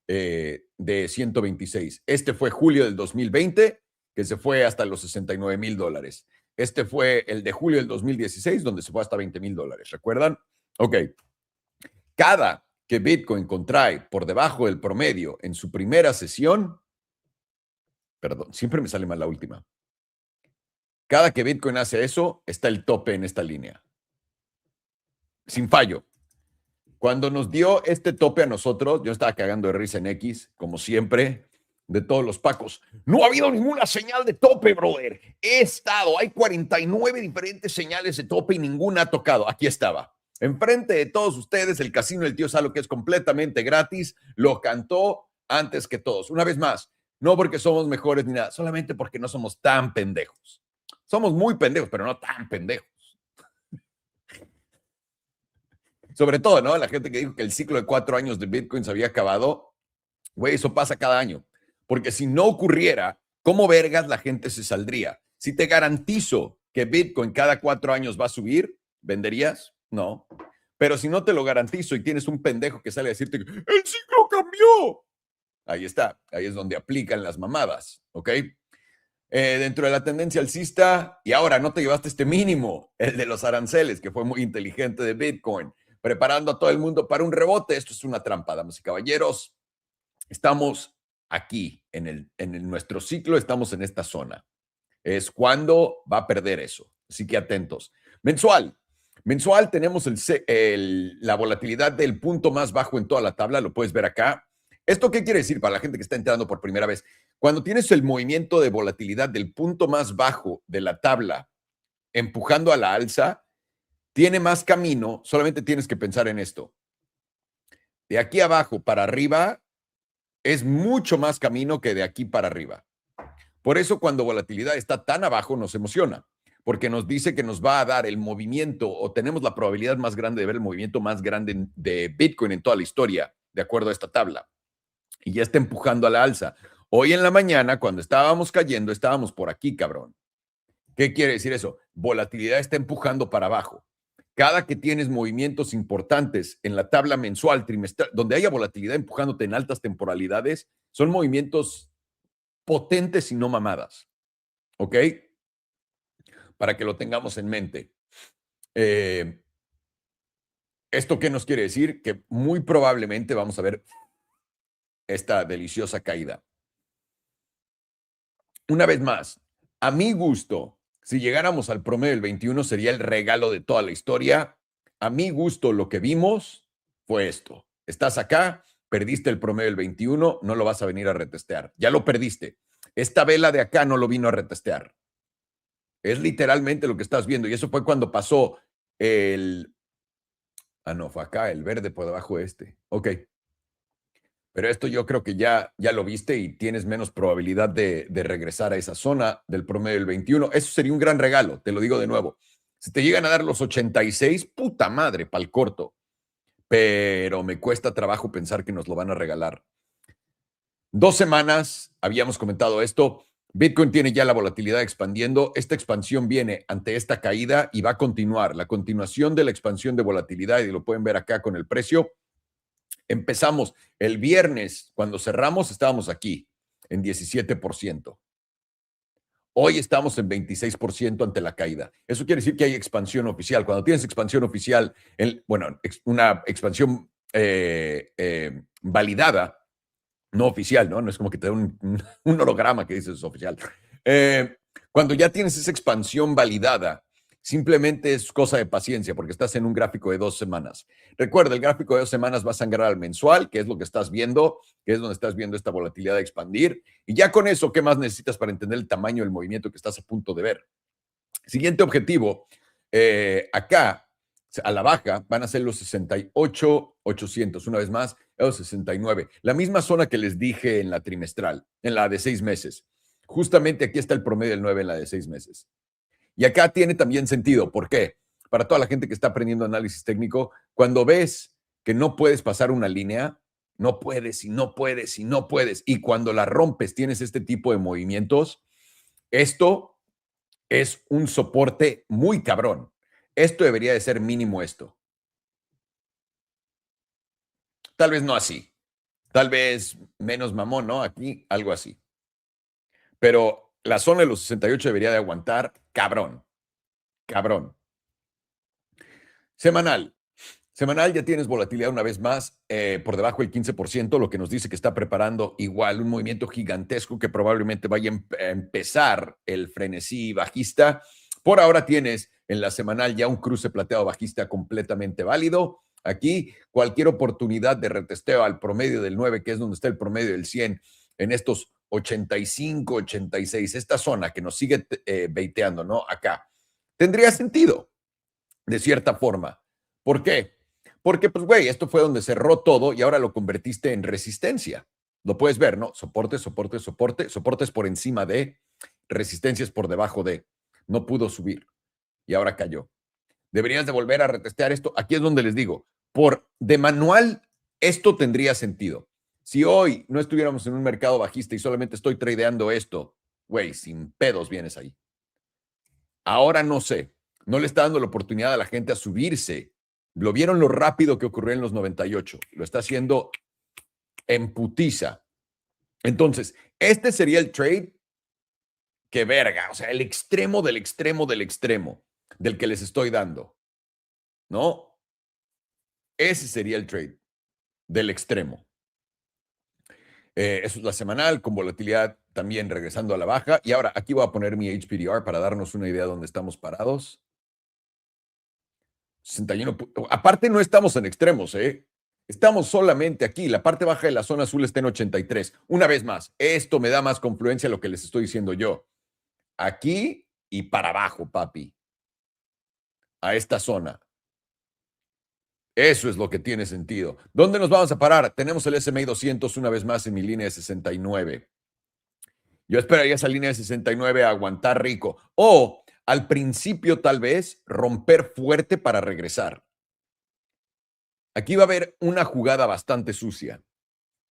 de 126. Este fue julio del 2020, que se fue hasta los $69,000. Este fue el de julio del 2016, donde se fue hasta $20,000. ¿Recuerdan? Ok. Cada que Bitcoin contrae por debajo del promedio en su primera sesión, perdón, siempre me sale mal la última. Cada que Bitcoin hace eso, está el tope en esta línea. Sin fallo. Cuando nos dio este tope a nosotros, yo estaba cagando de risa en X, como siempre, de todos los pacos. No ha habido ninguna señal de tope, brother. Hay 49 diferentes señales de tope y ninguna ha tocado. Aquí estaba. Enfrente de todos ustedes, el casino del tío Salo, que es completamente gratis, lo cantó antes que todos. Una vez más, no porque somos mejores ni nada, solamente porque no somos tan pendejos. Somos muy pendejos, pero no tan pendejos. Sobre todo, ¿no? La gente que dijo que el ciclo de 4 años de Bitcoin se había acabado. Güey, eso pasa cada año. Porque si no ocurriera, ¿cómo vergas la gente se saldría? Si te garantizo que Bitcoin cada 4 años va a subir, ¿venderías? No. Pero si no te lo garantizo y tienes un pendejo que sale a decirte que el ciclo cambió, ahí está. Ahí es donde aplican las mamadas, ¿ok? Dentro de la tendencia alcista, y ahora no te llevaste este mínimo, el de los aranceles, que fue muy inteligente de Bitcoin, preparando a todo el mundo para un rebote. Esto es una trampa, damas y caballeros. Estamos aquí, en nuestro ciclo, estamos en esta zona. Es cuando va a perder eso. Así que atentos. Mensual. Mensual tenemos la volatilidad del punto más bajo en toda la tabla. Lo puedes ver acá. ¿Esto qué quiere decir para la gente que está entrando por primera vez? Cuando tienes el movimiento de volatilidad del punto más bajo de la tabla empujando a la alza, tiene más camino. Solamente tienes que pensar en esto. De aquí abajo para arriba es mucho más camino que de aquí para arriba. Por eso cuando volatilidad está tan abajo nos emociona, porque nos dice que nos va a dar el movimiento o tenemos la probabilidad más grande de ver el movimiento más grande de Bitcoin en toda la historia, de acuerdo a esta tabla. Y ya está empujando a la alza. Hoy en la mañana, cuando estábamos cayendo, estábamos por aquí, cabrón. ¿Qué quiere decir eso? Volatilidad está empujando para abajo. Cada que tienes movimientos importantes en la tabla mensual, trimestral, donde haya volatilidad empujándote en altas temporalidades, son movimientos potentes y no mamadas. ¿Ok? Para que lo tengamos en mente. ¿Esto qué nos quiere decir? Que muy probablemente vamos a ver esta deliciosa caída. Una vez más, a mi gusto, si llegáramos al promedio del 21 sería el regalo de toda la historia. A mi gusto, lo que vimos fue esto. Estás acá, perdiste el promedio del 21, no lo vas a venir a retestear. Ya lo perdiste. Esta vela de acá no lo vino a retestear. Es literalmente lo que estás viendo. Y eso fue cuando pasó el... Ah, no, fue acá, el verde por debajo de este. Ok. Pero esto yo creo que ya lo viste y tienes menos probabilidad de regresar a esa zona del promedio del 21. Eso sería un gran regalo, te lo digo de nuevo. Si te llegan a dar los 86, puta madre, pa'l corto. Pero me cuesta trabajo pensar que nos lo van a regalar. 2 semanas, habíamos comentado esto. Bitcoin tiene ya la volatilidad expandiendo. Esta expansión viene ante esta caída y va a continuar. La continuación de la expansión de volatilidad, y lo pueden ver acá con el precio. Empezamos el viernes, cuando cerramos, estábamos aquí en 17%. Hoy estamos en 26% ante la caída. Eso quiere decir que hay expansión oficial. Cuando tienes expansión oficial, una expansión validada, no oficial, ¿no? No es como que te da un holograma que dices es oficial. Cuando ya tienes esa expansión validada, simplemente es cosa de paciencia porque estás en un gráfico de 2 semanas. Recuerda, el gráfico de 2 semanas va a sangrar al mensual, que es lo que estás viendo, que es donde estás viendo esta volatilidad de expandir. Y ya con eso, ¿qué más necesitas para entender el tamaño del movimiento que estás a punto de ver? Siguiente objetivo, acá a la baja van a ser los 68,800, una vez más, los 69. La misma zona que les dije en la trimestral, en la de 6 meses. Justamente aquí está el promedio del 9 en la de 6 meses. Y acá tiene también sentido. ¿Por qué? Para toda la gente que está aprendiendo análisis técnico, cuando ves que no puedes pasar una línea, no puedes y no puedes y no puedes. Y cuando la rompes, tienes este tipo de movimientos. Esto es un soporte muy cabrón. Esto debería de ser mínimo esto. Tal vez no así. Tal vez menos mamón, ¿no? Aquí, algo así. Pero la zona de los 68 debería de aguantar cabrón. Cabrón. Semanal. Semanal ya tienes volatilidad una vez más por debajo del 15%, lo que nos dice que está preparando igual un movimiento gigantesco que probablemente vaya a empezar el frenesí bajista. Por ahora tienes en la semanal ya un cruce plateado bajista completamente válido. Aquí cualquier oportunidad de retesteo al promedio del 9, que es donde está el promedio del 100, en estos 85, 86, esta zona que nos sigue baiteando, ¿no? Acá. Tendría sentido, de cierta forma. ¿Por qué? Porque, pues, güey, esto fue donde cerró todo y ahora lo convertiste en resistencia. Lo puedes ver, ¿no? Soporte, soporte, soporte. Soportes por encima de, resistencias por debajo de. No pudo subir y ahora cayó. Deberías de volver a retestear esto. Aquí es donde les digo, de manual, esto tendría sentido. Si hoy no estuviéramos en un mercado bajista y solamente estoy tradeando esto, güey, sin pedos vienes ahí. Ahora no sé. No le está dando la oportunidad a la gente a subirse. Lo vieron lo rápido que ocurrió en los 98. Lo está haciendo en putiza. Entonces, este sería el trade que verga, o sea, el extremo del extremo del extremo del que les estoy dando. ¿No? Ese sería el trade del extremo. Eso es la semanal, con volatilidad también regresando a la baja. Y ahora aquí voy a poner mi HPDR para darnos una idea de dónde estamos parados. 61. Aparte no estamos en extremos, ¿eh? Estamos solamente aquí. La parte baja de la zona azul está en 83. Una vez más, esto me da más confluencia a lo que les estoy diciendo yo. Aquí y para abajo, papi. A esta zona. Eso es lo que tiene sentido. ¿Dónde nos vamos a parar? Tenemos el SMA 200 una vez más en mi línea de 69. Yo esperaría esa línea de 69 a aguantar rico. O al principio tal vez romper fuerte para regresar. Aquí va a haber una jugada bastante sucia,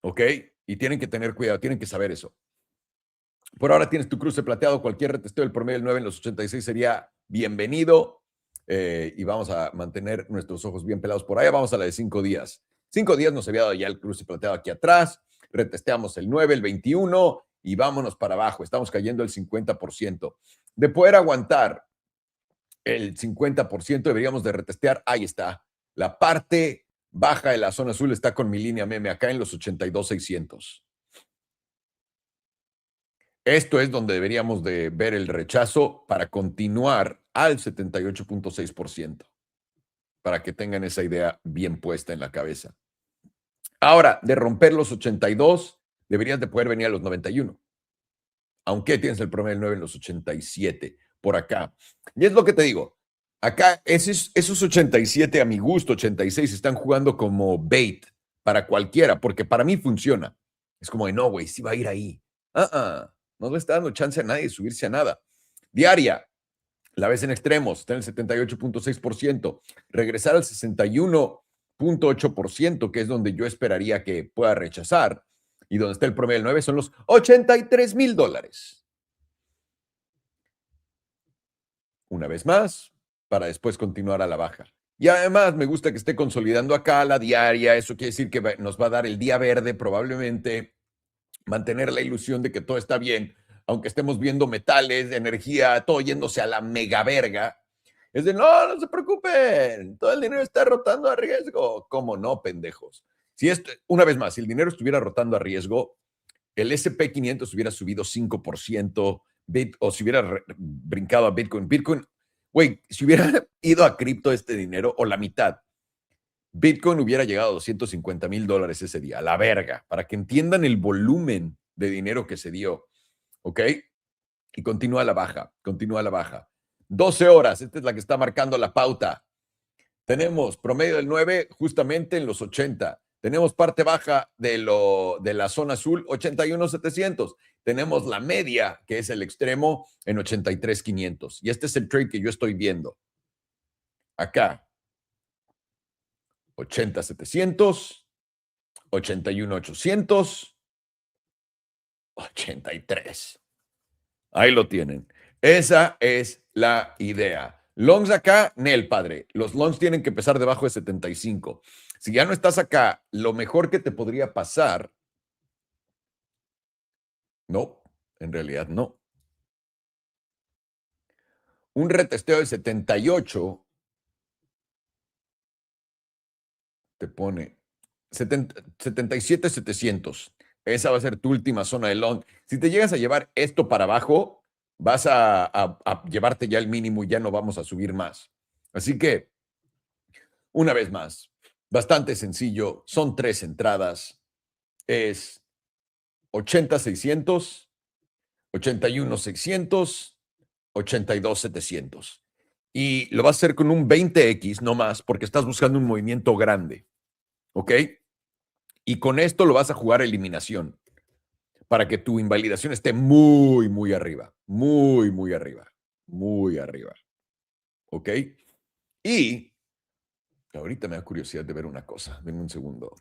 ¿ok? Y tienen que tener cuidado, tienen que saber eso. Por ahora tienes tu cruce plateado, cualquier retesteo del promedio del 9 en los 86 sería bienvenido. Y vamos a mantener nuestros ojos bien pelados por ahí. Vamos a la de 5 días. 5 días nos había dado ya el cruce plateado aquí atrás. Retesteamos el 9, el 21 y vámonos para abajo. Estamos cayendo el 50%. De poder aguantar el 50%, deberíamos de retestear. Ahí está. La parte baja de la zona azul está con mi línea meme acá en los 82,600. Esto es donde deberíamos de ver el rechazo para continuar al 78,6%, para que tengan esa idea bien puesta en la cabeza. Ahora, de romper los 82, deberías de poder venir a los 91, aunque tienes el promedio del 9 en los 87, por acá. Y es lo que te digo, acá esos 87 a mi gusto, 86, están jugando como bait para cualquiera, porque para mí funciona. Es como de, no, güey, sí va a ir ahí. No le está dando chance a nadie de subirse a nada. Diaria, la ves en extremos, está en el 78,6%. Regresar al 61,8%, que es donde yo esperaría que pueda rechazar, y donde está el promedio del 9 son los $83,000. Una vez más, para después continuar a la baja. Y además me gusta que esté consolidando acá la diaria. Eso quiere decir que nos va a dar el día verde probablemente, mantener la ilusión de que todo está bien, aunque estemos viendo metales, energía, todo yéndose a la mega verga. Es de, no se preocupen, todo el dinero está rotando a riesgo. ¿Cómo no, pendejos? Si esto, una vez más, si el dinero estuviera rotando a riesgo, el SP500 hubiera subido 5%, o si hubiera brincado a Bitcoin. Bitcoin, güey, si hubiera ido a cripto este dinero, o la mitad, Bitcoin hubiera llegado a $250,000 ese día, a la verga, para que entiendan el volumen de dinero que se dio, ¿ok? Y continúa a la baja, continúa a la baja. 12 horas, esta es la que está marcando la pauta. Tenemos promedio del 9 justamente en los 80. Tenemos parte baja de la zona azul, 81,700. Tenemos la media, que es el extremo, en 83,500. Y este es el trade que yo estoy viendo. Acá, 80,700, 81,800, 83. Ahí lo tienen. Esa es la idea. Longs acá, Nel, padre. Los longs tienen que empezar debajo de 75. Si ya no estás acá, lo mejor que te podría pasar, no, en realidad no. Un retesteo de 78 te pone 77,700. Esa va a ser tu última zona de long. Si te llegas a llevar esto para abajo, vas a llevarte ya el mínimo y ya no vamos a subir más. Así que, una vez más, bastante sencillo. Son 3 entradas. Es 80,600, 81,600, 82,700. Y lo vas a hacer con un 20X, no más, porque estás buscando un movimiento grande. ¿Ok? Y con esto lo vas a jugar a eliminación para que tu invalidación esté muy, muy arriba. Muy, muy arriba. Muy arriba. ¿Ok? Y ahorita me da curiosidad de ver una cosa. Denme un segundo.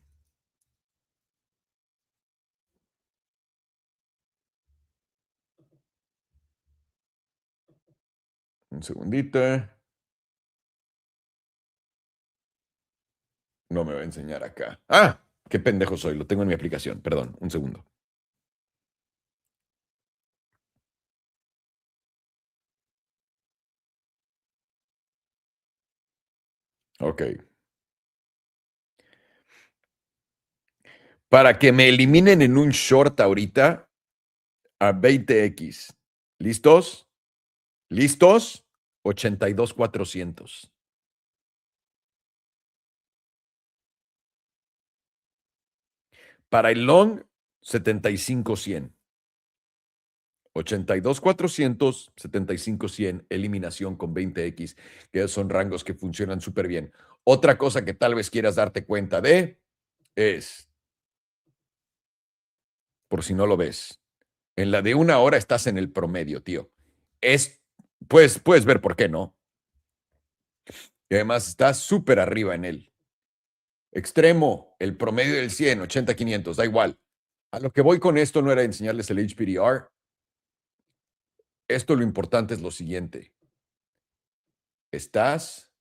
Un segundito. No me va a enseñar acá. ¡Ah! Qué pendejo soy. Lo tengo en mi aplicación. Perdón, un segundo. Ok. Para que me eliminen en un short ahorita a 20X. ¿Listos? ¿Listos? 82,400. Para el long, 75,100. 82,400, 75,100, eliminación con 20X, que son rangos que funcionan súper bien. Otra cosa que tal vez quieras darte cuenta de es, por si no lo ves, En la de 1 hora estás en el promedio, tío. Puedes ver por qué, ¿no? Y además estás súper arriba en él. Extremo, el promedio del 100, 80, 500, da igual. A lo que voy con esto no era enseñarles el HPDR. Esto lo importante es lo siguiente. Estás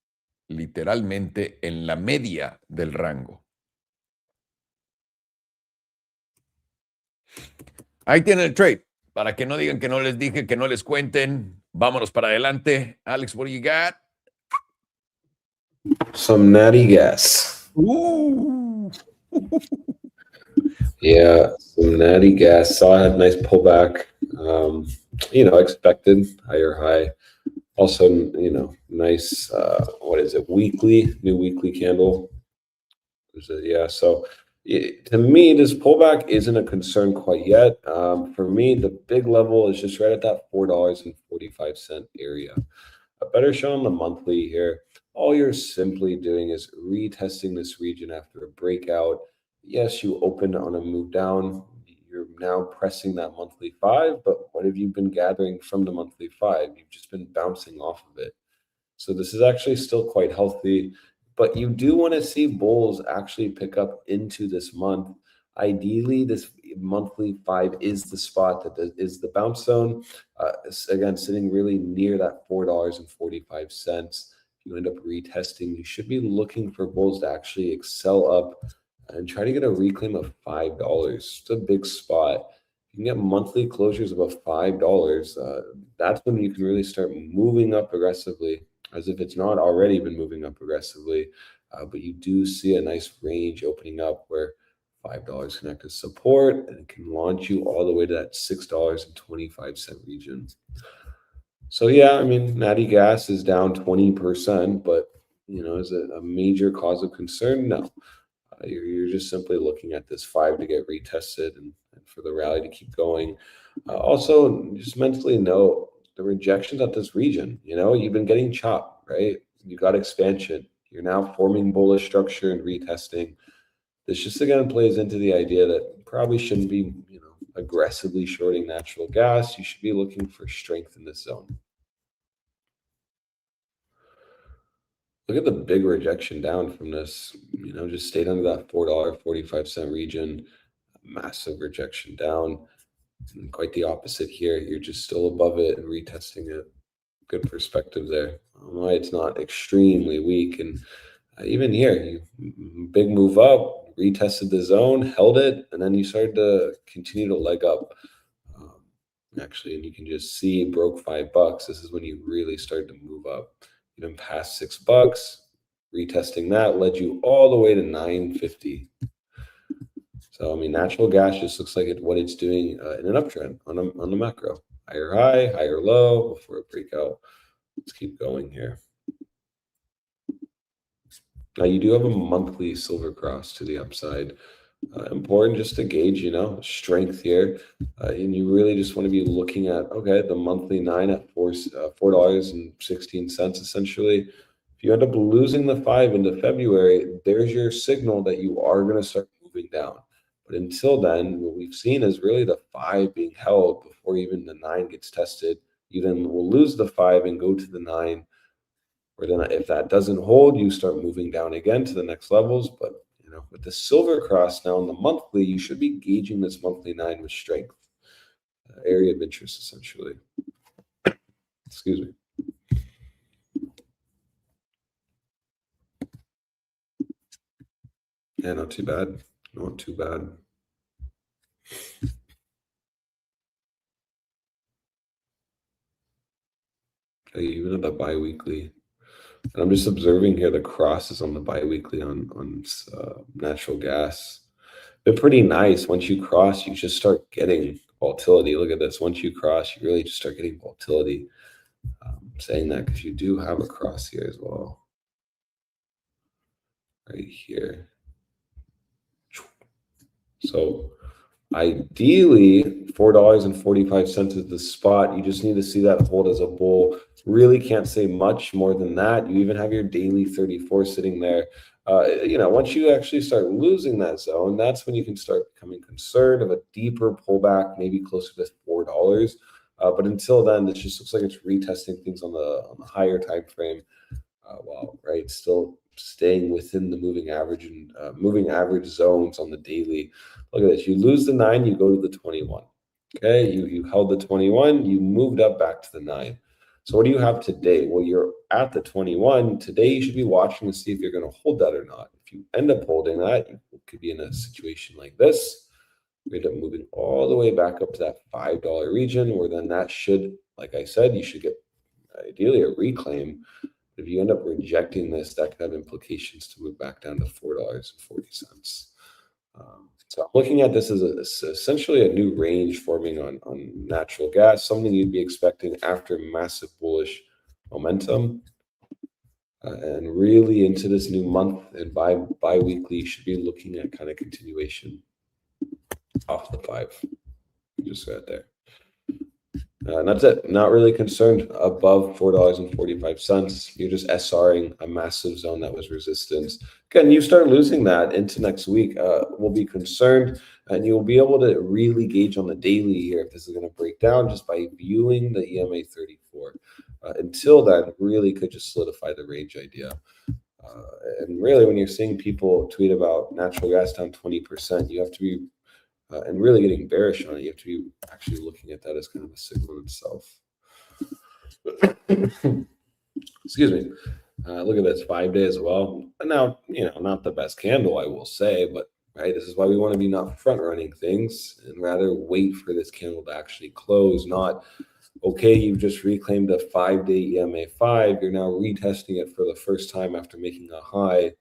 literalmente en la media del rango. Ahí tienen el trade. Para que no digan que no les dije, que no les cuenten. Vámonos para adelante. Alex, what do you got? Some natty gas. Yeah, some natty gas. Saw a nice pullback. Expected higher high. Also, nice. What is it? New weekly candle. So to me, this pullback isn't a concern quite yet. For me, the big level is just right at that $4.45 area. A better show on the monthly here. All you're simply doing is retesting this region after a breakout. Yes, you opened on a move down. You're now pressing that monthly 5, but what have you been gathering from the monthly 5? You've just been bouncing off of it. So this is actually still quite healthy, but you do want to see bulls actually pick up into this month. Ideally, this monthly 5 is the spot that is the bounce zone. Again, sitting really near that $4.45. If you end up retesting, you should be looking for bulls to actually excel up and try to get a reclaim of $5. It's a big spot. You can get monthly closures above $5. That's when you can really start moving up aggressively, as if it's not already been moving up aggressively. But you do see a nice range opening up where $5 connect as support, and it can launch you all the way to that $6.25 region. So yeah, I mean, natty gas is down 20%, but is it a major cause of concern? No. You're just simply looking at this 5 to get retested and for the rally to keep going. Also, just mentally know the rejections at this region. You've been getting chopped, right? You got expansion. You're now forming bullish structure and retesting. This just again plays into the idea that probably shouldn't be, aggressively shorting natural gas. You should be looking for strength in this zone. Look at the big rejection down from this, just stayed under that $4.45 region. Massive rejection down. And quite the opposite here. You're just still above it and retesting it. Good perspective there. Why it's not extremely weak. And even here, you big move up, retested the zone, held it, and then you started to continue to leg up. Actually, and you can just see it broke $5. This is when you really started to move up. Even past $6, retesting that led you all the way to $9.50. So I mean, natural gas just looks like what it's doing in an uptrend on the macro. Higher high, higher low before a breakout. Let's keep going here. Now you do have a monthly silver cross to the upside. Important just to gauge, strength here. And you really just want to be looking at, okay, the monthly 9 at $4.16 essentially. If you end up losing the 5 into February, there's your signal that you are going to start moving down. But until then, what we've seen is really the 5 being held before even the 9 gets tested. You then will lose the 5 and go to the 9. Or then if that doesn't hold, you start moving down again to the next levels. But with the silver cross now on the monthly, you should be gauging this monthly 9 with strength. Area of interest, essentially. Excuse me. Yeah, not too bad. Not too bad. Okay, even at the bi-weekly. And I'm just observing here the crosses on the bi-weekly on natural gas. They're pretty nice. Once you cross, you just start getting volatility. Look at this. Once you cross, you really just start getting volatility. I'm saying that because you do have a cross here as well. Right here. So ideally, $4.45 is the spot. You just need to see that hold as a bull. Really can't say much more than that. You even have your daily 34 sitting there. Once you actually start losing that zone, that's when you can start becoming concerned of a deeper pullback, maybe closer to $4. But until then, this just looks like it's retesting things on the higher time frame. Wow, right, still staying within the moving average and moving average zones on the daily. Look at this. You lose the 9, you go to the 21. Okay, you held the 21, you moved up back to the 9. So what do you have today? Well, you're at the 21. Today, you should be watching to see if you're going to hold that or not. If you end up holding that, you could be in a situation like this. You end up moving all the way back up to that $5 region, where then that should, like I said, you should get ideally a reclaim. If you end up rejecting this, that could have implications to move back down to $4.40. So I'm looking at this as essentially a new range forming on natural gas, something you'd be expecting after massive bullish momentum. And really into this new month and bi-weekly, you should be looking at kind of continuation off the 5. Just right there. And that's it. Not really concerned above $4.45. You're just SRing a massive zone that was resistance. Again, you start losing that into next week, we'll be concerned, and you'll be able to really gauge on the daily here if this is going to break down just by viewing the EMA 34. Until then, really could just solidify the range idea. And really, when you're seeing people tweet about natural gas down 20%, you have to be and really getting bearish on it, you have to be actually looking at that as kind of a signal itself. Excuse me. Look at this 5-day as well. And now, not the best candle, I will say, but right, this is why we want to be not front running things and rather wait for this candle to actually close. Not okay, you've just reclaimed a 5-day EMA 5. You're now retesting it for the first time after making a high.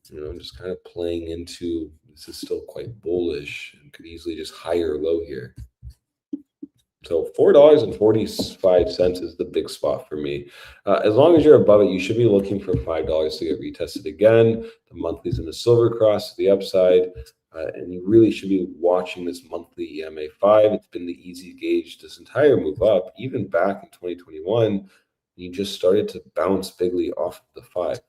Just kind of playing into this is still quite bullish and could easily just higher low here. So $4.45 is the big spot for me. As long as you're above it, you should be looking for $5 to get retested again. The monthly's in the silver cross to the upside. And you really should be watching this monthly EMA 5. It's been the easy gauge this entire move up, even back in 2021. You just started to bounce bigly off of the 5.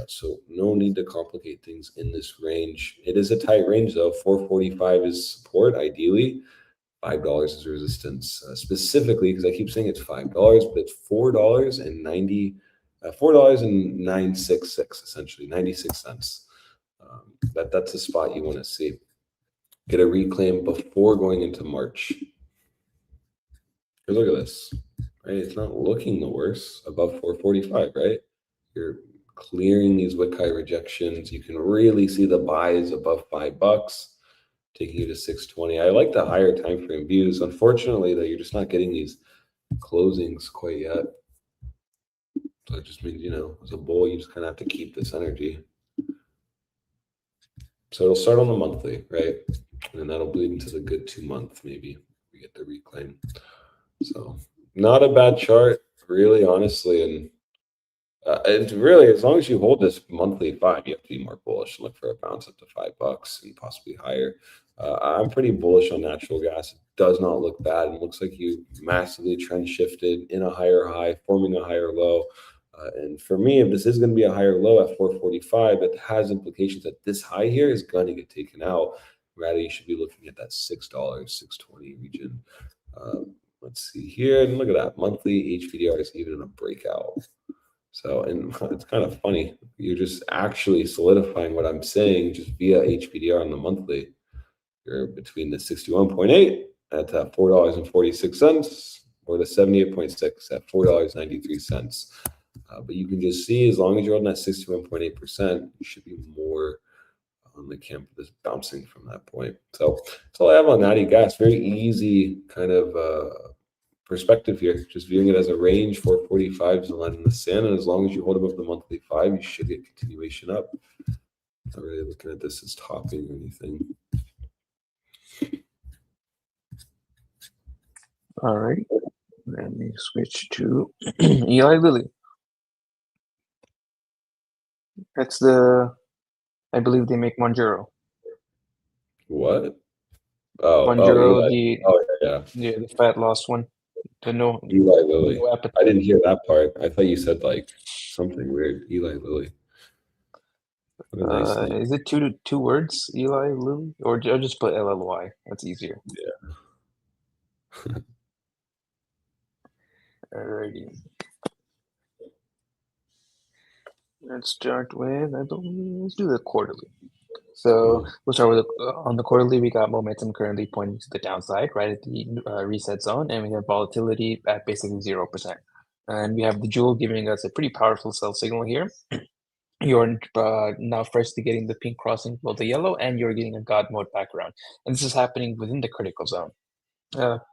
So no need to complicate things in this range. It is a tight range though. 445 is support ideally. $5 is resistance, specifically because I keep saying it's $5, but it's $4.966 essentially, 96 cents. That's the spot you want to see. Get a reclaim before going into March. Look at this, right? It's not looking the worst above 445, right? You're clearing these wick high rejections. You can really see the buys above $5, taking you to 620. I like the higher time frame views. Unfortunately, though, you're just not getting these closings quite yet. So it just means, as a bull, you just kind of have to keep this energy. So it'll start on the monthly, right? And that'll bleed into the good 2-month, maybe. We get the reclaim. So not a bad chart, really, honestly. And it's really, as long as you hold this monthly 5, you have to be more bullish and look for a bounce up to $5 and possibly higher. I'm pretty bullish on natural gas. It does not look bad. It looks like you massively trend shifted in a higher high, forming a higher low. And for me, if this is going to be a higher low at 445, it has implications that this high here is going to get taken out. Rather, you should be looking at that $6, 620 region. Let's see here. And look at that. Monthly HPDR is even in a breakout. So, and it's kind of funny. You're just actually solidifying what I'm saying just via HPDR on the monthly. You're between the 61.8 at $4.46 or the 78.6 at $4.93. But you can just see, as long as you're on that 61.8%, you should be more on the camp of this bouncing from that point. So that's all I have on natty gas. Very easy kind of perspective here. Just viewing it as a range. 445 is a line in the sand, and as long as you hold above the monthly 5, you should get continuation up. Not really looking at this as topping or anything. All right. Let me switch to Eli Lilly. That's I believe they make Monjuro. What? Monjuro, the fat loss one. No Eli Lilly. No appetite. I didn't hear that part. I thought you said like something weird. Eli Lilly. Nice Is it two words? Eli Lilly, or just put LLY? That's easier. Yeah. Alrighty. Let's start with, let's do the quarterly. So we'll start with on the quarterly, we got momentum currently pointing to the downside, right at the reset zone, and we have volatility at basically 0%. And we have the jewel giving us a pretty powerful sell signal here. You're now firstly getting the pink crossing below the yellow, and you're getting a God mode background. And this is happening within the critical zone.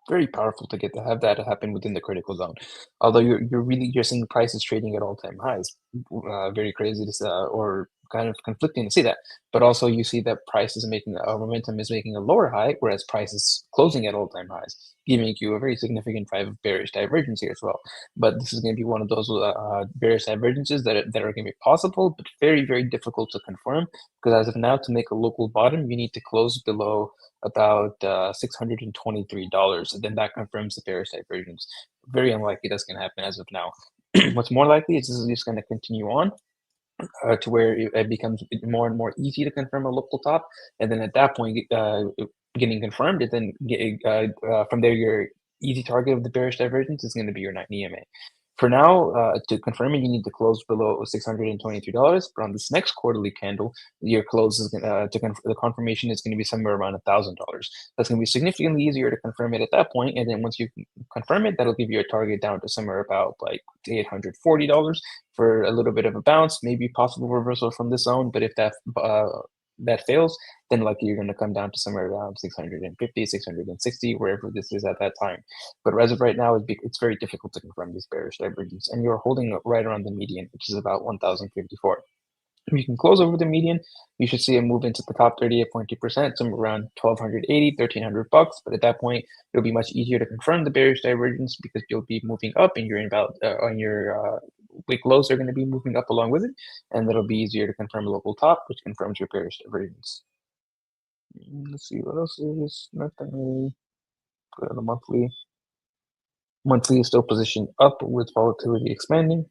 Very powerful to have that happen within the critical zone. Although you're seeing prices trading at all-time highs. Very crazy to say, or kind of conflicting to see that. But also you see that price is making momentum is making a lower high, whereas price is closing at all-time highs, giving you a very significant bearish divergence here as well. But this is going to be one of those bearish divergences that are going to be possible, but very, very difficult to confirm, because as of now, to make a local bottom, you need to close below about $623, and then that confirms the bearish divergence. Very unlikely that's going to happen as of now. What's more likely is this is just going to continue on to where it becomes more and more easy to confirm a local top, and then at that point, getting confirmed, and then from there, your easy target of the bearish divergence is going to be your 9 EMA. For now, to confirm it, you need to close below $623. But on this next quarterly candle, your close is the confirmation is going to be somewhere around $1,000. That's going to be significantly easier to confirm it at that point. And then once you confirm it, that'll give you a target down to somewhere about like $840 for a little bit of a bounce, maybe possible reversal from this zone. But if that fails, then likely you're going to come down to somewhere around 650, 660, wherever this is at that time. But as of right now, it's very difficult to confirm these bearish divergence, and you're holding right around the median, which is about 1,054. If you can close over the median, you should see a move into the top 38.2%, somewhere around 1,280, $1,300. But at that point, it'll be much easier to confirm the bearish divergence because you'll be moving up, and you're on your wick lows are going to be moving up along with it, and that'll be easier to confirm a local top, which confirms your bearish divergence. Let's see what else is nothing really. Go to the monthly. Monthly is still positioned up with volatility expanding.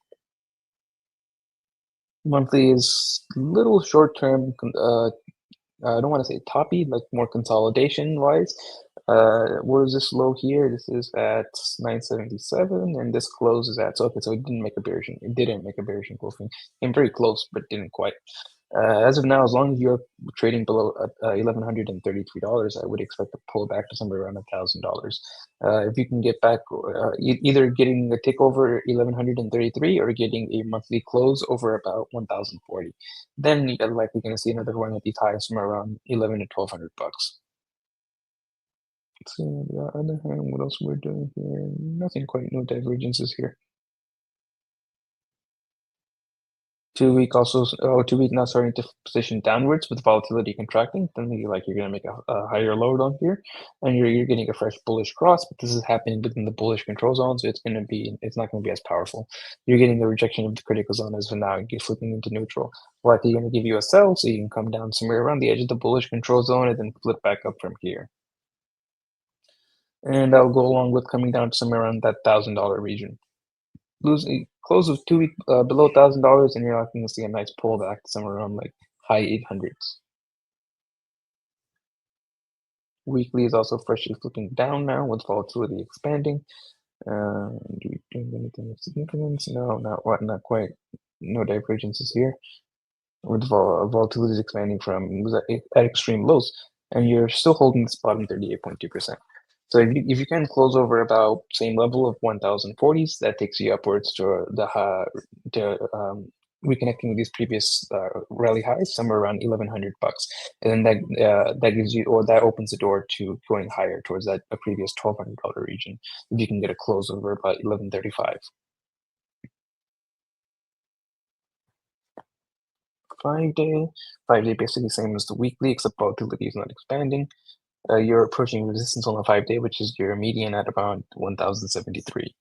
Monthly is little short term. I don't want to say toppy, like more consolidation wise. What is this low here? This is at 977, and this closes at so it didn't make a bearish. It didn't make a bearish engulfing. Came very close, but didn't quite. As of now, as long as you're trading below $1,133, I would expect to pull back to somewhere around $1,000. If you can get back, either getting a tick over 1,133 or getting a monthly close over about 1,040, then you're likely going to see another run at these highs somewhere around $1,100 to $1,200. So on the other hand, what else we're doing here? Nothing quite, no divergences here. 2 week also, 2 week now starting to position downwards with volatility contracting. Then you're going to make a higher low down here, and you're getting a fresh bullish cross. But this is happening within the bullish control zone, so it's not going to be as powerful. You're getting the rejection of the critical zone as of now. You're flipping into neutral. Likely going to give you a sell, so you can come down somewhere around the edge of the bullish control zone and then flip back up from here. And I'll go along with coming down to somewhere around that $1,000 region. Losing close of 2 week below $1,000, and you're not going to see a nice pullback somewhere around like high 800s. Weekly is also freshly flipping down now with volatility expanding. Do we do anything of significance? No, not quite. No divergences here. With volatility is expanding from at extreme lows, and you're still holding this bottom 38.2%. So if you can close over about same level of 1,040s, that takes you upwards to reconnecting with these previous rally highs, somewhere around $1,100, and then that gives you, or that opens the door to going higher towards that previous $1,200 region. If you can get a close over about 1,135. 5 day basically same as the weekly, except volatility is not expanding. You're approaching resistance on the 5 day, which is your median at about 1,073.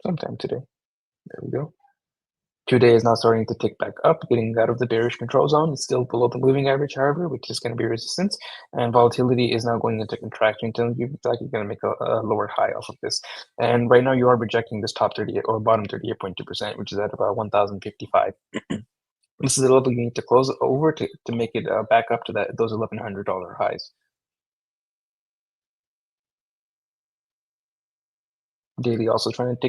Sometime today. There we go. 2 day is now starting to tick back up, getting out of the bearish control zone. It's still below the moving average, however, which is going to be resistance. And volatility is now going into contraction until you feel like you're going to make a lower high off of this. And right now you are rejecting this top 38 or bottom 38.2%, which is at about 1,055. This is the level you need to close over to make it back up to those $1,100 highs. Daily also trying to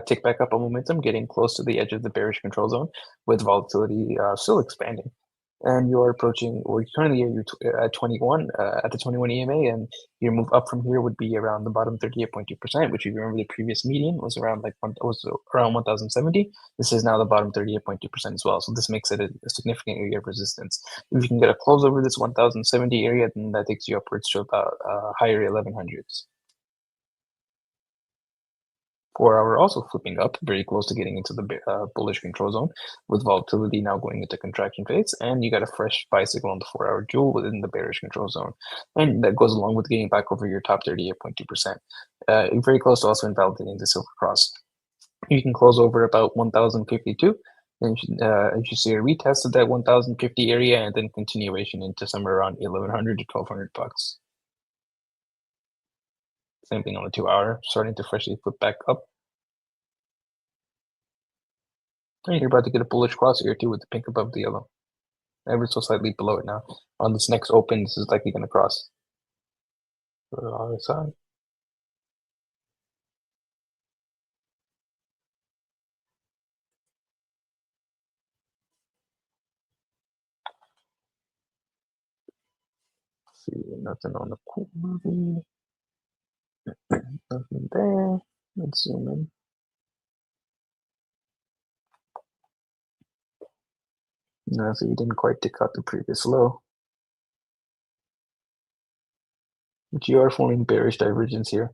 tick back up on momentum, getting close to the edge of the bearish control zone with volatility still expanding. And you are approaching, or currently you're at 21, at the 21 EMA, and your move up from here would be around the bottom 38.2%, which if you remember the previous median was around around 1,070. This is now the bottom 38.2% as well. So this makes it a significant area of resistance. If you can get a close over this 1,070 area, then that takes you upwards to about higher 1100s. 4-hour also flipping up, very close to getting into the bullish control zone, with volatility now going into contraction phase, and you got a fresh buy signal on the 4-hour jewel within the bearish control zone, and that goes along with getting back over your top 38.2%. Very close to also invalidating the silver cross. You can close over about 1,052, and you should see a retest of that 1,050 area, and then continuation into somewhere around 1,100 to 1,200 bucks. Same thing on the 2-hour, starting to freshly flip back up. And you're about to get a bullish cross here too with the pink above the yellow. Ever so slightly below it now. On this next open, this is likely going to cross. Put it on the side. See, nothing on the cool movie. Nothing there. Let's zoom in. No, so you didn't quite tick out the previous low. But you are forming bearish divergence here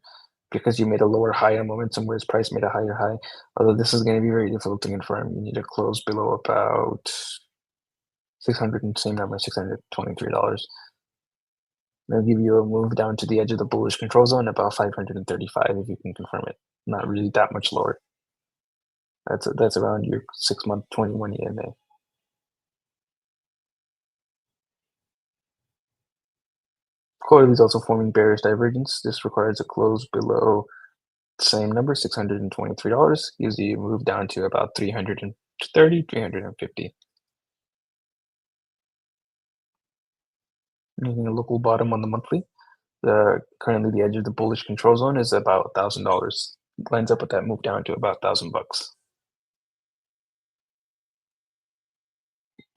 because you made a lower high on momentum, whereas price made a higher high. Although this is going to be very difficult to confirm. You need to close below about 600 and same number, $623. They'll give you a move down to the edge of the bullish control zone, about 535 if you can confirm it. Not really that much lower. That's around your 6-month 21 EMA. Quarterly is also forming bearish divergence. This requires a close below the same number, $623. Gives you a move down to about 330, 350. Making a local bottom on the monthly. Currently the edge of the bullish control zone is about $1,000. Lines up with that move down to about $1,000 bucks.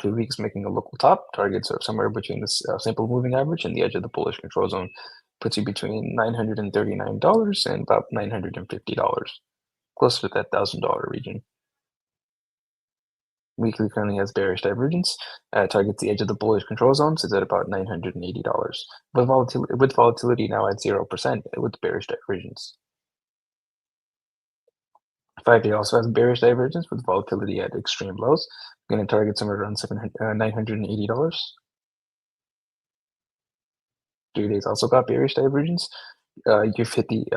2 weeks making a local top. Targets are somewhere between the simple moving average and the edge of the bullish control zone. Puts you between $939 and about $950. Closer to that $1,000 region. Weekly currently has bearish divergence. Targets the edge of the bullish control zone, sits at about $980. With volatility now at 0% with bearish divergence. 5-day also has bearish divergence with volatility at extreme lows. Going to target somewhere around $980. 3 days also got bearish divergence. You've currently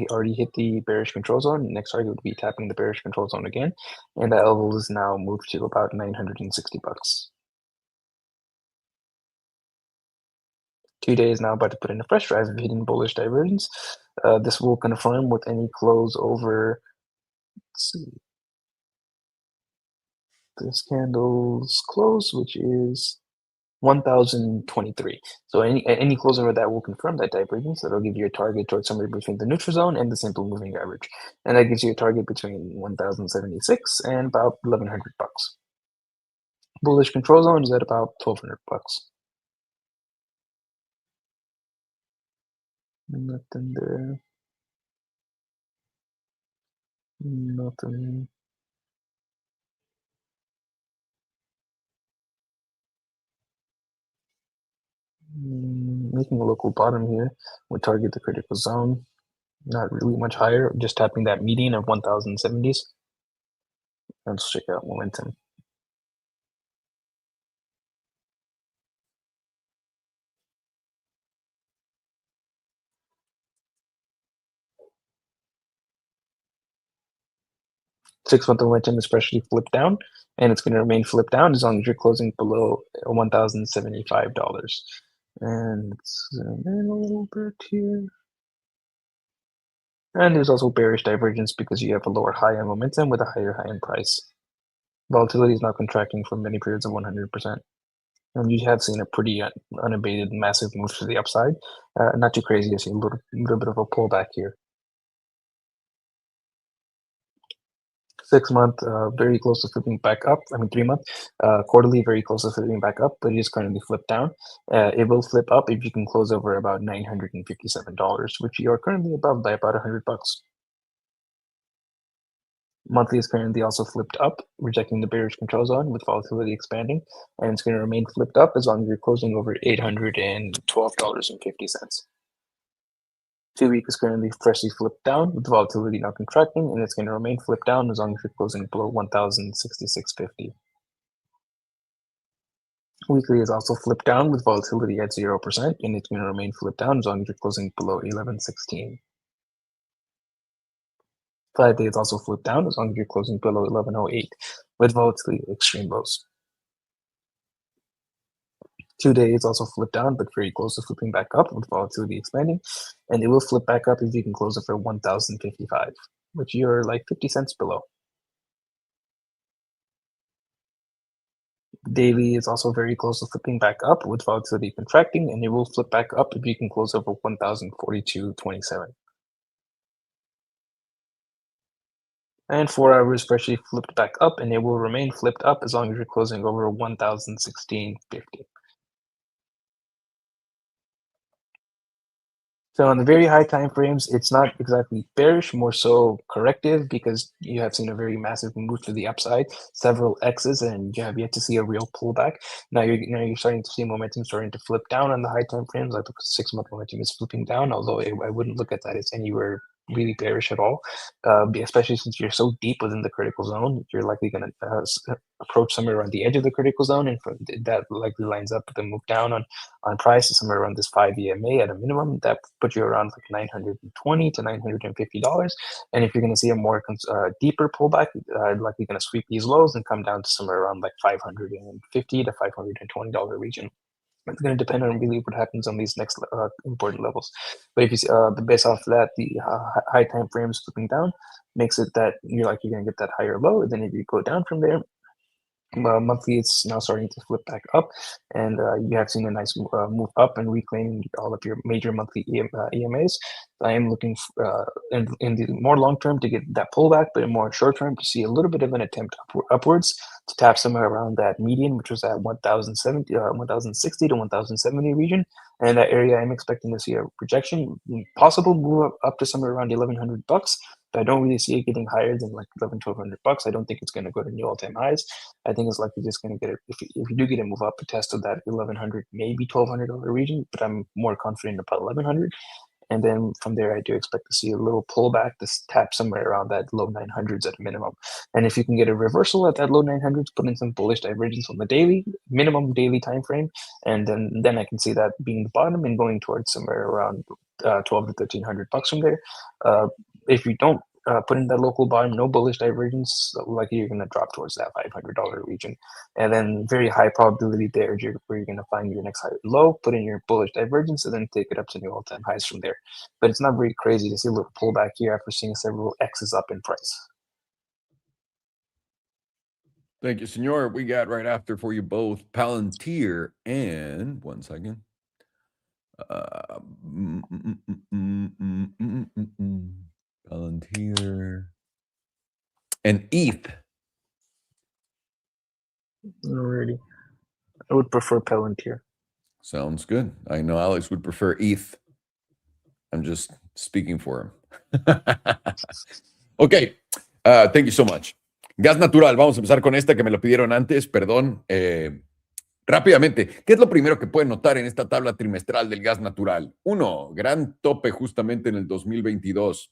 already hit the bearish control zone. Next target would be tapping the bearish control zone again, and that level is now moved to about $960. 2 days now about to put in a fresh rise of hitting bullish divergence. This will confirm with any close over. Let's see. This candle's close, which is 1,023. So any close over that will confirm that divergence. That'll give you a target towards somewhere between the neutral zone and the simple moving average, and that gives you a target between 1,076 and about 1,100 bucks. Bullish control zone is at about 1,200 bucks. Nothing there. Nothing. Making a local bottom here would target the critical zone. Not really much higher, just tapping that median of 1,070s. Let's check out momentum. Six-month momentum is freshly flipped down, and it's going to remain flipped down as long as you're closing below $1,075. And let's zoom in a little bit here. And there's also bearish divergence because you have a lower high in momentum with a higher high in price. Volatility is now contracting for many periods of 100%. And you have seen a pretty unabated massive move to the upside. Not too crazy. You see a little bit of a pullback here. 6 month, very close to flipping back up. 3 month, quarterly, very close to flipping back up, but it is currently flipped down. It will flip up if you can close over about $957, which you are currently above by about $100. Monthly is currently also flipped up, rejecting the bearish control zone with volatility expanding, and it's going to remain flipped up as long as you're closing over $812.50. 2-week is currently freshly flipped down with volatility now contracting, and it's going to remain flipped down as long as you're closing below 1,066.50. Weekly is also flipped down with volatility at 0%, and it's going to remain flipped down as long as you're closing below 1116. 5 days also flipped down as long as you're closing below 1108 with volatility at extreme lows. 2 days also flipped down, but very close to flipping back up with volatility expanding. And it will flip back up if you can close it for 1,055, which you're like 50 cents below. Daily is also very close to flipping back up with volatility contracting, and it will flip back up if you can close over 1,042.27. And 4 hours freshly flipped back up, and it will remain flipped up as long as you're closing over 1,016.50. So on the very high time frames, it's not exactly bearish, more so corrective, because you have seen a very massive move to the upside, several X's, and you have yet to see a real pullback. Now you're starting to see momentum starting to flip down on the high time frames, like the 6-month momentum is flipping down, although I wouldn't look at that as anywhere really bearish at all, especially since you're so deep within the critical zone. You're likely going to approach somewhere around the edge of the critical zone, and that likely lines up with the move down on price somewhere around this 5 EMA at a minimum. That puts you around like $920 to $950. And if you're going to see a more deeper pullback, likely going to sweep these lows and come down to somewhere around like $550 to $520 region. It's going to depend on really what happens on these next important levels. But if you see, based off that, the high time frames flipping down makes it that you're going to get that higher low. And then if you go down from there, monthly it's now starting to flip back up, and you have seen a nice move up and reclaiming all of your major monthly EMAs. I am looking in the more long term to get that pullback, but in more short term to see a little bit of an attempt upwards to tap somewhere around that median, which was at 1,060 to 1,070 region. And that area, I'm expecting to see a projection, possible move up to somewhere around $1,100. But I don't really see it getting higher than like $1,100-$1,200. I don't think it's going to go to new all-time highs. I think it's likely just going to get it. If you do get a move up, a test of that $1,100, maybe $1,200 region, but I'm more confident about $1,100. And then from there, I do expect to see a little pullback, this tap somewhere around that low 900s at minimum. And if you can get a reversal at that low 900s, put in some bullish divergence on the daily, minimum daily time frame, and then I can see that being the bottom and going towards somewhere around 12 to $1,300 from there. If you don't put in that local bottom, no bullish divergence, likely you're going to drop towards that $500 region. And then very high probability there where you're going to find your next high low, put in your bullish divergence, and then take it up to new all-time highs from there. But it's not very crazy to see a little pullback here after seeing several X's up in price. Thank you, senor. We got right after for you both Palantir and one second. Palantir and ETH. Alrighty. I would prefer Palantir. Sounds good. I know Alex would prefer ETH. I'm just speaking for him. Ok. Thank you so much. Gas natural. Vamos a empezar con esta que me lo pidieron antes. Perdón. Rápidamente, ¿qué es lo primero que pueden notar en esta tabla trimestral del gas natural? Uno, gran tope justamente en el 2022.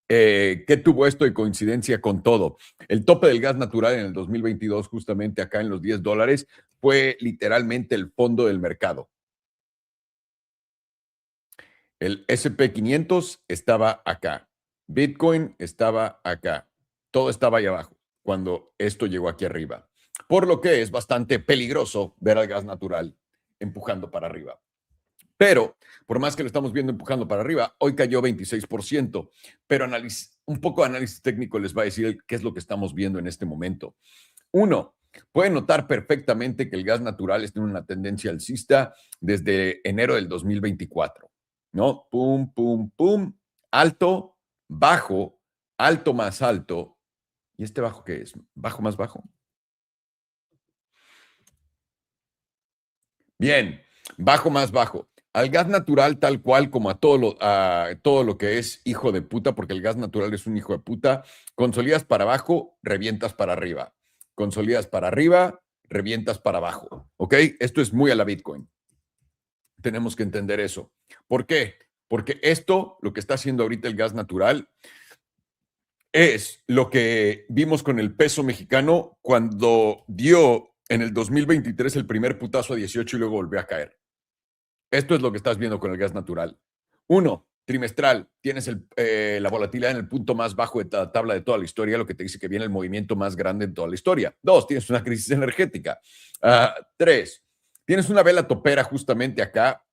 ¿Qué tuvo esto de coincidencia con todo? El tope del gas natural en el 2022, justamente acá en los $10, fue literalmente el fondo del mercado. El S&P 500 estaba acá. Bitcoin estaba acá. Todo estaba ahí abajo cuando esto llegó aquí arriba. Por lo que es bastante peligroso ver al gas natural empujando para arriba. Pero, por más que lo estamos viendo empujando para arriba, hoy cayó 26%. Pero un poco de análisis técnico les va a decir qué es lo que estamos viendo en este momento. Uno, pueden notar perfectamente que el gas natural está en una tendencia alcista desde enero del 2024, ¿no? Pum, pum, pum, alto, bajo, alto más alto. ¿Y este bajo qué es? ¿Bajo más bajo? Bien, bajo más bajo. Al gas natural tal cual como a todo lo que es hijo de puta, porque el gas natural es un hijo de puta, consolidas para abajo, revientas para arriba. Consolidas para arriba, revientas para abajo. ¿Ok? Esto es muy a la Bitcoin. Tenemos que entender eso. ¿Por qué? Porque esto, lo que está haciendo ahorita el gas natural, es lo que vimos con el peso mexicano cuando dio en el 2023 el primer putazo a 18 y luego volvió a caer. Esto es lo que estás viendo con el gas natural. Uno, trimestral, tienes la volatilidad en el punto más bajo de la tabla de toda la historia, lo que te dice que viene el movimiento más grande de toda la historia. Dos, tienes una crisis energética. Tres, tienes una vela topera justamente acá,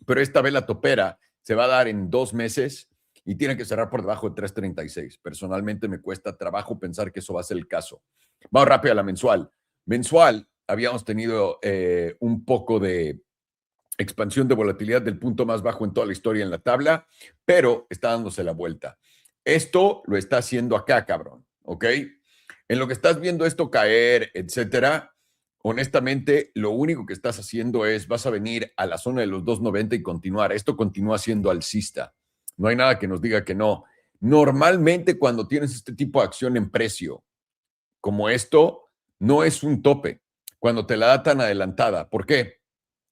pero esta vela topera se va a dar en 2 meses y tiene que cerrar por debajo de 3.36. Personalmente me cuesta trabajo pensar que eso va a ser el caso. Vamos rápido a la mensual. Mensual, habíamos tenido un poco de expansión de volatilidad del punto más bajo en toda la historia en la tabla, pero está dándose la vuelta. Esto lo está haciendo acá, cabrón, ¿ok? En lo que estás viendo esto caer, etcétera, honestamente, lo único que estás haciendo es, vas a venir a la zona de los 2.90 y continuar. Esto continúa siendo alcista. No hay nada que nos diga que no. Normalmente, cuando tienes este tipo de acción en precio, como esto, no es un tope cuando te la da tan adelantada. ¿Por qué?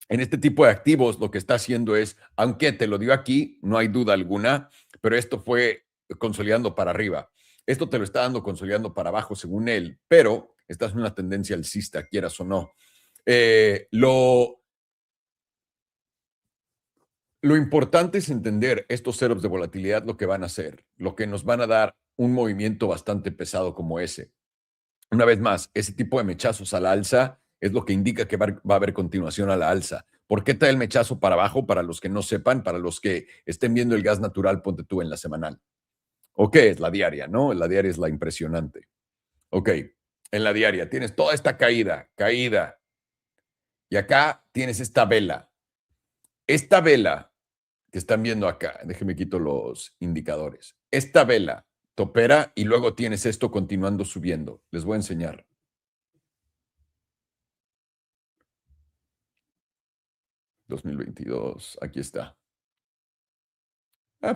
En este tipo de activos lo que está haciendo es, aunque te lo dio aquí, no hay duda alguna, pero esto fue consolidando para arriba. Esto te lo está dando consolidando para abajo según él, pero estás en una tendencia alcista, quieras o no. Lo importante es entender estos setups de volatilidad, lo que van a hacer, lo que nos van a dar un movimiento bastante pesado como ese. Una vez más, ese tipo de mechazos a la alza es lo que indica que va a haber continuación a la alza. ¿Por qué trae el mechazo para abajo? Para los que no sepan, para los que estén viendo el gas natural, ponte tú en la semanal. Ok, es la diaria, ¿no? La diaria es la impresionante. Ok, en la diaria tienes toda esta caída, caída. Y acá tienes esta vela. Esta vela que están viendo acá, déjenme quito los indicadores. Esta vela topera y luego tienes esto continuando subiendo. Les voy a enseñar. 2022, aquí está.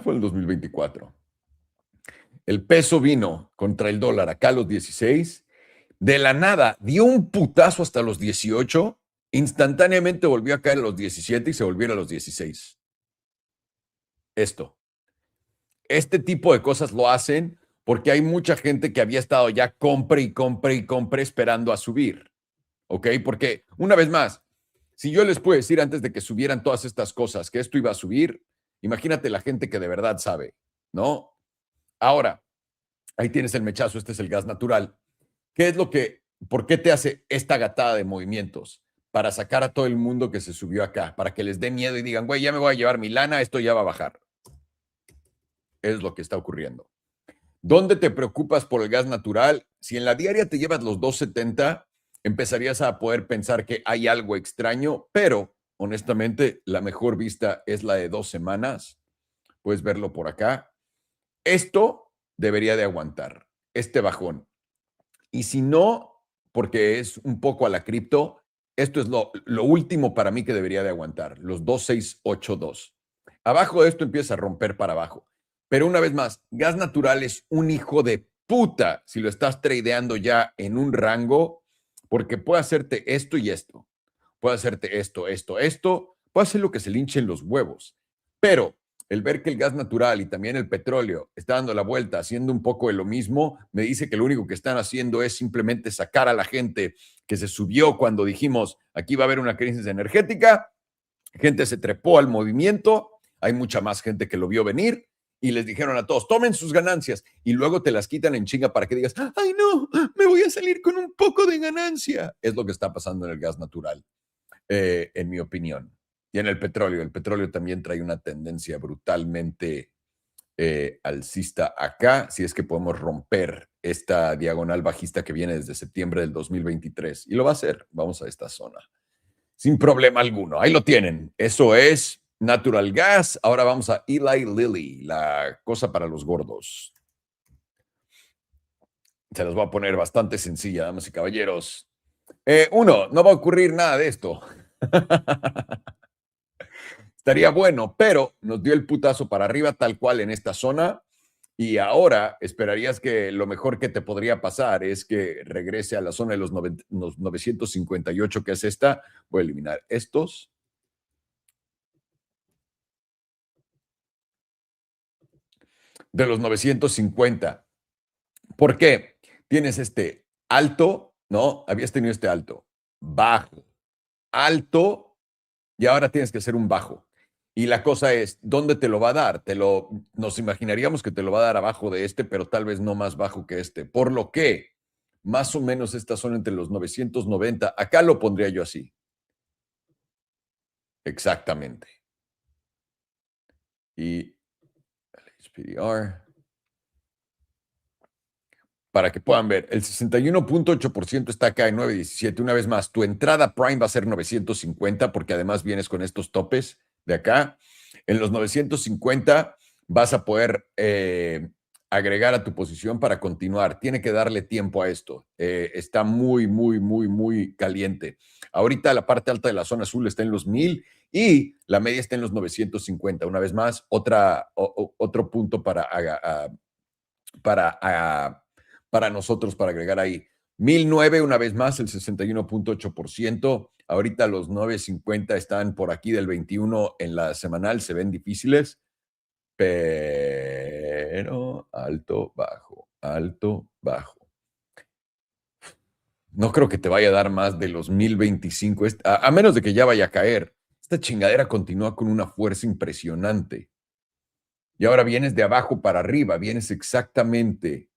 Fue el 2024. El peso vino contra el dólar acá a los 16. De la nada, dio un putazo hasta los 18. Instantáneamente volvió a caer a los 17 y se volvió a los 16. Este tipo de cosas lo hacen porque hay mucha gente que había estado ya compre y compre y compre esperando a subir. ¿Ok? Porque, una vez más, si yo les puedo decir antes de que subieran todas estas cosas que esto iba a subir, imagínate la gente que de verdad sabe, ¿no? Ahora, ahí tienes el mechazo, este es el gas natural. ¿Qué es lo que, por qué te hace esta gatada de movimientos? Para sacar a todo el mundo que se subió acá, para que les dé miedo y digan, güey, ya me voy a llevar mi lana, esto ya va a bajar. Es lo que está ocurriendo. ¿Dónde te preocupas por el gas natural? Si en la diaria te llevas los 2.70, empezarías a poder pensar que hay algo extraño, pero honestamente la mejor vista es la de 2 semanas. Puedes verlo por acá. Esto debería de aguantar, este bajón. Y si no, porque es un poco a la cripto, esto es lo último para mí que debería de aguantar, los 2.682. Abajo de esto empieza a romper para abajo. Pero una vez más, gas natural es un hijo de puta si lo estás tradeando ya en un rango, porque puede hacerte esto y esto. Puede hacerte esto, esto, esto. Puede hacer lo que se le hinchen los huevos. Pero el ver que el gas natural y también el petróleo está dando la vuelta, haciendo un poco de lo mismo, me dice que lo único que están haciendo es simplemente sacar a la gente que se subió cuando dijimos aquí va a haber una crisis energética. Gente se trepó al movimiento, hay mucha más gente que lo vio venir y les dijeron a todos, tomen sus ganancias y luego te las quitan en chinga para que digas, ay no, me voy a salir con un poco de ganancia. Es lo que está pasando en el gas natural, en mi opinión. Y en el petróleo también trae una tendencia brutalmente alcista acá, si es que podemos romper esta diagonal bajista que viene desde septiembre del 2023. Y lo va a hacer. Vamos a esta zona. Sin problema alguno. Ahí lo tienen. Eso es Natural Gas. Ahora vamos a Eli Lilly, la cosa para los gordos. Se las voy a poner bastante sencilla, damas y caballeros. Uno, no va a ocurrir nada de esto. Estaría bueno, pero nos dio el putazo para arriba tal cual en esta zona. Y ahora esperarías que lo mejor que te podría pasar es que regrese a la zona de los 958, que es esta. Voy a eliminar estos. De los 950. ¿Por qué? Tienes este alto, ¿no? Habías tenido este alto, bajo, alto, y ahora tienes que hacer un bajo. Y la cosa es, ¿dónde te lo va a dar? Nos imaginaríamos que te lo va a dar abajo de este, pero tal vez no más bajo que este. Por lo que, más o menos estas son entre los 990. Acá lo pondría yo así. Exactamente. Y el HPDR. Para que puedan ver, el 61.8% está acá en 917. Una vez más, tu entrada prime va a ser 950 porque además vienes con estos topes de acá. En los 950 vas a poder agregar a tu posición para continuar. Tiene que darle tiempo a esto. Está muy, muy, muy, muy caliente. Ahorita la parte alta de la zona azul está en los 1000 y la media está en los 950. Una vez más, otro punto para nosotros, para agregar ahí. 1009, una vez más, el 61.8%. Ahorita los 950 están por aquí del 21 en la semanal, se ven difíciles, pero alto, bajo, alto, bajo. No creo que te vaya a dar más de los 1025, a menos de que ya vaya a caer. Esta chingadera continúa con una fuerza impresionante. Y ahora vienes de abajo para arriba, vienes exactamente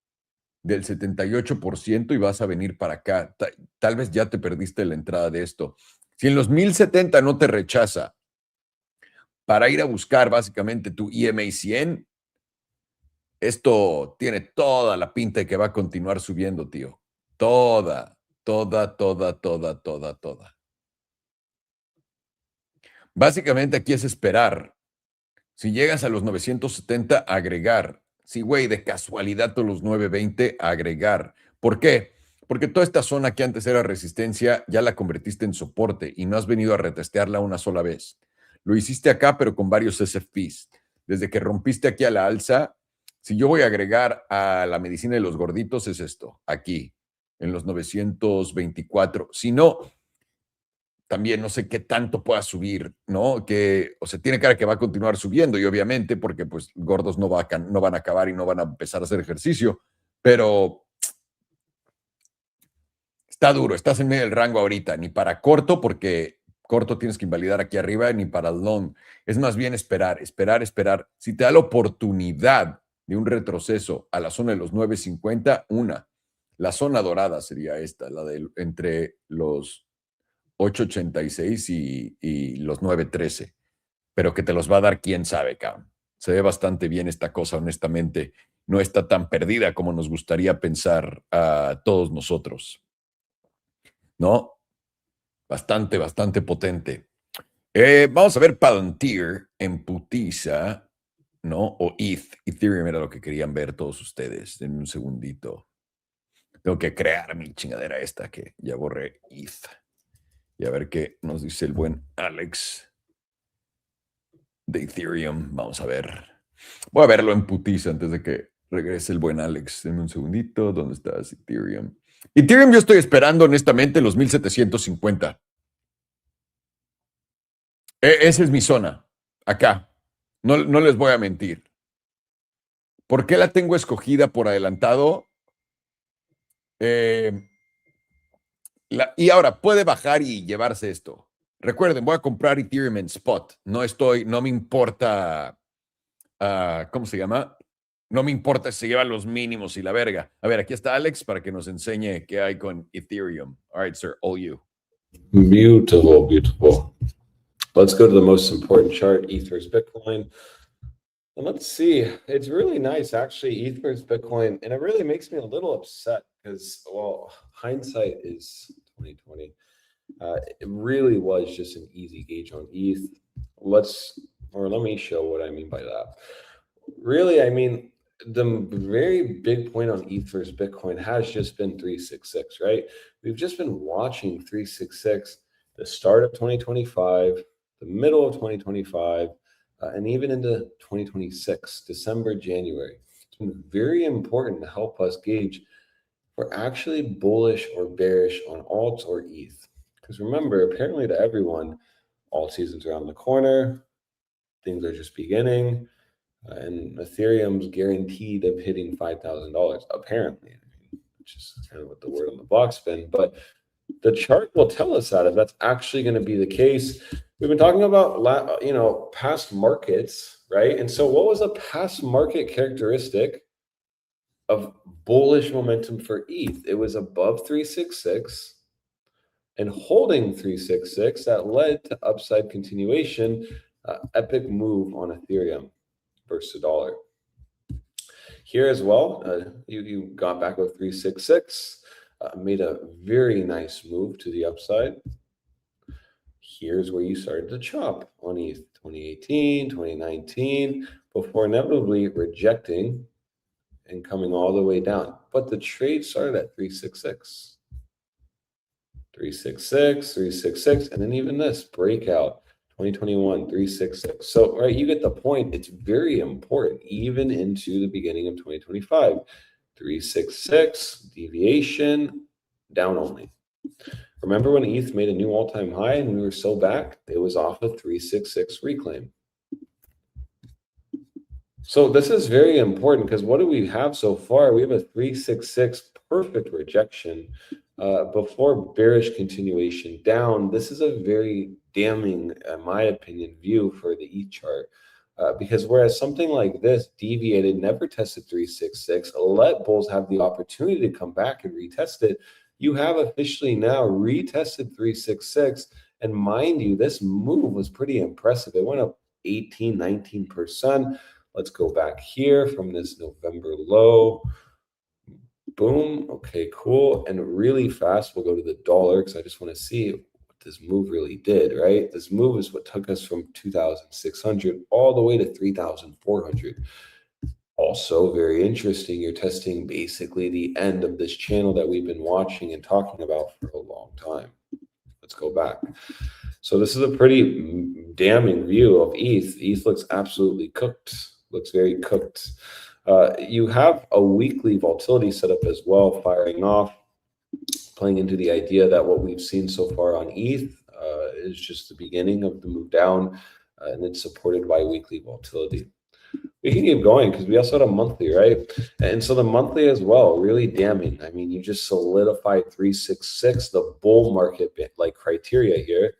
del 78% y vas a venir para acá. Tal vez ya te perdiste la entrada de esto. Si en los 1070 no te rechaza para ir a buscar básicamente tu EMA 100, esto tiene toda la pinta de que va a continuar subiendo, tío. Toda. Básicamente aquí es esperar. Si llegas a los 970, agregar. Si, güey, de casualidad todos los 920, agregar. ¿Por qué? Porque toda esta zona que antes era resistencia, ya la convertiste en soporte y no has venido a retestearla una sola vez. Lo hiciste acá, pero con varios SFPs. Desde que rompiste aquí a la alza, si yo voy a agregar a la medicina de los gorditos, es esto, aquí, en los 924. Si no, también no sé qué tanto pueda subir, ¿no? O sea, tiene cara que va a continuar subiendo y obviamente porque pues gordos no van a acabar y no van a empezar a hacer ejercicio, pero está duro, estás en medio del rango ahorita, ni para corto porque corto tienes que invalidar aquí arriba, ni para long. Es más bien esperar. Si te da la oportunidad de un retroceso a la zona de los 950, la zona dorada sería esta, la de entre los 886 y los 913, pero que te los va a dar quién sabe, cabrón. Se ve bastante bien esta cosa, honestamente. No está tan perdida como nos gustaría pensar a todos nosotros, ¿no? Bastante potente. Vamos a ver Palantir en putiza, ¿no? O Ethereum era lo que querían ver todos ustedes. Denme un segundito. Tengo que crear mi chingadera esta que ya borré ETH. Y a ver qué nos dice el buen Alex de Ethereum. Vamos a ver. Voy a verlo en putiza antes de que regrese el buen Alex. Denme un segundito. ¿Dónde estás, Ethereum? Ethereum yo estoy esperando, honestamente, los 1750. Esa es mi zona. Acá. No les voy a mentir. ¿Por qué la tengo escogida por adelantado? Y ahora puede bajar y llevarse esto. Recuerden, voy a comprar Ethereum en spot. No me importa, ¿cómo se llama? No me importa si se lleva los mínimos y la verga. A ver, aquí está Alex para que nos enseñe qué hay con Ethereum. All right, sir, all you. Beautiful. Let's go to the most important chart, Ether's Bitcoin. And let's see, it's really nice actually, ETH versus Bitcoin, and it really makes me a little upset because, well, hindsight is 2020. It really was just an easy gauge on ETH. Let me show what I mean by that. Really, I mean, the very big point on ETH versus Bitcoin has just been 366, right? We've just been watching 366 the start of 2025, the middle of 2025, and even into 2026, December, January. It's been very important to help us gauge if we're actually bullish or bearish on alts or ETH. Because remember, apparently to everyone, alt season's around the corner, things are just beginning, and Ethereum's guaranteed of hitting $5,000, apparently, which is kind of what the word on the block's been. But the chart will tell us that if that's actually going to be the case. We've been talking about, past markets, right? And so what was a past market characteristic of bullish momentum for ETH? It was above 366 and holding 366. That led to upside continuation, epic move on Ethereum versus the dollar. Here as well, you got back with 366, made a very nice move to the upside. Here's where you started to chop on ETH 2018, 2019, before inevitably rejecting and coming all the way down. But the trade started at 366. 366, 366, and then even this breakout, 2021, 366. So, right, you get the point. It's very important, even into the beginning of 2025. 366, deviation, down only. Remember when ETH made a new all-time high and we were so back? It was off of 366 reclaim. So this is very important because what do we have so far? We have a 366 perfect rejection before bearish continuation down. This is a very damning, in my opinion, view for the ETH chart. Because whereas something like this deviated, never tested 366, let bulls have the opportunity to come back and retest it, you have officially now retested 366. And mind you, this move was pretty impressive. It went up 18, 19%. Let's go back here from this November low. Boom. Okay, cool. And really fast, we'll go to the dollar because I just want to see what this move really did, right? This move is what took us from 2,600 all the way to 3,400. Also very interesting. You're testing basically the end of this channel that we've been watching and talking about for a long time. Let's go back. So this is a pretty damning view of ETH. ETH looks absolutely cooked. Looks very cooked. You have a weekly volatility setup as well, firing off, playing into the idea that what we've seen so far on ETH is just the beginning of the move down, and it's supported by weekly volatility. We can keep going because we also had a monthly, right? And so the monthly as well, really damning. I mean, you just solidified 366, the bull market like criteria here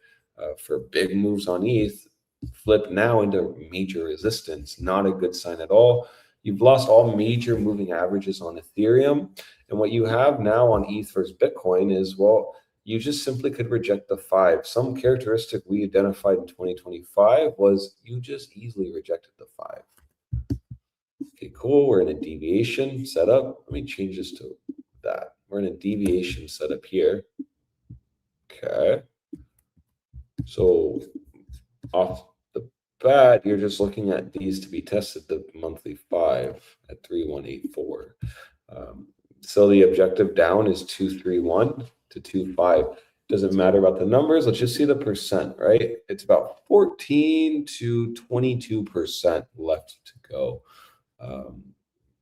for big moves on ETH, flip now into major resistance. Not a good sign at all. You've lost all major moving averages on Ethereum. And what you have now on ETH versus Bitcoin is, well, you just simply could reject the 5. Some characteristic we identified in 2025 was you just easily rejected the 5. Okay, cool. We're in a deviation setup. Let me change this to that. We're in a deviation setup here. Okay. So off the bat, you're just looking at these to be tested, the monthly 5 at 3184. So the objective down is 231 to 25. Doesn't matter about the numbers. Let's just see the percent, right? It's about 14 to 22% left to go.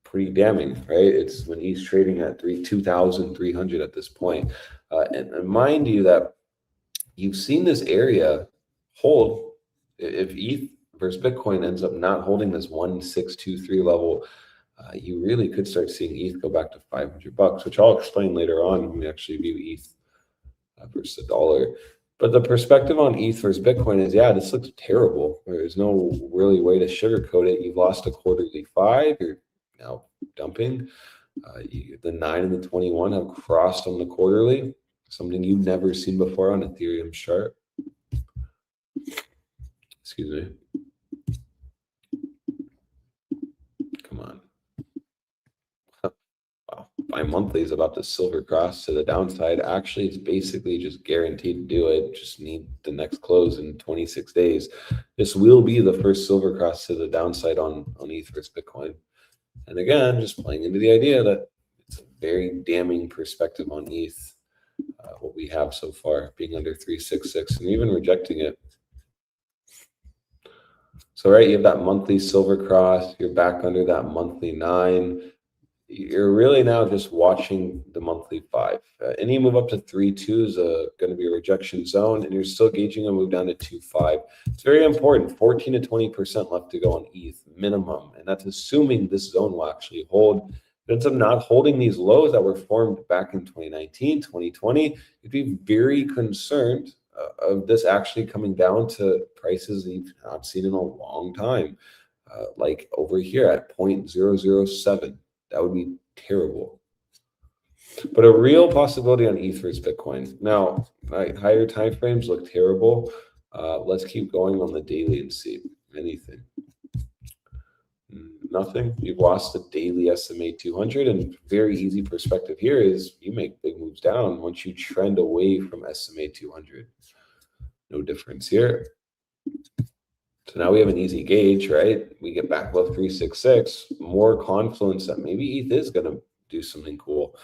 Pretty damning, right? It's when he's trading at 2,300 at this point. And mind you that you've seen this area hold. If ETH versus Bitcoin ends up not holding this 1623 level, you really could start seeing ETH go back to $500, which I'll explain later on when we actually view ETH versus the dollar. But the perspective on ETH versus Bitcoin is, yeah, this looks terrible. There's no really way to sugarcoat it. You've lost a quarterly 5. You're now dumping. The 9 and the 21 have crossed on the quarterly, something you've never seen before on Ethereum chart. Excuse me. bi-monthly is about to silver cross to the downside. Actually, it's basically just guaranteed to do it. Just need the next close in 26 days. This will be the first silver cross to the downside on ETH versus Bitcoin. And again, just playing into the idea that it's a very damning perspective on ETH, what we have so far, being under 366 and even rejecting it. So, right, you have that monthly silver cross, you're back under that monthly 9. You're really now just watching the monthly 5. Any move up to 3.2 is going to be a rejection zone, and you're still gauging a move down to 2.5. It's very important. 14 to 20% left to go on ETH minimum, and that's assuming this zone will actually hold. If it ends up not holding these lows that were formed back in 2019, 2020, you'd be very concerned of this actually coming down to prices you've not seen in a long time, like over here at 0.007. That would be terrible. But a real possibility on ETH versus Bitcoin. Now, higher time frames look terrible. Let's keep going on the daily and see anything. Nothing. You've lost the daily SMA 200, and very easy perspective here is you make big moves down once you trend away from SMA 200. No difference here. So now we have an easy gauge, right? We get back above 366, more confluence that maybe ETH is going to do something cool.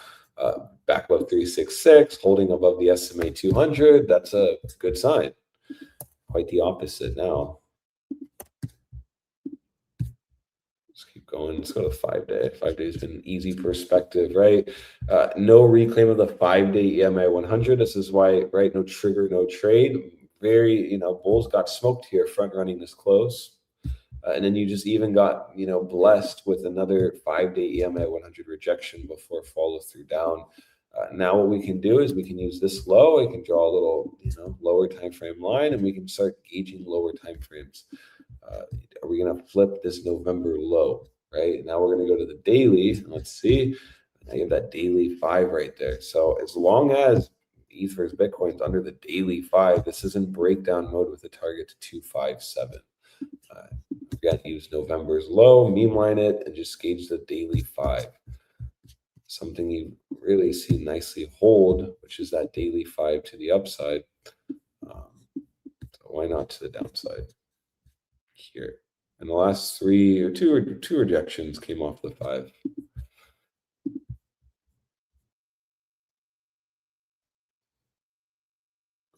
Back above 366, holding above the SMA 200, that's a good sign. Quite the opposite now. Let's keep going. Let's go to 5-day. 5 days been an easy perspective, right? No reclaim of the 5-day EMA 100. This is why, right? No trigger, no trade. Very, bulls got smoked here, front running this close. And then you just even got, blessed with another 5-day EMA 100 rejection before follow through down. Now what we can do is we can use this low. We can draw a little, lower time frame line, and we can start gauging lower time frames. Are we going to flip this November low, right? Now we're going to go to the daily. Let's see. I have that daily 5 right there. So as long as ETH versus Bitcoin's under the daily 5, this is in breakdown mode with a target to 257. Again, use November's low, meme line it, and just gauge the daily 5. Something you really see nicely hold, which is that daily 5 to the upside. So why not to the downside here? And the last two rejections came off the 5.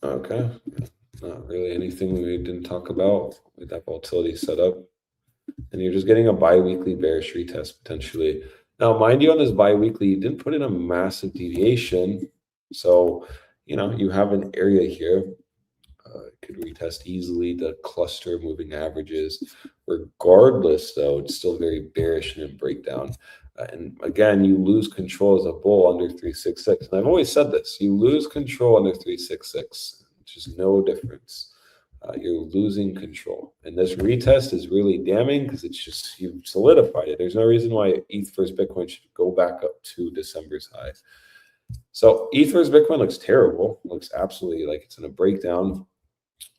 Okay, not really anything we didn't talk about with that volatility setup. And you're just getting a bi-weekly bearish retest potentially. Now, mind you, on this bi-weekly, you didn't put in a massive deviation. So, you have an area here. It could retest easily the cluster moving averages. Regardless, though, it's still very bearish and in breakdown. And again, you lose control as a bull under 366. And I've always said this, you lose control under 366, which is no difference. You're losing control. And this retest is really damning because it's just, you've solidified it. There's no reason why ETH versus Bitcoin should go back up to December's high. So ETH versus Bitcoin looks terrible. Looks absolutely like it's in a breakdown.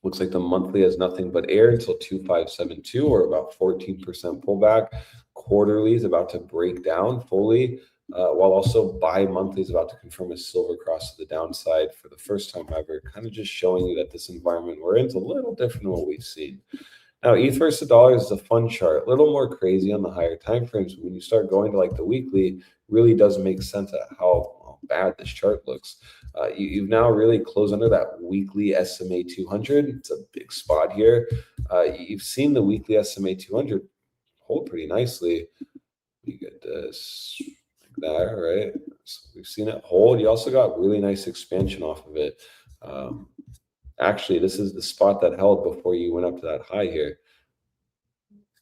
Looks like the monthly has nothing but air until 2572, or about 14% pullback. Quarterly is about to break down fully, while also bi-monthly is about to confirm a silver cross to the downside for the first time ever, kind of just showing you that this environment we're in is a little different than what we've seen. Now, ETH versus dollar is a fun chart, a little more crazy on the higher time frames. When you start going to like the weekly, really does make sense at how bad this chart looks. You've now really closed under that weekly SMA 200. It's a big spot here. You've seen the weekly SMA 200 hold pretty nicely. You get this like that, right? So we've seen it hold. You also got really nice expansion off of it. Actually, this is the spot that held before you went up to that high here.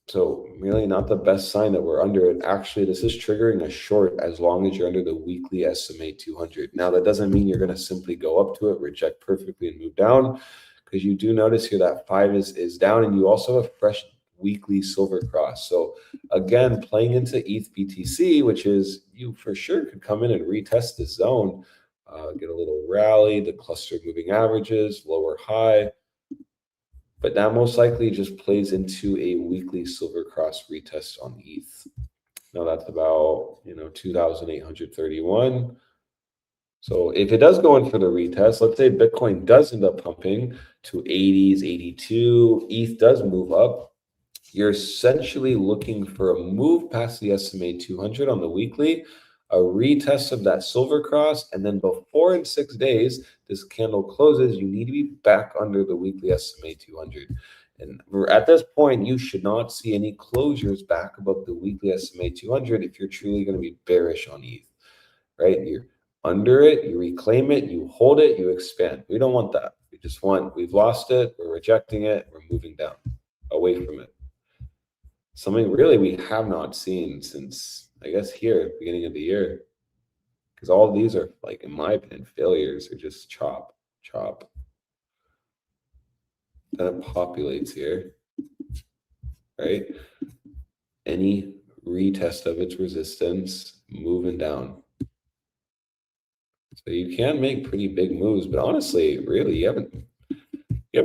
So really not the best sign that we're under it. Actually, this is triggering a short as long as you're under the weekly SMA 200. Now, that doesn't mean you're going to simply go up to it, reject perfectly, and move down, because you do notice here that 5 is down, and you also have fresh weekly silver cross. So again, playing into ETH BTC, which is you for sure could come in and retest this zone, get a little rally, the cluster moving averages, lower high. But that most likely just plays into a weekly silver cross retest on ETH. Now that's about, 2,831. So if it does go in for the retest, let's say Bitcoin does end up pumping to 80s, 82, ETH does move up, you're essentially looking for a move past the SMA 200 on the weekly, a retest of that silver cross, and then before in 6 days this candle closes, you need to be back under the weekly SMA 200. And at this point, you should not see any closures back above the weekly SMA 200 if you're truly going to be bearish on ETH, right? You're under it, you reclaim it, you hold it, you expand. We don't want that. We just want, we've lost it, we're rejecting it, we're moving down, away from it. Something really we have not seen since, I guess, here, beginning of the year. Because all of these are, like, in my opinion, failures are just chop, chop. Then it populates here, right? Any retest of its resistance, moving down. So you can make pretty big moves, but honestly, really, you haven't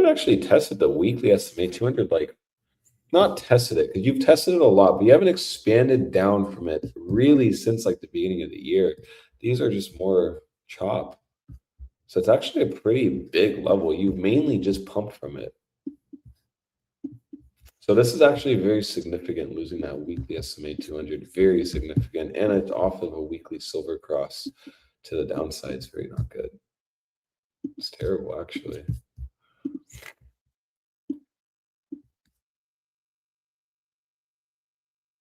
actually tested the weekly SMA 200, like, not tested it, because you've tested it a lot, but you haven't expanded down from it really since like the beginning of the year. These are just more chop. So it's actually a pretty big level. You've mainly just pumped from it. So this is actually very significant, losing that weekly SMA 200, very significant. And it's off of a weekly silver cross to the downside. It's very not good. It's terrible, actually.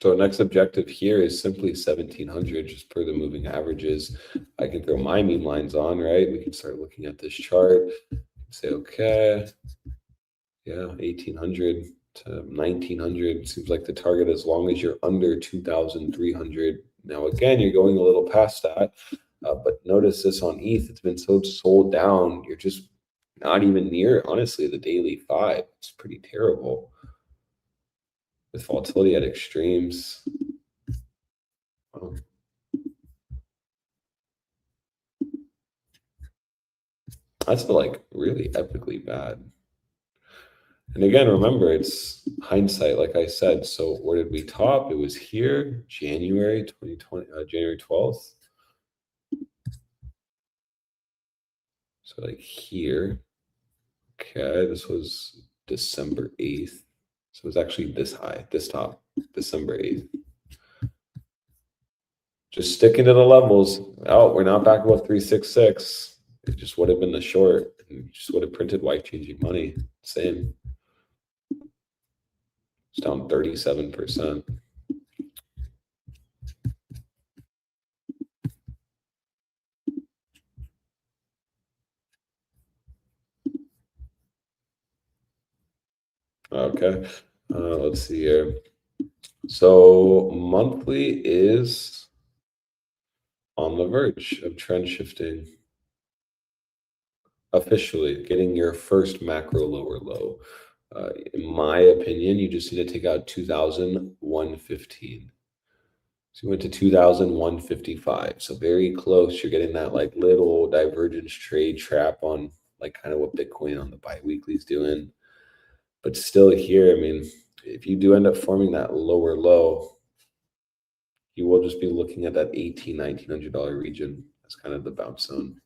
So next objective here is simply 1,700, just per the moving averages. I can throw my meme lines on, right? We can start looking at this chart. Say, okay, yeah, 1,800 to 1,900 seems like the target as long as you're under 2,300. Now, again, you're going a little past that, but notice this on ETH, it's been so sold down. You're just not even near, honestly, the daily 5. It's pretty terrible. With volatility at extremes. That's like really epically bad. And again, remember, it's hindsight, like I said. So where did we top? It was here, January 2020, January 12th. So like here. Okay, this was December 8th. So it was actually this high, this top, December 8th. Just sticking to the levels. Oh, we're not back above 366. It just would have been the short. And just would have printed life-changing money. Same. It's down 37%. Okay, let's see here. So monthly is on the verge of trend shifting. Officially getting your first macro lower low. In my opinion, you just need to take out 2,115. So you went to 2,155. So very close. You're getting that like little divergence trade trap on like kind of what Bitcoin on the bi-weekly is doing. But still here, I mean, if you do end up forming that lower low, you will just be looking at that $1,900 region as kind of the bounce zone.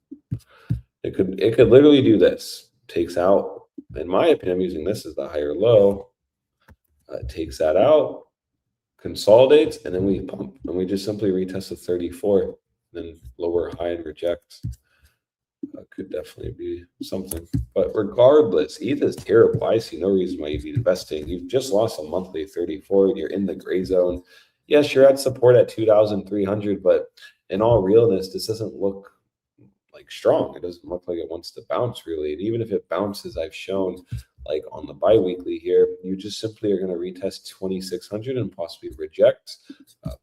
It could literally do this. Takes out, in my opinion, I'm using this as the higher low. Takes that out, consolidates, and then we pump, and we just simply retest the 34, then lower high and reject. Could definitely be something. But regardless, ETH is terrible. I see no reason why you'd be investing. You've just lost a monthly 34, and you're in the gray zone. Yes, you're at support at 2,300, but in all realness, this doesn't look like strong. It doesn't look like it wants to bounce really. And even if it bounces, I've shown like on the bi-weekly here, you just simply are going to retest 2,600 and possibly reject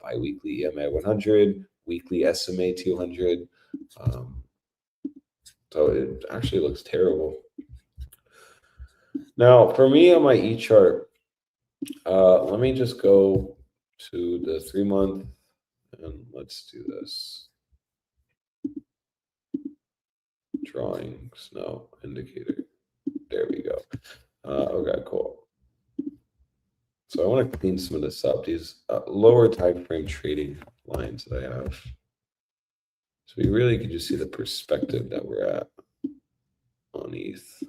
bi-weekly EMA 100, weekly SMA 200. So it actually looks terrible. Now, for me on my E chart, let me just go to the 3-month and let's do this. Drawings, no, indicator. There we go. Okay, cool. So I want to clean some of this up. These lower time frame trading lines that I have. So we really can just see the perspective that we're at on ETH.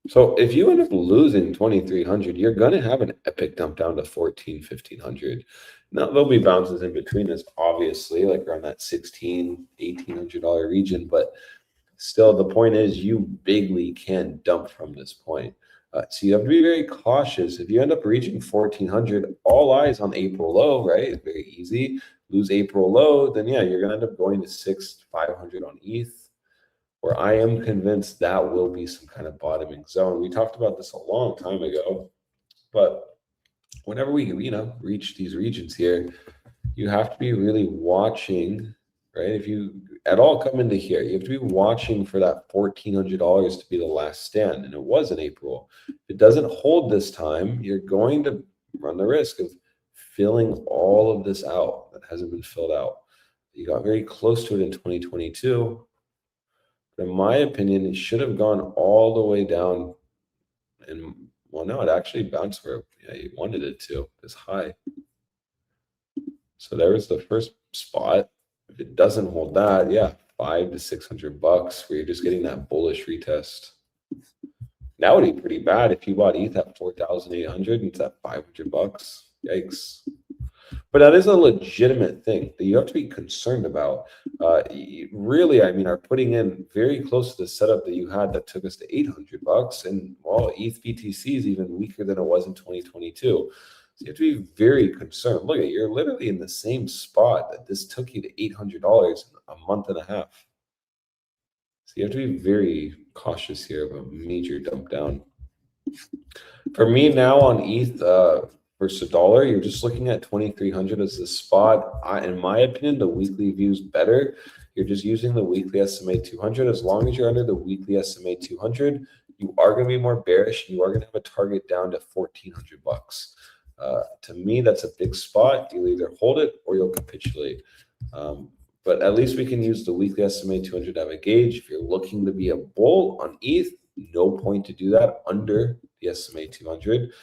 So if you end up losing 2,300, you're going to have an epic dump down to 14, 1,500. Now, there'll be bounces in between this, obviously, like around that $1,600, $1,800 region. But still, the point is you bigly can dump from this point. So you have to be very cautious. If you end up reaching 1,400, all eyes on April low, right? It's very easy. Lose April low, then yeah, you're going to end up going to 6,500 on ETH. Where I am convinced that will be some kind of bottoming zone. We talked about this a long time ago, but whenever we, reach these regions here, you have to be really watching, right? If you at all come into here, you have to be watching for that $1,400 to be the last stand, and it was in April. If it doesn't hold this time, you're going to run the risk of filling all of this out that hasn't been filled out. You got very close to it in 2022. In my opinion, it should have gone all the way down. And well, no, it actually bounced where you wanted it to, this high. So there was the first spot. If it doesn't hold that, yeah, $500 to $600 where you're just getting that bullish retest. That would be pretty bad if you bought ETH at 4,800 and it's at $500. Yikes. But that is a legitimate thing that you have to be concerned about. Really, I mean, are putting in very close to the setup that you had that took us to $800, and well, ETH BTC is even weaker than it was in 2022. So you have to be very concerned. Look, you're literally in the same spot that this took you to $800 in a month and a half. So you have to be very cautious here of a major dump down. For me now on ETH, versus a dollar, you're just looking at 2,300 as the spot. In my opinion, the weekly view is better. You're just using the weekly SMA 200. As long as you're under the weekly SMA 200, you are going to be more bearish. You are going to have a target down to $1,400. To me, that's a big spot. You'll either hold it or you'll capitulate. But at least we can use the weekly SMA 200 to have a gauge. If you're looking to be a bull on ETH, no point to do that under the SMA 200.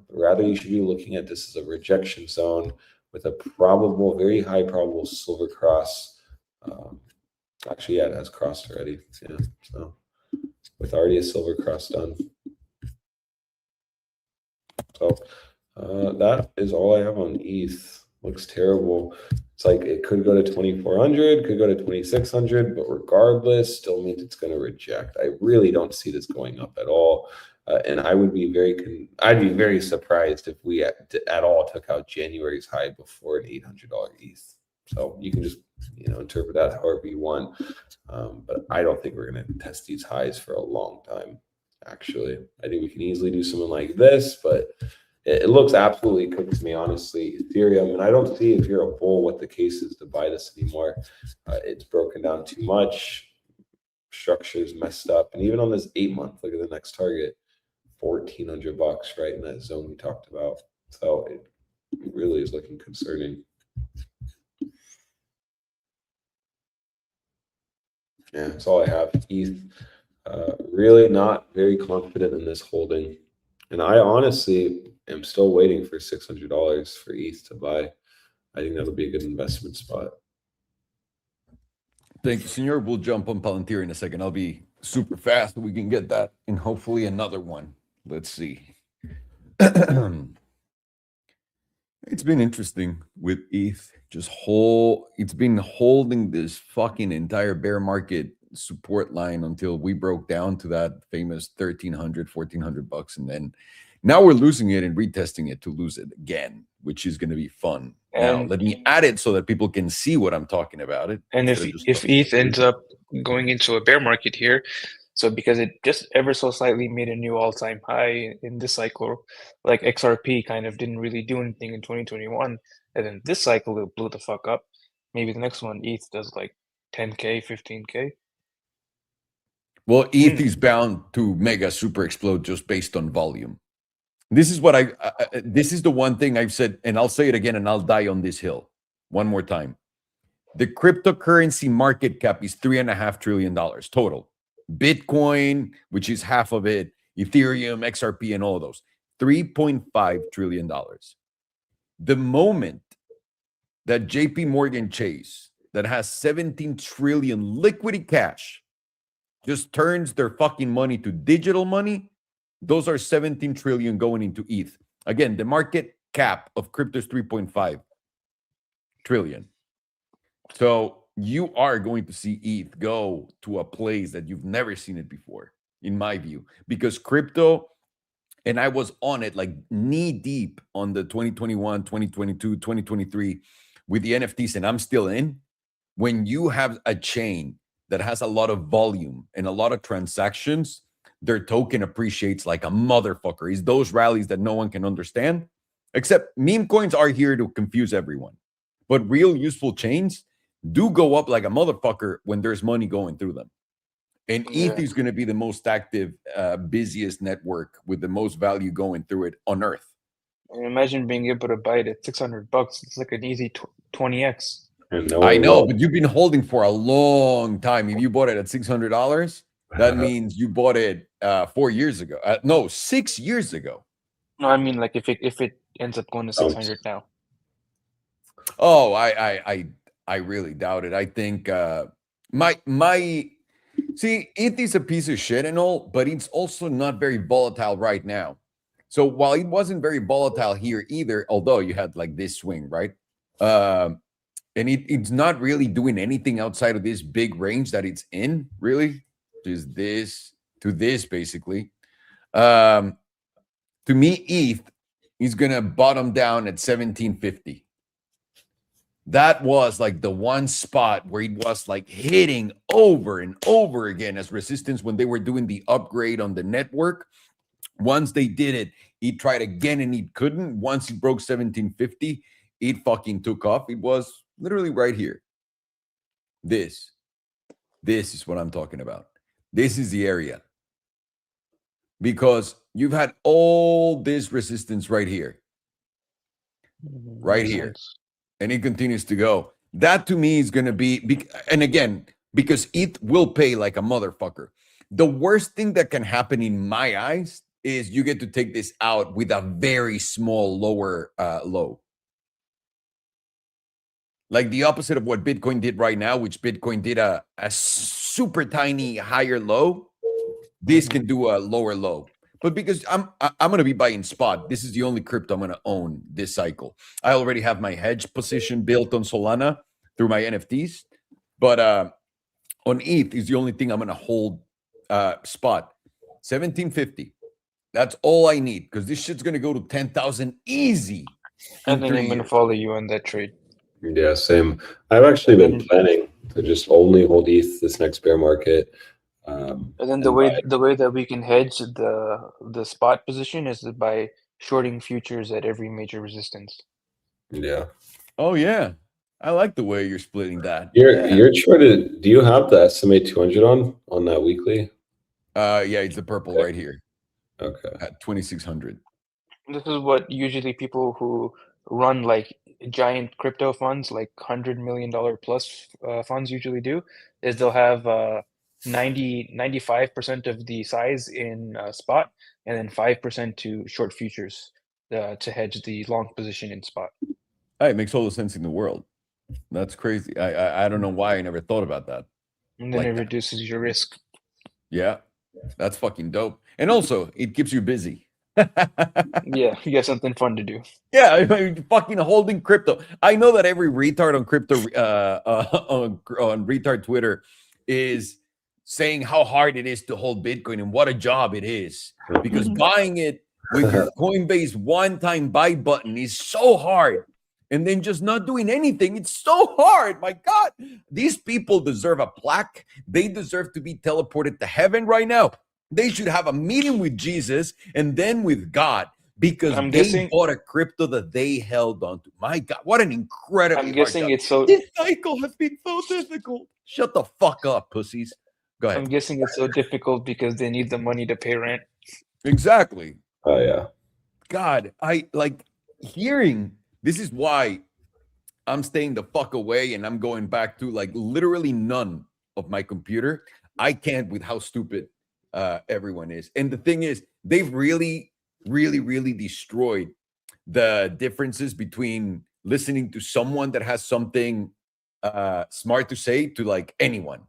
But rather, you should be looking at this as a rejection zone with a probable, very high probable silver cross. Actually, yeah, it has crossed already. Yeah, so with already a silver cross done. So that is all I have on ETH. Looks terrible. It's like it could go to 2,400, could go to 2,600, but regardless, still means it's going to reject. I really don't see this going up at all. And I would be I'd be very surprised if we at all took out January's high before an $800 ETH. So you can just interpret that however you want. But I don't think we're going to test these highs for a long time. Actually, I think we can easily do something like this, but it looks absolutely cooked to me, honestly. Ethereum, and I don't see if you're a bull what the case is to buy this anymore. It's broken down too much. Structure's messed up, and even on this 8-month, look at the next target. $1,400, right in that zone we talked about. So it really is looking concerning. Yeah, that's all I have. ETH, really not very confident in this holding. And I honestly am still waiting for $600 for ETH to buy. I think that'll be a good investment spot. Thank you, Senor. We'll jump on Palantir in a second. I'll be super fast so we can get that and hopefully another one. Let's see. It's been interesting with ETH. It's been holding this fucking entire bear market support line until we broke down to that famous $1,300, $1,400, and then now we're losing it and retesting it to lose it again, which is going to be fun. Now, let me add it so that people can see what I'm talking about. And if ETH ends up going into a bear market here, so because it just ever so slightly made a new all-time high in this cycle, like XRP kind of didn't really do anything in 2021, and then this cycle it blew the fuck up. Maybe the next one ETH does like 10K, 15K. Well, ETH is bound to mega super explode just based on volume. This is what this is the one thing I've said, and I'll say it again, and I'll die on this hill one more time. The cryptocurrency market cap is $3.5 trillion total. Bitcoin, which is half of it, Ethereum, XRP, and all of those, $3.5 trillion. The moment that JP Morgan Chase, that has 17 trillion liquidity cash, just turns their fucking money to digital money, those are 17 trillion going into ETH. Again, the market cap of crypto is 3.5 trillion. So you are going to see ETH go to a place that you've never seen it before, in my view, because crypto, and I was on it like knee deep on the 2021, 2022, 2023 with the NFTs, and I'm still in. When you have a chain that has a lot of volume and a lot of transactions, their token appreciates like a motherfucker. It's those rallies that no one can understand, except meme coins are here to confuse everyone. But real useful chains do go up like a motherfucker when there's money going through them. And ETH is going to be the most active, busiest network with the most value going through it on Earth. And imagine being able to buy it at $600. It's like an easy 20x. I know, but you've been holding for a long time. If you bought it at $600, that means you bought it 4 years ago. No, 6 years ago. No, I mean like if it ends up going to 600 now. Oh, I really doubt it. I think see, ETH is a piece of shit and all, but it's also not very volatile right now. So while it wasn't very volatile here either, although you had like this swing, right? And it's not really doing anything outside of this big range that it's in, really. Just this to this, basically. To me, ETH is going to bottom down at 1750. That was like the one spot where it was like hitting over and over again as resistance when they were doing the upgrade on the network. Once they did it, it tried again and it couldn't. Once it broke 1750, it fucking took off. It was literally right here. This is what I'm talking about. This is the area. Because you've had all this resistance right here. Right here. And it continues to go. That to me is going to be, and again, because ETH will pay like a motherfucker. The worst thing that can happen in my eyes is you get to take this out with a very small lower low. Like the opposite of what Bitcoin did right now, which Bitcoin did a super tiny higher low. This can do a lower low. But because I'm going to be buying spot, this is the only crypto I'm going to own this cycle. I already have my hedge position built on Solana through my NFTs. But on ETH is the only thing I'm going to hold spot. 1750. That's all I need because this shit's going to go to 10,000 easy. And then I'm going to follow you on that trade. Yeah, same. I've actually been planning to just only hold ETH this next bear market. And then the way that we can hedge the spot position is by shorting futures at every major resistance. Yeah. Oh yeah, I like the way you're splitting that. You're shorted. Do you have the SMA 200 on that weekly? Yeah, it's the purple right here. Okay. At 2600. This is what usually people who run like giant crypto funds, like $100 million plus funds usually do, is they'll have 95% of the size in spot and then 5% to short futures to hedge the long position in spot. It makes all the sense in the world. That's crazy. I don't know why I never thought about that. And then it reduces your risk. Yeah, that's fucking dope. And also, it keeps you busy. Yeah, you got something fun to do. Yeah, I mean, fucking holding crypto. I know that every retard on crypto on retard Twitter is saying how hard it is to hold Bitcoin and what a job it is. Because buying it with your Coinbase one-time buy button is so hard. And then just not doing anything, it's so hard. My God, these people deserve a plaque. They deserve to be teleported to heaven right now. They should have a meeting with Jesus and then with God because they bought a crypto that they held on to. My God, what an incredible. I'm guessing it's so. This cycle has been so difficult. Shut the fuck up, pussies. Go ahead. I'm guessing it's so difficult because they need the money to pay rent. Exactly. Oh yeah. God, I like hearing. This is why I'm staying the fuck away and I'm going back to like literally none of my computer. I can't with how stupid everyone is. And the thing is, they've really, really, really destroyed the differences between listening to someone that has something smart to say to like anyone.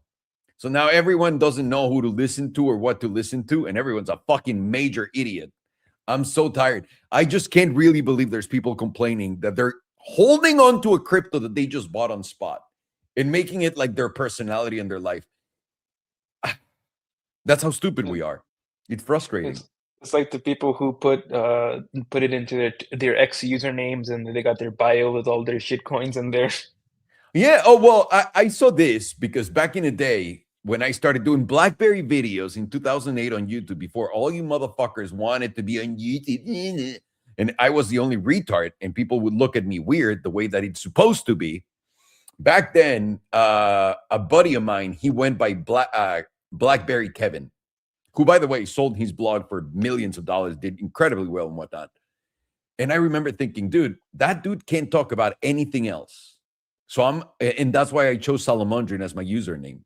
So now everyone doesn't know who to listen to or what to listen to, and everyone's a fucking major idiot. I'm so tired. I just can't really believe there's people complaining that they're holding on to a crypto that they just bought on spot and making it like their personality and their life. That's how stupid we are. It's frustrating. It's like the people who put it into their X usernames and they got their bio with all their shit coins in there. Yeah. Oh, well, I saw this because back in the day, when I started doing BlackBerry videos in 2008 on YouTube, before all you motherfuckers wanted to be on YouTube, and I was the only retard, and people would look at me weird the way that it's supposed to be. Back then, a buddy of mine, he went by BlackBerry Kevin, who, by the way, sold his blog for millions of dollars, did incredibly well and whatnot. And I remember thinking, dude, that dude can't talk about anything else. And that's why I chose Salamandrian as my username.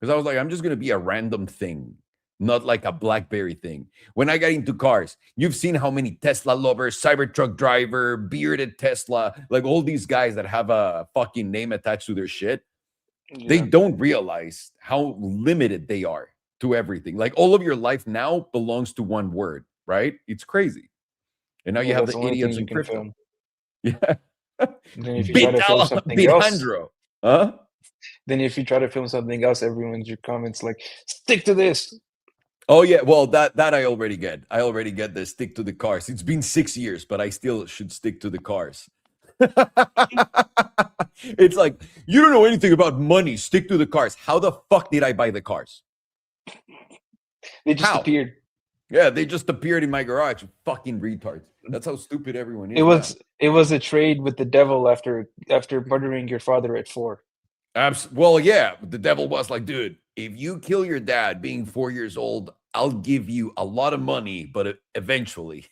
Because I was like, I'm just going to be a random thing, not like a BlackBerry thing. When I got into cars, you've seen how many Tesla lovers, Cybertruck driver, bearded Tesla, like all these guys that have a fucking name attached to their shit. Yeah. They don't realize how limited they are to everything. Like all of your life now belongs to one word, right? It's crazy. And now you have the idiots in crypto. Film. Yeah. Then if you try to film something else, huh? Then if you try to film something else, everyone's your comments like, stick to this. Oh yeah, well that I already get. I already get the stick to the cars. It's been 6 years, but I still should stick to the cars. It's like, you don't know anything about money. Stick to the cars. How the fuck did I buy the cars? They just appeared. Yeah, they just appeared in my garage. Fucking retards. That's how stupid everyone is. It was a trade with the devil after murdering your father at 4. Well, yeah, the devil was like, dude, if you kill your dad being 4 years old, I'll give you a lot of money, but eventually,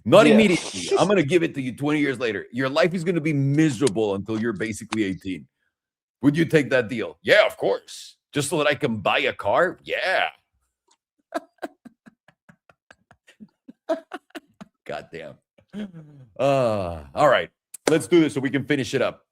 not immediately. I'm going to give it to you 20 years later. Your life is going to be miserable until you're basically 18. Would you take that deal? Yeah, of course. Just so that I can buy a car? Yeah. God damn. All right. Let's do this so we can finish it up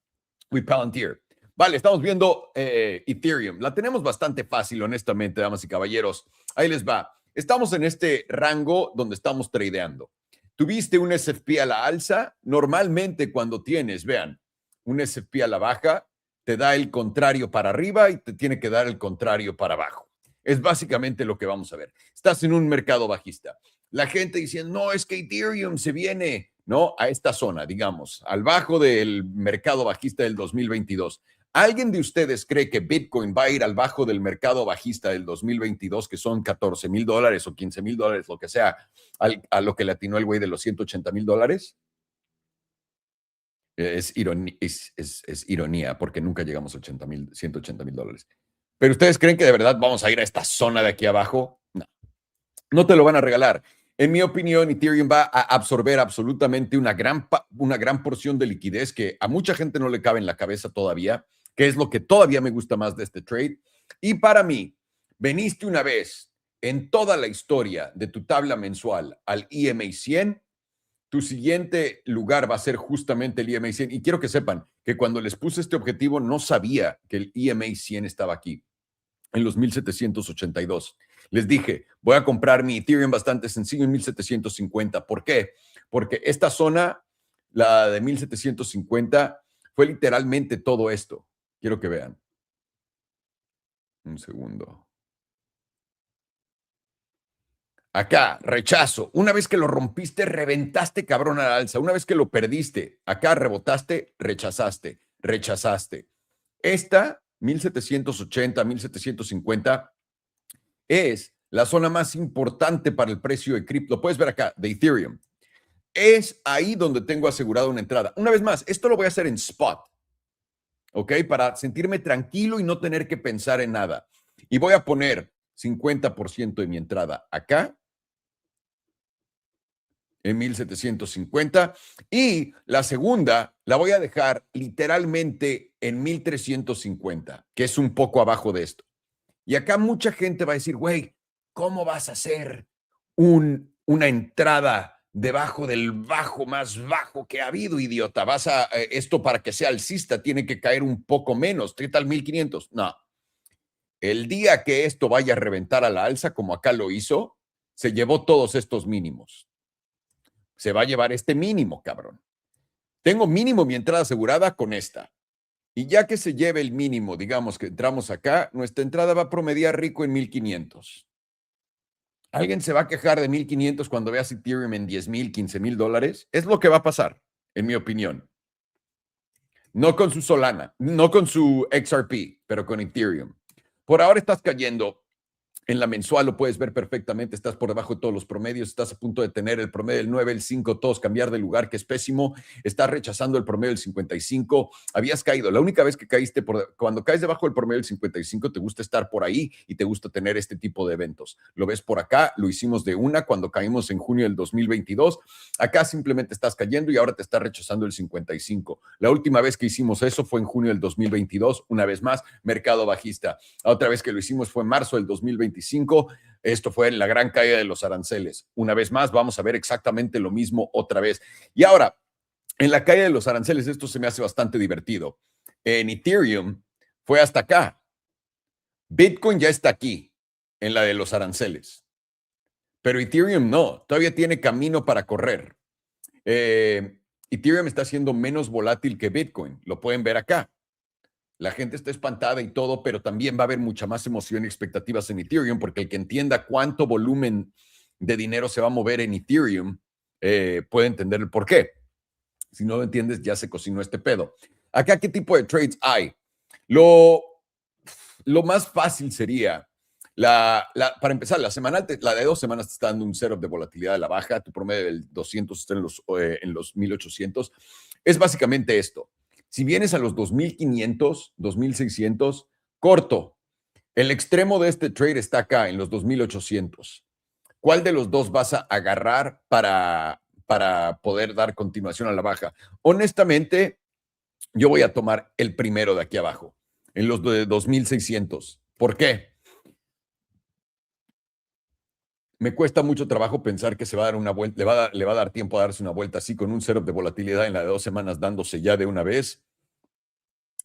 with Palantir. Vale, estamos viendo Ethereum. La tenemos bastante fácil, honestamente, damas y caballeros. Ahí les va. Estamos en este rango donde estamos tradeando. Tuviste un SFP a la alza. Normalmente cuando tienes, vean, un SFP a la baja, te da el contrario para arriba y te tiene que dar el contrario para abajo. Es básicamente lo que vamos a ver. Estás en un mercado bajista. La gente diciendo, no, es que Ethereum se viene, ¿no? A esta zona, digamos, al bajo del mercado bajista del 2022. ¿Alguien de ustedes cree que Bitcoin va a ir al bajo del mercado bajista del 2022, que son $14,000 o $15,000, lo que sea, a lo que le atinó el güey de los $180,000? Es ironía, porque nunca llegamos a $180,000. ¿Pero ustedes creen que de verdad vamos a ir a esta zona de aquí abajo? No, no te lo van a regalar. En mi opinión, Ethereum va a absorber absolutamente una gran porción de liquidez que a mucha gente no le cabe en la cabeza todavía, que es lo que todavía me gusta más de este trade. Y para mí, veniste una vez en toda la historia de tu tabla mensual al EMA 100, tu siguiente lugar va a ser justamente el EMA 100. Y quiero que sepan que cuando les puse este objetivo no sabía que el EMA 100 estaba aquí, en los 1782. Les dije, voy a comprar mi Ethereum bastante sencillo en 1750. ¿Por qué? Porque esta zona, la de 1750, fue literalmente todo esto. Quiero que vean. Un segundo. Acá, rechazo. Una vez que lo rompiste, reventaste cabrón a la alza. Una vez que lo perdiste, acá rebotaste, rechazaste. Esta, 1780, 1750, es la zona más importante para el precio de cripto. Lo puedes ver acá, de Ethereum. Es ahí donde tengo asegurado una entrada. Una vez más, esto lo voy a hacer en spot, ¿ok? Para sentirme tranquilo y no tener que pensar en nada. Y voy a poner 50% de mi entrada acá en 1750. Y la segunda la voy a dejar literalmente en 1350, que es un poco abajo de esto. Y acá mucha gente va a decir, güey, ¿cómo vas a hacer una entrada debajo del bajo más bajo que ha habido, idiota? Esto para que sea alcista tiene que caer un poco menos. ¿Qué tal 1500? No. El día que esto vaya a reventar a la alza, como acá lo hizo, se llevó todos estos mínimos. Se va a llevar este mínimo, cabrón. Tengo mínimo mi entrada asegurada con esta. Y ya que se lleve el mínimo, digamos que entramos acá, nuestra entrada va a promediar rico en 1500. ¿Alguien se va a quejar de 1500 cuando veas Ethereum en 10,000, 15,000 dólares? Es lo que va a pasar, en mi opinión. No con su Solana, no con su XRP, pero con Ethereum. Por ahora estás cayendo. En la mensual lo puedes ver perfectamente, estás por debajo de todos los promedios, estás a punto de tener el promedio del 9, el 5, todos cambiar de lugar, que es pésimo, estás rechazando el promedio del 55, habías caído, la única vez que caíste, cuando caes debajo del promedio del 55, te gusta estar por ahí y te gusta tener este tipo de eventos. Lo ves por acá, lo hicimos de una cuando caímos en junio del 2022, acá simplemente estás cayendo y ahora te está rechazando el 55. La última vez que hicimos eso fue en junio del 2022, una vez más, mercado bajista. La otra vez que lo hicimos fue en marzo del 2025. Esto fue en la gran caída de los aranceles. Una vez más, vamos a ver exactamente lo mismo otra vez. Y ahora, en la caída de los aranceles, esto se me hace bastante divertido. En Ethereum fue hasta acá. Bitcoin ya está aquí, en la de los aranceles. Pero Ethereum no, todavía tiene camino para correr. Ethereum está siendo menos volátil que Bitcoin. Lo pueden ver acá. La gente está espantada y todo, pero también va a haber mucha más emoción y expectativas en Ethereum, porque el que entienda cuánto volumen de dinero se va a mover en Ethereum puede entender el por qué. Si no lo entiendes, ya se cocinó este pedo. Acá, ¿qué tipo de trades hay? Lo más fácil sería, para empezar, la semanal, la de 2 semanas te está dando un setup de volatilidad a la baja, tu promedio del 200 está en los 1800. Es básicamente esto. Si vienes a los 2500, 2600, corto. El extremo de este trade está acá, en los 2800. ¿Cuál de los dos vas a agarrar para poder dar continuación a la baja? Honestamente, yo voy a tomar el primero de aquí abajo, en los de 2600. ¿Por qué? Me cuesta mucho trabajo pensar que se va a dar una vuelta, le va a dar tiempo a darse una vuelta así con un setup de volatilidad en la de 2 semanas dándose ya de una vez,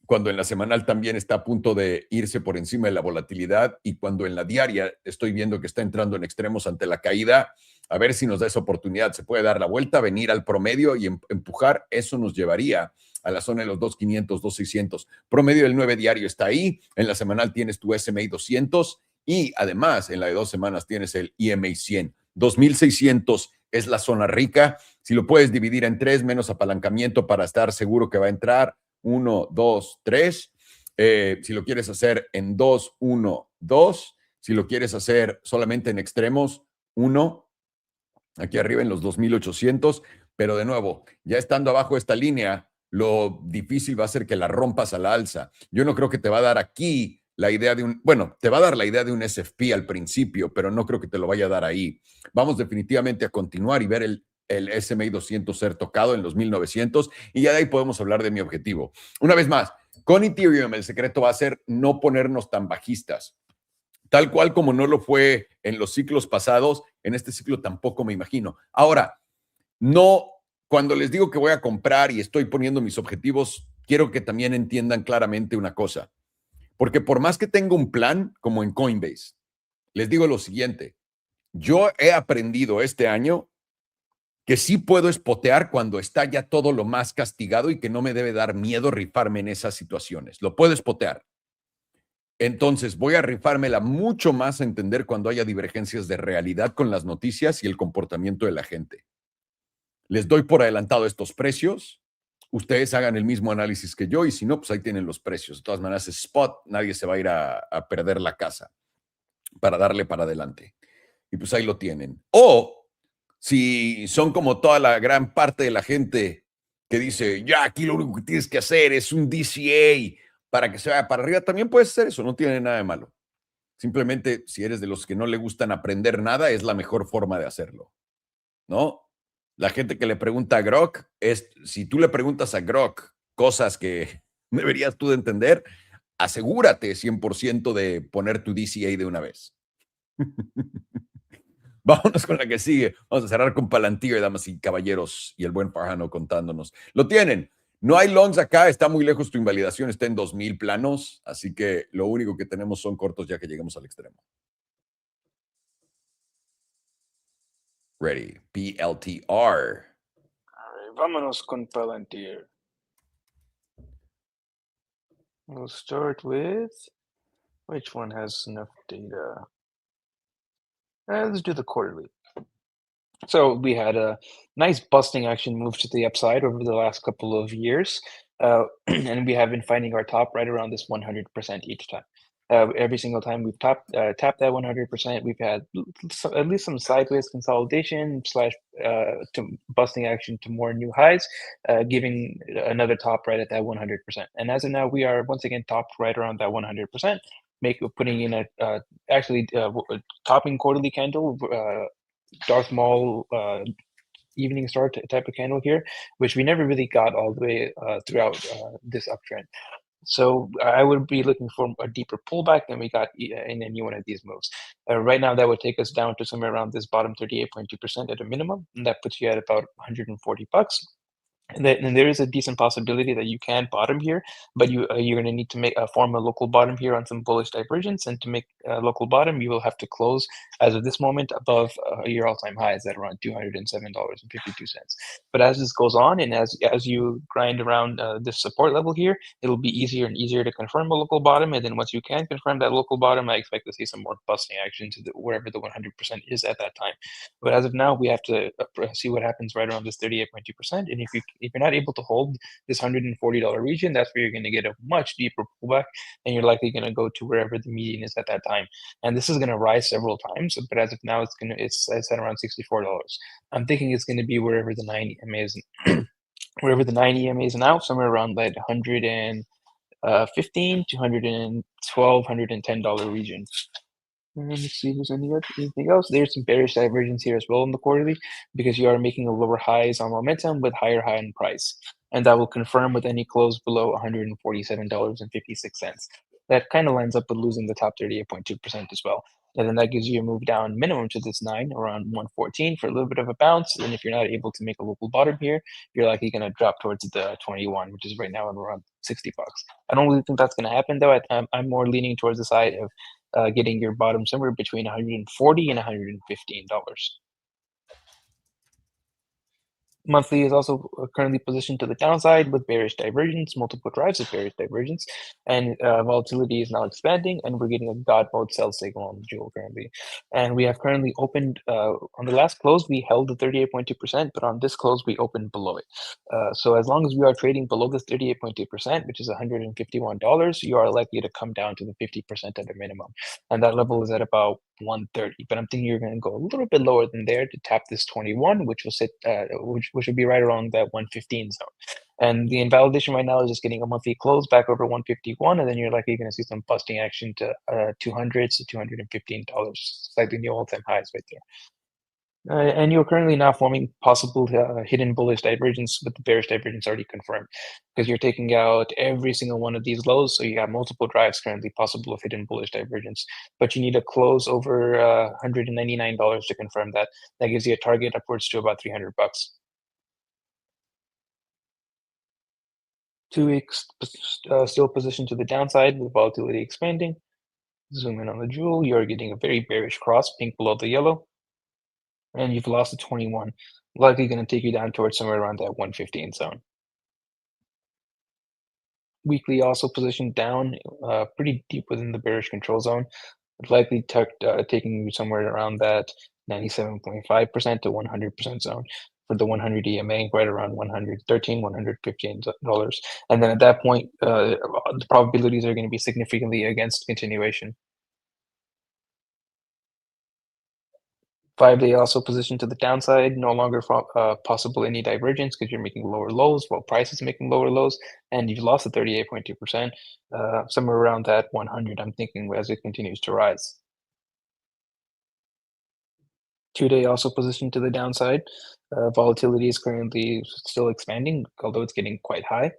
cuando en la semanal también está a punto de irse por encima de la volatilidad y cuando en la diaria estoy viendo que está entrando en extremos ante la caída, a ver si nos da esa oportunidad. Se puede dar la vuelta, venir al promedio y empujar. Eso nos llevaría a la zona de los 2,500, 2,600. Promedio del 9 diario está ahí. En la semanal tienes tu SMA 200 y además en la de 2 semanas tienes el EMA 100. 2,600 es la zona rica. Si lo puedes dividir en 3 menos apalancamiento para estar seguro que va a entrar. 1, 2, 3. Si lo quieres hacer en 2, 1, 2. Si lo quieres hacer solamente en extremos, 1. Aquí arriba en los 2800. Pero de nuevo, ya estando abajo de esta línea, lo difícil va a ser que la rompas a la alza. Yo no creo que te va a dar aquí la idea de te va a dar la idea de un SFP al principio, pero no creo que te lo vaya a dar ahí. Vamos definitivamente a continuar y ver el SMA 200 ser tocado en los 1900 y ya de ahí podemos hablar de mi objetivo. Una vez más, con Ethereum el secreto va a ser no ponernos tan bajistas. Tal cual como no lo fue en los ciclos pasados, en este ciclo tampoco me imagino. Ahora, no, cuando les digo que voy a comprar y estoy poniendo mis objetivos, quiero que también entiendan claramente una cosa. Porque por más que tenga un plan, como en Coinbase, les digo lo siguiente. Yo he aprendido este año que sí puedo espotear cuando está ya todo lo más castigado y que no me debe dar miedo rifarme en esas situaciones. Lo puedo espotear. Entonces voy a rifármela mucho más a entender cuando haya divergencias de realidad con las noticias y el comportamiento de la gente. Les doy por adelantado estos precios. Ustedes hagan el mismo análisis que yo y si no, pues ahí tienen los precios. De todas maneras, es spot, nadie se va a ir a perder la casa para darle para adelante. Y pues ahí lo tienen. O si son como toda la gran parte de la gente que dice, ya aquí lo único que tienes que hacer es un DCA para que se vaya para arriba, también puedes hacer eso, no tiene nada de malo. Simplemente, si eres de los que no le gustan aprender nada, es la mejor forma de hacerlo, ¿no? La gente que le pregunta a Grok, si tú le preguntas a Grok cosas que deberías tú de entender, asegúrate 100% de poner tu DCA de una vez. Vámonos con la que sigue. Vamos a cerrar con Palantir, damas y caballeros, y el buen Farhano contándonos. Lo tienen. No hay longs acá, está muy lejos tu invalidación, está en 2000 planos, así que lo único que tenemos son cortos ya que lleguemos al extremo. Ready. PLTR. All right, vámonos con Palantir. We'll start with, which one has enough data? Let's do the quarterly. So we had a nice busting action move to the upside over the last couple of years, and we have been finding our top right around this 100% each time. Every single time we've tapped that 100%, we've had at least some sideways consolidation slash to busting action to more new highs, giving another top right at that 100%. And as of now, we are once again topped right around that 100%. Putting in a actually topping quarterly candle. Darth Maul evening star type of candle here, which we never really got all the way throughout this uptrend. So I would be looking for a deeper pullback than we got in any one of these moves. Right now, that would take us down to somewhere around this bottom 38.2% at a minimum, and that puts you at about $140. And there is a decent possibility that you can bottom here, but you're going to need to form a local bottom here on some bullish divergence. And to make a local bottom, you will have to close as of this moment above your all-time highs at around $207.52. But as this goes on, and as you grind around this support level here, it'll be easier and easier to confirm a local bottom. And then once you can confirm that local bottom, I expect to see some more busting action to wherever the 100% is at that time. But as of now, we have to see what happens right around this 38.2%. And if you're not able to hold this $140 region, that's where you're going to get a much deeper pullback, and you're likely going to go to wherever the median is at that time. And this is going to rise several times, but as of now, it's at around $64. I'm thinking it's going to be wherever the 9 EMA is, wherever the 9 EMA is now, somewhere around that 115 to 112, $110 region. Let's see if there's anything else. There's some bearish divergence here as well in the quarterly, because you are making a lower highs on momentum with higher high in price. And that will confirm with any close below $147.56. That kind of lines up with losing the top 38.2% as well. And then that gives you a move down minimum to this 9 around 114 for a little bit of a bounce. And if you're not able to make a local bottom here, you're likely going to drop towards the 21, which is right now at around $60. I don't really think that's going to happen, though. I'm more leaning towards the side of getting your bottom somewhere between $140 and $115. Monthly is also currently positioned to the downside with bearish divergence, multiple drives of bearish divergence, and volatility is now expanding, and we're getting a God mode sell signal on the jewel currently. And we have currently opened, on the last close, we held the 38.2%, but on this close, we opened below it. So as long as we are trading below this 38.2%, which is $151, you are likely to come down to the 50% at a minimum. And that level is at about 130, but I'm thinking you're going to go a little bit lower than there to tap this 21, which will sit, which would be right around that 115 zone. And the invalidation right now is just getting a monthly close back over 151, and then you're likely going to see some busting action to $200 to $215, slightly new all-time highs right there. And you're currently now forming possible hidden bullish divergence with the bearish divergence already confirmed, because you're taking out every single one of these lows. So you have multiple drives currently possible of hidden bullish divergence, but you need a close over $199 to confirm that. That gives you a target upwards to about $300. 2 weeks still positioned to the downside with volatility expanding. Zoom in on the jewel. You're getting a very bearish cross, pink below the yellow. And you've lost a 21, likely going to take you down towards somewhere around that 115 zone. Weekly also positioned down pretty deep within the bearish control zone, likely taking you somewhere around that 97.5% to 100% zone for the 100 EMA, right around $113, $115. And then at that point, the probabilities are going to be significantly against continuation. 5-day also positioned to the downside, no longer possible any divergence because you're making lower lows while price is making lower lows, and you've lost the 38.2%, somewhere around that 100, I'm thinking, as it continues to rise. 2-day also positioned to the downside. Volatility is currently still expanding, although it's getting quite high.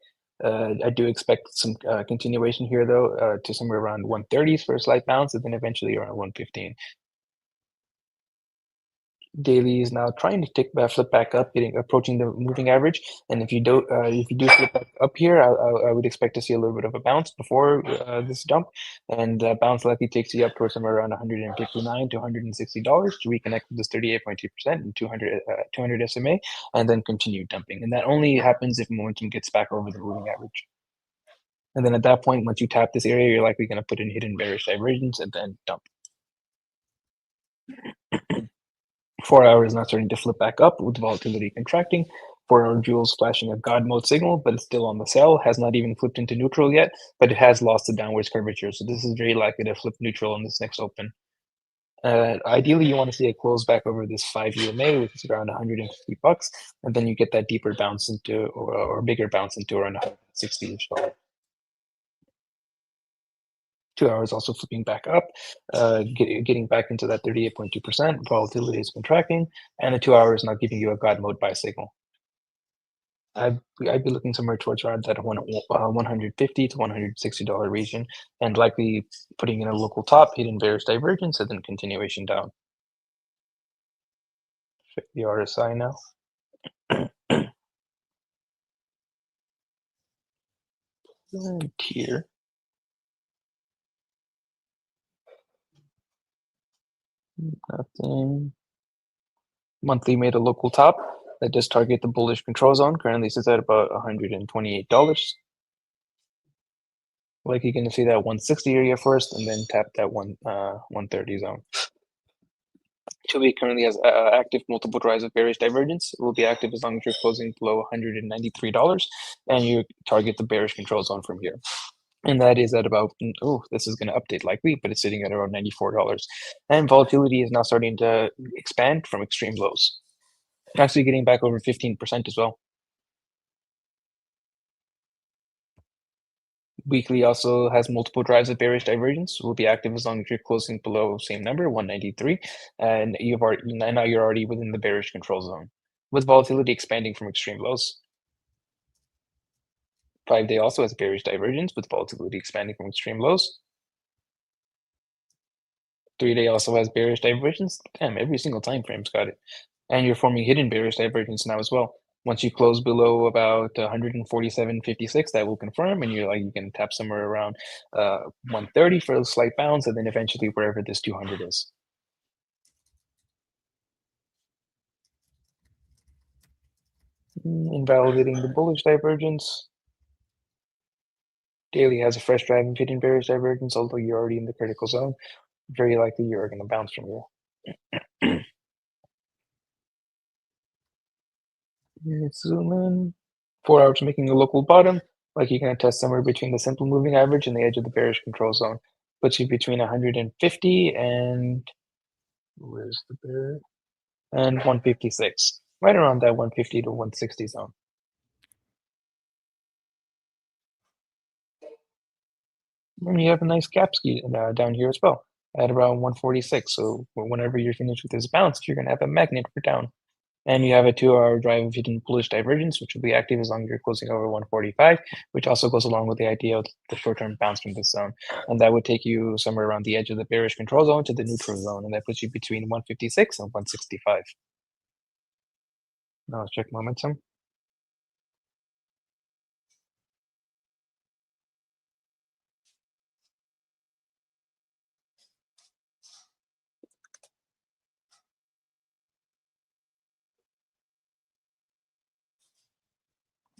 I do expect some continuation here, though, to somewhere around 130s for a slight bounce, and then eventually around 115. Daily is now trying to flip back up, approaching the moving average. And if you do flip back up here, I would expect to see a little bit of a bounce before this dump, and bounce likely takes you up towards somewhere around $159 to $160 to reconnect with this 38.2% and 200 SMA, and then continue dumping. And that only happens if momentum gets back over the moving average. And then at that point, once you tap this area, you're likely going to put in hidden bearish divergence and then dump. 4 hours now starting to flip back up with volatility contracting. 4-hour jewels flashing a God mode signal, but it's still on the sell. Has not even flipped into neutral yet, but it has lost the downwards curvature. So this is very likely to flip neutral on this next open. Ideally, you want to see it close back over this 5 EMA, which is around $150, and then you get that deeper bounce into, or bigger bounce into around $160-ish. 2 hours also flipping back up, getting back into that 38.2%. Volatility is contracting, and the 2 hours not giving you a God mode buy signal. I'd be looking somewhere towards around that $150 to $160 region, and likely putting in a local top, hidden bearish divergence, and then continuation down. Check the RSI now. And here. Nothing. Monthly made a local top that does target the bullish control zone. Currently sits at about $128. Like you're going to see that 160 area first, and then tap that 130 zone. 2-week currently has active multiple drives of bearish divergence. It will be active as long as you're closing below $193, and you target the bearish control zone from here. And that is at about, this is going to update likely, but it's sitting at around $94. And volatility is now starting to expand from extreme lows. Actually getting back over 15% as well. Weekly also has multiple drives of bearish divergence. Will be active as long as you're closing below same number, 193, and now you're already within the bearish control zone, with volatility expanding from extreme lows. 5-day also has bearish divergence with volatility expanding from extreme lows. 3-day also has bearish divergence. Damn, every single time frame's got it. And you're forming hidden bearish divergence now as well. Once you close below about 147.56, that will confirm, and you can tap somewhere around 130 for a slight bounce, and then eventually wherever this 200 is. Invalidating the bullish divergence. Daily has a fresh drive and hidden bearish divergence, although you're already in the critical zone. Very likely you're going to bounce from here. Let's zoom in. 4 hours making a local bottom. Like you're going to test somewhere between the simple moving average and the edge of the bearish control zone. Puts you between 150 and where's the bear? And 156. Right around that 150 to 160 zone. And you have a nice gap ski down here as well at around 146. So whenever you're finished with this bounce, you're going to have a magnet for down. And you have a 2-hour drive of hidden bullish divergence, which will be active as long as you're closing over 145, which also goes along with the idea of the short-term bounce from this zone. And that would take you somewhere around the edge of the bearish control zone to the neutral zone, and that puts you between 156 and 165. Now let's check momentum.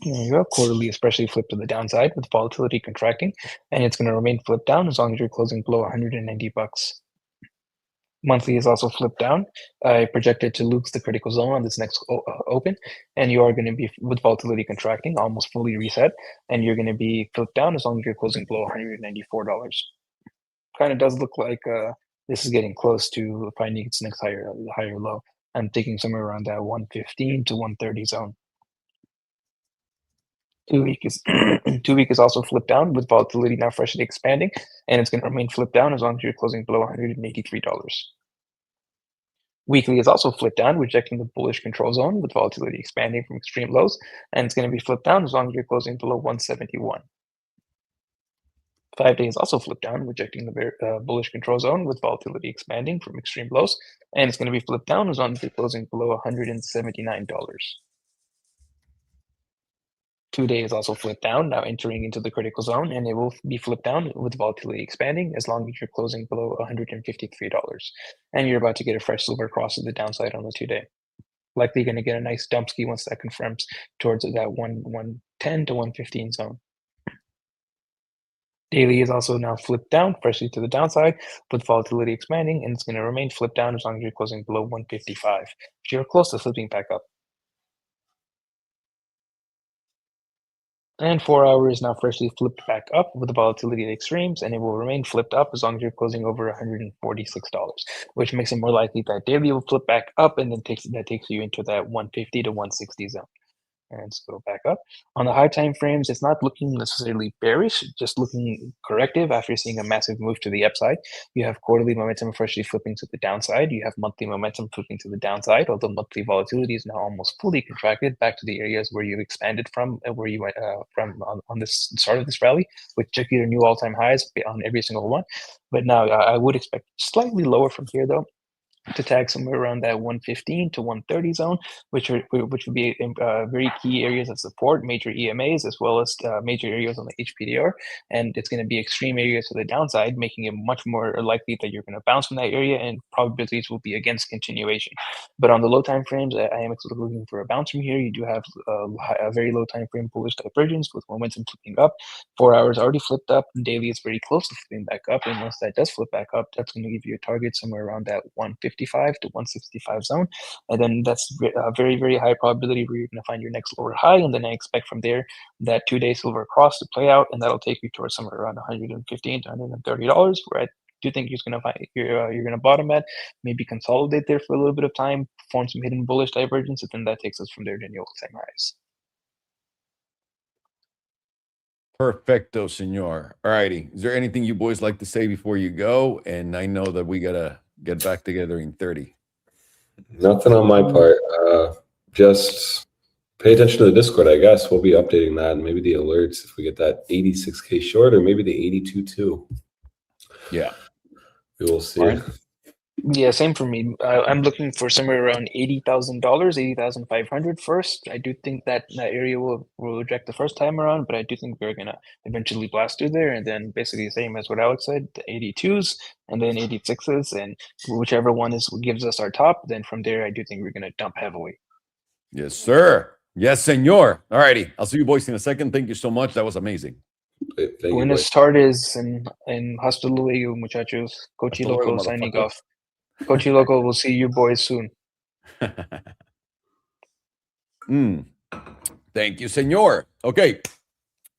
There you go. Quarterly especially flipped to the downside with volatility contracting, and it's going to remain flipped down as long as you're closing below $190. Monthly is also flipped down. Projected to lose the critical zone on this next open, and you are going to be, with volatility contracting, almost fully reset, and you're going to be flipped down as long as you're closing below $194. Kind of does look like this is getting close to finding its next higher low. I'm thinking somewhere around that 115 to 130 zone. 2-week is 2-week is also flipped down with volatility now freshly expanding, and it's going to remain flipped down as long as you're closing below $183. Weekly is also flipped down, rejecting the bullish control zone with volatility expanding from extreme lows, and it's going to be flipped down as long as you're closing below 171. 5 days also flipped down, rejecting the bullish control zone with volatility expanding from extreme lows, and it's going to be flipped down as long as you're closing below $179. 2 days also flipped down, now entering into the critical zone, and it will be flipped down with volatility expanding as long as you're closing below $153. And you're about to get a fresh silver cross to the downside on the 2-day. Likely going to get a nice dump ski once that confirms towards that 110 to 115 zone. Daily is also now flipped down, freshly to the downside, with volatility expanding, and it's going to remain flipped down as long as you're closing below 155. If you're close to flipping back up. And 4 hours now freshly flipped back up with the volatility at extremes, and it will remain flipped up as long as you're closing over $146, which makes it more likely that daily will flip back up, and then that takes you into that 150 to 160 zone. And let's go back up. On the high time frames, it's not looking necessarily bearish, just looking corrective after seeing a massive move to the upside. You have quarterly momentum freshly flipping to the downside. You have monthly momentum flipping to the downside, although monthly volatility is now almost fully contracted back to the areas where you expanded from, where you went from on this start of this rally, which took you to new all-time highs on every single one. But now I would expect slightly lower from here, though, to tag somewhere around that 115 to 130 zone, which would be very key areas of support, major EMAs, as well as major areas on the HPDR. And it's going to be extreme areas to the downside, making it much more likely that you're going to bounce from that area, and probabilities will be against continuation. But on the low time frames, I am looking for a bounce from here. You do have a very low time frame bullish divergence with momentum flipping up. 4 hours already flipped up. Daily is very close to flipping back up, and once that does flip back up, that's going to give you a target somewhere around that 155 to 165 zone, and then that's a very, very high probability where you're going to find your next lower high, and then I expect from there that 2-day silver cross to play out, and that'll take you towards somewhere around $115 to $130, where I do think you're going to find you're going to bottom at, maybe consolidate there for a little bit of time, form some hidden bullish divergence, and then that takes us from there to new all-time highs. Perfecto, senor. All righty. Is there anything you boys like to say before you go? And I know that we got to get back together in 30. Nothing on my part. Just pay attention to the Discord, I guess. We'll be updating that, and maybe the alerts if we get that 86K short, or maybe the 82 too. Yeah. We will see. Fine. Yeah, same for me. I'm looking for somewhere around $80,000, $80,500 first. I do think that area will reject the first time around, but I do think we're gonna eventually blast through there, and then basically the same as what Alex said, the 82s and then 86s, and whichever one gives us our top. Then from there, I do think we're gonna dump heavily. Yes, sir. Yes, senor. All righty. I'll see you boys in a second. Thank you so much. That was amazing. Buenas tardes and hasta luego, muchachos. Coachy Loco signing off. Coachy Loco, we'll see you boys soon. Thank you, señor. Ok,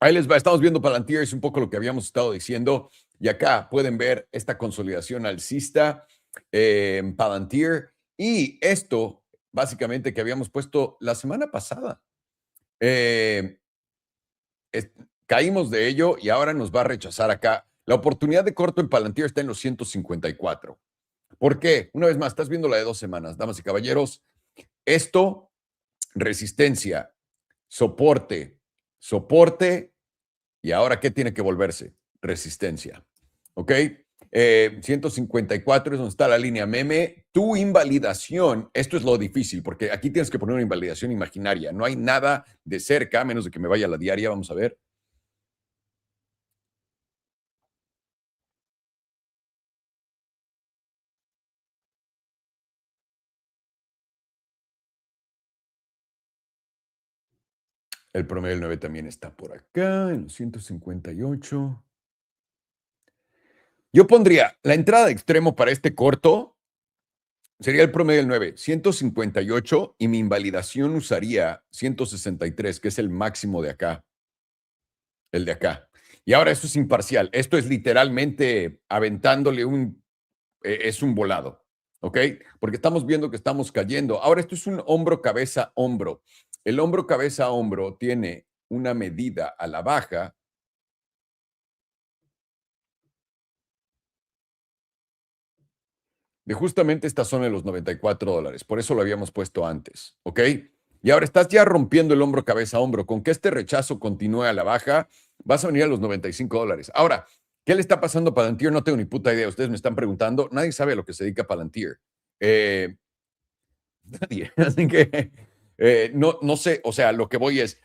ahí les va. Estamos viendo Palantir, es un poco lo que habíamos estado diciendo. Y acá pueden ver esta consolidación alcista en Palantir. Y esto, básicamente, que habíamos puesto la semana pasada. Caímos de ello y ahora nos va a rechazar acá. La oportunidad de corto en Palantir está en los 154. ¿Por qué? Una vez más, estás viendo la de 2 semanas, damas y caballeros. Esto, resistencia, soporte, soporte, y ahora, ¿qué tiene que volverse? Resistencia. ¿Ok? 154 es donde está la línea meme. Tu invalidación, esto es lo difícil, porque aquí tienes que poner una invalidación imaginaria. No hay nada de cerca, a menos de que me vaya a la diaria, vamos a ver. El promedio del 9 también está por acá, en los 158. Yo pondría la entrada de extremo para este corto, sería el promedio del 9, 158, y mi invalidación usaría 163, que es el máximo de acá. El de acá. Y ahora esto es imparcial. Esto es literalmente aventándole es un volado. ¿Ok? Porque estamos viendo que estamos cayendo. Ahora esto es un hombro, cabeza, hombro. El hombro, cabeza, hombro tiene una medida a la baja de justamente esta zona de los $94. Por eso lo habíamos puesto antes, ¿ok? Y ahora estás ya rompiendo el hombro, cabeza a hombro. Con que este rechazo continúe a la baja, vas a venir a los $95. Ahora, ¿qué le está pasando a Palantir? No tengo ni puta idea. Ustedes me están preguntando. Nadie sabe a lo que se dedica Palantir. Nadie. Así que no sé. O sea, lo que voy es,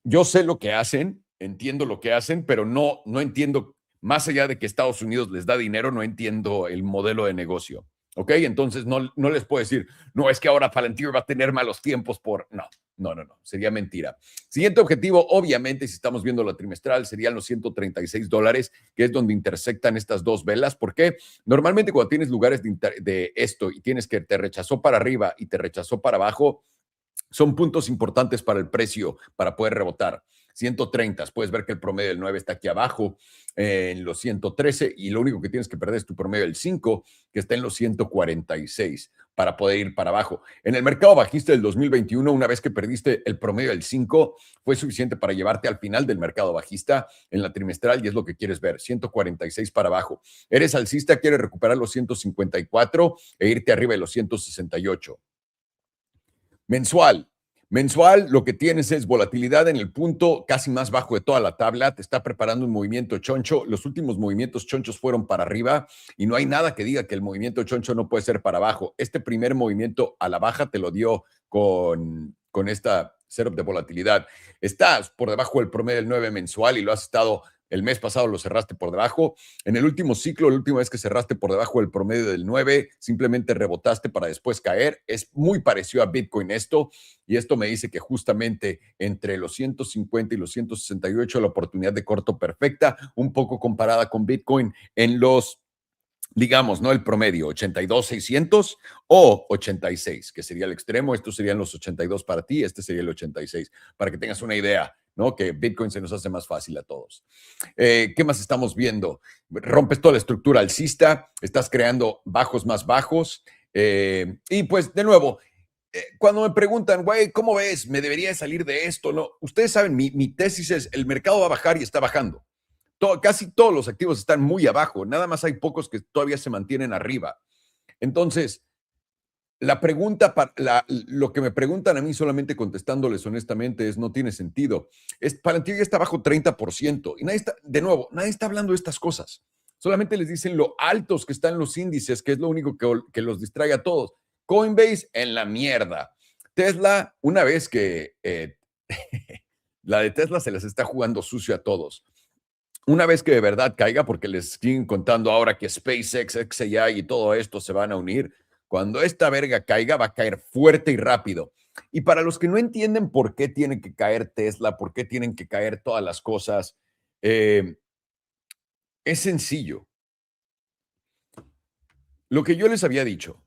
yo sé lo que hacen, entiendo lo que hacen, pero no entiendo, más allá de que Estados Unidos les da dinero, no entiendo el modelo de negocio. ¿Ok? Entonces no les puedo decir, no, es que ahora Palantir va a tener malos tiempos por... No, sería mentira. Siguiente objetivo, obviamente, si estamos viendo la trimestral, serían los $136, que es donde intersectan estas dos velas. ¿Por qué? Normalmente cuando tienes lugares de esto y tienes que te rechazó para arriba y te rechazó para abajo, son puntos importantes para el precio para poder rebotar. 130, puedes ver que el promedio del 9 está aquí abajo en los 113 y lo único que tienes que perder es tu promedio del 5, que está en los 146 para poder ir para abajo. En el mercado bajista del 2021, una vez que perdiste el promedio del 5, fue suficiente para llevarte al final del mercado bajista en la trimestral y es lo que quieres ver, 146 para abajo. Eres alcista, quieres recuperar los 154 e irte arriba de los 168. Mensual. Mensual, lo que tienes es volatilidad en el punto casi más bajo de toda la tabla. Te está preparando un movimiento choncho. Los últimos movimientos chonchos fueron para arriba y no hay nada que diga que el movimiento choncho no puede ser para abajo. Este primer movimiento a la baja te lo dio con esta setup de volatilidad. Estás por debajo del promedio del 9 mensual y lo has estado. El mes pasado lo cerraste por debajo. En el último ciclo, la última vez que cerraste por debajo del promedio del 9, simplemente rebotaste para después caer. Es muy parecido a Bitcoin esto. Y esto me dice que justamente entre los 150 y los 168 la oportunidad de corto perfecta, un poco comparada con Bitcoin en los, digamos, ¿no? El promedio, 82,600 o 86, que sería el extremo. Estos serían los 82 para ti, este sería el 86, para que tengas una idea, ¿no? Que Bitcoin se nos hace más fácil a todos. ¿Qué más estamos viendo? Rompes toda la estructura alcista, estás creando bajos más bajos. Y pues, de nuevo, cuando me preguntan, güey, ¿cómo ves? ¿Me debería salir de esto? No, ustedes saben, mi tesis es, el mercado va a bajar y está bajando. Casi todos los activos están muy abajo, nada más hay pocos que todavía se mantienen arriba. Entonces, la pregunta, lo que me preguntan a mí solamente contestándoles honestamente es, no tiene sentido. Palantir ya está bajo 30% y nadie está, de nuevo, nadie está hablando de estas cosas. Solamente les dicen lo altos que están los índices, que es lo único que los distrae a todos. Coinbase en la mierda. Tesla, una vez que la de Tesla se les está jugando sucio a todos. Una vez que de verdad caiga, porque les siguen contando ahora que SpaceX, XAI y todo esto se van a unir, cuando esta verga caiga, va a caer fuerte y rápido. Y para los que no entienden por qué tiene que caer Tesla, por qué tienen que caer todas las cosas, es sencillo. Lo que yo les había dicho,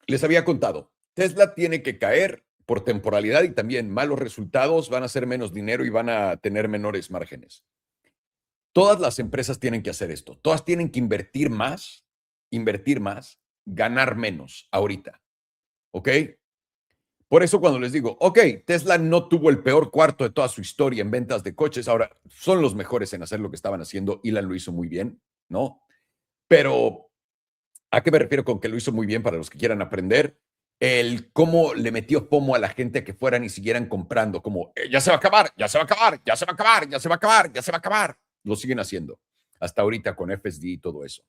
les había contado, Tesla tiene que caer por temporalidad y también malos resultados, van a hacer menos dinero y van a tener menores márgenes. Todas las empresas tienen que hacer esto. Todas tienen que invertir más, ganar menos ahorita. ¿Ok? Por eso cuando les digo, ok, Tesla no tuvo el peor cuarto de toda su historia en ventas de coches, ahora son los mejores en hacer lo que estaban haciendo. Elon lo hizo muy bien, ¿no? Pero, ¿a qué me refiero con que lo hizo muy bien para los que quieran aprender? El cómo le metió pomo a la gente a que fueran y siguieran comprando, como, ya se va a acabar, ya se va a acabar, ya se va a acabar, ya se va a acabar, ya se va a acabar. Lo siguen haciendo hasta ahorita con FSD y todo eso.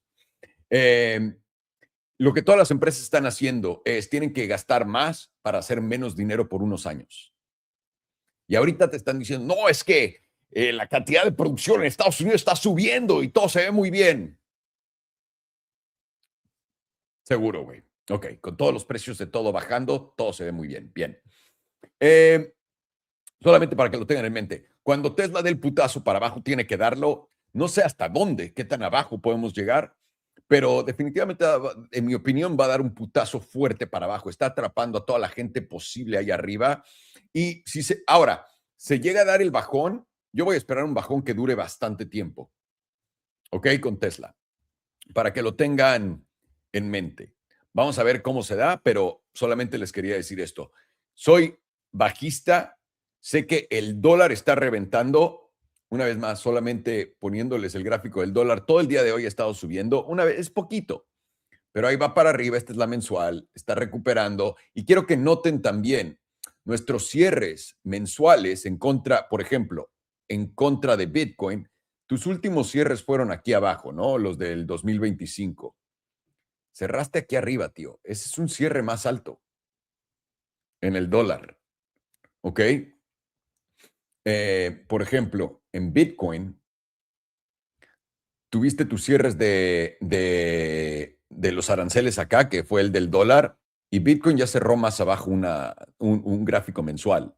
Lo que todas las empresas están haciendo es tienen que gastar más para hacer menos dinero por unos años. Y ahorita te están diciendo, no, es que la cantidad de producción en Estados Unidos está subiendo y todo se ve muy bien. Seguro, güey. Ok, con todos los precios de todo bajando, todo se ve muy bien. Bien. Solamente para que lo tengan en mente, cuando Tesla dé el putazo para abajo, tiene que darlo. No sé hasta dónde, qué tan abajo podemos llegar, pero definitivamente, en mi opinión, va a dar un putazo fuerte para abajo. Está atrapando a toda la gente posible ahí arriba. Y ahora, se llega a dar el bajón, yo voy a esperar un bajón que dure bastante tiempo. ¿Ok? Con Tesla. Para que lo tengan en mente. Vamos a ver cómo se da, pero solamente les quería decir esto. Soy bajista. Sé que el dólar está reventando. Una vez más, solamente poniéndoles el gráfico del dólar, todo el día de hoy ha estado subiendo. Una vez, es poquito, pero ahí va para arriba. Esta es la mensual, está recuperando. Y quiero que noten también nuestros cierres mensuales en contra, por ejemplo, en contra de Bitcoin. Tus últimos cierres fueron aquí abajo, ¿no? Los del 2025. Cerraste aquí arriba, tío. Ese es un cierre más alto en el dólar, ¿ok? Por ejemplo, en Bitcoin, tuviste tus cierres de los aranceles acá, que fue el del dólar, y Bitcoin ya cerró más abajo un gráfico mensual.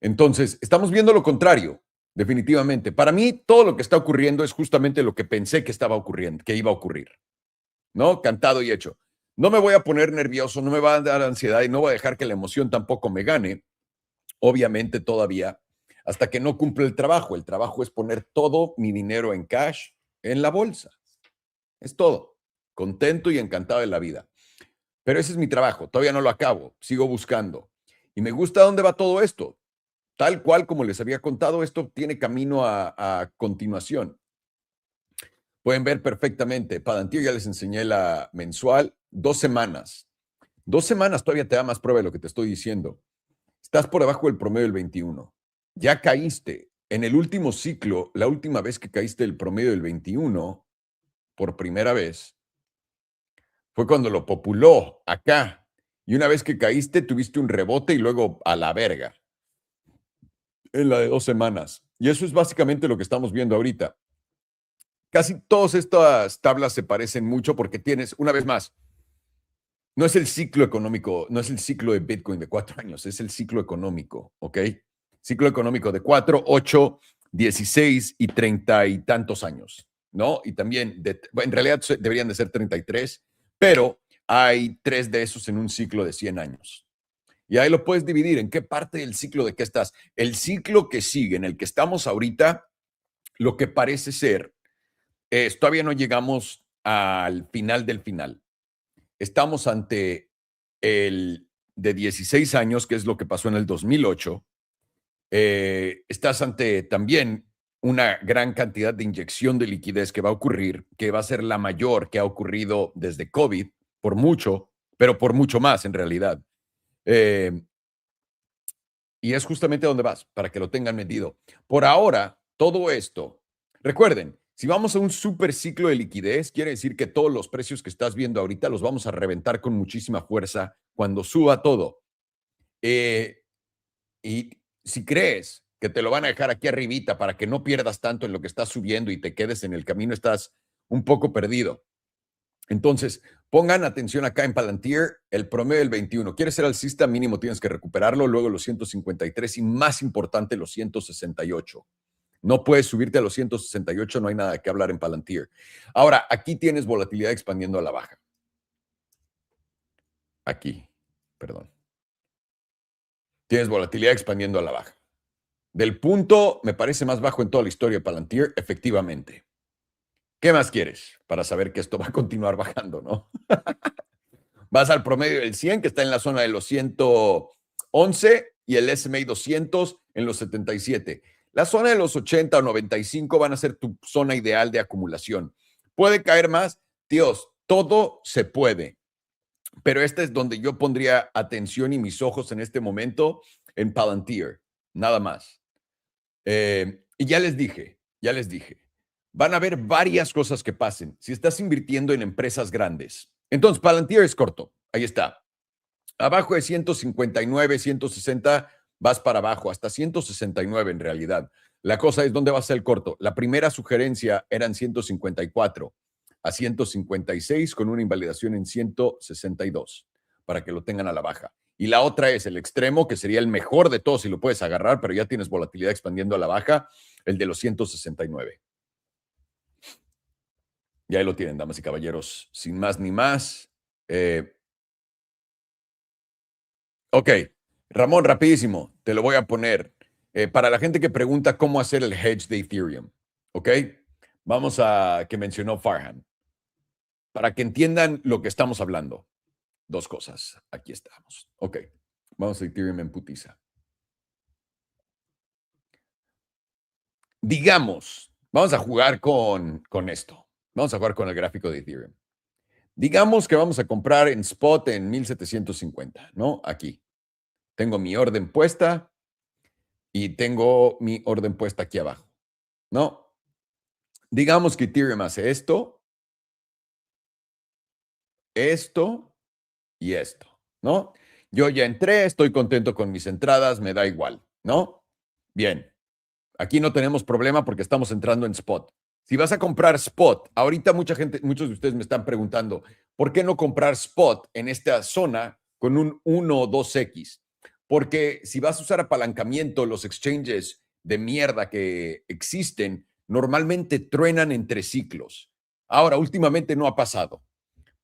Entonces, estamos viendo lo contrario, definitivamente. Para mí, todo lo que está ocurriendo es justamente lo que pensé que estaba ocurriendo, que iba a ocurrir, ¿no? Cantado y hecho. No me voy a poner nervioso, no me va a dar ansiedad y no voy a dejar que la emoción tampoco me gane, obviamente todavía, hasta que no cumple el trabajo. El trabajo es poner todo mi dinero en cash en la bolsa. Es todo. Contento y encantado de la vida. Pero ese es mi trabajo. Todavía no lo acabo. Sigo buscando. Y me gusta dónde va todo esto. Tal cual como les había contado, esto tiene camino a continuación. Pueden ver perfectamente. Palantir ya les enseñé la mensual. 2 semanas. 2 semanas todavía te da más prueba de lo que te estoy diciendo. Estás por debajo del promedio del 21. Ya caíste. En el último ciclo, la última vez que caíste del promedio del 21, por primera vez, fue cuando lo populó acá. Y una vez que caíste, tuviste un rebote y luego a la verga. En la de 2 semanas. Y eso es básicamente lo que estamos viendo ahorita. Casi todas estas tablas se parecen mucho porque tienes, una vez más, no es el ciclo económico, no es el ciclo de Bitcoin de 4 años, es el ciclo económico, ¿ok? Ciclo económico de 4, 8, 16 y 30 y tantos años, ¿no? Y también, en realidad deberían de ser 33, pero hay 3 de esos en un ciclo de 100 años. Y ahí lo puedes dividir. ¿En qué parte del ciclo de qué estás? El ciclo que sigue, en el que estamos ahorita, lo que parece ser, todavía no llegamos al final del final. Estamos ante el de 16 años, que es lo que pasó en el 2008. Estás ante también una gran cantidad de inyección de liquidez que va a ocurrir, que va a ser la mayor que ha ocurrido desde COVID, por mucho, pero por mucho más en realidad. Y es justamente donde vas, para que lo tengan medido. Por ahora, todo esto, recuerden, si vamos a un super ciclo de liquidez, quiere decir que todos los precios que estás viendo ahorita los vamos a reventar con muchísima fuerza cuando suba todo. Y si crees que te lo van a dejar aquí arribita para que no pierdas tanto en lo que estás subiendo y te quedes en el camino, estás un poco perdido. Entonces, pongan atención acá en Palantir, el promedio del 21. ¿Quieres ser alcista? Mínimo tienes que recuperarlo, luego los 153 y más importante, los 168. No puedes subirte a los 168, no hay nada que hablar en Palantir. Ahora, aquí tienes volatilidad expandiendo a la baja. Aquí, perdón. Tienes volatilidad expandiendo a la baja. Del punto, me parece más bajo en toda la historia de Palantir, efectivamente. ¿Qué más quieres para saber que esto va a continuar bajando, no? Vas al promedio del 100, que está en la zona de los 111, y el SMA 200 en los 77. La zona de los 80 o 95 van a ser tu zona ideal de acumulación. ¿Puede caer más? Dios, todo se puede. Pero esta es donde yo pondría atención y mis ojos en este momento en Palantir. Nada más. Y ya les dije, van a haber varias cosas que pasen si estás invirtiendo en empresas grandes. Entonces, Palantir es corto. Ahí está. Abajo de 159, 160, vas para abajo, hasta 169 en realidad. La cosa es dónde va a ser el corto. La primera sugerencia eran 154 a 156 con una invalidación en 162 para que lo tengan a la baja. Y la otra es el extremo, que sería el mejor de todos si lo puedes agarrar, pero ya tienes volatilidad expandiendo a la baja, el de los 169. Y ahí lo tienen, damas y caballeros. Sin más ni más. Ok, Ramón, rapidísimo, te lo voy a poner. Para la gente que pregunta cómo hacer el hedge de Ethereum, ¿ok? Vamos a que mencionó Farhan. Para que entiendan lo que estamos hablando. 2 cosas. Aquí estamos. Ok, vamos a Ethereum en putiza. Digamos, vamos a jugar con esto. Vamos a jugar con el gráfico de Ethereum. Digamos que vamos a comprar en spot en 1750, ¿no? Aquí. Tengo mi orden puesta y tengo mi orden puesta aquí abajo, ¿no? Digamos que Ethereum hace esto y esto, ¿no? Yo ya entré, estoy contento con mis entradas, me da igual, ¿no? Bien, aquí no tenemos problema porque estamos entrando en spot. Si vas a comprar spot, ahorita muchos de ustedes me están preguntando, ¿por qué no comprar spot en esta zona con un 1 o 2X? Porque si vas a usar apalancamiento, los exchanges de mierda que existen normalmente truenan entre ciclos. Ahora, últimamente no ha pasado,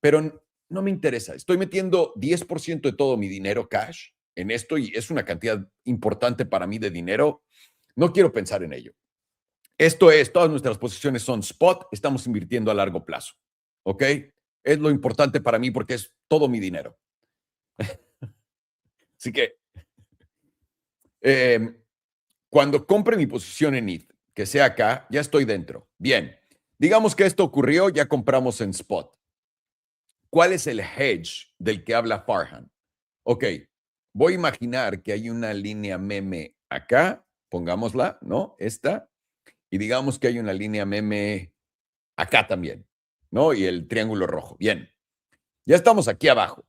pero no me interesa. Estoy metiendo 10% de todo mi dinero cash en esto y es una cantidad importante para mí de dinero. No quiero pensar en ello. Esto es, todas nuestras posiciones son spot, estamos invirtiendo a largo plazo. ¿Ok? Es lo importante para mí porque es todo mi dinero. Así que, cuando compre mi posición en ETH, que sea acá, ya estoy dentro. Bien, digamos que esto ocurrió, ya compramos en spot. ¿Cuál es el hedge del que habla Farhan? Ok, voy a imaginar que hay una línea meme acá, pongámosla, ¿no? Esta, y digamos que hay una línea meme acá también, ¿no? Y el triángulo rojo. Bien, ya estamos aquí abajo.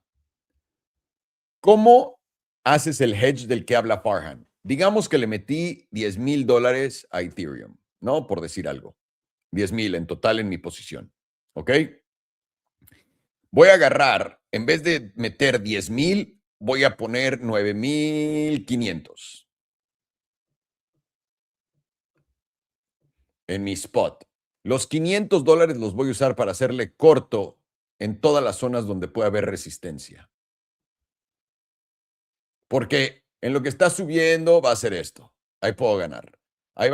¿Cómo haces el hedge del que habla Farhan? Digamos que le metí $10,000 a Ethereum, ¿no? Por decir algo. 10,000 en total en mi posición, ¿ok? Voy a agarrar, en vez de meter 10,000, voy a poner 9,500 en mi spot. Los $500 los voy a usar para hacerle corto en todas las zonas donde pueda haber resistencia. Porque en lo que está subiendo va a ser esto. Ahí puedo ganar. Ahí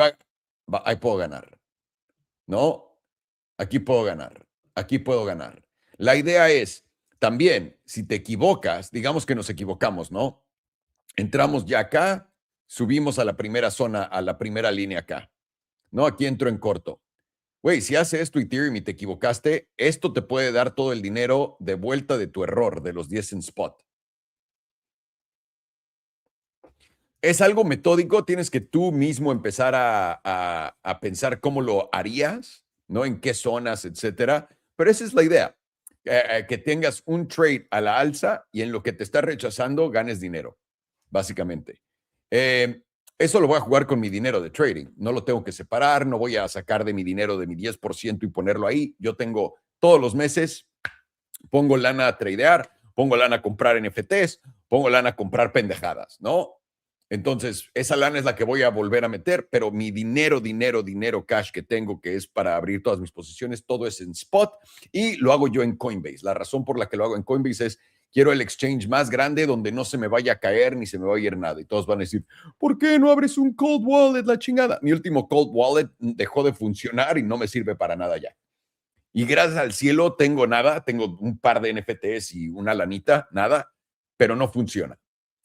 puedo ganar. ¿No? Aquí puedo ganar. Aquí puedo ganar. La idea es, también, si te equivocas, digamos que nos equivocamos, ¿no? Entramos ya acá, subimos a la primera zona, a la primera línea acá. ¿No? Aquí entro en corto. Güey, si hace esto Ethereum y te equivocaste, esto te puede dar todo el dinero de vuelta de tu error, de los 10 en spot. Es algo metódico, tienes que tú mismo empezar a pensar cómo lo harías, ¿no? En qué zonas, etcétera. Pero esa es la idea, que tengas un trade a la alza y en lo que te está rechazando ganes dinero, básicamente. Eso lo voy a jugar con mi dinero de trading. No lo tengo que separar, no voy a sacar de mi dinero de mi 10% y ponerlo ahí. Yo tengo todos los meses, pongo lana a tradear, pongo lana a comprar NFTs, pongo lana a comprar pendejadas, ¿no? Entonces, esa lana es la que voy a volver a meter, pero mi dinero cash que tengo, que es para abrir todas mis posiciones, todo es en spot y lo hago yo en Coinbase. La razón por la que lo hago en Coinbase es, quiero el exchange más grande donde no se me vaya a caer ni se me vaya a ir nada. Y todos van a decir, ¿por qué no abres un cold wallet, la chingada? Mi último cold wallet dejó de funcionar y no me sirve para nada ya. Y gracias al cielo tengo nada, tengo un par de NFTs y una lanita, nada, pero no funciona.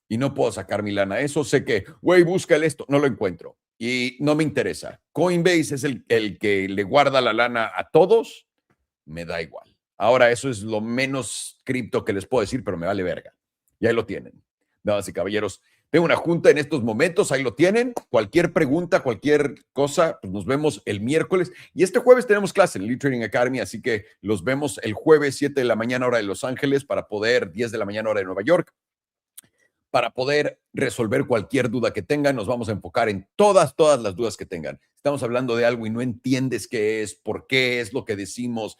Y no puedo sacar mi lana. Eso sé que, güey, búscale esto, no lo encuentro. Y no me interesa. Coinbase es el que le guarda la lana a todos, me da igual. Ahora, eso es lo menos cripto que les puedo decir, pero me vale verga. Y ahí lo tienen. Damas y caballeros, tengo una junta en estos momentos, ahí lo tienen. Cualquier pregunta, cualquier cosa, pues nos vemos el miércoles. Y este jueves tenemos clase en el Trading Academy, así que los vemos el jueves 7 de la mañana hora de Los Ángeles para poder, 10 de la mañana hora de Nueva York, para poder resolver cualquier duda que tengan. Nos vamos a enfocar en todas las dudas que tengan. Estamos hablando de algo y no entiendes qué es, por qué es lo que decimos,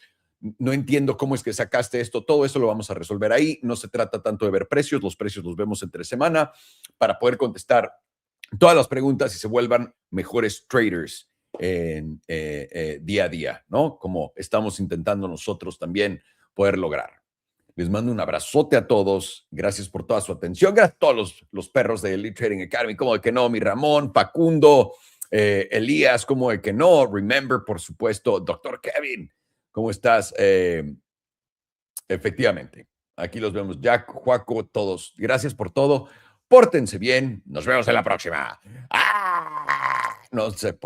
no entiendo cómo es que sacaste esto, todo eso lo vamos a resolver ahí. No se trata tanto de ver precios, los precios los vemos entre semana para poder contestar todas las preguntas y se vuelvan mejores traders en, día a día, ¿no? Como estamos intentando nosotros también poder lograr. Les mando un abrazote a todos. Gracias por toda su atención. Gracias a todos los perros de Elite Trading Academy. Como de que no, mi Ramón, Facundo, Elías, como de que no. Remember, por supuesto, Doctor Kevin. ¿Cómo estás? Efectivamente. Aquí los vemos. Jack, Juaco, todos. Gracias por todo. Pórtense bien. Nos vemos en la próxima. No sé por qué.